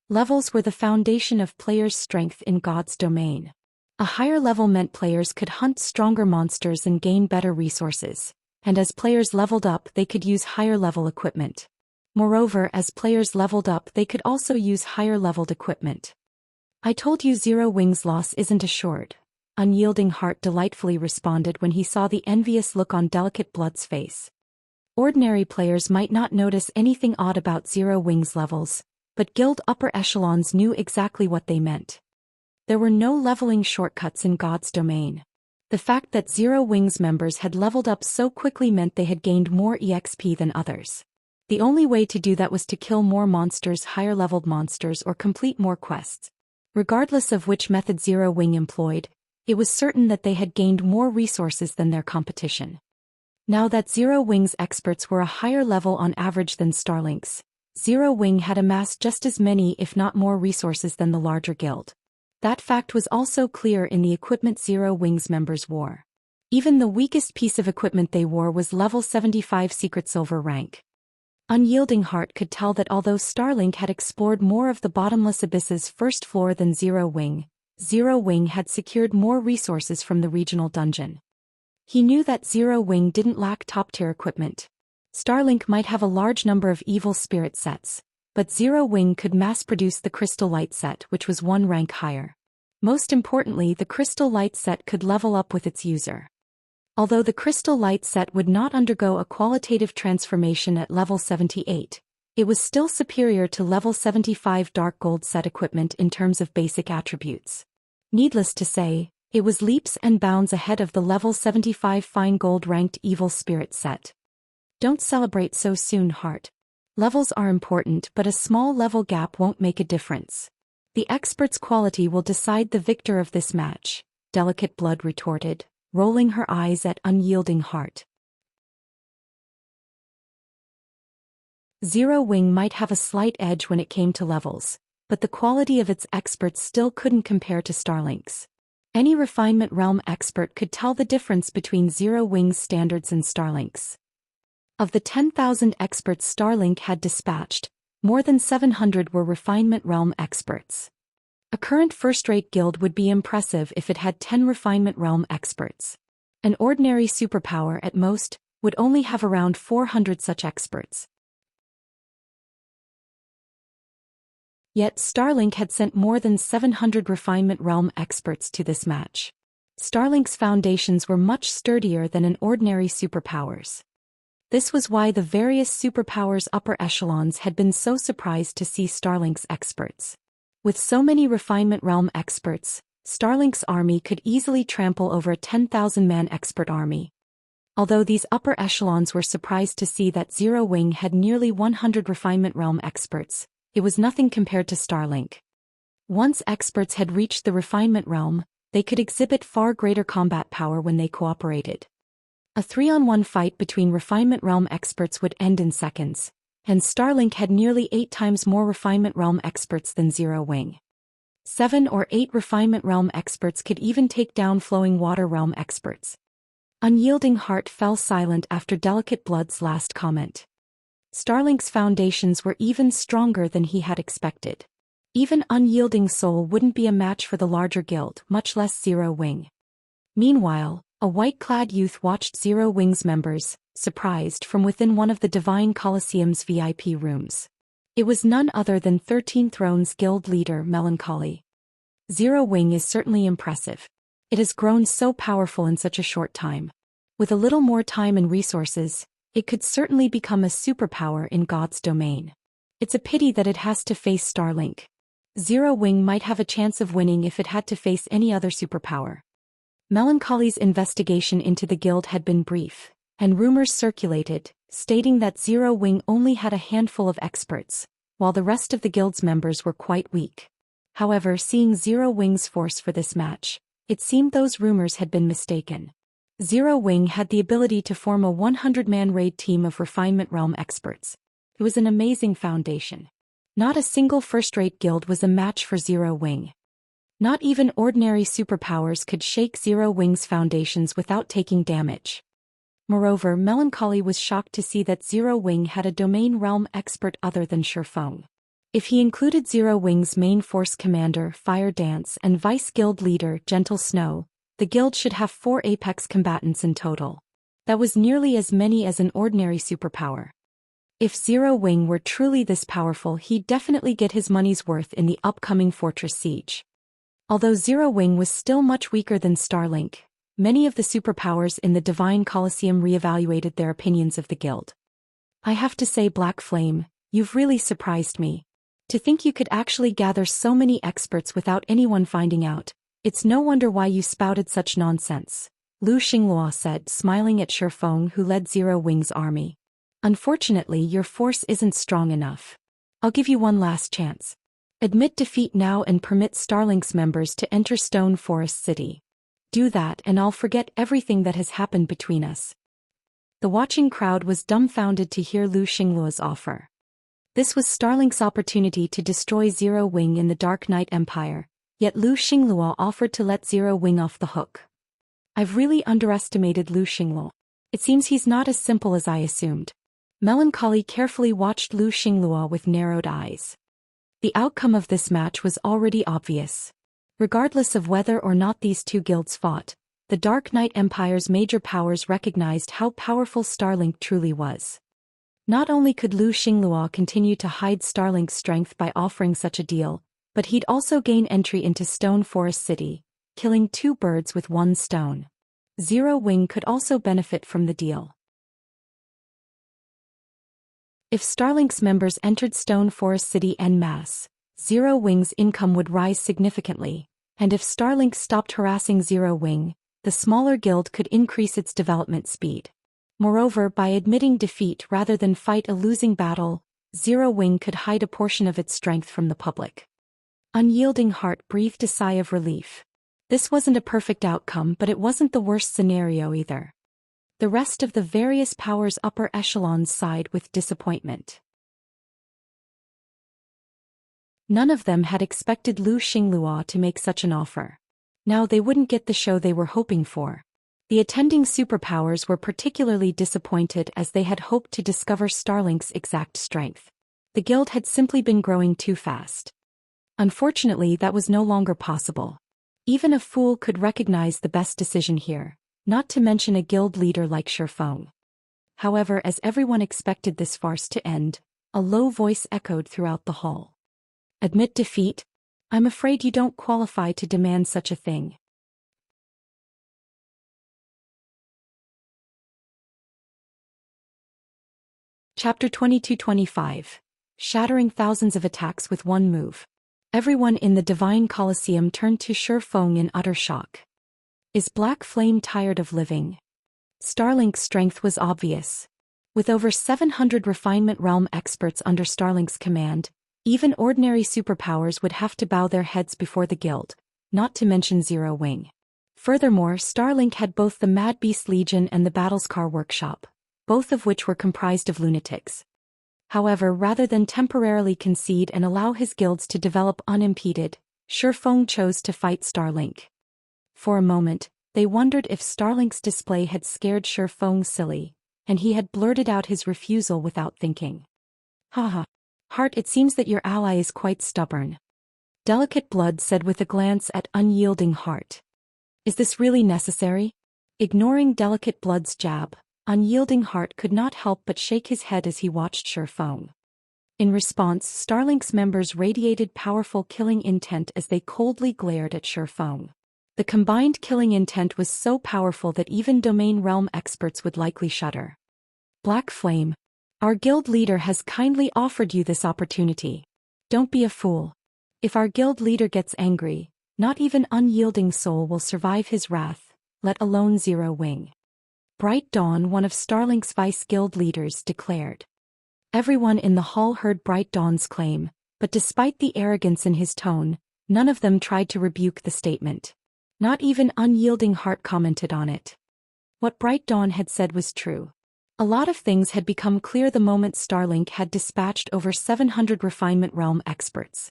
Levels were the foundation of players' strength in God's domain. A higher level meant players could hunt stronger monsters and gain better resources, and as players leveled up they could use higher level equipment. Moreover, as players leveled up they could also use higher leveled equipment. I told you Zero Wing's loss isn't assured, Unyielding Heart delightfully responded when he saw the envious look on Delicate Blood's face. Ordinary players might not notice anything odd about Zero Wing's levels, but guild upper echelons knew exactly what they meant. There were no leveling shortcuts in God's domain. The fact that Zero Wing's members had leveled up so quickly meant they had gained more EXP than others. The only way to do that was to kill more monsters, higher-leveled monsters, or complete more quests. Regardless of which method Zero Wing employed, it was certain that they had gained more resources than their competition. Now that Zero Wing's experts were a higher level on average than Starlink's, Zero Wing had amassed just as many if not more resources than the larger guild. That fact was also clear in the equipment Zero Wing's members wore. Even the weakest piece of equipment they wore was level 75 Secret Silver rank. Unyielding Heart could tell that although Starlink had explored more of the bottomless abyss's first floor than Zero Wing had secured more resources from the regional dungeon. He knew that Zero Wing didn't lack top-tier equipment. Starlink might have a large number of evil spirit sets, but Zero Wing could mass-produce the Crystal Light set, which was 1 rank higher. Most importantly, the Crystal Light set could level up with its user. Although the Crystal Light set would not undergo a qualitative transformation at level 78, it was still superior to level 75 Dark Gold set equipment in terms of basic attributes. Needless to say, It was leaps and bounds ahead of the level 75 fine gold-ranked evil spirit set. Don't celebrate so soon, heart. Levels are important, but a small level gap won't make a difference. The expert's quality will decide the victor of this match, Delicate Blood retorted, rolling her eyes at Unyielding Heart. Zero Wing might have a slight edge when it came to levels, but the quality of its experts still couldn't compare to Starlink's. Any Refinement Realm expert could tell the difference between Zero Wing's standards and Starlink's. Of the 10,000 experts Starlink had dispatched, more than 700 were Refinement Realm experts. A current first-rate guild would be impressive if it had 10 Refinement Realm experts. An ordinary superpower at most would only have around 400 such experts. Yet Starlink had sent more than 700 Refinement Realm experts to this match. Starlink's foundations were much sturdier than an ordinary superpower's. This was why the various superpowers' upper echelons had been so surprised to see Starlink's experts. With so many Refinement Realm experts, Starlink's army could easily trample over a 10,000-man expert army. Although these upper echelons were surprised to see that Zero Wing had nearly 100 Refinement Realm experts, it was nothing compared to Starlink. Once experts had reached the Refinement Realm, they could exhibit far greater combat power when they cooperated. A 3-on-1 fight between Refinement Realm experts would end in seconds, and Starlink had nearly 8 times more Refinement Realm experts than Zero Wing. 7 or 8 Refinement Realm experts could even take down Flowing Water Realm experts. Unyielding Heart fell silent after Delicate Blood's last comment. Starlink's foundations were even stronger than he had expected. Even Unyielding Soul wouldn't be a match for the larger guild, much less Zero Wing. Meanwhile, a white-clad youth watched Zero Wing's members, surprised, from within one of the Divine Colosseum's VIP rooms. It was none other than 13 Thrones guild leader Melancholy. Zero Wing is certainly impressive. It has grown so powerful in such a short time. With a little more time and resources, it could certainly become a superpower in God's domain. It's a pity that it has to face Starlink. Zero Wing might have a chance of winning if it had to face any other superpower. Melancholy's investigation into the guild had been brief, and rumors circulated, stating that Zero Wing only had a handful of experts, while the rest of the guild's members were quite weak. However, seeing Zero Wing's force for this match, it seemed those rumors had been mistaken. Zero Wing had the ability to form a 100-man raid team of Refinement Realm experts. It was an amazing foundation. Not a single first-rate guild was a match for Zero Wing. Not even ordinary superpowers could shake Zero Wing's foundations without taking damage. Moreover, Melancholy was shocked to see that Zero Wing had a domain realm expert other than Shifeng. If he included Zero Wing's main force commander, Fire Dance, and vice guild leader, Gentle Snow, the guild should have 4 apex combatants in total. That was nearly as many as an ordinary superpower. If Zero Wing were truly this powerful, he'd definitely get his money's worth in the upcoming fortress siege. Although Zero Wing was still much weaker than Starlink, many of the superpowers in the Divine Colosseum reevaluated their opinions of the guild. I have to say, Black Flame, you've really surprised me. To think you could actually gather so many experts without anyone finding out. It's no wonder why you spouted such nonsense, Lu Xinghua said, smiling at Shifeng, who led Zero Wing's army. Unfortunately, your force isn't strong enough. I'll give you one last chance. Admit defeat now and permit Starlink's members to enter Stone Forest City. Do that and I'll forget everything that has happened between us. The watching crowd was dumbfounded to hear Lu Xinglua's offer. This was Starlink's opportunity to destroy Zero Wing in the Dark Knight Empire. Yet Lu Xinglua offered to let Zero Wing off the hook. I've really underestimated Lu Xinglua. It seems he's not as simple as I assumed. Melancholy carefully watched Lu Xinglua with narrowed eyes. The outcome of this match was already obvious. Regardless of whether or not these two guilds fought, the Dark Knight Empire's major powers recognized how powerful Starlink truly was. Not only could Lu Xinglua continue to hide Starlink's strength by offering such a deal, but he'd also gain entry into Stone Forest City, killing 2 birds with 1 stone. Zero Wing could also benefit from the deal. If Starlink's members entered Stone Forest City en masse, Zero Wing's income would rise significantly, And if Starlink stopped harassing Zero Wing, the smaller guild could increase its development speed. Moreover, by admitting defeat rather than fight a losing battle, Zero Wing could hide a portion of its strength from the public. Unyielding Heart breathed a sigh of relief. This wasn't a perfect outcome, but it wasn't the worst scenario either. The rest of the various powers' upper echelons sighed with disappointment. None of them had expected Lu Xinglua to make such an offer. Now they wouldn't get the show they were hoping for. The attending superpowers were particularly disappointed as they had hoped to discover Starlink's exact strength. The guild had simply been growing too fast. Unfortunately, that was no longer possible. Even a fool could recognize the best decision here, not to mention a guild leader like Shifeng. However, as everyone expected this farce to end, a low voice echoed throughout the hall. Admit defeat? I'm afraid you don't qualify to demand such a thing. Chapter 22-25. Shattering thousands of attacks with one move. Everyone in the Divine Colosseum turned to Shifeng in utter shock. Is Black Flame tired of living? Starlink's strength was obvious. With over 700 refinement realm experts under Starlink's command, even ordinary superpowers would have to bow their heads before the guild, not to mention Zero Wing. Furthermore, Starlink had both the Mad Beast Legion and the Battlescar Workshop, both of which were comprised of lunatics. However, rather than temporarily concede and allow his guilds to develop unimpeded, Shifeng chose to fight Starlink. For a moment, they wondered if Starlink's display had scared Shifeng silly, and he had blurted out his refusal without thinking. Haha. Heart, it seems that your ally is quite stubborn. Delicate Blood said with a glance at Unyielding Heart. Is this really necessary? Ignoring Delicate Blood's jab, Unyielding Heart could not help but shake his head as he watched Shifeng. In response, Starlink's members radiated powerful killing intent as they coldly glared at Shifeng. The combined killing intent was so powerful that even domain realm experts would likely shudder. Black Flame. Our guild leader has kindly offered you this opportunity. Don't be a fool. If our guild leader gets angry, not even Unyielding Soul will survive his wrath, let alone Zero Wing. Bright Dawn, one of Starlink's vice guild leaders, declared. Everyone in the hall heard Bright Dawn's claim, but despite the arrogance in his tone, none of them tried to rebuke the statement. Not even Unyielding Heart commented on it. What Bright Dawn had said was true. A lot of things had become clear the moment Starlink had dispatched over 700 refinement realm experts.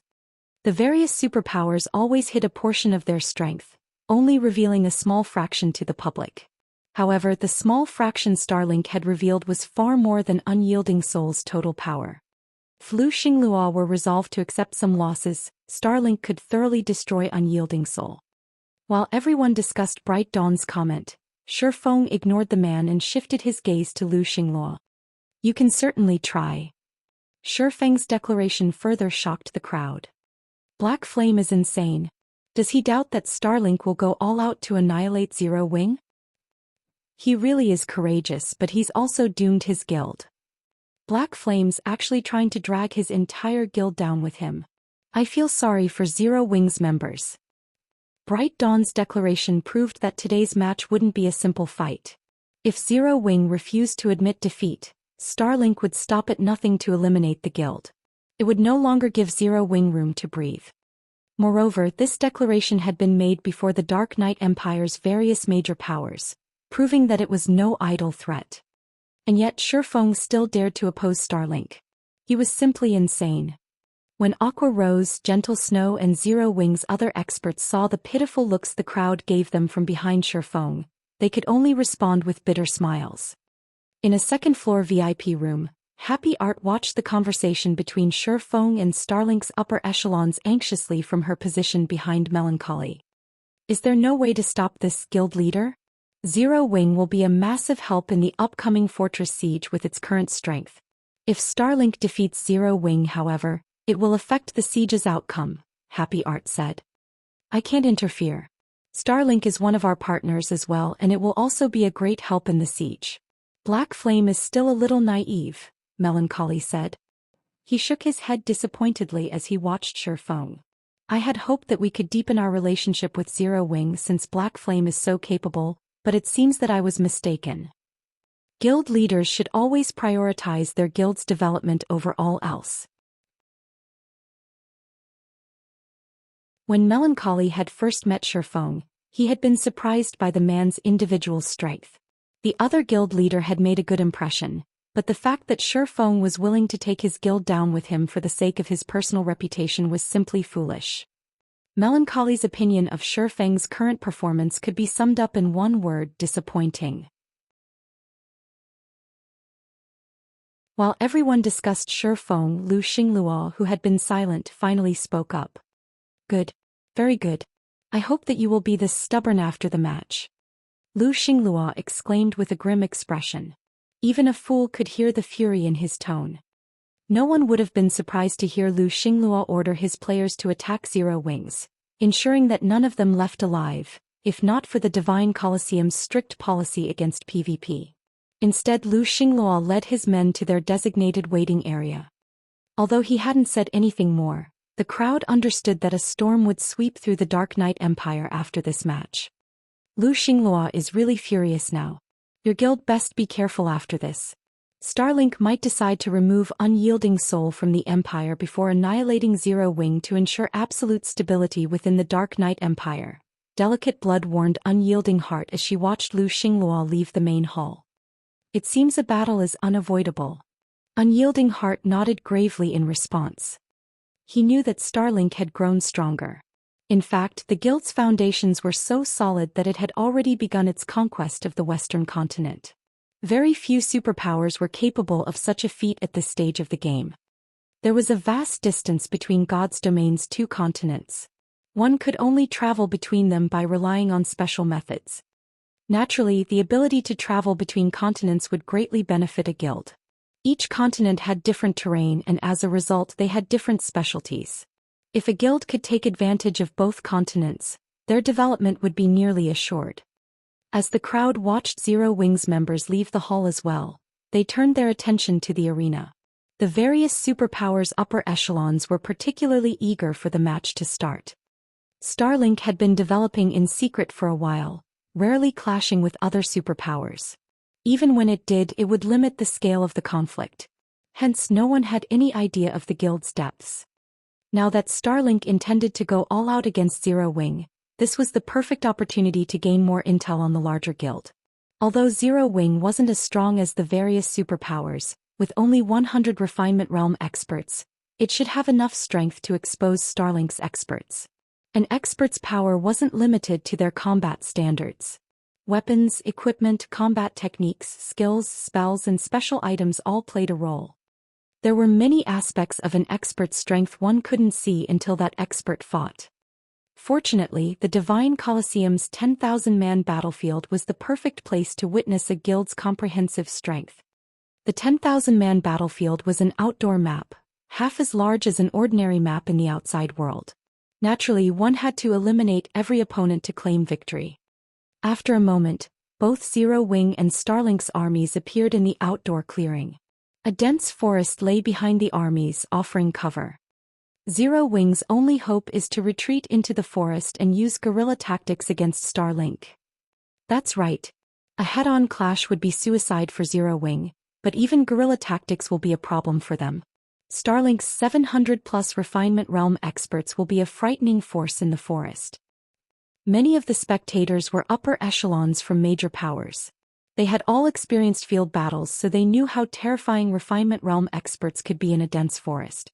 The various superpowers always hid a portion of their strength, only revealing a small fraction to the public. However, the small fraction Starlink had revealed was far more than Unyielding Soul's total power. If Lu Xinglua were resolved to accept some losses, Starlink could thoroughly destroy Unyielding Soul. While everyone discussed Bright Dawn's comment, Shifeng ignored the man and shifted his gaze to Lu Xinglua. You can certainly try. Shifeng's declaration further shocked the crowd. Black Flame is insane. Does he doubt that Starlink will go all out to annihilate Zero Wing? He really is courageous, but he's also doomed his guild. Black Flame's actually trying to drag his entire guild down with him. I feel sorry for Zero Wing's members. Bright Dawn's declaration proved that today's match wouldn't be a simple fight. If Zero Wing refused to admit defeat, Starlink would stop at nothing to eliminate the guild. It would no longer give Zero Wing room to breathe. Moreover, this declaration had been made before the Dark Knight Empire's various major powers, proving that it was no idle threat. And yet Shifeng still dared to oppose Starlink. He was simply insane. When Aqua Rose, Gentle Snow and Zero Wing's other experts saw the pitiful looks the crowd gave them from behind Shifeng, they could only respond with bitter smiles. In a second-floor VIP room, Happy Art watched the conversation between Shifeng and Starlink's upper echelons anxiously from her position behind Melancholy. Is there no way to stop this, guild leader? Zero Wing will be a massive help in the upcoming fortress siege with its current strength. If Starlink defeats Zero Wing, however, it will affect the siege's outcome, Happy Art said. I can't interfere. Starlink is one of our partners as well, and it will also be a great help in the siege. Black Flame is still a little naive, Melancholy said. He shook his head disappointedly as he watched Shifeng. I had hoped that we could deepen our relationship with Zero Wing since Black Flame is so capable, but it seems that I was mistaken. Guild leaders should always prioritize their guild's development over all else. When Melancholy had first met Shifeng, he had been surprised by the man's individual strength. The other guild leader had made a good impression, but the fact that Shifeng was willing to take his guild down with him for the sake of his personal reputation was simply foolish. Melancholy's opinion of Shifeng's current performance could be summed up in one word: disappointing. While everyone discussed Shifeng, Lu Xingluo, who had been silent, finally spoke up. Good. Very good. I hope that you will be this stubborn after the match. Lu Xingluo exclaimed with a grim expression. Even a fool could hear the fury in his tone. No one would have been surprised to hear Lu Xingluo order his players to attack Zero Wings, ensuring that none of them left alive, if not for the Divine Colosseum's strict policy against PvP. Instead, Lu Xingluo led his men to their designated waiting area. Although he hadn't said anything more, the crowd understood that a storm would sweep through the Dark Knight Empire after this match. Lu Xingluo is really furious now. Your guild best be careful after this. Starlink might decide to remove Unyielding Soul from the Empire before annihilating Zero Wing to ensure absolute stability within the Dark Knight Empire. Delicate Blood warned Unyielding Heart as she watched Lu Xingluo leave the main hall. It seems a battle is unavoidable. Unyielding Heart nodded gravely in response. He knew that Starlink had grown stronger. In fact, the guild's foundations were so solid that it had already begun its conquest of the Western continent. Very few superpowers were capable of such a feat at this stage of the game. There was a vast distance between God's domain's two continents. One could only travel between them by relying on special methods. Naturally, the ability to travel between continents would greatly benefit a guild. Each continent had different terrain, and as a result they had different specialties. If a guild could take advantage of both continents, their development would be nearly assured. As the crowd watched Zero Wing's members leave the hall as well, they turned their attention to the arena. The various superpowers' upper echelons were particularly eager for the match to start. Starlink had been developing in secret for a while, rarely clashing with other superpowers. Even when it did, it would limit the scale of the conflict. Hence, no one had any idea of the guild's depths. Now that Starlink intended to go all out against Zero Wing, this was the perfect opportunity to gain more intel on the larger guild. Although Zero Wing wasn't as strong as the various superpowers, with only 100 Refinement Realm experts, it should have enough strength to expose Starlink's experts. An expert's power wasn't limited to their combat standards. Weapons, equipment, combat techniques, skills, spells, and special items all played a role. There were many aspects of an expert's strength one couldn't see until that expert fought. Fortunately, the Divine Colosseum's 10,000-man battlefield was the perfect place to witness a guild's comprehensive strength. The 10,000-man battlefield was an outdoor map, half as large as an ordinary map in the outside world. Naturally, one had to eliminate every opponent to claim victory. After a moment, both Zero Wing and Starlink's armies appeared in the outdoor clearing. A dense forest lay behind the armies, offering cover. Zero Wing's only hope is to retreat into the forest and use guerrilla tactics against Starlink. That's right. A head-on clash would be suicide for Zero Wing, but even guerrilla tactics will be a problem for them. Starlink's 700-plus Refinement Realm experts will be a frightening force in the forest. Many of the spectators were upper echelons from major powers. They had all experienced field battles, so they knew how terrifying Refinement Realm experts could be in a dense forest.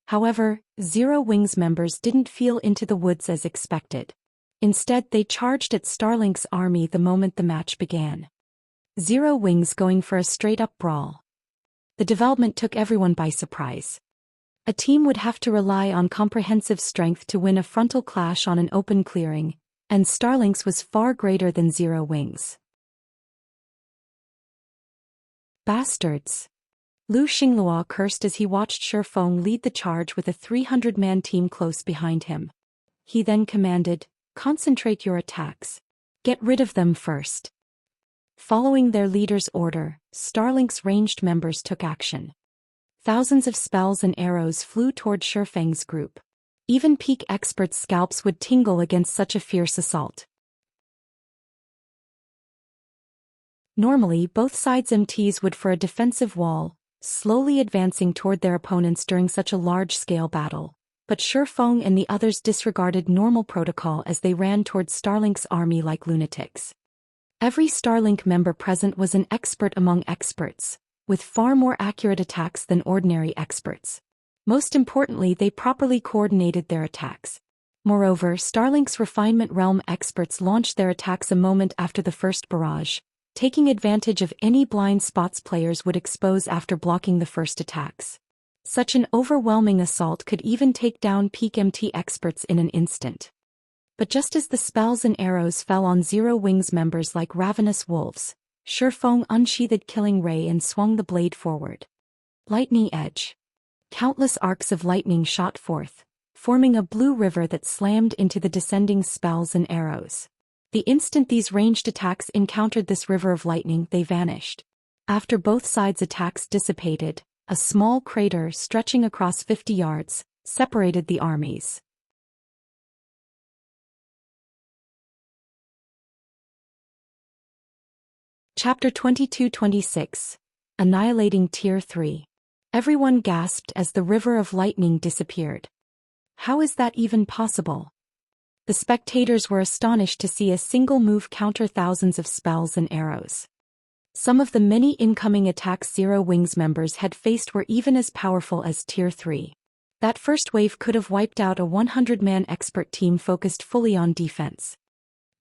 However, Zero Wing's members didn't feel into the woods as expected. Instead, they charged at Starlink's army the moment the match began. Zero Wing's going for a straight-up brawl. The development took everyone by surprise. A team would have to rely on comprehensive strength to win a frontal clash on an open clearing, and Starlink's was far greater than Zero Wing's. Bastards! Lu Xingluo cursed as he watched Shifeng lead the charge with a 300-man team close behind him. He then commanded, "Concentrate your attacks. Get rid of them first." Following their leader's order, Starlink's ranged members took action. Thousands of spells and arrows flew toward Shifeng's group. Even peak experts' scalps would tingle against such a fierce assault. Normally, both sides' MTs would for a defensive wall, slowly advancing toward their opponents during such a large-scale battle. But Shifeng and the others disregarded normal protocol as they ran toward Starlink's army like lunatics. Every Starlink member present was an expert among experts, with far more accurate attacks than ordinary experts. Most importantly, they properly coordinated their attacks. Moreover, Starlink's refinement realm experts launched their attacks a moment after the first barrage, taking advantage of any blind spots players would expose after blocking the first attacks. Such an overwhelming assault could even take down peak MT experts in an instant. But just as the spells and arrows fell on Zero Wings members like ravenous wolves, Shifeng unsheathed Killing Ray and swung the blade forward. Lightning edge. Countless arcs of lightning shot forth, forming a blue river that slammed into the descending spells and arrows. The instant these ranged attacks encountered this river of lightning, they vanished. After both sides' attacks dissipated, a small crater stretching across 50 yards separated the armies. Chapter 22-26. Annihilating Tier 3. Everyone gasped as the river of lightning disappeared. How is that even possible? The spectators were astonished to see a single move counter thousands of spells and arrows. Some of the many incoming attacks Zero Wings members had faced were even as powerful as Tier 3. That first wave could have wiped out a 100-man expert team focused fully on defense.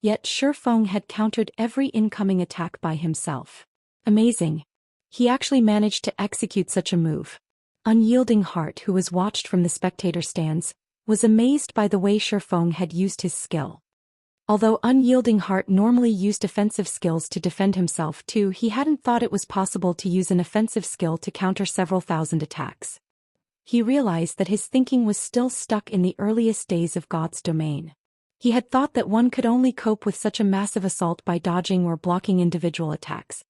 Yet Shifeng had countered every incoming attack by himself. Amazing. He actually managed to execute such a move. Unyielding Heart, who was watched from the spectator stands, was amazed by the way Shifeng had used his skill. Although Unyielding Heart normally used offensive skills to defend himself too, he hadn't thought it was possible to use an offensive skill to counter several thousand attacks. He realized that his thinking was still stuck in the earliest days of God's domain. He had thought that one could only cope with such a massive assault by dodging or blocking individual attacks.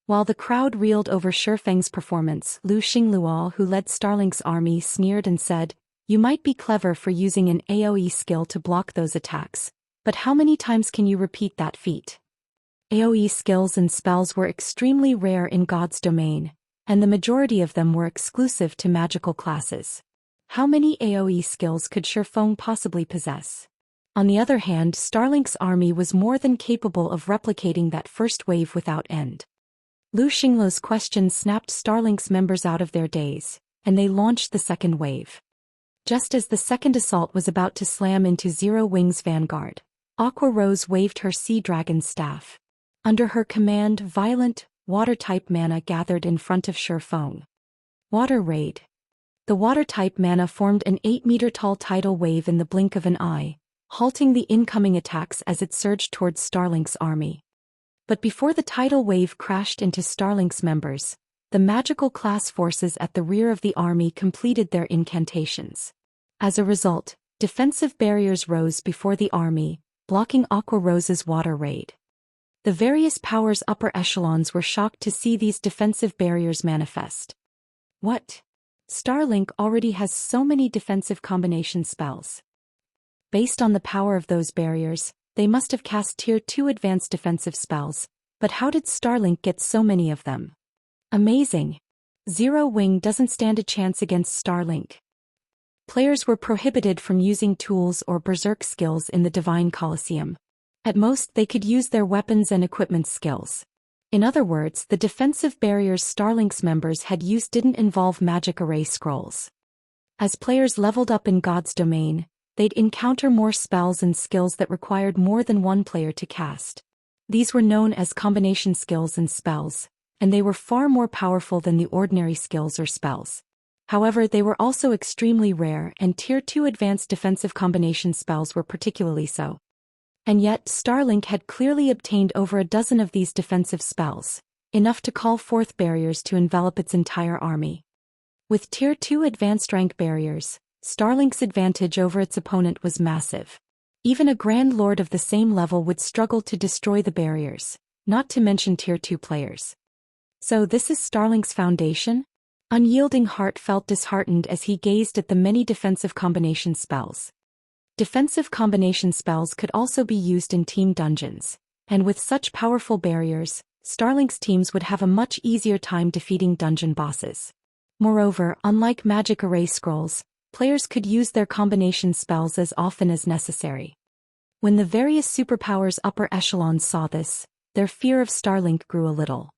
While the crowd reeled over Shifeng's performance, Lu Xingluo, who led Starlink's army, sneered and said, "You might be clever for using an AoE skill to block those attacks, but how many times can you repeat that feat?" AoE skills and spells were extremely rare in God's domain, and the majority of them were exclusive to magical classes. How many AoE skills could Shifeng possibly possess? On the other hand, Starlink's army was more than capable of replicating that first wave without end. Lu Xingluo's question snapped Starlink's members out of their daze, and they launched the second wave. Just as the second assault was about to slam into Zero Wings' vanguard, Aqua Rose waved her Sea Dragon staff. Under her command, violent, water-type mana gathered in front of Shifeng. Water Raid. The water-type mana formed an 8-meter-tall tidal wave in the blink of an eye, halting the incoming attacks as it surged towards Starlink's army. But before the tidal wave crashed into Starlink's members, the magical class forces at the rear of the army completed their incantations. As a result, defensive barriers rose before the army, blocking Aqua Rose's water raid. The various powers' upper echelons were shocked to see these defensive barriers manifest. What? Starlink already has so many defensive combination spells. Based on the power of those barriers, they must have cast Tier 2 advanced defensive spells, but how did Starlink get so many of them? Amazing! Zero Wing doesn't stand a chance against Starlink. Players were prohibited from using tools or berserk skills in the Divine Colosseum. At most, they could use their weapons and equipment skills. In other words, the defensive barriers Starlink's members had used didn't involve magic array scrolls. As players leveled up in God's domain, they'd encounter more spells and skills that required more than one player to cast. These were known as combination skills and spells, and they were far more powerful than the ordinary skills or spells. However, they were also extremely rare, and Tier 2 advanced defensive combination spells were particularly so. And yet, Starlink had clearly obtained over a dozen of these defensive spells, enough to call forth barriers to envelop its entire army. With Tier 2 advanced rank barriers, Starlink's advantage over its opponent was massive. Even a Grand Lord of the same level would struggle to destroy the barriers, not to mention Tier 2 players. So this is Starlink's foundation? Unyielding Heart felt disheartened as he gazed at the many defensive combination spells. Defensive combination spells could also be used in team dungeons, and with such powerful barriers, Starlink's teams would have a much easier time defeating dungeon bosses. Moreover, unlike magic array scrolls, players could use their combination spells as often as necessary. When the various superpowers upper echelons saw this, their fear of Starlink grew a little.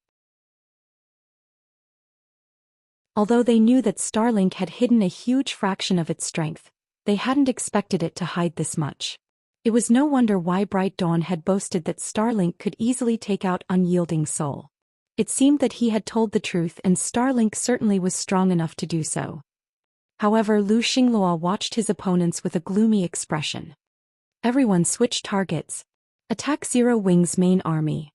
Although they knew that Starlink had hidden a huge fraction of its strength, they hadn't expected it to hide this much. It was no wonder why Bright Dawn had boasted that Starlink could easily take out Unyielding Soul. It seemed that he had told the truth, and Starlink certainly was strong enough to do so. However, Lu Xinglua watched his opponents with a gloomy expression. Everyone switch targets. Attack Zero Wing's main army.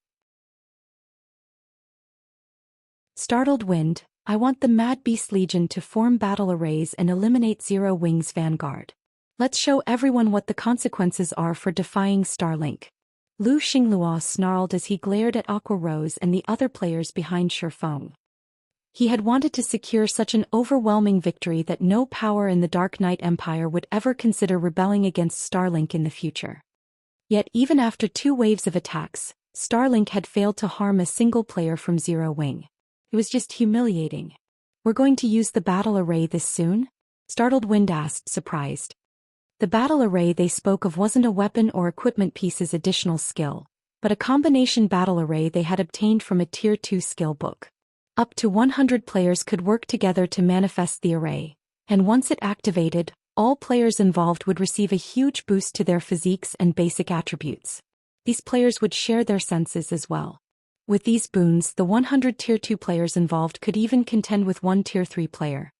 Startled Wind, I want the Mad Beast Legion to form battle arrays and eliminate Zero Wing's vanguard. Let's show everyone what the consequences are for defying Starlink. Lu Xinglua snarled as he glared at Aqua Rose and the other players behind Shifeng. He had wanted to secure such an overwhelming victory that no power in the Dark Knight Empire would ever consider rebelling against Starlink in the future. Yet even after 2 waves of attacks, Starlink had failed to harm a single player from Zero Wing. It was just humiliating. We're going to use the battle array this soon? Startled Wind asked, surprised. The battle array they spoke of wasn't a weapon or equipment piece's additional skill, but a combination battle array they had obtained from a Tier 2 skill book. Up to 100 players could work together to manifest the array, and once it activated, all players involved would receive a huge boost to their physiques and basic attributes. These players would share their senses as well. With these boons, the 100 Tier 2 players involved could even contend with one Tier 3 player.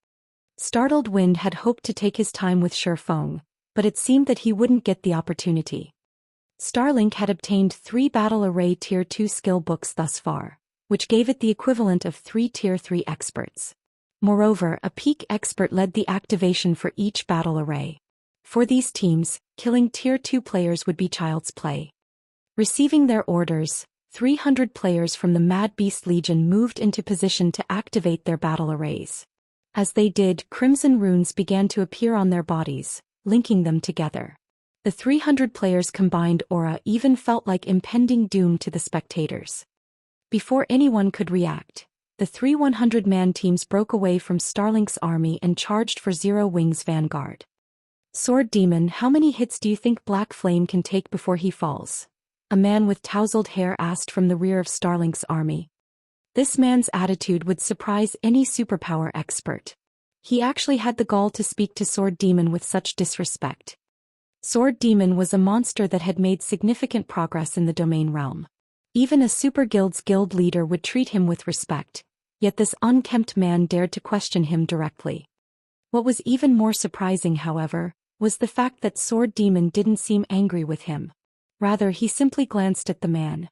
Startled Wind had hoped to take his time with Shifeng, but it seemed that he wouldn't get the opportunity. Starlink had obtained 3 battle array Tier 2 skill books thus far, which gave it the equivalent of 3 Tier 3 experts. Moreover, a peak expert led the activation for each battle array. For these teams, killing Tier 2 players would be child's play. Receiving their orders, 300 players from the Mad Beast Legion moved into position to activate their battle arrays. As they did, crimson runes began to appear on their bodies, linking them together. The 300 players' combined aura even felt like impending doom to the spectators. Before anyone could react, the 3 100-man teams broke away from Starlink's army and charged for Zero Wing's vanguard. Sword Demon, how many hits do you think Black Flame can take before he falls? A man with tousled hair asked from the rear of Starlink's army. This man's attitude would surprise any superpower expert. He actually had the gall to speak to Sword Demon with such disrespect. Sword Demon was a monster that had made significant progress in the domain realm. Even a super guild's guild leader would treat him with respect, yet this unkempt man dared to question him directly. What was even more surprising, however, was the fact that Sword Demon didn't seem angry with him. Rather, he simply glanced at the man.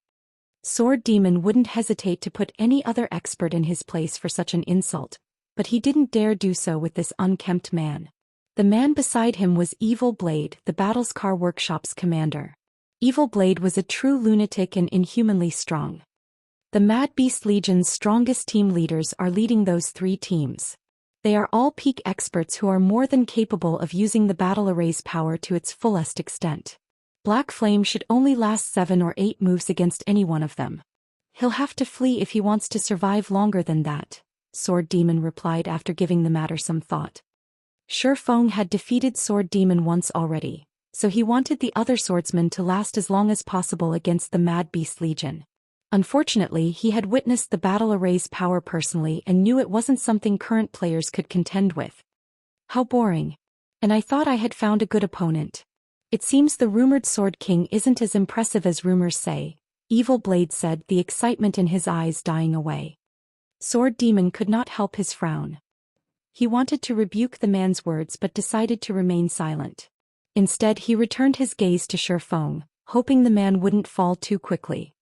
Sword Demon wouldn't hesitate to put any other expert in his place for such an insult, but he didn't dare do so with this unkempt man. The man beside him was Evil Blade, the Battlescar Workshop's commander. Evil Blade was a true lunatic and inhumanly strong. The Mad Beast Legion's strongest team leaders are leading those 3 teams. They are all peak experts who are more than capable of using the battle array's power to its fullest extent. Black Flame should only last 7 or 8 moves against any one of them. He'll have to flee if he wants to survive longer than that, Sword Demon replied after giving the matter some thought. Shifeng had defeated Sword Demon once already, so he wanted the other swordsmen to last as long as possible against the Mad Beast Legion. Unfortunately, he had witnessed the battle array's power personally and knew it wasn't something current players could contend with. How boring. And I thought I had found a good opponent. It seems the rumored Sword King isn't as impressive as rumors say, Evil Blade said, the excitement in his eyes dying away. Sword Demon could not help his frown. He wanted to rebuke the man's words but decided to remain silent. Instead, he returned his gaze to Shifeng, hoping the man wouldn't fall too quickly.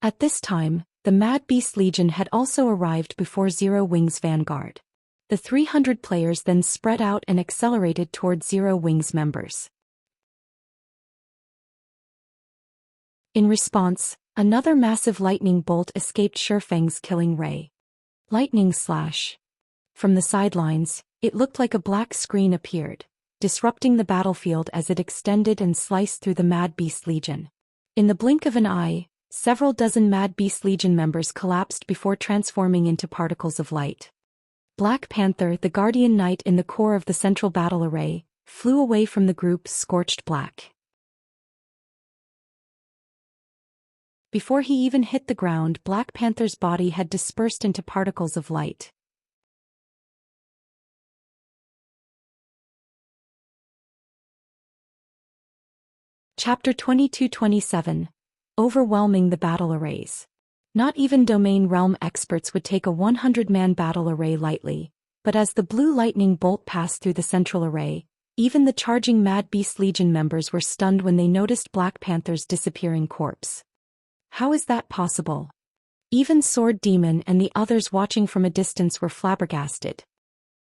At this time, the Mad Beast Legion had also arrived before Zero Wing's vanguard. The 300 players then spread out and accelerated toward Zero Wing's members. In response, another massive lightning bolt escaped Shifeng's killing ray. Lightning slash. From the sidelines, it looked like a black screen appeared, disrupting the battlefield as it extended and sliced through the Mad Beast Legion. In the blink of an eye, several dozen Mad Beast Legion members collapsed before transforming into particles of light. Black Panther, the guardian knight in the core of the central battle array, flew away from the group scorched black. Before he even hit the ground, Black Panther's body had dispersed into particles of light. Chapter 22-27. Overwhelming the battle arrays. Not even domain realm experts would take a 100-man battle array lightly, but as the blue lightning bolt passed through the central array, even the charging Mad Beast Legion members were stunned when they noticed Black Panther's disappearing corpse. How is that possible? Even Sword Demon and the others watching from a distance were flabbergasted.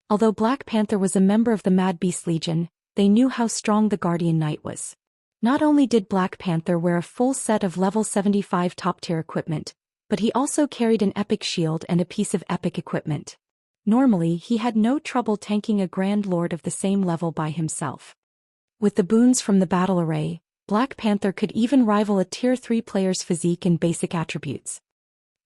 Although Black Panther was a member of the Mad Beast Legion, they knew how strong the Guardian Knight was. Not only did Black Panther wear a full set of level 75 top-tier equipment, but he also carried an epic shield and a piece of epic equipment. Normally, he had no trouble tanking a Grand Lord of the same level by himself. With the boons from the battle array, Black Panther could even rival a Tier 3 player's physique in basic attributes.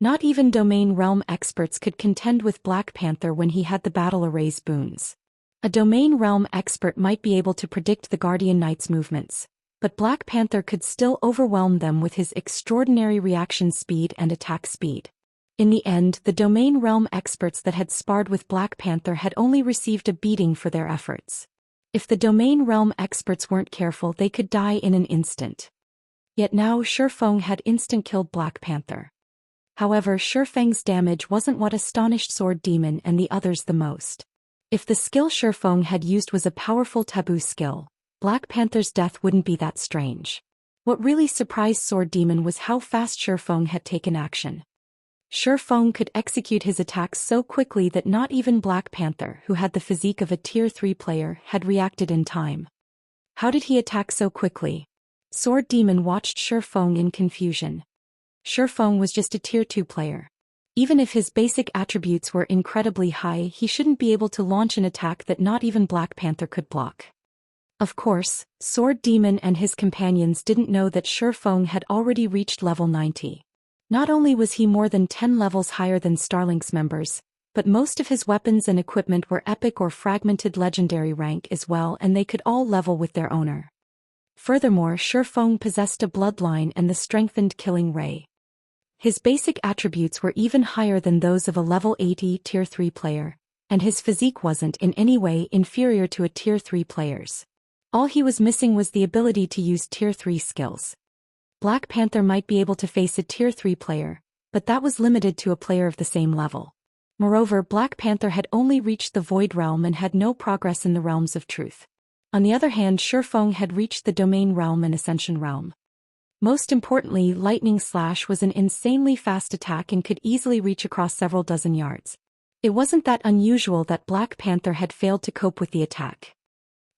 Not even domain realm experts could contend with Black Panther when he had the battle array's boons. A domain realm expert might be able to predict the Guardian Knight's movements, but Black Panther could still overwhelm them with his extraordinary reaction speed and attack speed. In the end, the domain realm experts that had sparred with Black Panther had only received a beating for their efforts. If the domain realm experts weren't careful, they could die in an instant. Yet now Shifeng had instant-killed Black Panther. However, Shifeng's damage wasn't what astonished Sword Demon and the others the most. If the skill Shifeng had used was a powerful taboo skill, Black Panther's death wouldn't be that strange. What really surprised Sword Demon was how fast Shifeng had taken action. Shifeng could execute his attacks so quickly that not even Black Panther, who had the physique of a Tier 3 player, had reacted in time. How did he attack so quickly? Sword Demon watched Shifeng in confusion. Shifeng was just a Tier 2 player. Even if his basic attributes were incredibly high, he shouldn't be able to launch an attack that not even Black Panther could block. Of course, Sword Demon and his companions didn't know that Shifeng had already reached level 90. Not only was he more than 10 levels higher than Starlink's members, but most of his weapons and equipment were epic or fragmented legendary rank as well, and they could all level with their owner. Furthermore, Shifeng possessed a bloodline and the strengthened killing ray. His basic attributes were even higher than those of a level 80 Tier 3 player, and his physique wasn't in any way inferior to a Tier 3 player's. All he was missing was the ability to use Tier 3 skills. Black Panther might be able to face a Tier 3 player, but that was limited to a player of the same level. Moreover, Black Panther had only reached the Void Realm and had no progress in the Realms of Truth. On the other hand, Shifeng had reached the Domain Realm and Ascension Realm. Most importantly, Lightning Slash was an insanely fast attack and could easily reach across several dozen yards. It wasn't that unusual that Black Panther had failed to cope with the attack.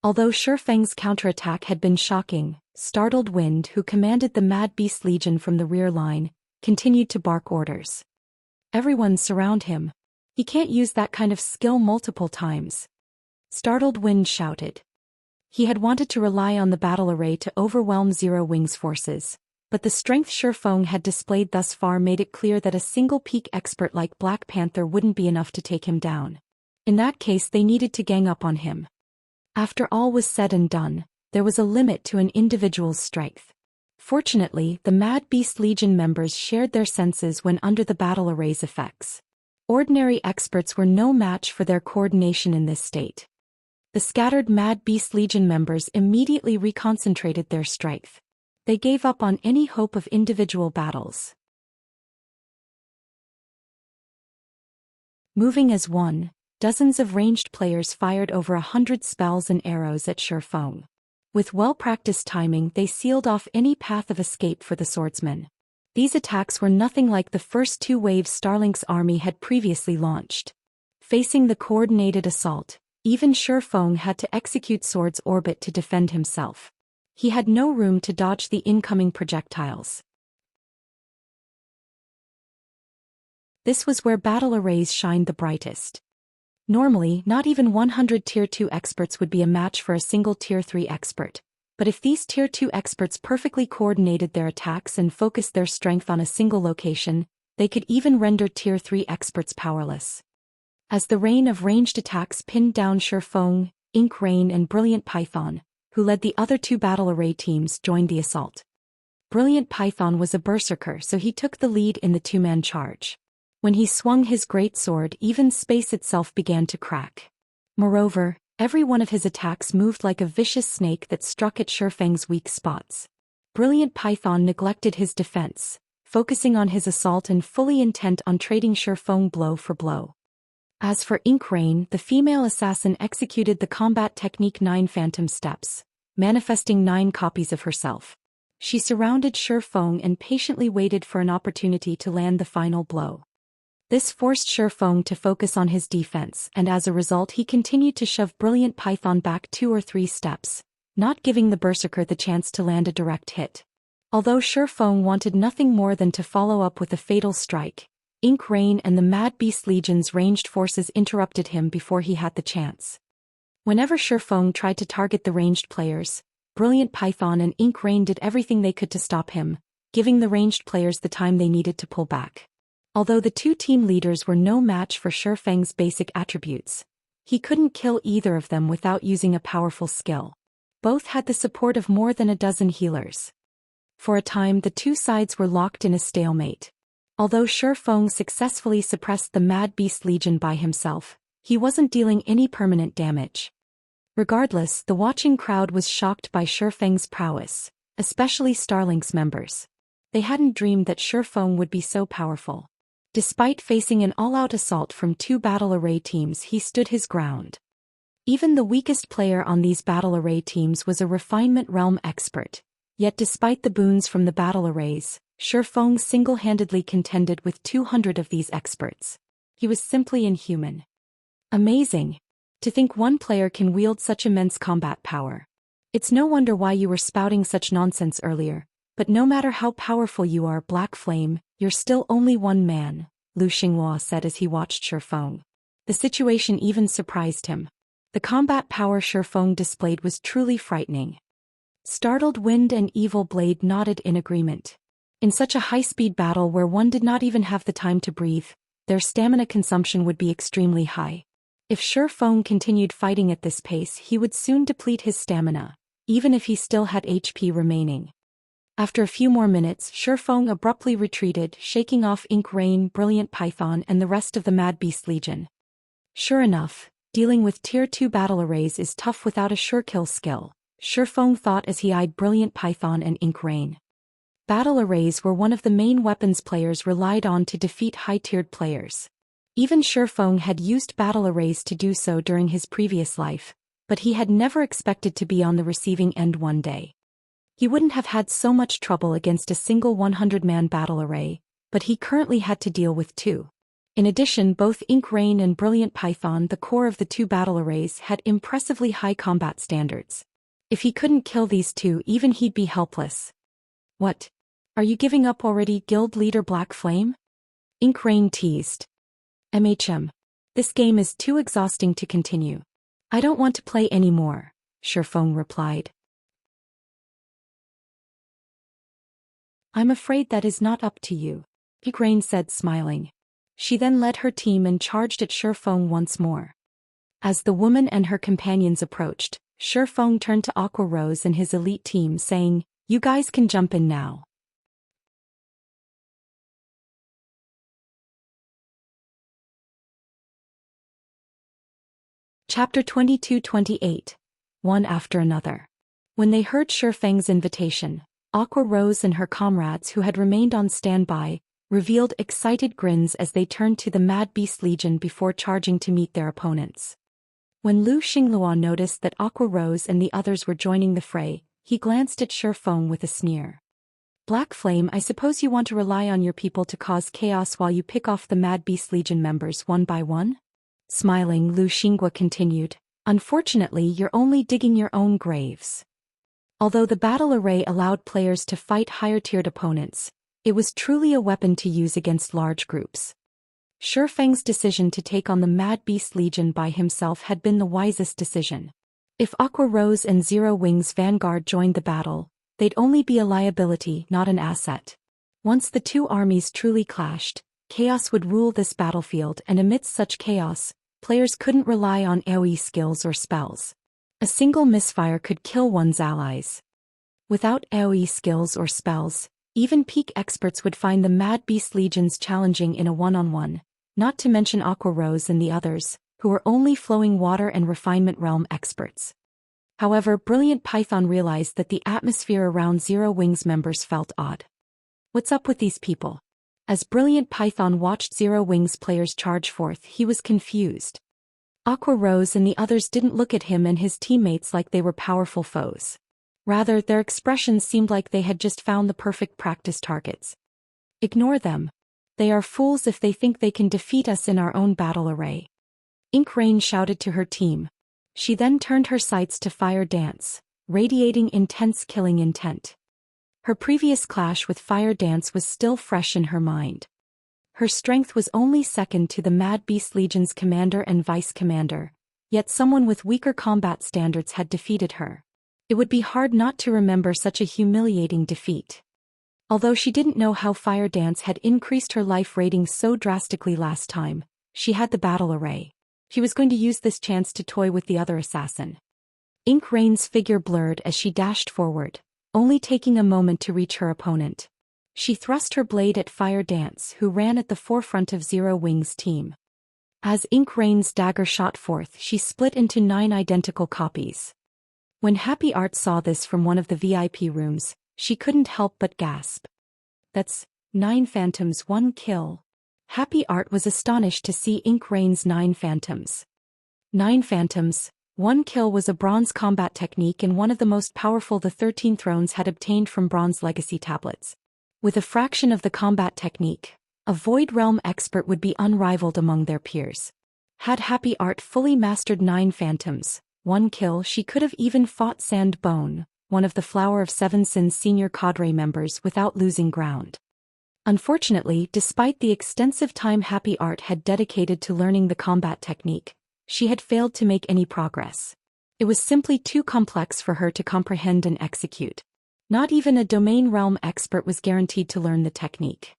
Although Shifeng's counterattack had been shocking, Startled Wind, who commanded the Mad Beast Legion from the rear line, continued to bark orders. Everyone surround him. He can't use that kind of skill multiple times. Startled Wind shouted. He had wanted to rely on the battle array to overwhelm Zero Wing's forces, but the strength Shifeng had displayed thus far made it clear that a single peak expert like Black Panther wouldn't be enough to take him down. In that case, they needed to gang up on him. After all was said and done, there was a limit to an individual's strength. Fortunately, the Mad Beast Legion members shared their senses when under the battle array's effects. Ordinary experts were no match for their coordination in this state. The scattered Mad Beast Legion members immediately reconcentrated their strength. They gave up on any hope of individual battles. Moving as one, dozens of ranged players fired over 100 spells and arrows at Shifeng. With well-practiced timing, they sealed off any path of escape for the swordsmen. These attacks were nothing like the first two waves Starlink's army had previously launched. Facing the coordinated assault, even Shifeng had to execute Sword's Orbit to defend himself. He had no room to dodge the incoming projectiles. This was where battle arrays shined the brightest. Normally, not even 100 Tier 2 experts would be a match for a single Tier 3 expert. But if these Tier 2 experts perfectly coordinated their attacks and focused their strength on a single location, they could even render Tier 3 experts powerless. As the rain of ranged attacks pinned down Shifeng, Ink Rain and Brilliant Python, who led the other two battle array teams, joined the assault. Brilliant Python was a berserker, so he took the lead in the two-man charge. When he swung his great sword, even space itself began to crack. Moreover, every one of his attacks moved like a vicious snake that struck at Shifeng's weak spots. Brilliant Python neglected his defense, focusing on his assault and fully intent on trading Shifeng blow for blow. As for Ink Rain, the female assassin executed the combat technique 9 phantom steps, manifesting 9 copies of herself. She surrounded Shifeng and patiently waited for an opportunity to land the final blow. This forced Shifeng to focus on his defense, and as a result he continued to shove Brilliant Python back 2 or 3 steps, not giving the berserker the chance to land a direct hit. Although Shifeng wanted nothing more than to follow up with a fatal strike, Ink Rain and the Mad Beast Legion's ranged forces interrupted him before he had the chance. Whenever Shifeng tried to target the ranged players, Brilliant Python and Ink Rain did everything they could to stop him, giving the ranged players the time they needed to pull back. Although the two team leaders were no match for Shifeng's basic attributes, he couldn't kill either of them without using a powerful skill. Both had the support of more than a dozen healers. For a time the two sides were locked in a stalemate. Although Shifeng successfully suppressed the Mad Beast Legion by himself, he wasn't dealing any permanent damage. Regardless, the watching crowd was shocked by Shifeng's prowess, especially Starlink's members. They hadn't dreamed that Shifeng would be so powerful. Despite facing an all-out assault from 2 battle array teams, he stood his ground. Even the weakest player on these battle array teams was a refinement realm expert. Yet despite the boons from the battle arrays, Shifeng single-handedly contended with 200 of these experts. He was simply inhuman. Amazing. To think one player can wield such immense combat power. It's no wonder why you were spouting such nonsense earlier, but no matter how powerful you are, Black Flame, you're still only one man, Lu Xinghua said as he watched Shifeng. The situation even surprised him. The combat power Shifeng displayed was truly frightening. Startled Wind and Evil Blade nodded in agreement. In such a high-speed battle where one did not even have the time to breathe, their stamina consumption would be extremely high. If Shifeng continued fighting at this pace, he would soon deplete his stamina, even if he still had HP remaining. After a few more minutes, Shifeng abruptly retreated, shaking off Ink Rain, Brilliant Python and the rest of the Mad Beast Legion. Sure enough, dealing with Tier 2 battle arrays is tough without a sure kill skill, Shifeng thought as he eyed Brilliant Python and Ink Rain. Battle arrays were one of the main weapons players relied on to defeat high-tiered players. Even Shifeng had used battle arrays to do so during his previous life, but he had never expected to be on the receiving end one day. He wouldn't have had so much trouble against a single 100-man battle array, but he currently had to deal with 2. In addition, both Ink Rain and Brilliant Python, the core of the 2 battle arrays, had impressively high combat standards. If he couldn't kill these 2, even he'd be helpless. What? Are you giving up already, Guild Leader Black Flame? Ink Rain teased. This game is too exhausting to continue. I don't want to play anymore, Shifeng replied. I'm afraid that is not up to you, Ink Rain said, smiling. She then led her team and charged at Shifeng once more. As the woman and her companions approached, Shifeng turned to Aqua Rose and his elite team, saying, "You guys can jump in now." Chapter 22-28. One after another. When they heard Shifeng's invitation, Aqua Rose and her comrades who had remained on standby revealed excited grins as they turned to the Mad Beast Legion before charging to meet their opponents. When Lu Xinghua noticed that Aqua Rose and the others were joining the fray, he glanced at Shifeng with a sneer. "Black Flame, I suppose you want to rely on your people to cause chaos while you pick off the Mad Beast Legion members one by one?" Smiling, Lu Xinghua continued, "Unfortunately, you're only digging your own graves." Although the battle array allowed players to fight higher-tiered opponents, it was truly a weapon to use against large groups. Shifeng's decision to take on the Mad Beast Legion by himself had been the wisest decision. If Aqua Rose and Zero Wings Vanguard joined the battle, they'd only be a liability, not an asset. Once the two armies truly clashed, chaos would rule this battlefield, and amidst such chaos, players couldn't rely on AoE skills or spells. A single misfire could kill one's allies. Without AoE skills or spells, even peak experts would find the Mad Beast Legions challenging in a one-on-one, not to mention Aqua Rose and the others, who were only flowing water and refinement realm experts. However, Brilliant Python realized that the atmosphere around Zero Wings members felt odd. What's up with these people? As Brilliant Python watched Zero Wings players charge forth, he was confused. Aqua Rose and the others didn't look at him and his teammates like they were powerful foes. Rather, their expressions seemed like they had just found the perfect practice targets. Ignore them. They are fools if they think they can defeat us in our own battle array. Ink Rain shouted to her team. She then turned her sights to Fire Dance, radiating intense killing intent. Her previous clash with Fire Dance was still fresh in her mind. Her strength was only second to the Mad Beast Legion's commander and vice commander, yet someone with weaker combat standards had defeated her. It would be hard not to remember such a humiliating defeat. Although she didn't know how Fire Dance had increased her life rating so drastically last time, she had the battle array. She was going to use this chance to toy with the other assassin. Ink Rain's figure blurred as she dashed forward, only taking a moment to reach her opponent. She thrust her blade at Fire Dance, who ran at the forefront of Zero Wings' team. As Ink Rain's dagger shot forth, she split into 9 identical copies. When Happy Art saw this from one of the VIP rooms, she couldn't help but gasp. That's 9 phantoms, 1 kill. Happy Art was astonished to see Ink Rain's 9 phantoms. 9 phantoms, 1 kill was a bronze combat technique and one of the most powerful the 13 Thrones had obtained from bronze legacy tablets. With a fraction of the combat technique, a Void Realm expert would be unrivaled among their peers. Had Happy Art fully mastered 9 phantoms, 1 kill, she could have even fought Sandbone, one of the Flower of Seven Sins senior cadre members, without losing ground. Unfortunately, despite the extensive time Happy Art had dedicated to learning the combat technique, she had failed to make any progress. It was simply too complex for her to comprehend and execute. Not even a domain realm expert was guaranteed to learn the technique.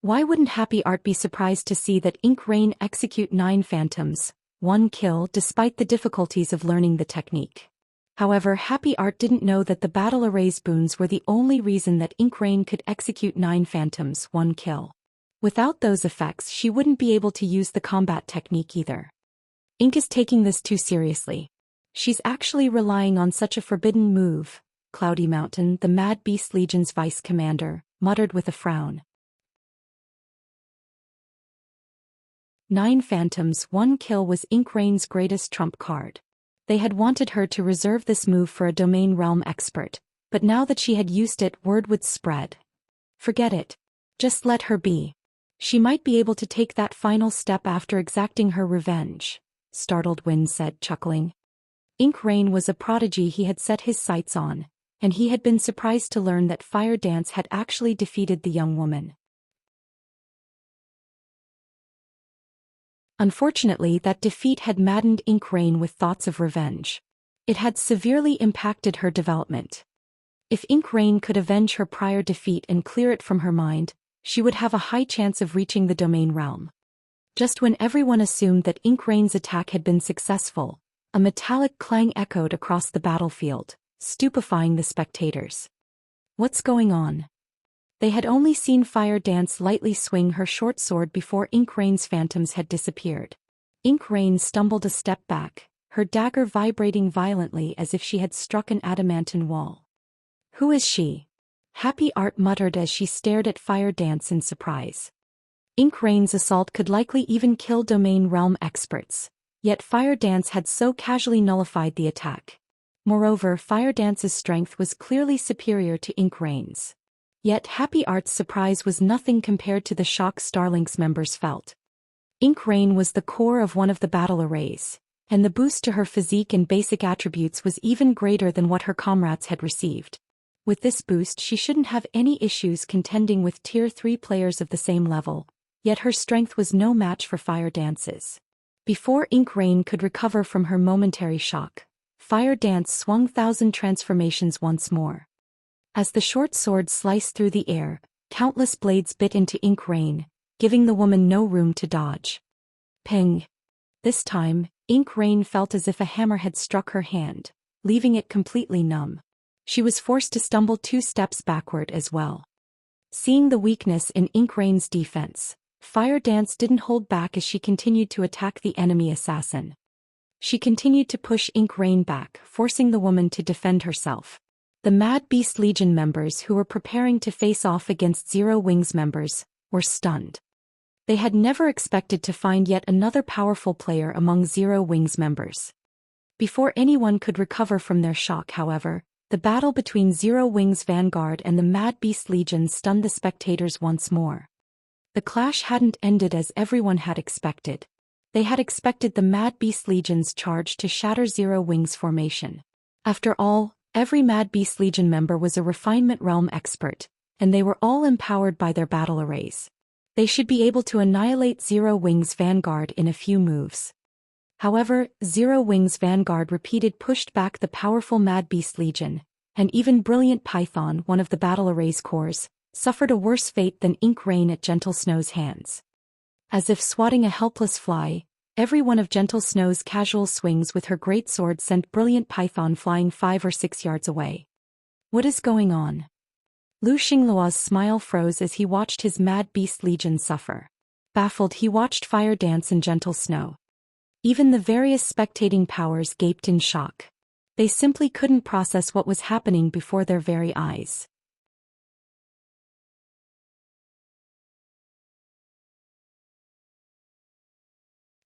Why wouldn't Happy Art be surprised to see that Ink Rain execute 9 phantoms, 1 kill, despite the difficulties of learning the technique? However, Happy Art didn't know that the battle array's boons were the only reason that Ink Rain could execute 9 phantoms, 1 kill. Without those effects, she wouldn't be able to use the combat technique either. Ink is taking this too seriously. She's actually relying on such a forbidden move, Cloudy Mountain, the Mad Beast Legion's vice commander, muttered with a frown. 9 phantoms, 1 kill was Ink Rain's greatest trump card. They had wanted her to reserve this move for a domain realm expert, but now that she had used it, word would spread. Forget it. Just let her be. She might be able to take that final step after exacting her revenge, Startled Wind said, chuckling. Ink Rain was a prodigy he had set his sights on, and he had been surprised to learn that Fire Dance had actually defeated the young woman. Unfortunately, that defeat had maddened Ink Rain with thoughts of revenge. It had severely impacted her development. If Ink Rain could avenge her prior defeat and clear it from her mind, she would have a high chance of reaching the domain realm. Just when everyone assumed that Ink Rain's attack had been successful, a metallic clang echoed across the battlefield, stupefying the spectators. What's going on? They had only seen Fire Dance lightly swing her short sword before Ink Rain's phantoms had disappeared. Ink Rain stumbled a step back, her dagger vibrating violently as if she had struck an adamantine wall. Who is she? Happy Art muttered as she stared at Fire Dance in surprise. Ink Rain's assault could likely even kill domain realm experts, yet Fire Dance had so casually nullified the attack. Moreover, Fire Dance's strength was clearly superior to Ink Rain's. Yet Happy Art's surprise was nothing compared to the shock Starlink's members felt. Ink Rain was the core of one of the battle arrays, and the boost to her physique and basic attributes was even greater than what her comrades had received. With this boost, she shouldn't have any issues contending with Tier 3 players of the same level, yet her strength was no match for Fire Dance's. Before Ink Rain could recover from her momentary shock, Fire Dance swung 1,000 transformations once more. As the short sword sliced through the air, countless blades bit into Ink Rain, giving the woman no room to dodge. Ping! This time, Ink Rain felt as if a hammer had struck her hand, leaving it completely numb. She was forced to stumble 2 steps backward as well. Seeing the weakness in Ink Rain's defense, Fire Dance didn't hold back as she continued to attack the enemy assassin. She continued to push Ink Rain back, forcing the woman to defend herself. The Mad Beast Legion members who were preparing to face off against Zero Wings members were stunned. They had never expected to find yet another powerful player among Zero Wings members. Before anyone could recover from their shock, however, the battle between Zero Wings Vanguard and the Mad Beast Legion stunned the spectators once more. The clash hadn't ended as everyone had expected. They had expected the Mad Beast Legion's charge to shatter Zero Wings formation. After all, every Mad Beast Legion member was a refinement realm expert, and they were all empowered by their battle arrays. They should be able to annihilate Zero Wings Vanguard in a few moves. However, Zero Wings Vanguard pushed back the powerful Mad Beast Legion, and even Brilliant Python, one of the battle array's cores, suffered a worse fate than Ink Rain at Gentle Snow's hands. As if swatting a helpless fly, every one of Gentle Snow's casual swings with her great sword sent Brilliant Python flying 5 or 6 yards away. What is going on? Lu Xingluo's smile froze as he watched his Mad Beast Legion suffer. Baffled, he watched Fire Dance and Gentle Snow. Even the various spectating powers gaped in shock. They simply couldn't process what was happening before their very eyes.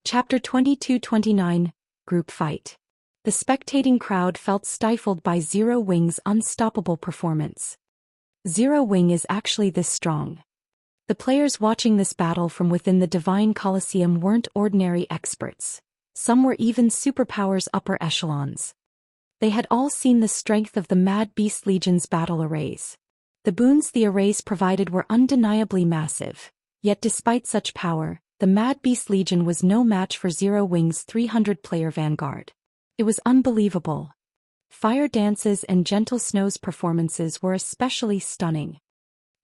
Chapter 22-29, Group Fight. The spectating crowd felt stifled by Zero Wing's unstoppable performance. Zero Wing is actually this strong. The players watching this battle from within the Divine Colosseum weren't ordinary experts. Some were even superpowers upper echelons. They had all seen the strength of the Mad Beast Legion's battle arrays. The boons the arrays provided were undeniably massive, yet despite such power, the Mad Beast Legion was no match for Zero Wing's 300-player vanguard. It was unbelievable. Fire Dance's and Gentle Snow's performances were especially stunning.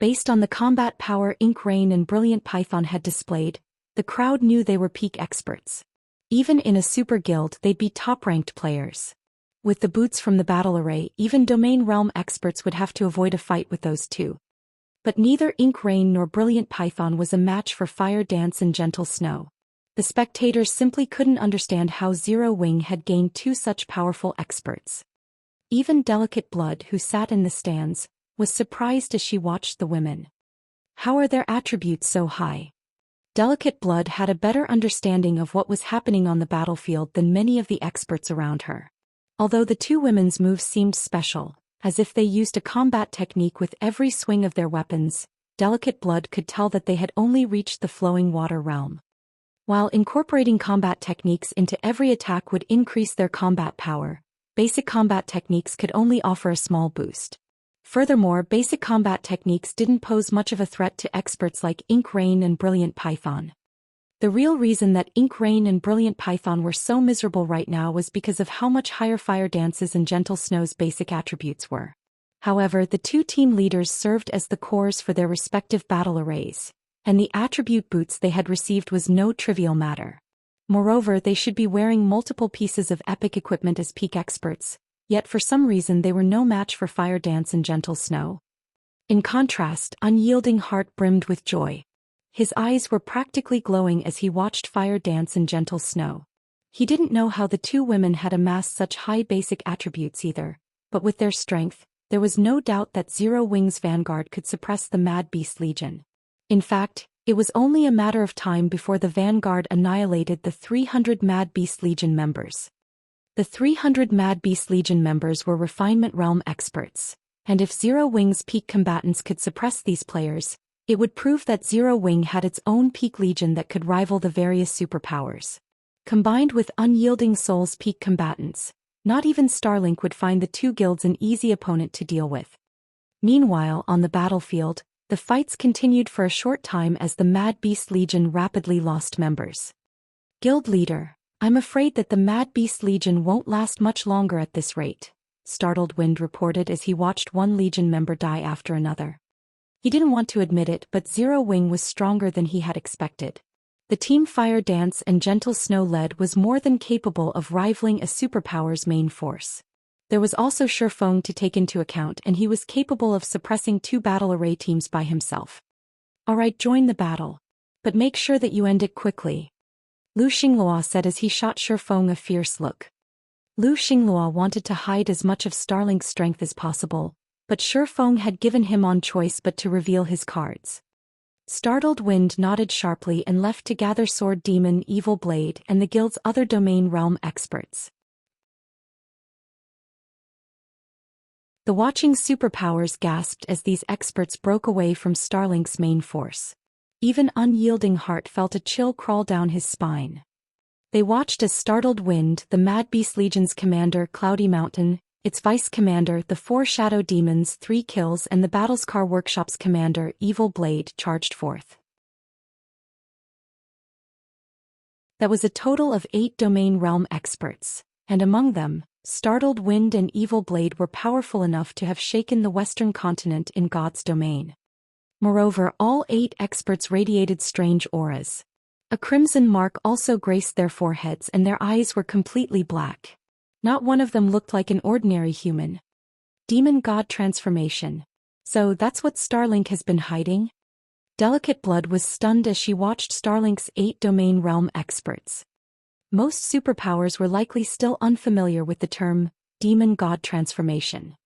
Based on the combat power Ink Rain and Brilliant Python had displayed, the crowd knew they were peak experts. Even in a super guild, they'd be top-ranked players. With the boots from the battle array, even domain realm experts would have to avoid a fight with those two. But neither Ink Rain nor Brilliant Python was a match for Fire Dance and Gentle Snow. The spectators simply couldn't understand how Zero Wing had gained 2 such powerful experts. Even Delicate Blood, who sat in the stands, was surprised as she watched the women. How are their attributes so high? Delicate Blood had a better understanding of what was happening on the battlefield than many of the experts around her. Although the 2 women's moves seemed special, as if they used a combat technique with every swing of their weapons, Delicate Blood could tell that they had only reached the flowing water realm. While incorporating combat techniques into every attack would increase their combat power, basic combat techniques could only offer a small boost. Furthermore, basic combat techniques didn't pose much of a threat to experts like Ink Rain and Brilliant Python. The real reason that Ink Rain and Brilliant Python were so miserable right now was because of how much higher Fire Dance's and Gentle Snow's basic attributes were. However, the 2 team leaders served as the cores for their respective battle arrays, and the attribute boots they had received was no trivial matter. Moreover, they should be wearing multiple pieces of epic equipment as peak experts, yet for some reason they were no match for Fire Dance and Gentle Snow. In contrast, Unyielding Heart brimmed with joy. His eyes were practically glowing as he watched Fire Dance and Gentle Snow. He didn't know how the 2 women had amassed such high basic attributes either, but with their strength, there was no doubt that Zero Wings Vanguard could suppress the Mad Beast Legion. In fact, it was only a matter of time before the Vanguard annihilated the 300 Mad Beast Legion members. The 300 Mad Beast Legion members were refinement realm experts, and if Zero Wing's peak combatants could suppress these players, it would prove that Zero Wing had its own peak legion that could rival the various superpowers. Combined with Unyielding Soul's peak combatants, not even Starlink would find the 2 guilds an easy opponent to deal with. Meanwhile, on the battlefield, The fights continued for a short time as the Mad Beast Legion rapidly lost members. Guild leader, I'm afraid that the Mad Beast Legion won't last much longer at this rate, Startled Wind reported as he watched one Legion member die after another. He didn't want to admit it, but Zero Wing was stronger than he had expected. The team Fire Dance and Gentle Snow led was more than capable of rivaling a superpower's main force. There was also Shifeng to take into account, and he was capable of suppressing 2 battle array teams by himself. Alright, join the battle. But make sure that you end it quickly, Lu Xinglua said as he shot Shifeng a fierce look. Lu Xinglua wanted to hide as much of Starlink's strength as possible, but Shifeng had given him no choice but to reveal his cards. Startled Wind nodded sharply and left to gather Sword Demon, Evil Blade, and the guild's other domain realm experts. The watching superpowers gasped as these experts broke away from Starlink's main force. Even unyielding Heart felt a chill crawl down his spine. They watched as Startled Wind, the Mad Beast Legion's commander Cloudy Mountain, its vice-commander the 4 Shadow Demons 3 kills, and the Battlescar Workshop's commander Evil Blade charged forth. That was a total of 8 domain realm experts, and among them, Startled Wind and Evil Blade were powerful enough to have shaken the Western continent in God's domain. Moreover, all 8 experts radiated strange auras. A crimson mark also graced their foreheads and their eyes were completely black. Not one of them looked like an ordinary human. Demon God transformation. So that's what Starlink has been hiding? Delicate Blood was stunned as she watched Starlink's 8 domain realm experts. Most superpowers were likely still unfamiliar with the term, Demon God transformation.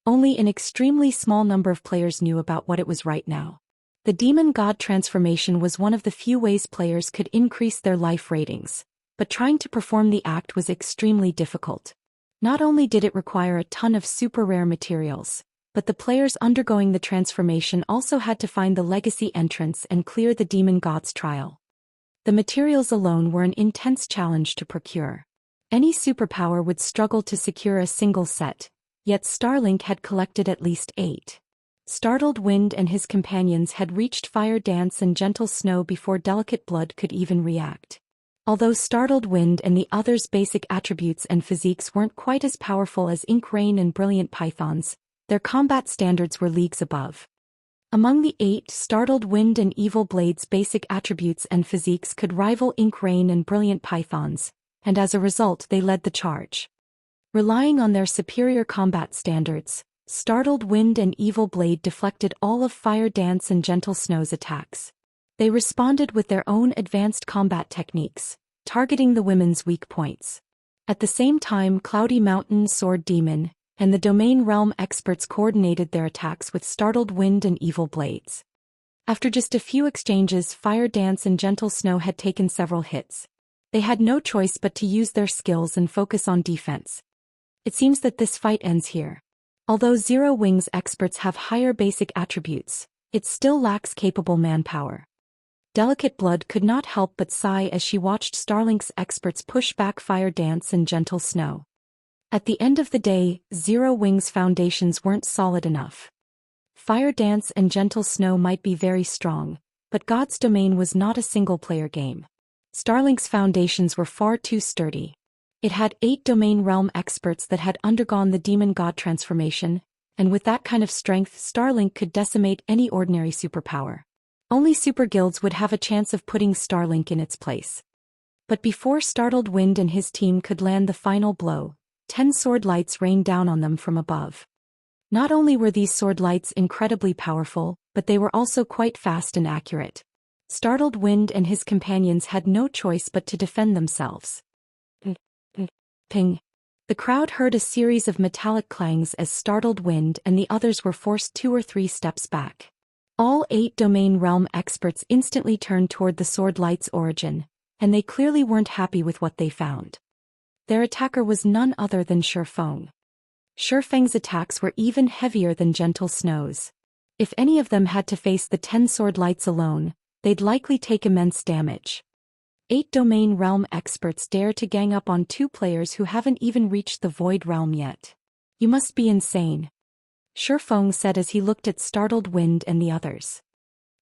Only an extremely small number of players knew about what it was right now. The Demon God transformation was one of the few ways players could increase their life ratings, but trying to perform the act was extremely difficult. Not only did it require a ton of super rare materials, but the players undergoing the transformation also had to find the legacy entrance and clear the Demon God's trial. The materials alone were an intense challenge to procure. Any superpower would struggle to secure a single set, yet Starlink had collected at least 8. Startled Wind and his companions had reached Fire Dance and Gentle Snow before Delicate Blood could even react. Although Startled Wind and the others' basic attributes and physiques weren't quite as powerful as Ink Rain and Brilliant Pythons, their combat standards were leagues above. Among the 8, Startled Wind and Evil Blade's basic attributes and physiques could rival Ink Rain and Brilliant Pythons, and as a result they led the charge. Relying on their superior combat standards, Startled Wind and Evil Blade deflected all of Fire Dance and Gentle Snow's attacks. They responded with their own advanced combat techniques, targeting the women's weak points. At the same time, Cloudy Mountain, Sword Demon, and the domain realm experts coordinated their attacks with Startled Wind and Evil Blades. After just a few exchanges, Fire Dance and Gentle Snow had taken several hits. They had no choice but to use their skills and focus on defense. It seems that this fight ends here. Although Zero Wing's experts have higher basic attributes, it still lacks capable manpower. Delicate Blood could not help but sigh as she watched Starlink's experts push back Fire Dance and Gentle Snow. At the end of the day, Zero Wing's foundations weren't solid enough. Fire Dance and Gentle Snow might be very strong, but God's Domain was not a single-player game. Starlink's foundations were far too sturdy. It had 8 domain realm experts that had undergone the Demon God transformation, and with that kind of strength Starlink could decimate any ordinary superpower. Only super guilds would have a chance of putting Starlink in its place. But before Startled Wind and his team could land the final blow, 10 sword lights rained down on them from above. Not only were these sword lights incredibly powerful, but they were also quite fast and accurate. Startled Wind and his companions had no choice but to defend themselves. Ping. The crowd heard a series of metallic clangs as Startled Wind and the others were forced 2 or 3 steps back. All 8 domain realm experts instantly turned toward the sword light's origin, and they clearly weren't happy with what they found. Their attacker was none other than Shifeng. Shifeng's attacks were even heavier than Gentle Snow's. If any of them had to face the 10 sword lights alone, they'd likely take immense damage. 8 domain realm experts dare to gang up on 2 players who haven't even reached the Void Realm yet. You must be insane. Shifeng said as he looked at startled Wind and the others.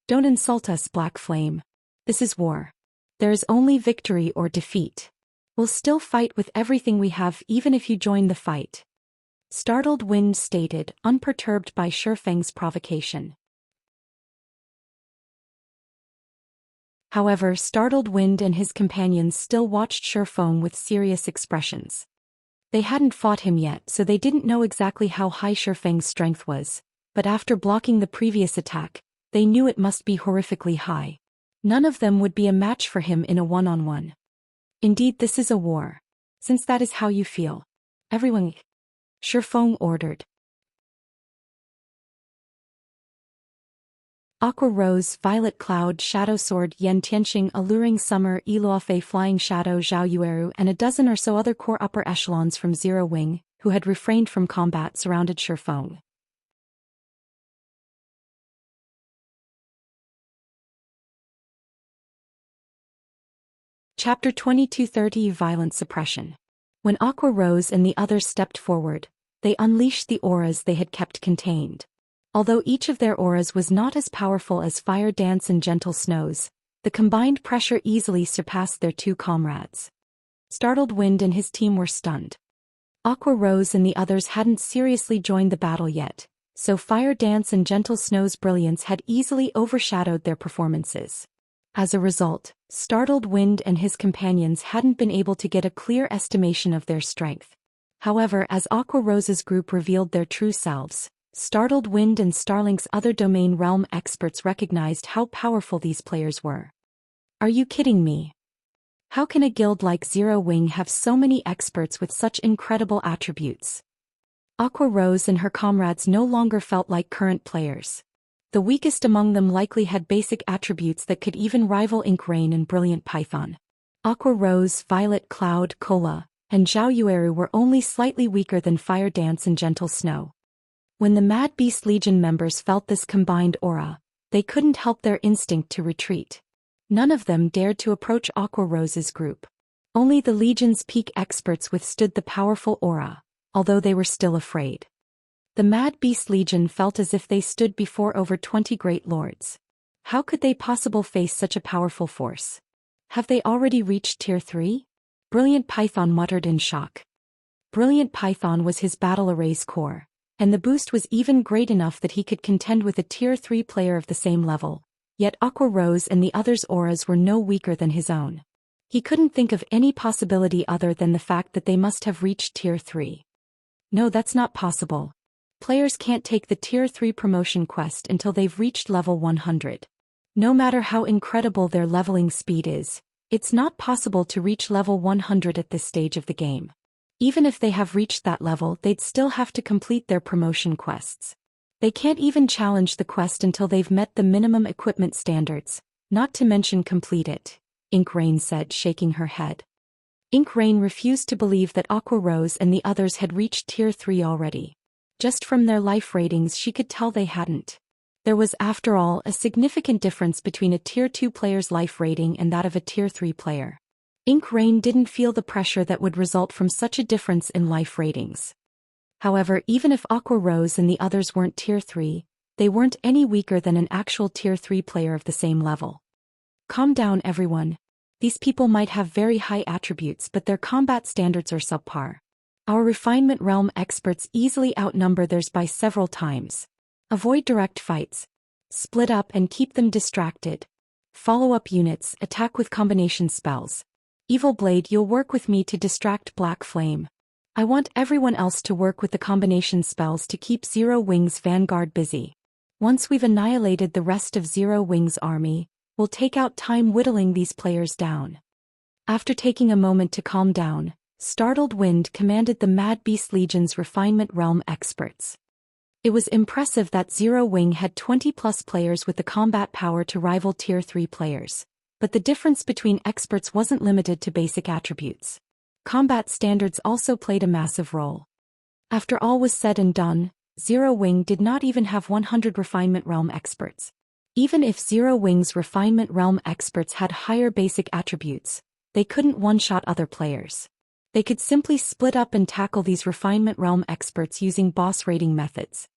Don't insult us, Black Flame. This is war. There is only victory or defeat. We'll still fight with everything we have even if you join the fight. Startled Wind stated, unperturbed by Shifeng's provocation. However, startled Wind and his companions still watched Shifeng with serious expressions. They hadn't fought him yet, so they didn't know exactly how high Shifeng's strength was, but after blocking the previous attack, they knew it must be horrifically high. None of them would be a match for him in a one-on-one. Indeed, this is a war. Since that is how you feel. Everyone, Shifeng ordered. Aqua Rose, Violet Cloud, Shadow Sword, Yen Tianxing, Alluring Summer, Eluofe, Flying Shadow, Zhao Yueru, and a dozen or so other core upper echelons from Zero Wing, who had refrained from combat, surrounded Shifeng. Chapter 2230 Violent Suppression. When Aqua Rose and the others stepped forward, they unleashed the auras they had kept contained. Although each of their auras was not as powerful as Fire Dance and Gentle Snows, the combined pressure easily surpassed their two comrades. Startled Wind and his team were stunned. Aqua Rose and the others hadn't seriously joined the battle yet, so Fire Dance and Gentle Snow's brilliance had easily overshadowed their performances. As a result, Startled Wind and his companions hadn't been able to get a clear estimation of their strength. However, as Aqua Rose's group revealed their true selves, Startled Wind and Starlink's other domain realm experts recognized how powerful these players were. Are you kidding me? How can a guild like Zero Wing have so many experts with such incredible attributes? Aqua Rose and her comrades no longer felt like current players. The weakest among them likely had basic attributes that could even rival Ink Rain and Brilliant Python. Aqua Rose, Violet Cloud, Cola, and Zhao Yueru were only slightly weaker than Fire Dance and Gentle Snow. When the Mad Beast Legion members felt this combined aura, they couldn't help their instinct to retreat. None of them dared to approach Aqua Rose's group. Only the Legion's peak experts withstood the powerful aura, although they were still afraid. The Mad Beast Legion felt as if they stood before over 20 great lords. How could they possibly face such a powerful force? Have they already reached Tier 3? Brilliant Python muttered in shock. Brilliant Python was his battle array's core, and the boost was even great enough that he could contend with a Tier 3 player of the same level, yet Aqua Rose and the others' auras were no weaker than his own. He couldn't think of any possibility other than the fact that they must have reached Tier 3. No, that's not possible. Players can't take the Tier 3 promotion quest until they've reached level 100. No matter how incredible their leveling speed is, it's not possible to reach level 100 at this stage of the game. Even if they have reached that level, they'd still have to complete their promotion quests. They can't even challenge the quest until they've met the minimum equipment standards, not to mention complete it, Ink Rain said, shaking her head. Ink Rain refused to believe that Aqua Rose and the others had reached Tier 3 already. Just from their life ratings she could tell they hadn't. There was, after all, a significant difference between a Tier 2 player's life rating and that of a Tier 3 player. Ink Rain didn't feel the pressure that would result from such a difference in life ratings. However, even if Aqua Rose and the others weren't Tier 3, they weren't any weaker than an actual Tier 3 player of the same level. Calm down, everyone. These people might have very high attributes, but their combat standards are subpar. Our Refinement Realm experts easily outnumber theirs by several times. Avoid direct fights. Split up and keep them distracted. Follow-up units, attack with combination spells. Evil Blade, you'll work with me to distract Black Flame. I want everyone else to work with the combination spells to keep Zero Wing's vanguard busy. Once we've annihilated the rest of Zero Wing's army, we'll take out time whittling these players down. After taking a moment to calm down, Startled Wind commanded the Mad Beast Legion's Refinement Realm experts. It was impressive that Zero Wing had 20+ players with the combat power to rival Tier 3 players, but the difference between experts wasn't limited to basic attributes. Combat standards also played a massive role. After all was said and done, Zero Wing did not even have 100 Refinement Realm experts. Even if Zero Wing's Refinement Realm experts had higher basic attributes, they couldn't one-shot other players. They could simply split up and tackle these Refinement Realm experts using boss rating methods.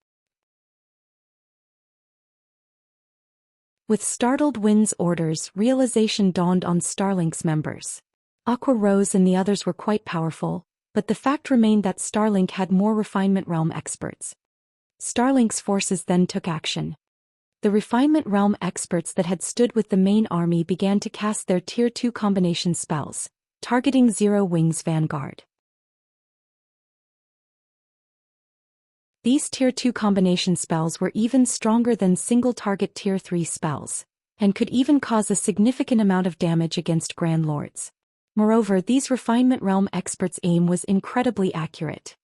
With startled Wind's orders, realization dawned on Starlink's members. Aqua Rose and the others were quite powerful, but the fact remained that Starlink had more Refinement Realm experts. Starlink's forces then took action. The Refinement Realm experts that had stood with the main army began to cast their Tier 2 combination spells, targeting Zero Wing's vanguard. These Tier 2 combination spells were even stronger than single-target Tier 3 spells, and could even cause a significant amount of damage against Grand Lords. Moreover, these Refinement Realm experts' aim was incredibly accurate.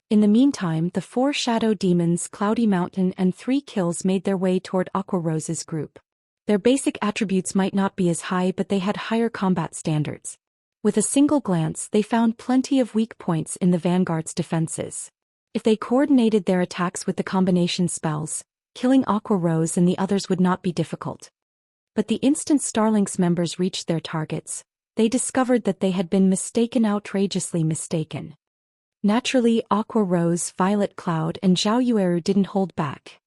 In the meantime, the 4 shadow demons Cloudy Mountain and 3 kills made their way toward Aqua Rose's group. Their basic attributes might not be as high, but they had higher combat standards. With a single glance, they found plenty of weak points in the Vanguard's defenses. If they coordinated their attacks with the combination spells, killing Aqua Rose and the others would not be difficult. But the instant Starlink's members reached their targets, they discovered that they had been outrageously mistaken. Naturally, Aqua Rose, Violet Cloud, and Zhou Yueru didn't hold back.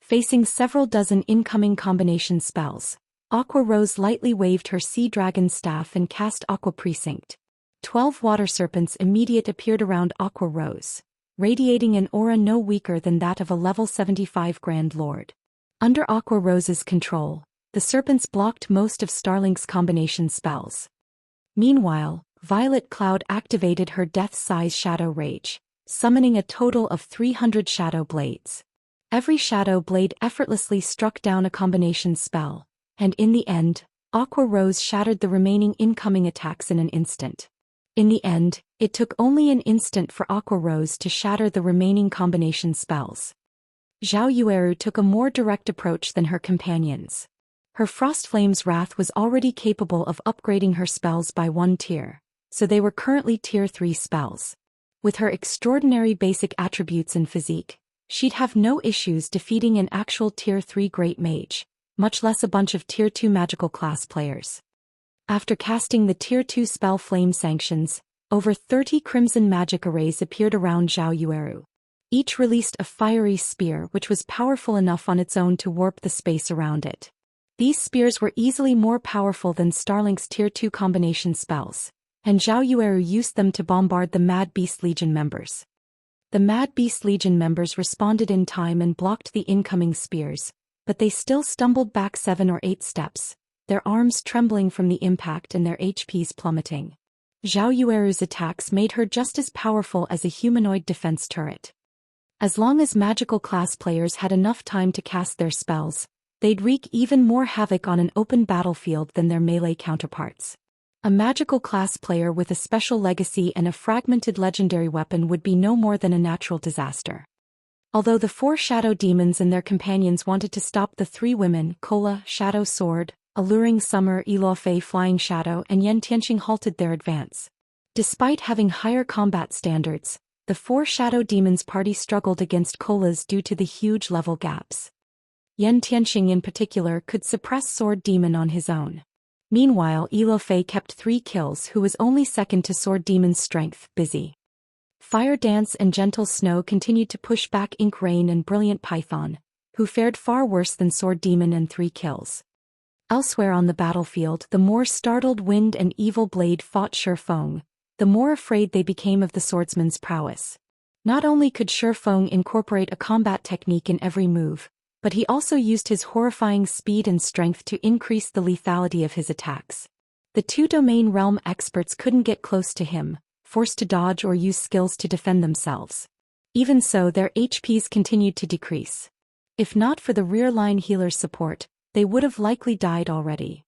Facing several dozen incoming combination spells, Aqua Rose lightly waved her Sea Dragon staff and cast Aqua Precinct. 12 water serpents immediate appeared around Aqua Rose, radiating an aura no weaker than that of a level 75 Grand Lord. Under Aqua Rose's control, the serpents blocked most of Starlink's combination spells. Meanwhile, Violet Cloud activated her death-size Shadow Rage, summoning a total of 300 Shadow Blades. Every Shadow Blade effortlessly struck down a combination spell, and in the end, Aqua Rose shattered the remaining incoming attacks in an instant. In the end, it took only an instant for Aqua Rose to shatter the remaining combination spells. Zhou Yueru took a more direct approach than her companions. Her Frost Flame's Wrath was already capable of upgrading her spells by 1 tier, so they were currently Tier 3 spells. With her extraordinary basic attributes and physique, she'd have no issues defeating an actual Tier 3 Great Mage, much less a bunch of Tier 2 magical class players. After casting the Tier 2 spell Flame Sanctions, over 30 crimson magic arrays appeared around Zhou Yueru. Each released a fiery spear which was powerful enough on its own to warp the space around it. These spears were easily more powerful than Starlink's Tier 2 combination spells, and Zhou Yueru used them to bombard the Mad Beast Legion members. The Mad Beast Legion members responded in time and blocked the incoming spears, but they still stumbled back 7 or 8 steps, their arms trembling from the impact and their HPs plummeting. Zhou Yueru's attacks made her just as powerful as a humanoid defense turret. As long as magical class players had enough time to cast their spells, they'd wreak even more havoc on an open battlefield than their melee counterparts. A magical class player with a special legacy and a fragmented legendary weapon would be no more than a natural disaster. Although the 4 shadow demons and their companions wanted to stop the 3 women, Kola, Shadow Sword, Alluring Summer, Ilofei, Flying Shadow, and Yen Tianxing halted their advance. Despite having higher combat standards, the 4 shadow demons' party struggled against Kola's due to the huge level gaps. Yen Tianxing in particular could suppress Sword Demon on his own. Meanwhile, Ilofei kept 3 kills, who was only second to Sword Demon's strength, busy. Fire Dance and Gentle Snow continued to push back Ink Rain and Brilliant Python, who fared far worse than Sword Demon and 3 kills. Elsewhere on the battlefield, the more startled Wind and Evil Blade fought Sure Feng, the more afraid they became of the swordsman's prowess. Not only could Sure Feng incorporate a combat technique in every move, but he also used his horrifying speed and strength to increase the lethality of his attacks. The 2 domain realm experts couldn't get close to him, forced to dodge or use skills to defend themselves. Even so, their HPs continued to decrease. If not for the rear line healer's support, they would have likely died already.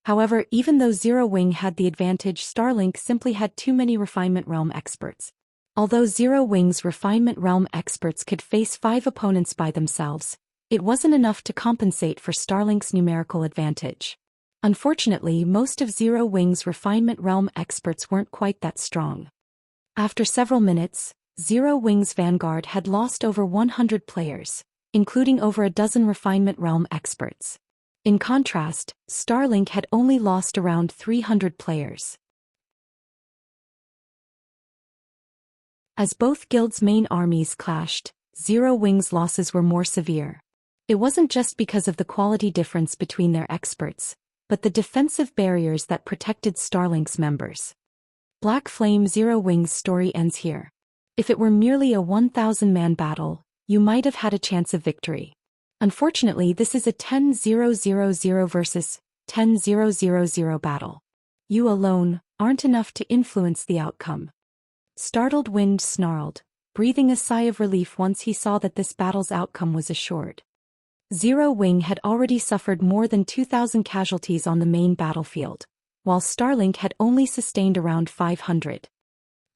However, even though Zero Wing had the advantage, Starlink simply had too many Refinement Realm experts. Although Zero Wing's Refinement Realm experts could face 5 opponents by themselves, it wasn't enough to compensate for Starlink's numerical advantage. Unfortunately, most of Zero Wing's Refinement Realm experts weren't quite that strong. After several minutes, Zero Wing's Vanguard had lost over 100 players, including over a dozen Refinement Realm experts. In contrast, Starlink had only lost around 300 players. As both guilds' main armies clashed, Zero Wing's losses were more severe. It wasn't just because of the quality difference between their experts, but the defensive barriers that protected Starlink's members. Black Flame Zero Wing's story ends here. If it were merely a 1,000-man battle, you might have had a chance of victory. Unfortunately, this is a 10,000 versus 10,000 battle. You alone aren't enough to influence the outcome. Startled Wind snarled, breathing a sigh of relief once he saw that this battle's outcome was assured. Zero Wing had already suffered more than 2,000 casualties on the main battlefield, while Starlink had only sustained around 500.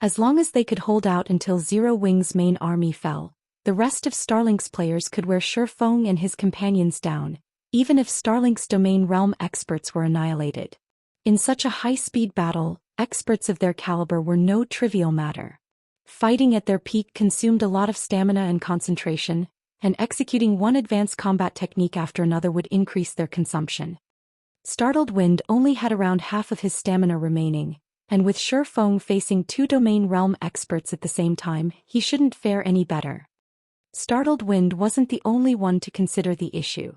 As long as they could hold out until Zero Wing's main army fell, the rest of Starlink's players could wear Shifeng and his companions down, even if Starlink's domain realm experts were annihilated. In such a high-speed battle, experts of their caliber were no trivial matter. Fighting at their peak consumed a lot of stamina and concentration, and executing one advanced combat technique after another would increase their consumption. Startled Wind only had around half of his stamina remaining, and with Shifeng facing two domain realm experts at the same time, he shouldn't fare any better. Startled Wind wasn't the only one to consider the issue.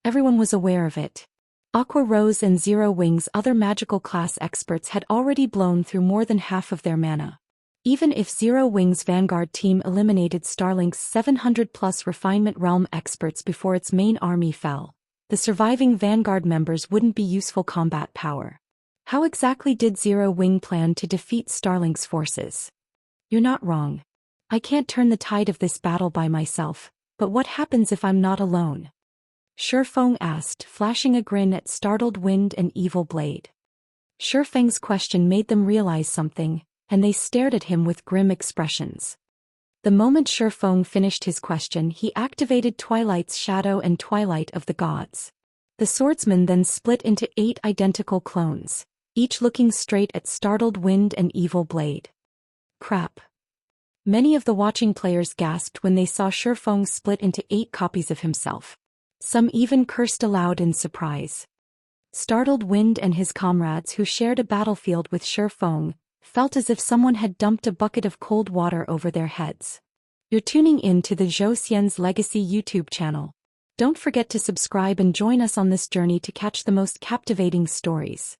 Everyone was aware of it. Aqua Rose and Zero Wing's other magical class experts had already blown through more than half of their mana. Even if Zero Wing's Vanguard team eliminated Starlink's 700+ refinement realm experts before its main army fell, the surviving Vanguard members wouldn't be useful combat power. How exactly did Zero Wing plan to defeat Starlink's forces? You're not wrong. I can't turn the tide of this battle by myself, but what happens if I'm not alone? Shifeng asked, flashing a grin at Startled Wind and Evil Blade. Shifeng's question made them realize something, and they stared at him with grim expressions. The moment Shifeng finished his question, he activated Twilight's Shadow and Twilight of the Gods. The swordsman then split into 8 identical clones, each looking straight at Startled Wind and Evil Blade. Crap. Many of the watching players gasped when they saw Shifeng split into 8 copies of himself. Some even cursed aloud in surprise. Startled Wind and his comrades who shared a battlefield with Shifeng felt as if someone had dumped a bucket of cold water over their heads. You're tuning in to the Zhou Xian's Legacy YouTube channel. Don't forget to subscribe and join us on this journey to catch the most captivating stories.